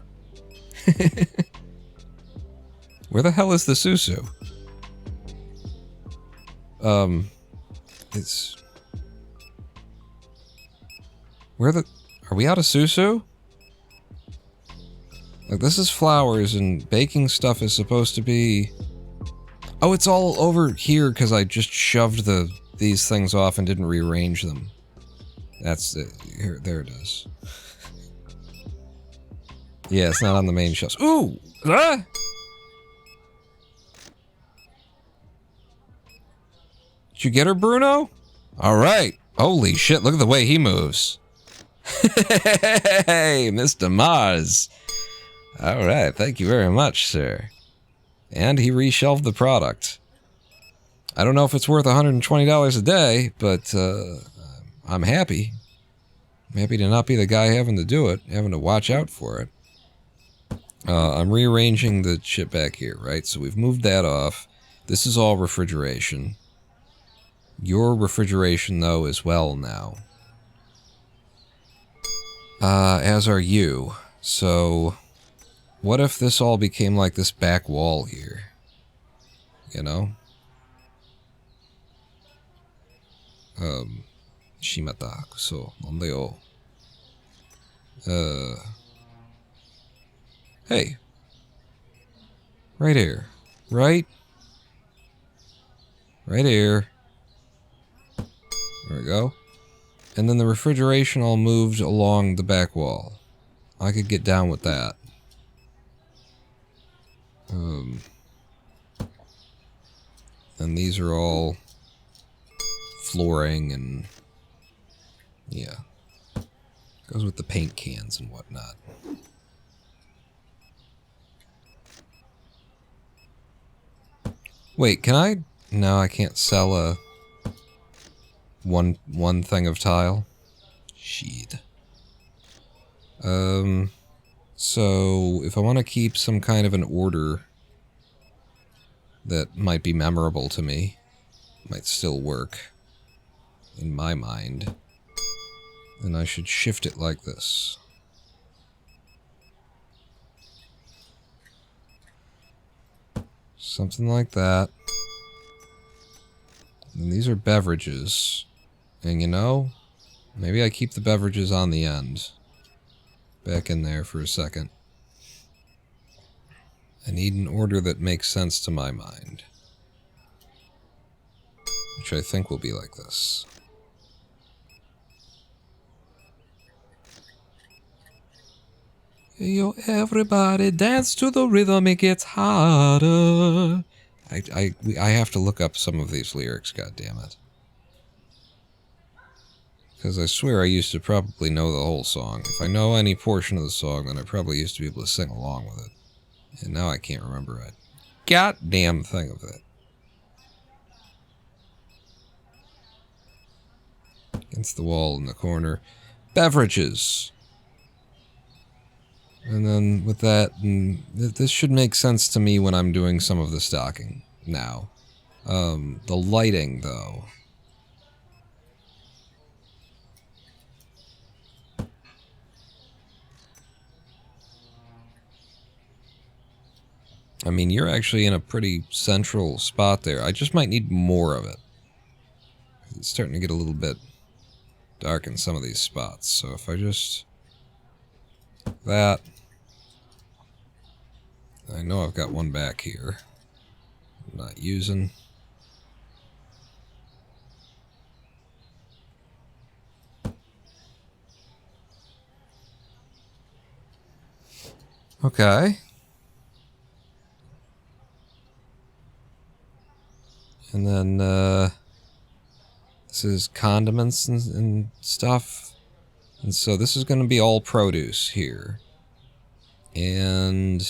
S1: Where the hell is the Susu? Where the... Are we out of susu? Like, this is flowers, and baking stuff is supposed to be... Oh, it's all over here because I just shoved these things off and didn't rearrange them. That's it. Here, there it is. Yeah, it's not on the main shelves. Ooh! Ah! Did you get her, Bruno? Alright. Holy shit, look at the way he moves. Hey, Mr. Mars. Alright, thank you very much, sir. And he reshelved the product. I don't know if it's worth $120 a day, but I'm happy. I'm happy to not be the guy having to do it, having to watch out for it. I'm rearranging the shit back here, right? So we've moved that off. This is all refrigeration. Your refrigeration, though, is well now. As are you. So, what if this all became like this back wall here? You know? Shimata, so, nande o. Hey. Right here. Right here. There we go. And then the refrigeration all moved along the back wall. I could get down with that. And these are all flooring and... yeah. Goes with the paint cans and whatnot. Wait, can I... No, I can't sell a... One thing of tile? Shit. So, if I want to keep some kind of an order that might be memorable to me, might still work, in my mind, then I should shift it like this. Something like that. And these are beverages. And you know, maybe I keep the beverages on the end. Back in there for a second. I need an order that makes sense to my mind. Which I think will be like this. Yo, everybody dance to the rhythm, it gets harder. I have to look up some of these lyrics, goddammit. Because I swear I used to probably know the whole song. If I know any portion of the song, then I probably used to be able to sing along with it. And now I can't remember a goddamn thing of it. Against the wall in the corner. Beverages! And then with that, this should make sense to me when I'm doing some of the stocking now. The lighting, though. I mean, you're actually in a pretty central spot there. I just might need more of it. It's starting to get a little bit dark in some of these spots. So if I just... that... I know I've got one back here. I'm not using. Okay. And then, this is condiments and stuff. And so this is going to be all produce here. And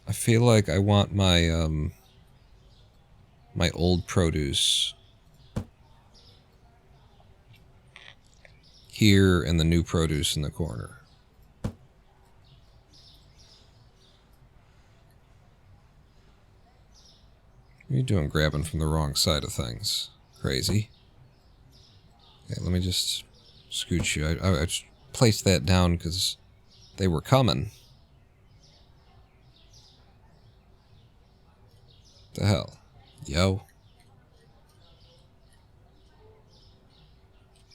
S1: I feel like I want my, my old produce here and the new produce in the corner. What are you doing grabbing from the wrong side of things? Crazy. Okay, let me just scooch you. I just placed that down because they were coming. The hell? Yo.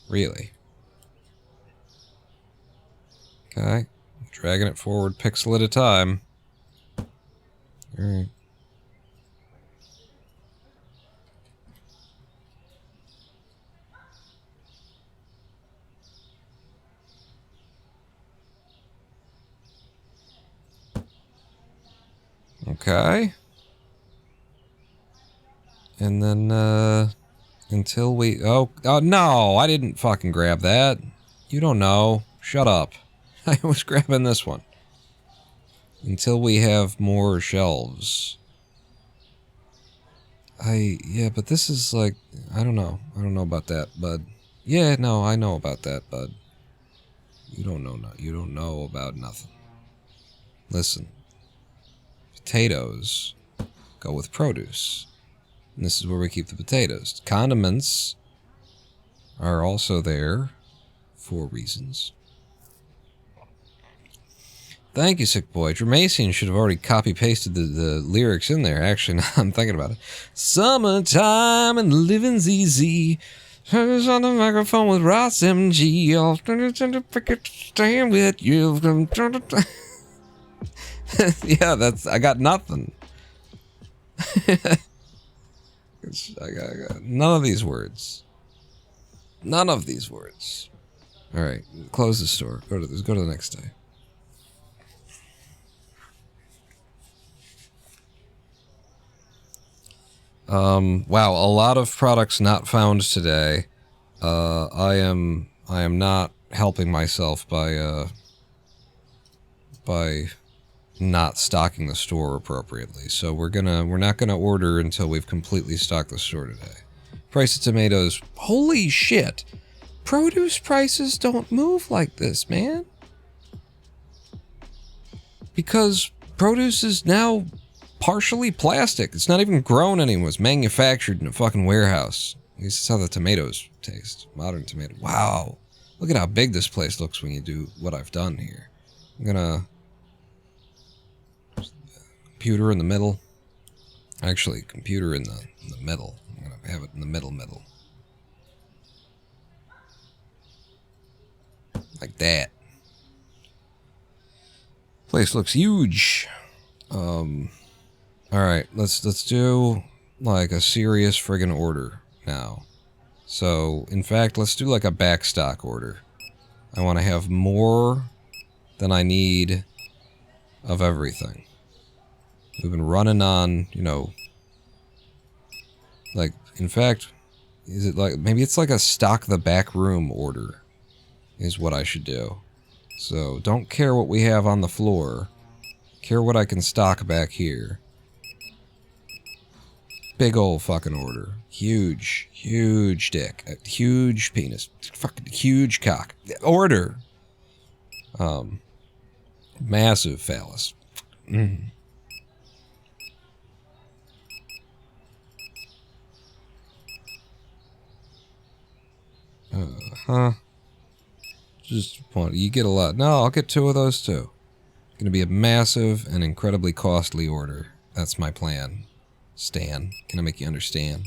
S1: Really? Okay. Dragging it forward pixel at a time. Alright. Okay. And then, until we... Oh, no! I didn't fucking grab that. You don't know. Shut up. I was grabbing this one. Until we have more shelves. Yeah, but this is like... I don't know. I don't know about that, bud. Yeah, no, I know about that, bud. You don't know, you don't know about nothing. Listen. Potatoes go with produce. And this is where we keep the potatoes. Condiments are also there for reasons. Thank you, Sick Boy. Dramasian should have already copy-pasted the lyrics in there. Actually, now I'm thinking about it. Summertime and living's easy. Who's on the microphone with Ross MG? I'll stand with you. Yeah, I got nothing. I got none of these words. None of these words. Alright, close the store. Go to the next day. Wow, a lot of products not found today. I am not helping myself by not stocking the store appropriately. So we're not gonna order until we've completely stocked the store today. Price of tomatoes. Holy shit! Produce prices don't move like this, man. Because produce is now partially plastic. It's not even grown anymore. It's manufactured in a fucking warehouse. At least that's how the tomatoes taste. Modern tomato. Wow. Look at how big this place looks when you do what I've done here. I'm gonna... Computer in the middle. Actually, computer in the middle. I'm gonna have it in the middle. Like that. Place looks huge. Alright, let's do like a serious friggin' order now. So, in fact, let's do like a backstock order. I want to have more than I need of everything. We've been running on, you know, like, in fact, is it like, maybe it's like a stock the back room order is what I should do. So, don't care what we have on the floor. Care what I can stock back here. Big old fucking order. Huge, huge dick. A huge penis. Fucking huge cock. Order. Massive phallus. Just one. You get a lot. No, I'll get 2 of those too. It's gonna be a massive and incredibly costly order. That's my plan. Stan, can I make you understand?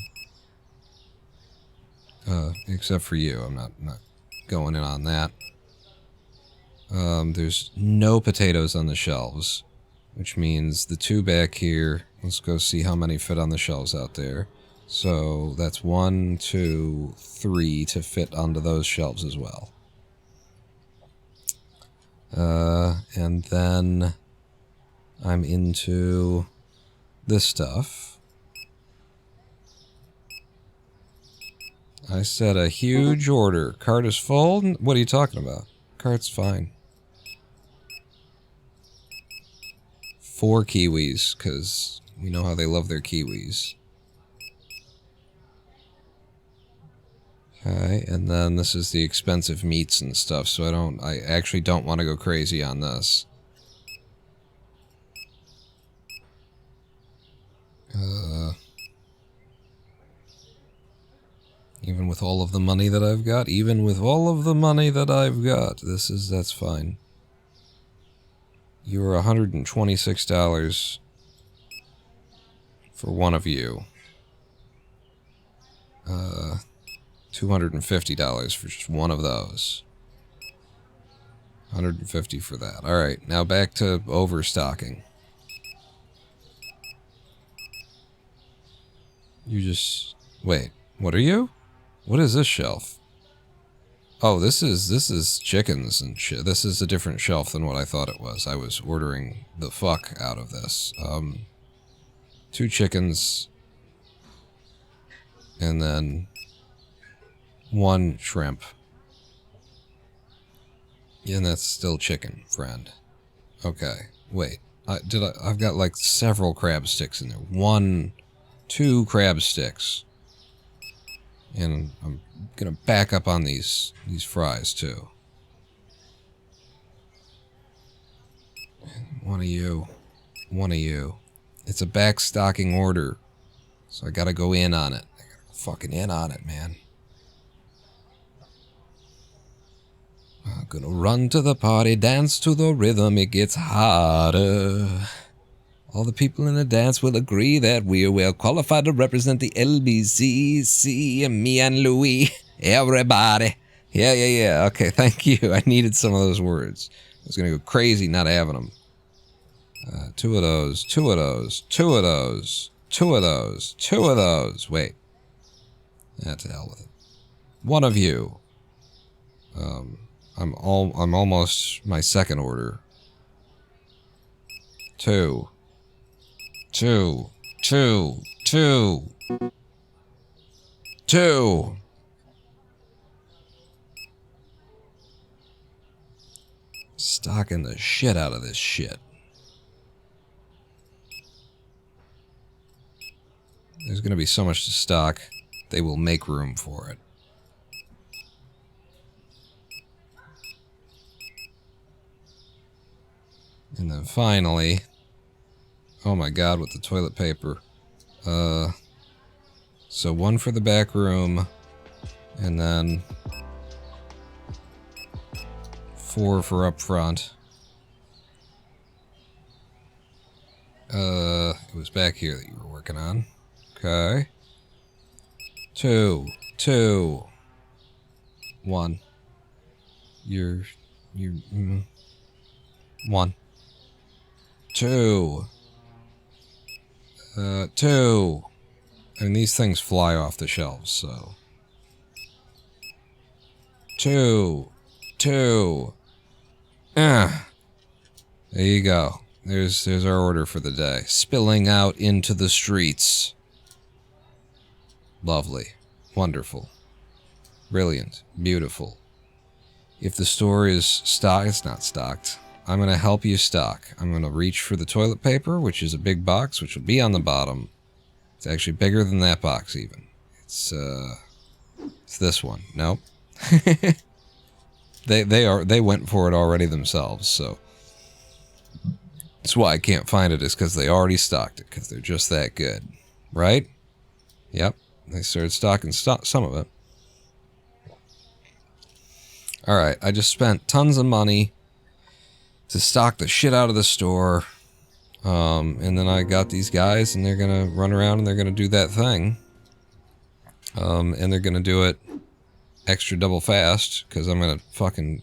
S1: Except for you, I'm not going in on that. There's no potatoes on the shelves, which means the 2 back here. Let's go see how many fit on the shelves out there. So that's 1, 2, 3 to fit onto those shelves as well. And then I'm into this stuff. I said a huge order. Cart is full? What are you talking about? Cart's fine. 4 kiwis, because we know how they love their kiwis. Okay, and then this is the expensive meats and stuff, so I actually don't want to go crazy on this. Even with all of the money that I've got, that's fine. You are $126 for one of you. $250 for just one of those. $150 for that. Alright, now back to overstocking. You just... Wait, what are you? What is this shelf? Oh, this is chickens and shit. This is a different shelf than what I thought it was. I was ordering the fuck out of this. 2 chickens. And then 1 shrimp. Yeah, and that's still chicken, friend. Okay, wait. I've got like several crab sticks in there. 2 crab sticks. And I'm gonna back up on these fries too. One of you. It's a backstocking order. So I gotta go in on it. I gotta go fucking in on it, man. I'm gonna run to the party, dance to the rhythm, it gets harder. All the people in the dance will agree that we're well qualified to represent the LBCC, me and Louis, everybody. Yeah. Okay, thank you. I needed some of those words. I was gonna go crazy not having them. 2 of those, 2 of those, 2 of those, 2 of those, 2 of those. Wait. To hell with it. 1 of you. I'm almost my second order. 2. Stocking the shit out of this shit. There's gonna be so much to stock, they will make room for it. And then finally, oh my god, with the toilet paper. So 1 for the back room, and then 4 for up front. It was back here that you were working on. Okay. 2, 1. You're 1. 2. 2. And these things fly off the shelves, so. 2. There you go. There's our order for the day. Spilling out into the streets. Lovely. Wonderful. Brilliant. Beautiful. If the store is stocked, it's not stocked. I'm going to help you stock. I'm going to reach for the toilet paper, which is a big box, which will be on the bottom. It's actually bigger than that box, even. It's this one. Nope. They went for it already themselves, so. That's why I can't find it, is because they already stocked it, because they're just that good. Right? Yep. They started stocking some of it. Alright, I just spent tons of money to stock the shit out of the store. And then I got these guys, and they're gonna run around and they're gonna do that thing. And they're gonna do it extra double fast, because I'm gonna fucking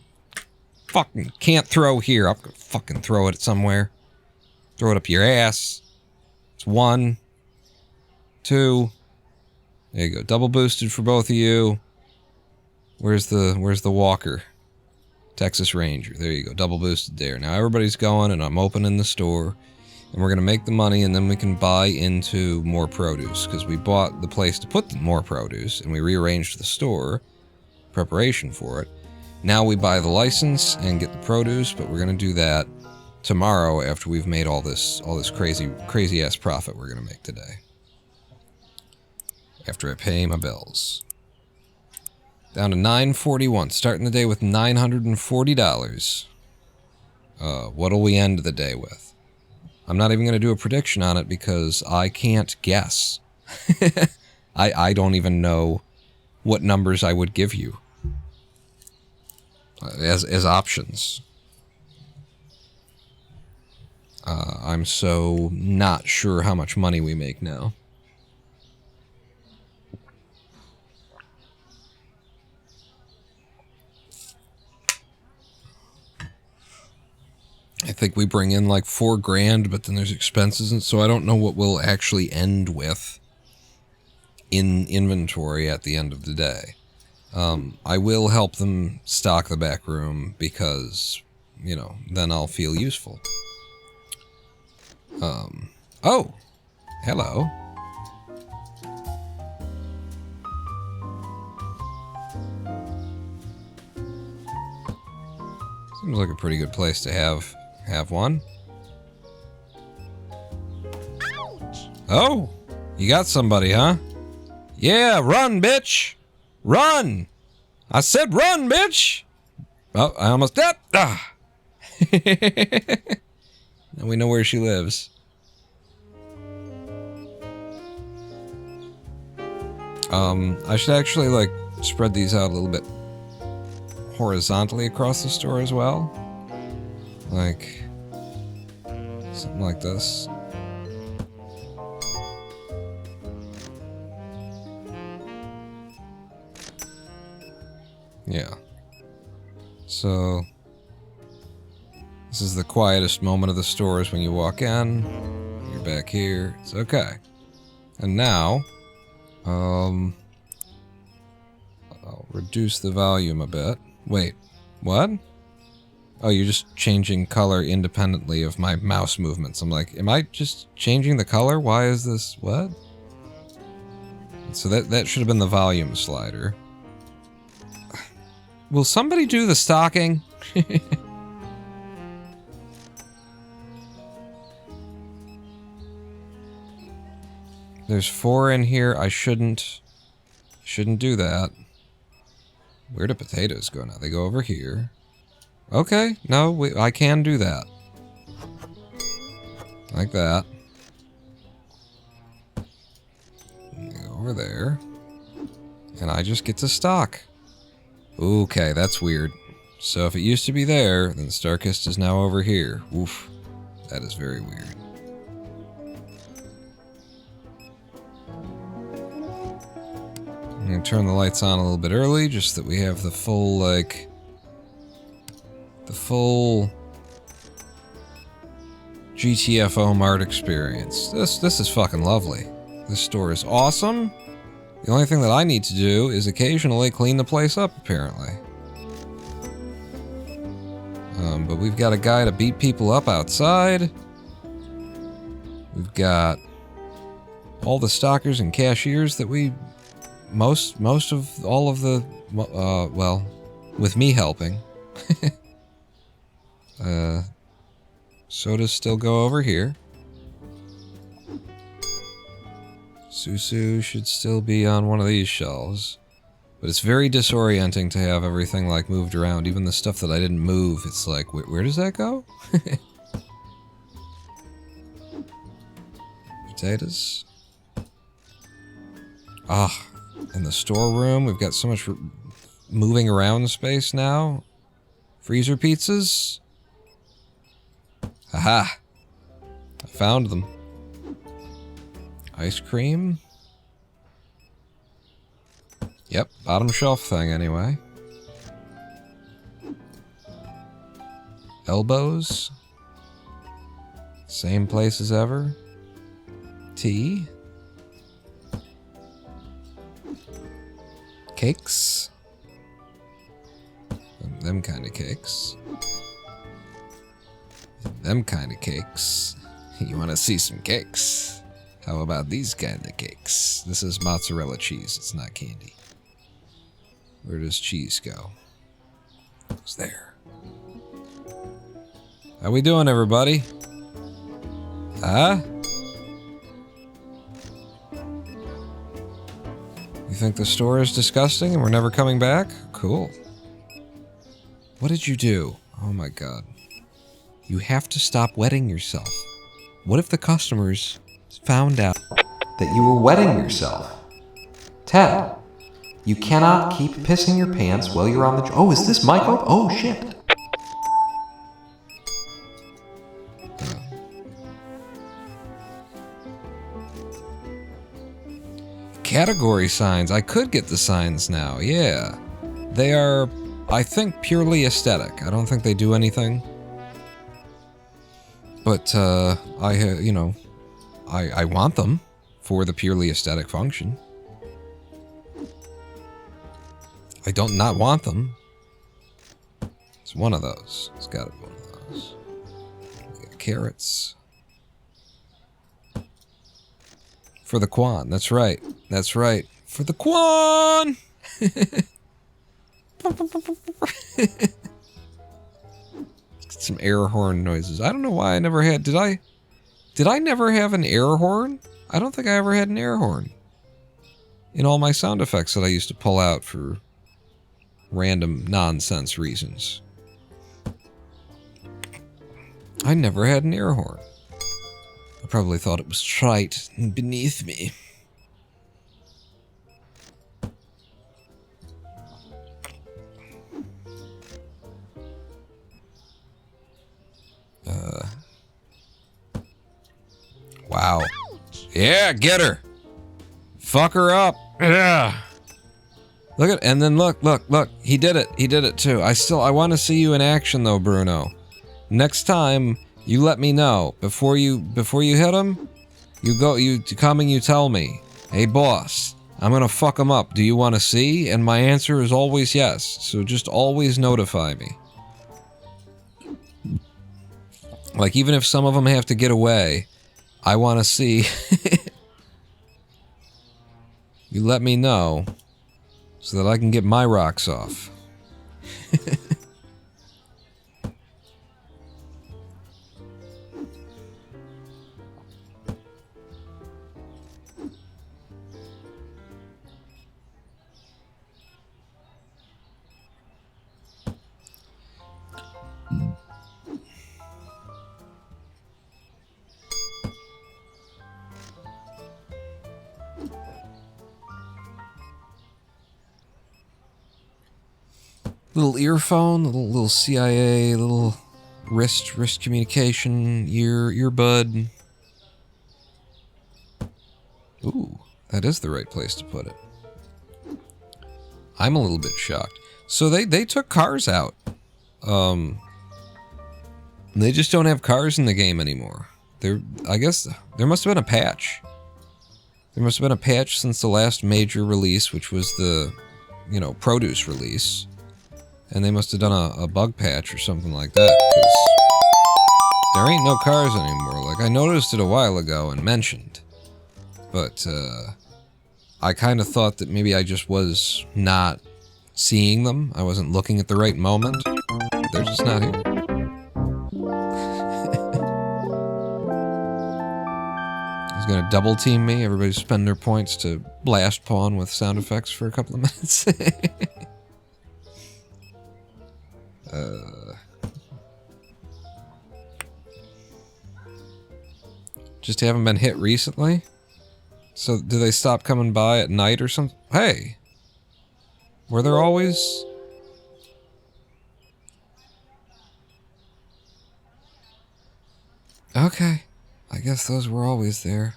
S1: can't throw here. I'm gonna fucking throw it somewhere. Throw it up your ass. It's 1, 2. There you go. Double boosted for both of you. Where's the walker? Texas Ranger. There you go. Double boosted there. Now everybody's going, and I'm opening the store. And we're going to make the money, and then we can buy into more produce. Because we bought the place to put more produce, and we rearranged the store. Preparation for it. Now we buy the license and get the produce, but we're going to do that tomorrow after we've made all this crazy ass profit we're going to make today. After I pay my bills. Down to $941. Starting the day with $940. What'll we end the day with? I'm not even going to do a prediction on it because I can't guess. I don't even know what numbers I would give you as options. I'm so not sure how much money we make now. I think we bring in like $4,000, but then there's expenses, and so I don't know what we'll actually end with in inventory at the end of the day. I will help them stock the back room because, you know, then I'll feel useful. Oh, hello. Seems like a pretty good place to have one. Ouch. Oh, you got somebody, huh? Yeah, run, bitch! Run! I said run, bitch! Oh, I almost did. Ah. Now we know where she lives. I should actually, like, spread these out a little bit horizontally across the store as well. Like, something like this. Yeah. So, this is the quietest moment of the store is when you walk in. You're back here. It's okay. And now, I'll reduce the volume a bit. Wait, what? Oh, you're just changing color independently of my mouse movements. I'm like, am I just changing the color? Why is this, what? So that should have been the volume slider. Will somebody do the stocking? There's 4 in here. I shouldn't do that. Where do potatoes go now? They go over here. Okay, no, I can do that. Like that. And they go over there. And I just get to stock. Okay, that's weird. So if it used to be there, then Starkist is now over here. Oof. That is very weird. I'm gonna turn the lights on a little bit early, just that we have the full, like... the full... GTFO Mart experience. This is fucking lovely. This store is awesome. The only thing that I need to do is occasionally clean the place up, apparently. But we've got a guy to beat people up outside. We've got all the stockers and cashiers that we... Most of all of the... well, with me helping. Sodas still go over here. Susu should still be on one of these shelves. But it's very disorienting to have everything, like, moved around. Even the stuff that I didn't move, it's like, where does that go? Potatoes. Ah, in the storeroom, we've got so much moving around space now. Freezer pizzas. Aha! I found them. Ice cream. Yep, bottom shelf thing anyway. Elbows. Same place as ever. Tea. Cakes. Them kind of cakes. Them kind of cakes. You want to see some cakes? How about these kind of cakes? This is mozzarella cheese. It's not candy. Where does cheese go? It's there. How we doing, everybody? Huh? You think the store is disgusting and we're never coming back? Cool. What did you do? Oh my god. You have to stop wetting yourself. What if the customers found out that you were wetting yourself? Ted, you cannot keep pissing your pants while you're on the... Oh, is this mic open? Oh, shit. Category signs. I could get the signs now, yeah. They are, I think, purely aesthetic. I don't think they do anything. But, you know, I want them for the purely aesthetic function. I don't not want them. It's one of those. It's gotta be one of those. We got carrots. For the Quan, that's right. That's right. For the Quan! Some air horn noises. I don't know why I never had... Did I never have an air horn? I don't think I ever had an air horn. In all my sound effects that I used to pull out for random nonsense reasons. I never had an air horn. I probably thought it was trite and beneath me. Wow. Yeah, get her. Fuck her up. Yeah. Look at, and then look. He did it. He did it too. I want to see you in action though, Bruno. Next time, you let me know. Before you hit him, you come and you tell me, hey boss, I'm gonna fuck him up. Do you want to see? And my answer is always yes. So just always notify me. Like, even if some of them have to get away, I want to see. You let me know so that I can get my rocks off. Little earphone, little CIA, little wrist communication, earbud. Ooh, that is the right place to put it. I'm a little bit shocked. So they took cars out. They just don't have cars in the game anymore. I guess there must have been a patch. There must have been a patch since the last major release, which was the, you know, produce release. And they must have done a bug patch or something like that, because there ain't no cars anymore. Like, I noticed it a while ago and mentioned. But, I kind of thought that maybe I just was not seeing them. I wasn't looking at the right moment. They're just not here. He's gonna double team me. Everybody spend their points to blast Pawn with sound effects for a couple of minutes. Just haven't been hit recently? So do they stop coming by at night or something? Hey! Were there always... Okay. I guess those were always there.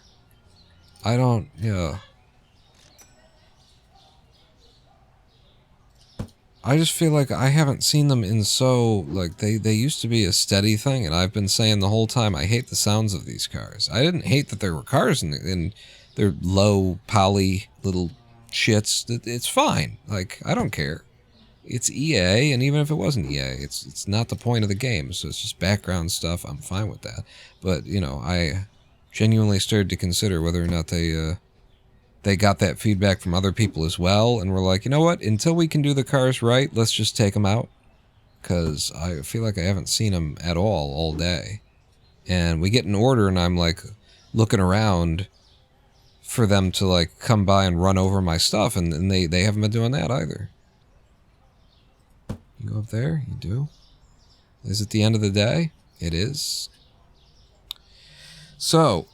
S1: I don't... yeah. I just feel like I haven't seen them in so, like, they used to be a steady thing, and I've been saying the whole time, I hate the sounds of these cars. I didn't hate that there were cars in their low, poly little shits. It's fine. Like, I don't care. It's EA, and even if it wasn't EA, it's not the point of the game, so it's just background stuff. I'm fine with that. But, you know, I genuinely started to consider whether or not they got that feedback from other people as well, and were like, you know what, until we can do the cars right, let's just take them out. Because I feel like I haven't seen them at all day. And we get an order, and I'm like looking around for them to like come by and run over my stuff, and they haven't been doing that either. You go up there? You do? Is it the end of the day? It is. So...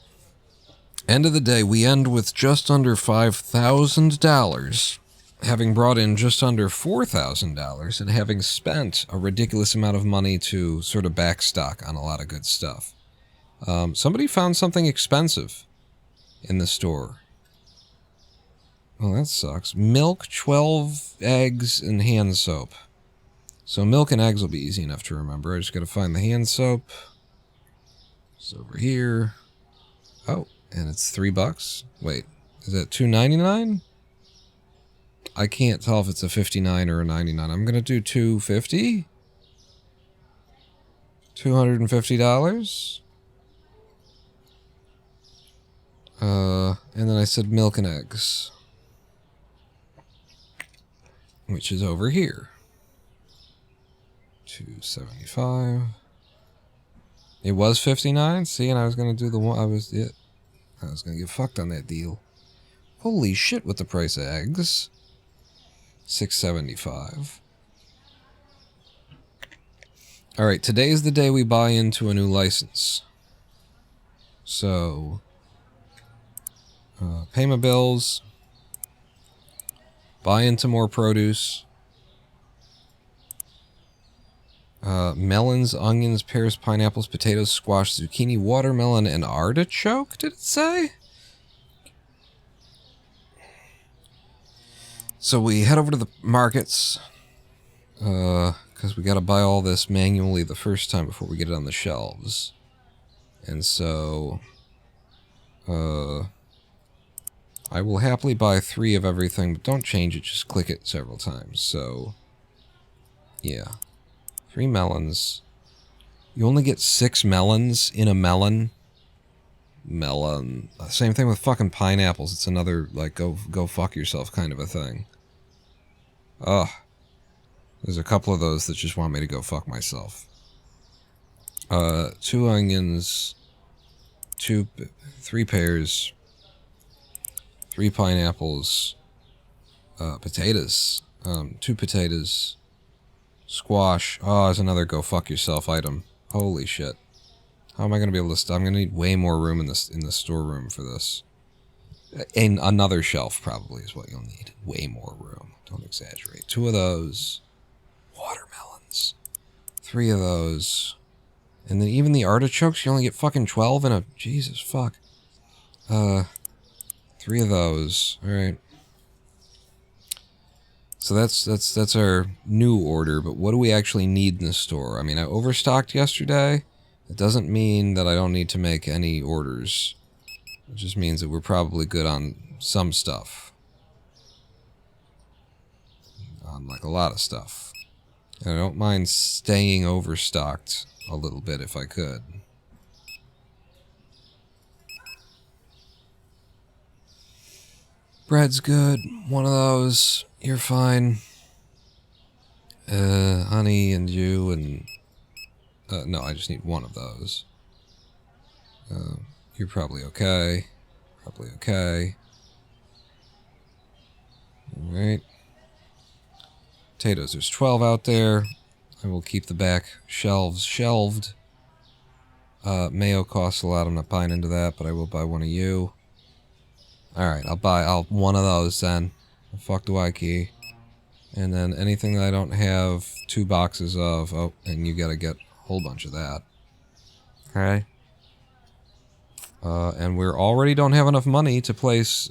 S1: end of the day, we end with just under $5,000, having brought in just under $4,000, and having spent a ridiculous amount of money to sort of backstock on a lot of good stuff. Somebody found something expensive in the store. Well, that sucks. Milk, 12 eggs, and hand soap. So milk and eggs will be easy enough to remember. I just gotta find the hand soap. It's over here. Oh, and it's $3. Wait, is that $2.99? I can't tell if it's a 59 or a 99. I'm gonna do $250. $250. And then I said milk and eggs, which is over here. $2.75. It was 59. See, and I was gonna do the one. I was gonna get fucked on that deal. Holy shit! With the price of eggs, $6.75. All right, today's the day we buy into a new license. So, pay my bills, buy into more produce. Melons, onions, pears, pineapples, potatoes, squash, zucchini, watermelon, and artichoke, did it say? So we head over to the markets, because we gotta buy all this manually the first time before we get it on the shelves. And so, I will happily buy 3 of everything, but don't change it, just click it several times. So, yeah. 3 melons. You only get 6 melons in a melon. Melon. Same thing with fucking pineapples. It's another, like, go fuck yourself kind of a thing. Ugh. There's a couple of those that just want me to go fuck myself. 2 onions. 3 pears. 3 pineapples. Potatoes. 2 potatoes. Squash. Oh, there's another go fuck yourself item. Holy shit. How am I going to be able to... I'm going to need way more room in the storeroom for this. And another shelf probably is what you'll need. Way more room. Don't exaggerate. 2 of those. Watermelons. 3 of those. And then even the artichokes, you only get fucking 12 in a... Jesus, fuck. 3 of those. Alright. So that's our new order, but what do we actually need in the store? I mean, I overstocked yesterday. It doesn't mean that I don't need to make any orders. It just means that we're probably good on some stuff. On, like, a lot of stuff. And I don't mind staying overstocked a little bit if I could. Bread's good. One of those. You're fine. Honey and you and... no, I just need one of those. You're probably okay. Probably okay. Alright. Potatoes, there's 12 out there. I will keep the back shelves shelved. Mayo costs a lot. I'm not buying into that, but I will buy one of you. Alright, I'll buy one of those then. Fuck the Y key. And then anything that I don't have 2 boxes of. Oh, and you gotta get a whole bunch of that. Okay. And we already don't have enough money to place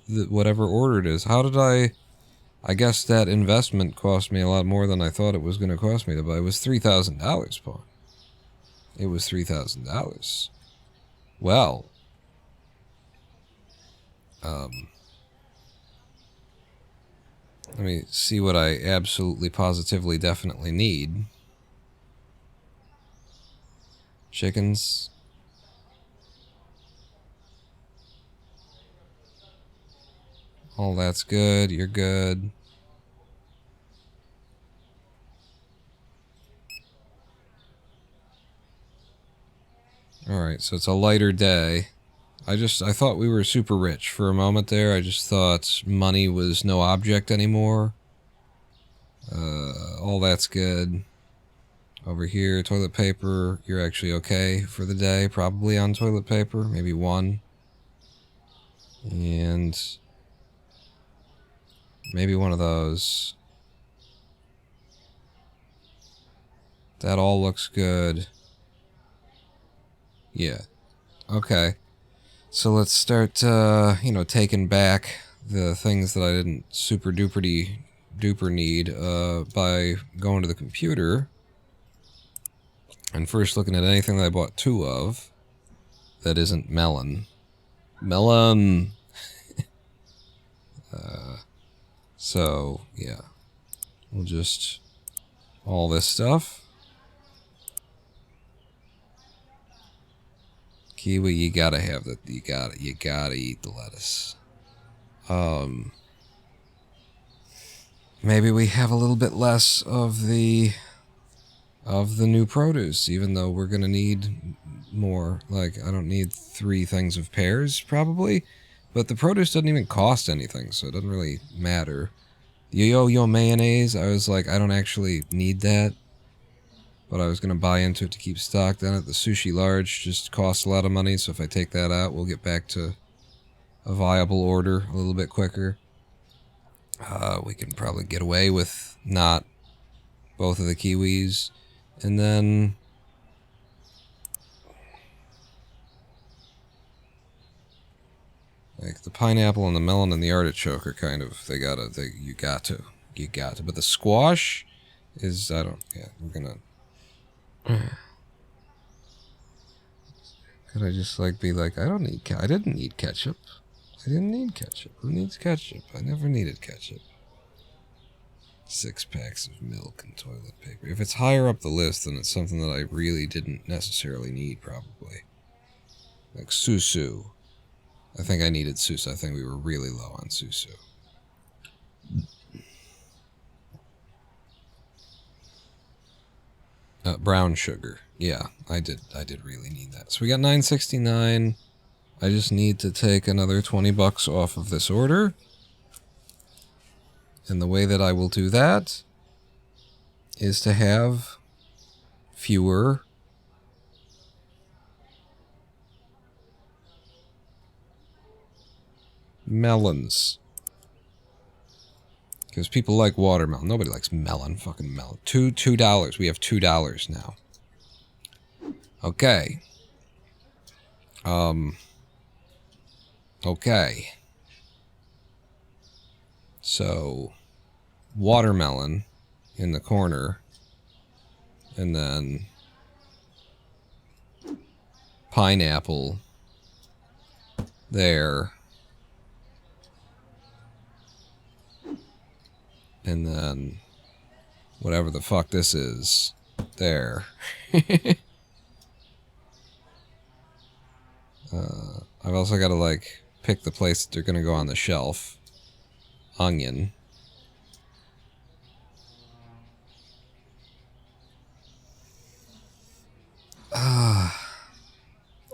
S1: whatever order it is. How did I guess that investment cost me a lot more than I thought it was going to cost me to buy. It was $3,000, Paul. It was $3,000. Well. Let me see what I absolutely, positively, definitely need. Chickens. All that's good. You're good. Alright, so it's a lighter day. I thought we were super rich for a moment there. I just thought money was no object anymore. All that's good. Over here, toilet paper. You're actually okay for the day. Probably on toilet paper. Maybe 1. And... maybe one of those. That all looks good. Yeah. Okay. So let's start, taking back the things that I didn't super duper need, by going to the computer. And first looking at anything that I bought 2 of. that isn't melon. Melon! So, yeah. We'll just... all this stuff. Kiwi, you gotta have that. You gotta eat the lettuce. Maybe we have a little bit less of the new produce, even though we're gonna need more. Like, I don't need 3 things of pears, probably. But the produce doesn't even cost anything, so it doesn't really matter. Yo-yo mayonnaise, I was like, I don't actually need that. But I was going to buy into it to keep stocked on it. The sushi large just costs a lot of money, so if I take that out, we'll get back to a viable order a little bit quicker. We can probably get away with not both of the kiwis. And then... like, the pineapple and the melon and the artichoke are kind of... you got to. But the squash is... we're gonna... Could I just, like, be like, I didn't need ketchup. I didn't need ketchup. Who needs ketchup? I never needed ketchup. 6 packs of milk and toilet paper. If it's higher up the list, then it's something that I really didn't necessarily need, probably. Like susu. I think I needed susu. I think we were really low on susu. Brown sugar. Yeah, I did really need that. So we got $9.69. I just need to take another $20 off of this order. And the way that I will do that is to have fewer melons. Because people like watermelon. Nobody likes melon. Fucking melon. $2. We have $2 now. Okay. Okay. So, watermelon in the corner. And then pineapple there. And then whatever the fuck this is there. I've also got to, like, pick the place that they're going to go on the shelf. Onion.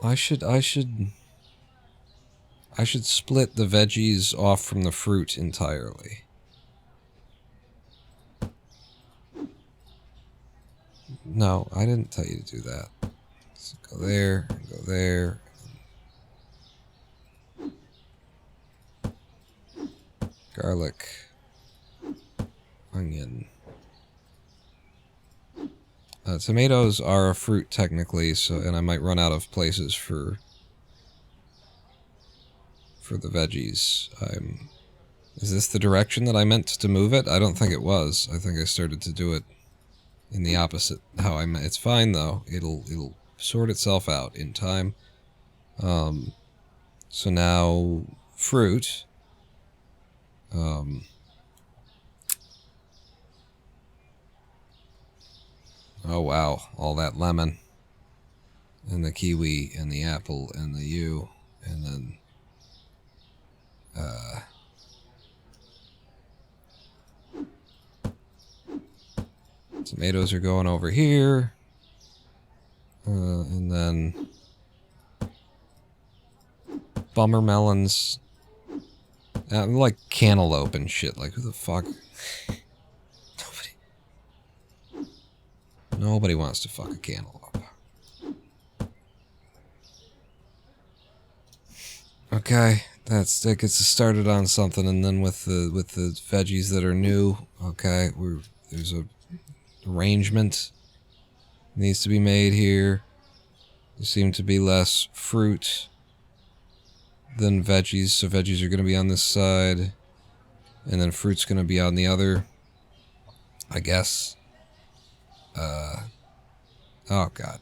S1: I should split the veggies off from the fruit entirely. No, I didn't tell you to do that. So go there, and go there. Garlic. Onion. Tomatoes are a fruit technically, so and I might run out of places for the veggies. Is this the direction that I meant to move it? I don't think it was. I think I started to do it in the opposite how I meant. It's fine though. It'll sort itself out in time. So now fruit. Oh wow, all that lemon, and the kiwi, and the apple, and the yew, and then, tomatoes are going over here, and then, bummer melons, like cantaloupe and shit, like who the fuck? Nobody wants to fuck a cantaloupe. Okay, that gets us started on something, and then with the veggies that are new, okay, there's a arrangement needs to be made here. There seem to be less fruit than veggies, so veggies are going to be on this side, and then fruit's going to be on the other, I guess. Oh god.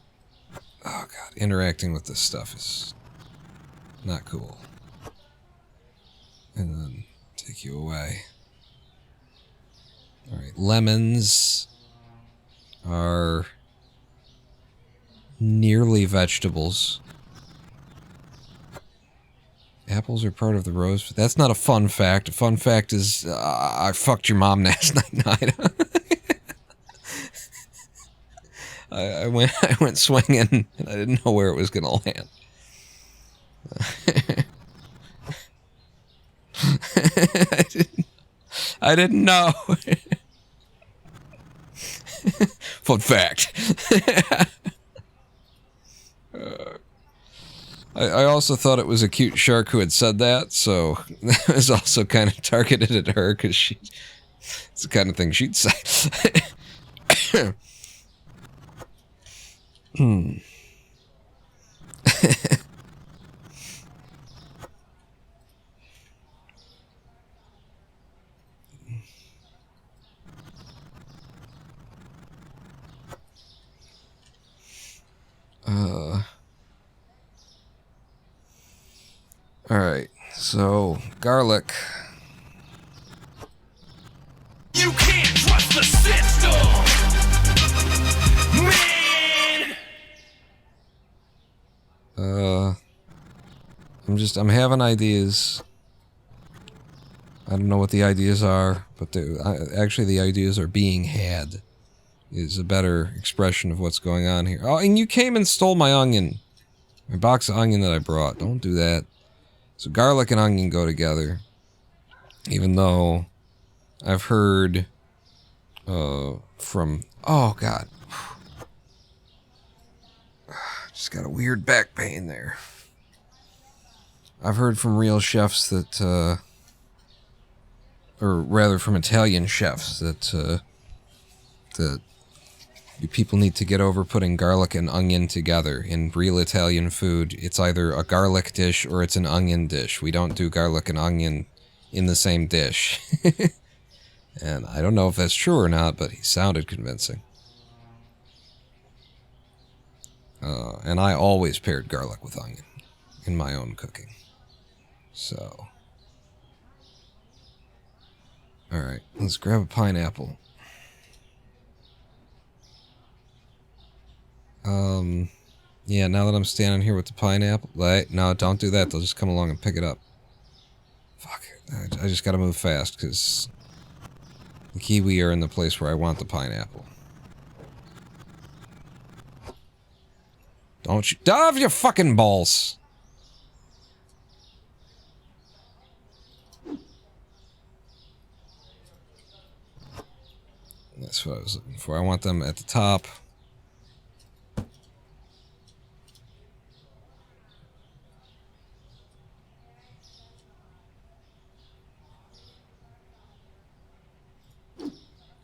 S1: Oh god. interacting with this stuff is not cool. And then take you away. Alright, lemons are nearly vegetables. Apples are part of the rose. That's not a fun fact. A fun fact is I fucked your mom last night. I went swinging and I didn't know where it was gonna land. I didn't know. Fun fact. I also thought it was a cute shark who had said that, so that was also kind of targeted at her, because it's the kind of thing she'd say. Alright, so, garlic.
S3: You can't trust the system, man.
S1: I'm having ideas. I don't know what the ideas are, but actually the ideas are being had. Is a better expression of what's going on here. Oh, and you came and stole my onion. My box of onion that I brought. Don't do that. So garlic and onion go together. Even though I've heard from... Oh, God. Just got a weird back pain there. I've heard from real chefs that... or rather from Italian chefs that... that you people need to get over putting garlic and onion together. In real Italian food, it's either a garlic dish or it's an onion dish. We don't do garlic and onion in the same dish. And I don't know if that's true or not, but he sounded convincing. And I always paired garlic with onion in my own cooking. So. Alright, let's grab a pineapple. Yeah, now that I'm standing here with the pineapple... No, don't do that. They'll just come along and pick it up. Fuck. I just gotta move fast, because... the kiwi are in the place where I want the pineapple. Don't you... Dove your fucking balls! That's what I was looking for. I want them at the top...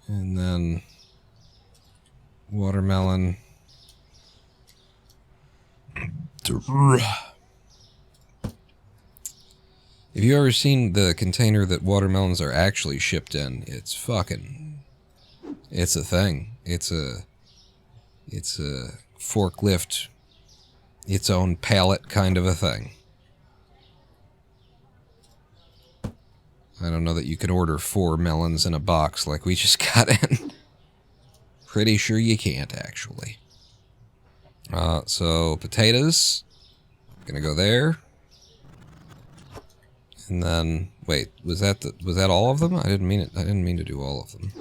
S1: And then watermelon. Have you ever seen the container that watermelons are actually shipped in? It's fucking... It's a thing. It's a forklift, its own pallet kind of a thing. I don't know that you could order 4 melons in a box like we just got in. Pretty sure you can't, actually. So, potatoes. Gonna go there. And then, wait, was that all of them? I didn't mean to do all of them.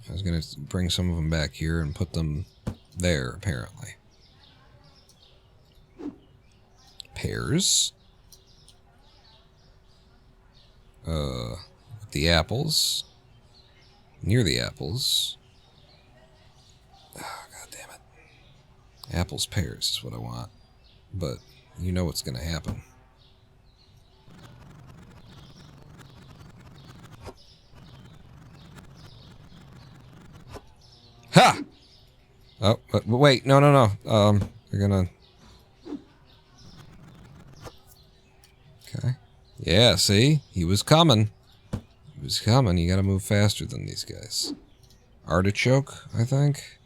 S1: I was gonna bring some of them back here and put them there, apparently. Pears. The apples. Near the apples. Oh, God damn it. Apples, pears is what I want. But you know what's gonna happen. Ha! Oh, but wait, no. You're gonna... Okay. Yeah, see? He was coming. He was coming. You gotta move faster than these guys. Artichoke, I think?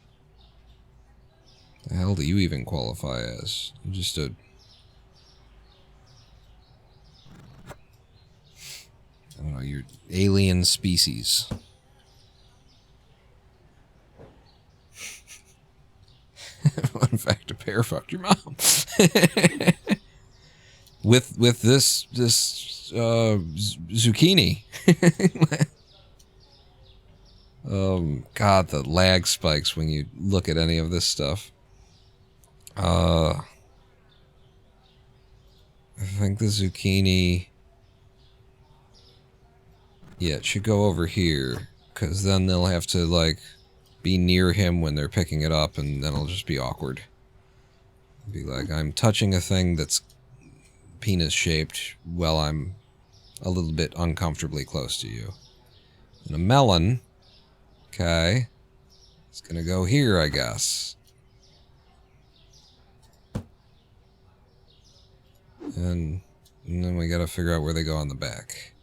S1: The hell do you even qualify as? You're just a... I don't know, you're alien species. In fact, a bear fucked your mom. with this zucchini. God, the lag spikes when you look at any of this stuff. I think the zucchini... Yeah, it should go over here, because then they'll have to, like, be near him when they're picking it up, and then it'll just be awkward. Be like, I'm touching a thing that's penis-shaped while I'm a little bit uncomfortably close to you. And a melon, okay, it's gonna go here, I guess. And then we gotta figure out where they go on the back.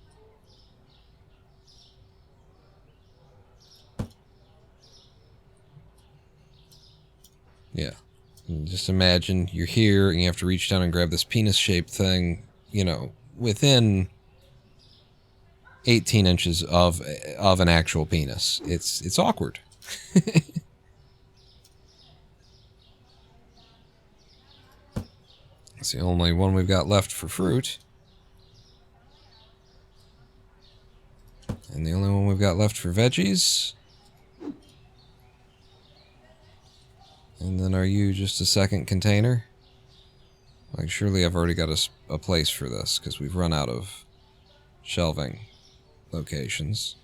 S1: Yeah. And just imagine you're here and you have to reach down and grab this penis-shaped thing, you know, within 18 inches of an actual penis. It's awkward. It's the only one we've got left for fruit. And the only one we've got left for veggies. And then are you just a second container? Like, surely I've already got a place for this, because we've run out of shelving locations.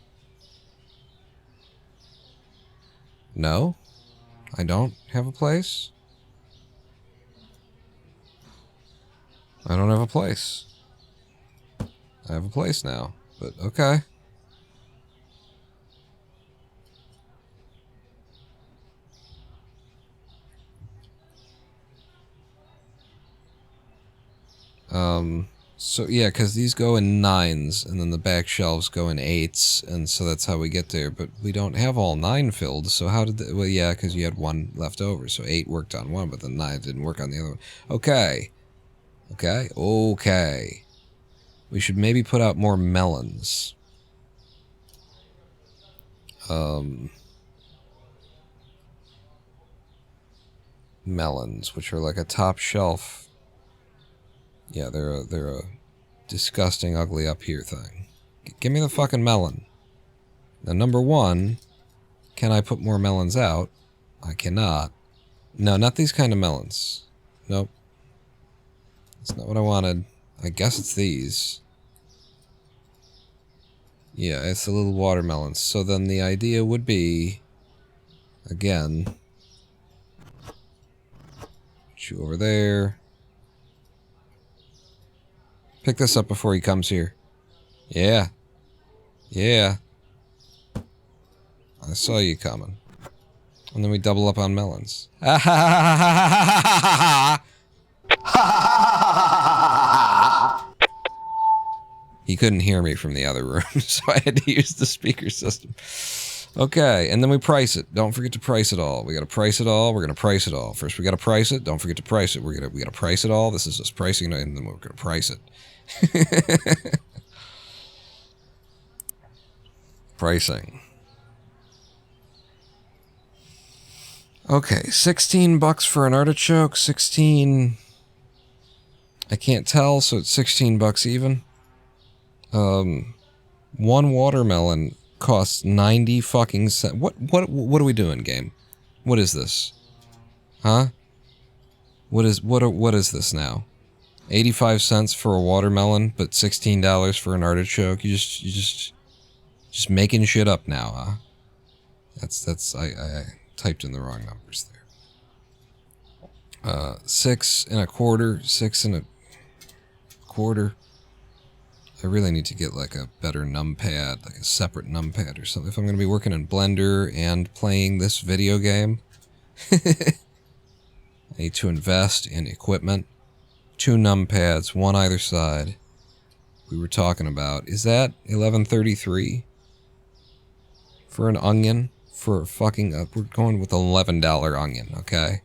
S1: No? I don't have a place? I don't have a place. I have a place now, but okay. So yeah, because these go in 9s, and then the back shelves go in 8s, and so that's how we get there, but we don't have all 9 filled, so how did well, yeah, because you had 1 left over, so 8 worked on 1, but then 9 didn't work on the other one. Okay. Okay, okay. We should maybe put out more melons. Melons, which are like a top shelf. Yeah, they're a disgusting, ugly up here thing. Give me the fucking melon. Now, number 1, can I put more melons out? I cannot. No, not these kind of melons. Nope. That's not what I wanted. I guess it's these. Yeah, it's the little watermelons. So then the idea would be, again, put you over there. Pick this up before he comes here. Yeah. Yeah. I saw you coming. And then we double up on melons. He couldn't hear me from the other room, so I had to use the speaker system. Okay, and then we price it. Don't forget to price it all. We gotta price it all. We're gonna price it all. First we gotta price it. Don't forget to price it. We gotta price it all. This is just pricing, and then we're gonna price it. Pricing. Okay, $16 for an artichoke. 16. I can't tell, so it's $16 even. One watermelon costs 90 fucking cents. What are we doing, game? What is this? Huh? What is this now? 85 cents for a watermelon, but $16 for an artichoke. You just making shit up now, huh? I typed in the wrong numbers there. 6 1/4, 6 1/4. I really need to get like a better numpad, like a separate numpad or something. If I'm going to be working in Blender and playing this video game, I need to invest in equipment. 2 numpads, 1 either side. We were talking about, is that $11.33 for an onion? For fucking, we're going with $11 onion, okay?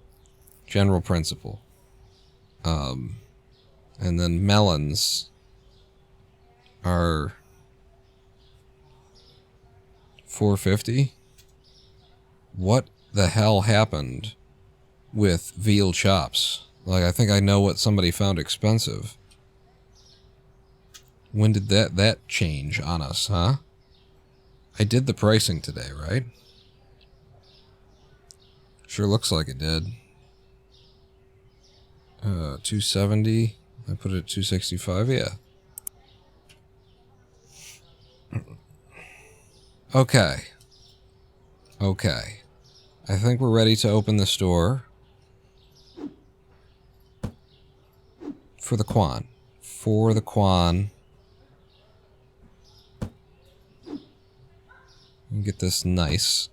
S1: General principle. And then melons are $4.50. What the hell happened with veal chops? Like, I think I know what somebody found expensive. When did that change on us, huh? I did the pricing today, right? Sure looks like it did. 270. I put it at 265, yeah. Okay. Okay. I think we're ready to open the store. For the Quan. For the Quan. Get this nice.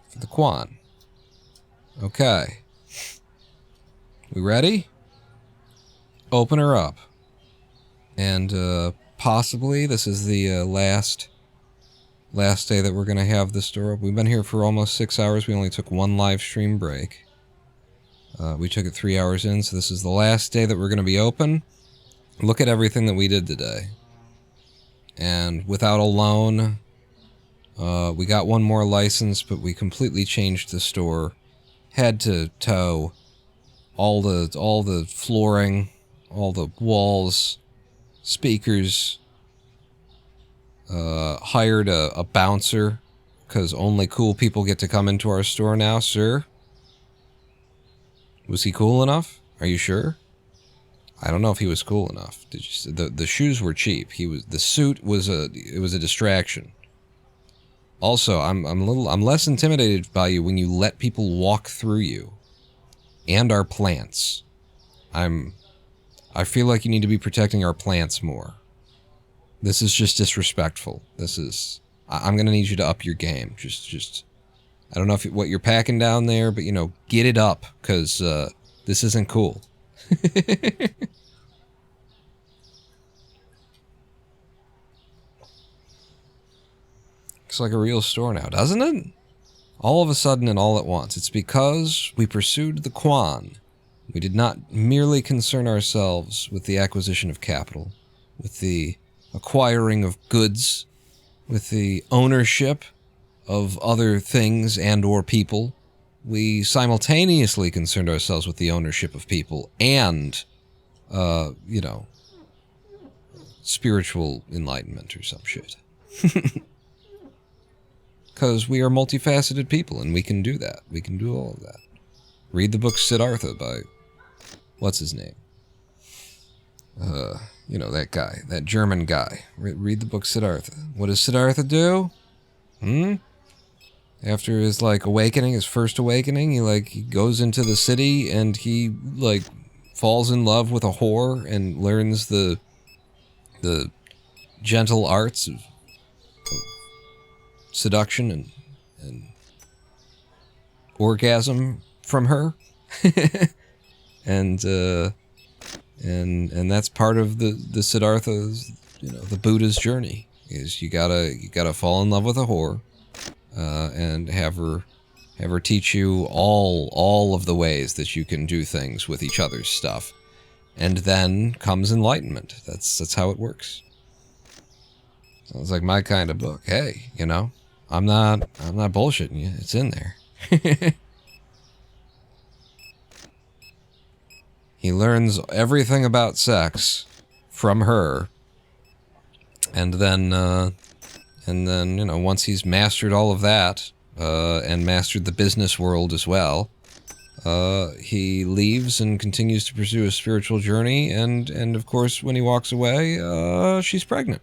S1: For the Quan. Okay. We ready? Open her up. And possibly this is the last day that we're going to have the store up. We've been here for almost 6 hours. We only took one live stream break. We took it 3 hours in, so this is the last day that we're going to be open. Look at everything that we did today. And without a loan, we got one more license, but we completely changed the store. Had to tow all the flooring, all the walls, speakers. Hired a bouncer, because only cool people get to come into our store now, sir. Was he cool enough? Are you sure? I don't know if he was cool enough. Did you? The shoes were cheap. The suit was a distraction. Also, I'm less intimidated by you when you let people walk through you, and our plants. I feel like you need to be protecting our plants more. This is just disrespectful. I'm gonna need you to up your game. Just, I don't know what you're packing down there, but get it up, cause this isn't cool. Looks like a real store now, doesn't it? All of a sudden and all at once. It's because we pursued the Quan. We did not merely concern ourselves with the acquisition of capital, with the acquiring of goods, with the ownership of other things and or people. We simultaneously concerned ourselves with the ownership of people and, spiritual enlightenment or some shit. Because we are multifaceted people, and we can do that. We can do all of that. Read the book Siddhartha by... what's his name? That guy. That German guy. Read the book Siddhartha. What does Siddhartha do? After his, awakening, his first awakening, he goes into the city, and he, falls in love with a whore, and learns the gentle arts of seduction and orgasm from her. and that's part of the Siddhartha's, the Buddha's journey, is you gotta fall in love with a whore, and have her teach you all of the ways that you can do things with each other's stuff, and then comes enlightenment. That's how it works. Sounds like my kind of book. Hey, I'm not bullshitting you. It's in there. He learns everything about sex from her, and then once he's mastered all of that, and mastered the business world as well, he leaves and continues to pursue a spiritual journey, and of course, when he walks away, she's pregnant.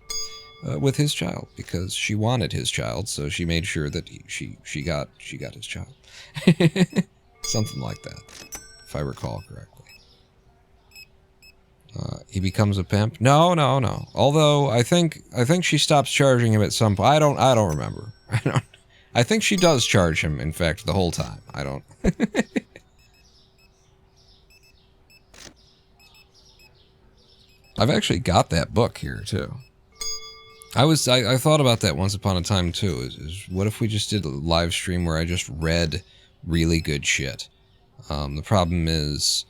S1: With his child, because she wanted his child, so she made sure that she got his child. Something like that, if I recall correctly. He becomes a pimp. No. Although I think she stops charging him at some point. I don't remember. I think she does charge him. In fact, the whole time. I don't. I've actually got that book here too. I thought about that once upon a time too. Is what if we just did a live stream where I just read really good shit? The problem is,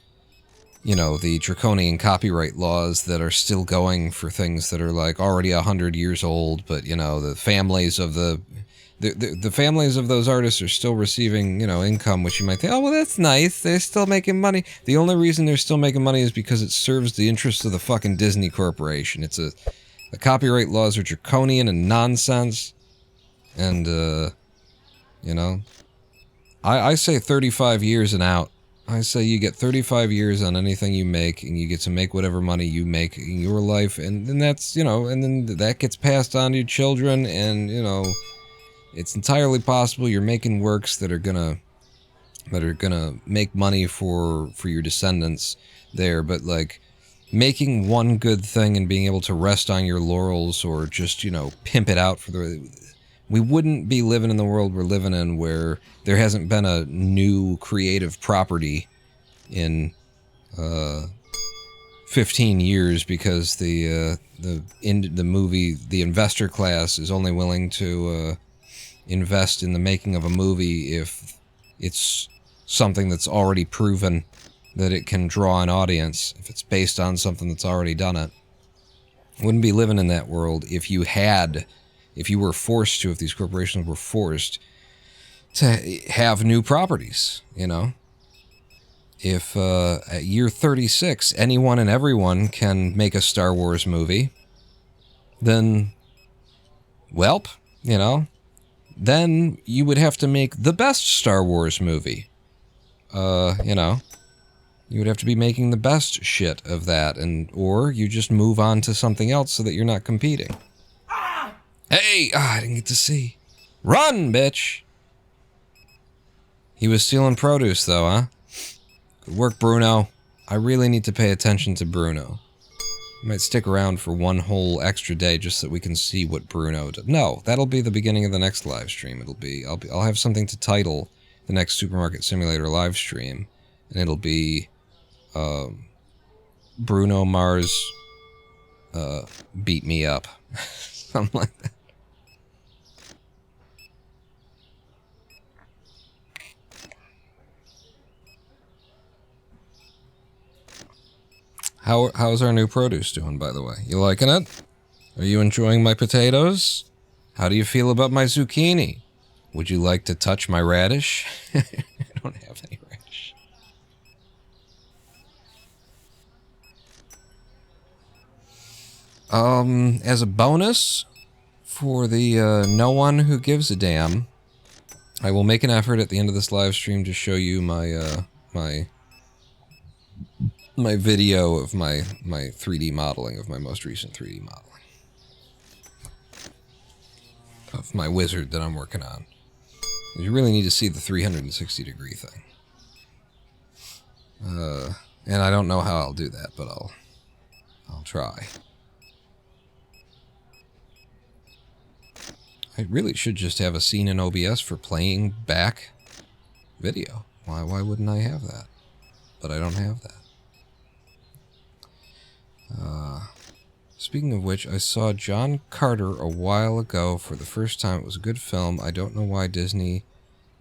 S1: you know, the draconian copyright laws that are still going for things that are like already 100 years old, but you know, the families of the families of those artists are still receiving, you know, income, which you might think, oh, well, that's nice. They're still making money. The only reason they're still making money is because it serves the interests of the fucking Disney Corporation. The copyright laws are draconian and nonsense. And, you know, I say 35 years and out. I say you get 35 years on anything you make, and you get to make whatever money you make in your life. And then that's, you know, and then that gets passed on to your children, and, you know, it's entirely possible you're making works that are gonna make money for your descendants there, but like making one good thing and being able to rest on your laurels or just, you know, pimp it out we wouldn't be living in the world we're living in where there hasn't been a new creative property in 15 years because the investor class is only willing to invest in the making of a movie if it's something that's already proven that it can draw an audience, if it's based on something that's already done it. Wouldn't be living in that world if you were forced to, if these corporations were forced to have new properties, you know? If at year 36, anyone and everyone can make a Star Wars movie, then, welp, you know, then you would have to make the best Star Wars movie. You know, you would have to be making the best shit of that, or you just move on to something else so that you're not competing. Hey! I didn't get to see. Run, bitch! He was stealing produce, though, huh? Good work, Bruno. I really need to pay attention to Bruno. I might stick around for one whole extra day just so that we can see what Bruno does. No, that'll be the beginning of the next live stream. I'll have something to title the next Supermarket Simulator live stream, and it'll be Bruno Mars beat me up. Something like that. How's our new produce doing, by the way? You liking it? Are you enjoying my potatoes? How do you feel about my zucchini? Would you like to touch my radish? I don't have any radish. As a bonus, for the no one who gives a damn, I will make an effort at the end of this live stream to show you my my video of my 3D modeling, of my most recent 3D modeling. Of my wizard that I'm working on. You really need to see the 360 degree thing. And I don't know how I'll do that, but I'll try. I really should just have a scene in OBS for playing back video. Why wouldn't I have that? But I don't have that. Speaking of which, I saw John Carter a while ago for the first time. It was a good film. I don't know why Disney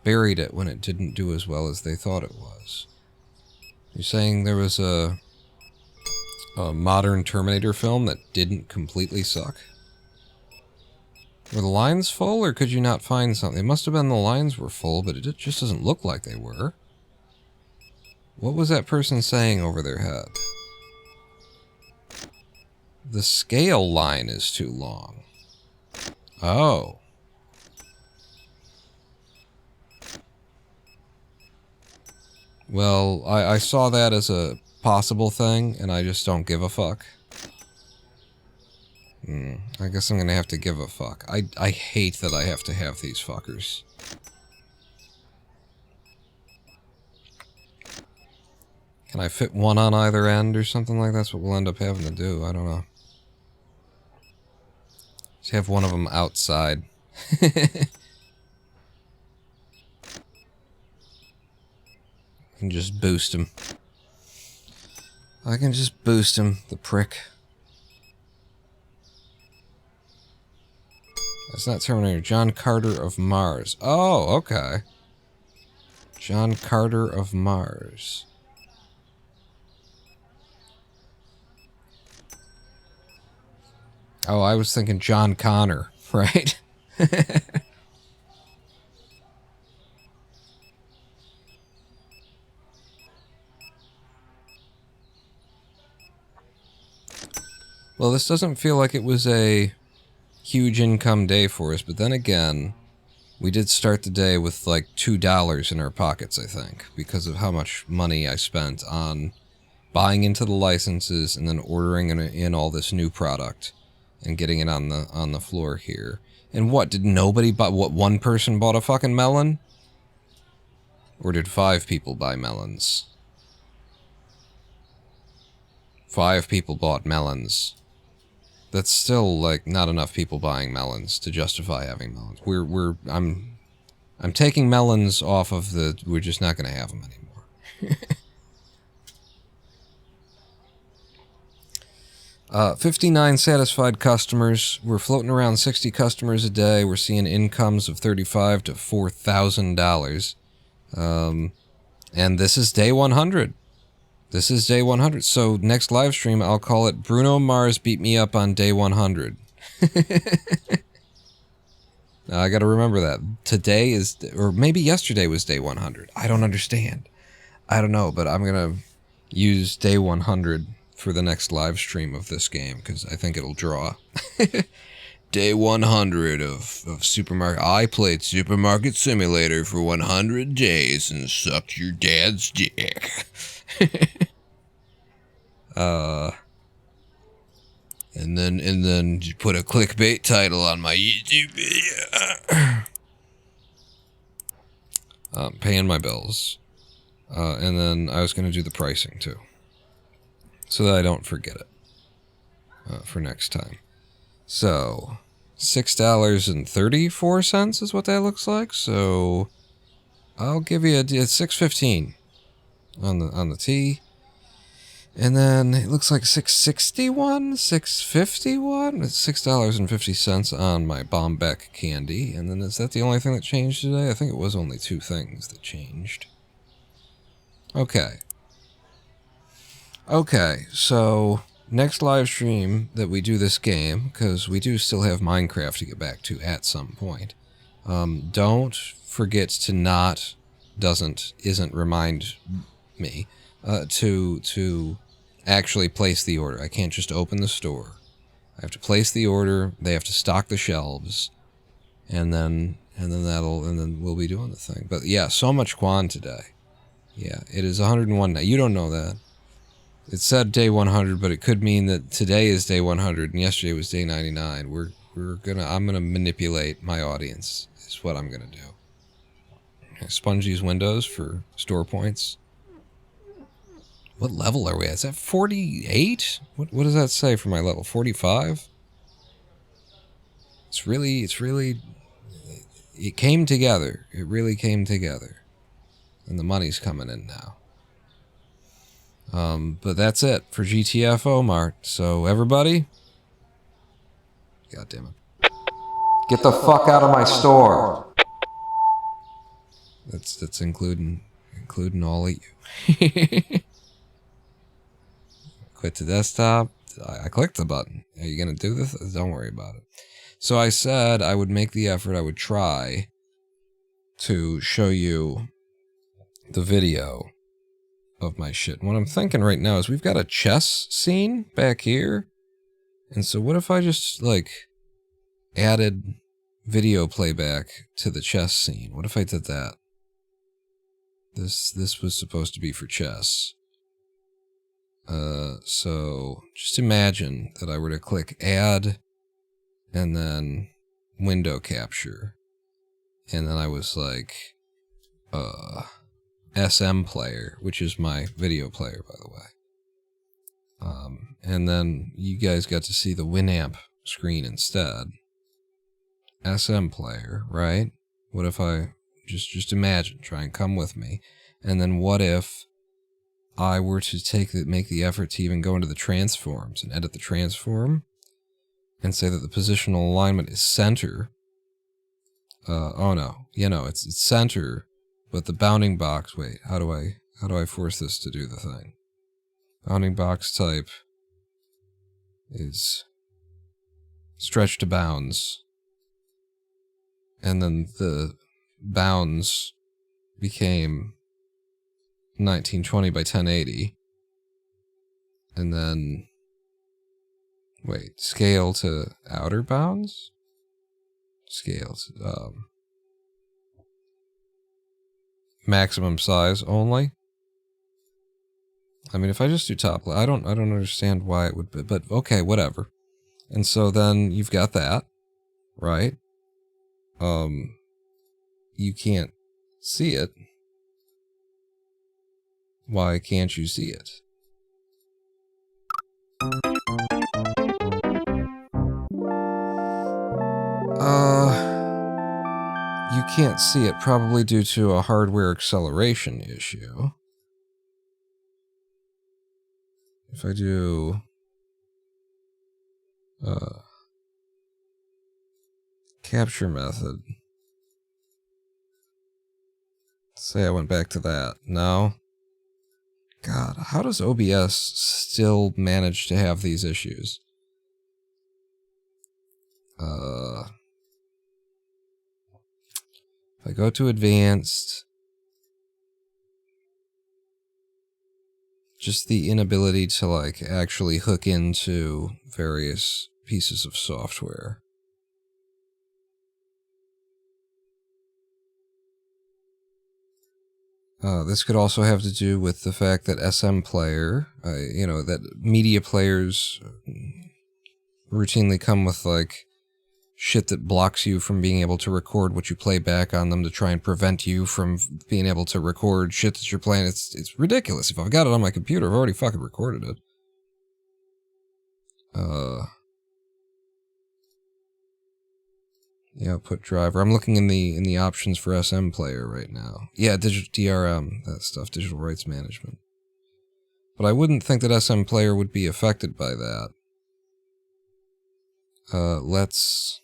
S1: buried it when it didn't do as well as they thought it was. You're saying there was a modern Terminator film that didn't completely suck? Were the lines full, or could you not find something? It must have been the lines were full, but it just doesn't look like they were. What was that person saying over their head? The scale line is too long. Oh. Well, I saw that as a possible thing, and I just don't give a fuck. I guess I'm gonna have to give a fuck. I hate that I have to have these fuckers. Can I fit one on either end or something like that? That's what we'll end up having to do. I don't know. Just have one of them outside. And just boost him. I can just boost him, the prick. That's not Terminator. John Carter of Mars. Oh, okay. John Carter of Mars. Oh, I was thinking John Connor, right? Well, this doesn't feel like it was a huge income day for us, but then again, we did start the day with like $2 in our pockets, I think, because of how much money I spent on buying into the licenses and then ordering in all this new product and getting it on the floor here. And what, did nobody buy? What, one person bought a fucking melon? Or did 5 people buy melons? 5 people bought melons. That's still, like, not enough people buying melons to justify having melons. I'm taking melons off of the, we're just not going to have them anymore. 59 satisfied customers. We're floating around 60 customers a day. We're seeing incomes of $35,000 to $4,000. And this is day 100. This is day 100. So next live stream, I'll call it Bruno Mars beat me up on day 100. Now, I got to remember that. Today is, or maybe yesterday was day 100. I don't understand. I don't know, but I'm going to use day 100 for the next live stream of this game, because I think it'll draw. Day 100 of Supermarket. I played Supermarket Simulator for 100 days and sucked your dad's dick. And then you put a clickbait title on my YouTube video. Paying my bills. And then I was going to do the pricing too, so that I don't forget it for next time. So, $6.34 is what that looks like. So, I'll give you it's $6.15 on the T. And then it looks like $6.61, $6.51. It's $6.50 on my Bombeck candy. And then is that the only thing that changed today? I think it was only 2 things that changed. Okay. Okay, so next live stream that we do this game, because we do still have Minecraft to get back to at some point. Don't forget to isn't remind me to actually place the order. I can't just open the store. I have to place the order. They have to stock the shelves, and then we'll be doing the thing. But yeah, so much Quan today. Yeah, it is 101 now. You don't know that. It said day 100, but it could mean that today is day 100 and yesterday was day 99. I'm gonna manipulate my audience. Is what I'm gonna do. Sponge these windows for store points. What level are we at? Is that 48? What does that say for my level? 45? It's really, it came together. It really came together. And the money's coming in now. But that's it for GTFO Mart. So everybody, God damn it, get the fuck out of my store. That's including all of you. Quit to desktop. I clicked the button. Are you gonna do this? Don't worry about it. So I said I would make the effort. I would try to show you the video of my shit. And what I'm thinking right now is we've got a chess scene back here. And so what if I just, like, added video playback to the chess scene? What if I did that? This was supposed to be for chess. So just imagine that I were to click add and then window capture. And then I was like, SM player, which is my video player, by the way. And then you guys got to see the Winamp screen instead. SM player, right? What if I just imagine, try and come with me. And then what if I were to make the effort to even go into the transforms and edit the transform and say that the positional alignment is center, oh no, it's center, but the bounding box, wait, how do I force this to do the thing? Bounding box type is stretch to bounds. And then the bounds became 1920 by 1080. And then, wait, scale to outer bounds? Scales, maximum size only. I mean, if I just do top, I don't understand why it would be, but okay, whatever. And so then you've got that, right? You can't see it. Why can't you see it? You can't see it, probably due to a hardware acceleration issue. If I do capture method, say I went back to that. No? God, how does OBS still manage to have these issues? If I go to advanced, just the inability to like actually hook into various pieces of software. This could also have to do with the fact that SM Player, that media players routinely come with like shit that blocks you from being able to record what you play back on them to try and prevent you from being able to record shit that you're playing. It's ridiculous. If I've got it on my computer, I've already fucking recorded it. The output driver. I'm looking in the options for SM Player right now. Yeah, digital DRM, that stuff, digital rights management. But I wouldn't think that SM Player would be affected by that. Let's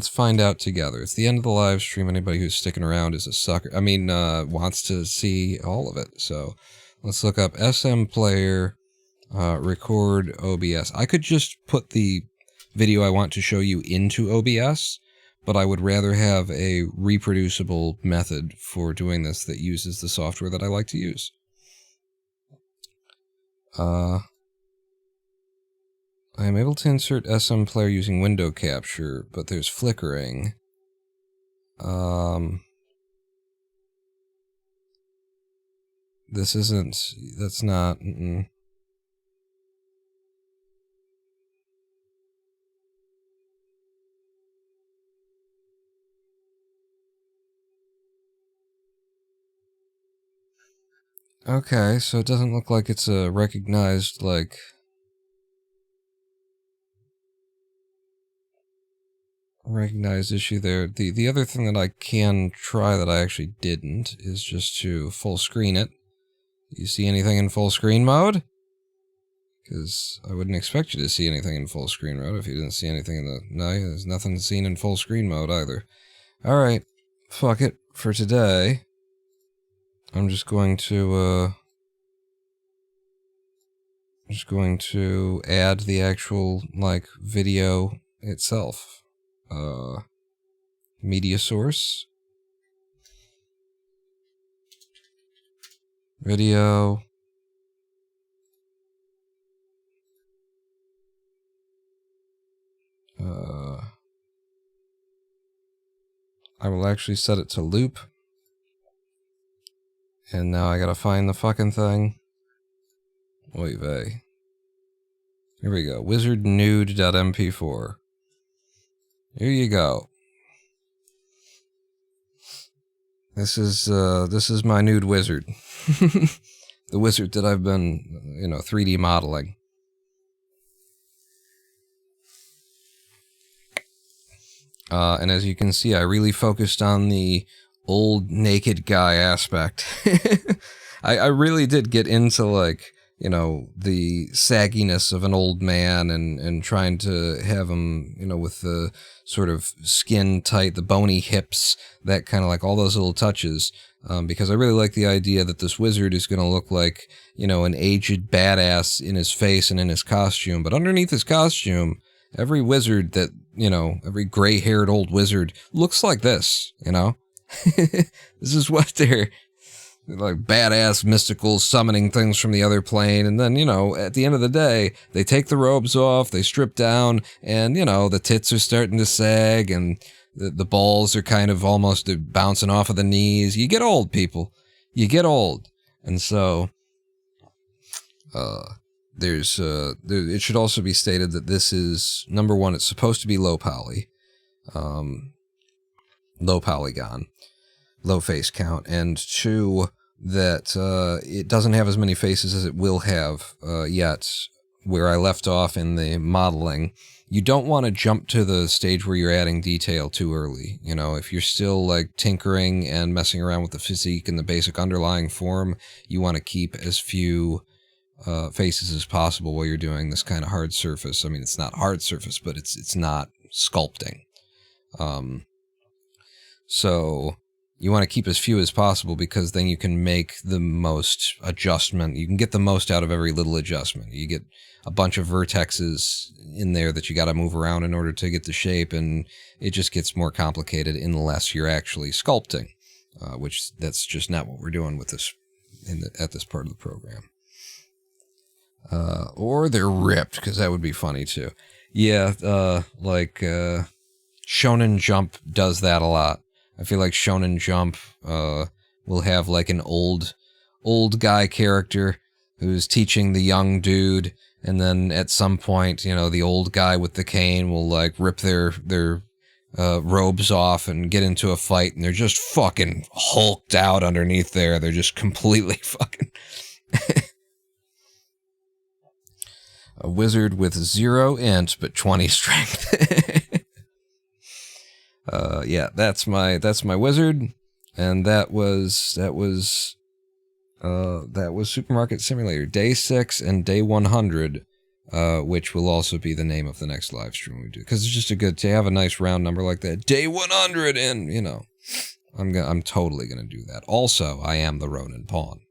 S1: find out together. It's the end of the live stream. Anybody who's sticking around is a sucker. I mean, wants to see all of it. So let's look up SM Player, record OBS. I could just put the video I want to show you into OBS, but I would rather have a reproducible method for doing this that uses the software that I like to use. I am able to insert SM Player using window capture, but there's flickering. This isn't, that's not, Okay, so it doesn't look like it's a recognized, like, recognized issue there. The other thing that I can try that I actually didn't is just to full screen it. You see anything in full screen mode? Because I wouldn't expect you to see anything in full screen mode if you didn't see anything in the... No, there's nothing seen in full screen mode either. Alright, fuck it. For today, I'm just going to add the actual, like, video itself. Media source. Video. I will actually set it to loop. And now I gotta find the fucking thing. Oy vey. Here we go. wizardnude.mp4. Here you go. This is my nude wizard. The wizard that I've been, 3D modeling. And as you can see, I really focused on the old naked guy aspect. I really did get into, like, you know, the sagginess of an old man and trying to have him, you know, with the sort of skin tight, the bony hips, that kind of like all those little touches. Because I really like the idea that this wizard is going to look like, you know, an aged badass in his face and in his costume. But underneath his costume, every wizard that, you know, every gray-haired old wizard looks like this, you know? This is what they're like, badass mystical summoning things from the other plane. And then, you know, at the end of the day, they take the robes off, they strip down, and, you know, the tits are starting to sag and the balls are kind of almost bouncing off of the knees. You get old, people. You get old. And so, it should also be stated that this is, number one, it's supposed to be low poly, low polygon, low face count, and two, that it doesn't have as many faces as it will have yet. Where I left off in the modeling, you don't want to jump to the stage where you're adding detail too early. You know, if you're still like tinkering and messing around with the physique and the basic underlying form, you want to keep as few faces as possible while you're doing this kind of hard surface. I mean, it's not hard surface, but it's not sculpting. So you want to keep as few as possible, because then you can make the most adjustment. You can get the most out of every little adjustment. You get a bunch of vertexes in there that you got to move around in order to get the shape, and it just gets more complicated unless you're actually sculpting, which that's just not what we're doing with this at this part of the program. Or they're ripped, because that would be funny too. Yeah, Shonen Jump does that a lot. I feel like Shonen Jump will have like an old guy character who's teaching the young dude, and then at some point, you know, the old guy with the cane will like rip their robes off and get into a fight, and they're just fucking hulked out underneath there. They're just completely fucking... A wizard with 0 int but 20 strength. Yeah, that's my wizard, and that was Supermarket Simulator Day 6 and Day 100, which will also be the name of the next live stream we do, because it's just to have a nice round number like that. Day 100, and you know, I'm totally gonna do that. Also, I am the Ronin Pawn.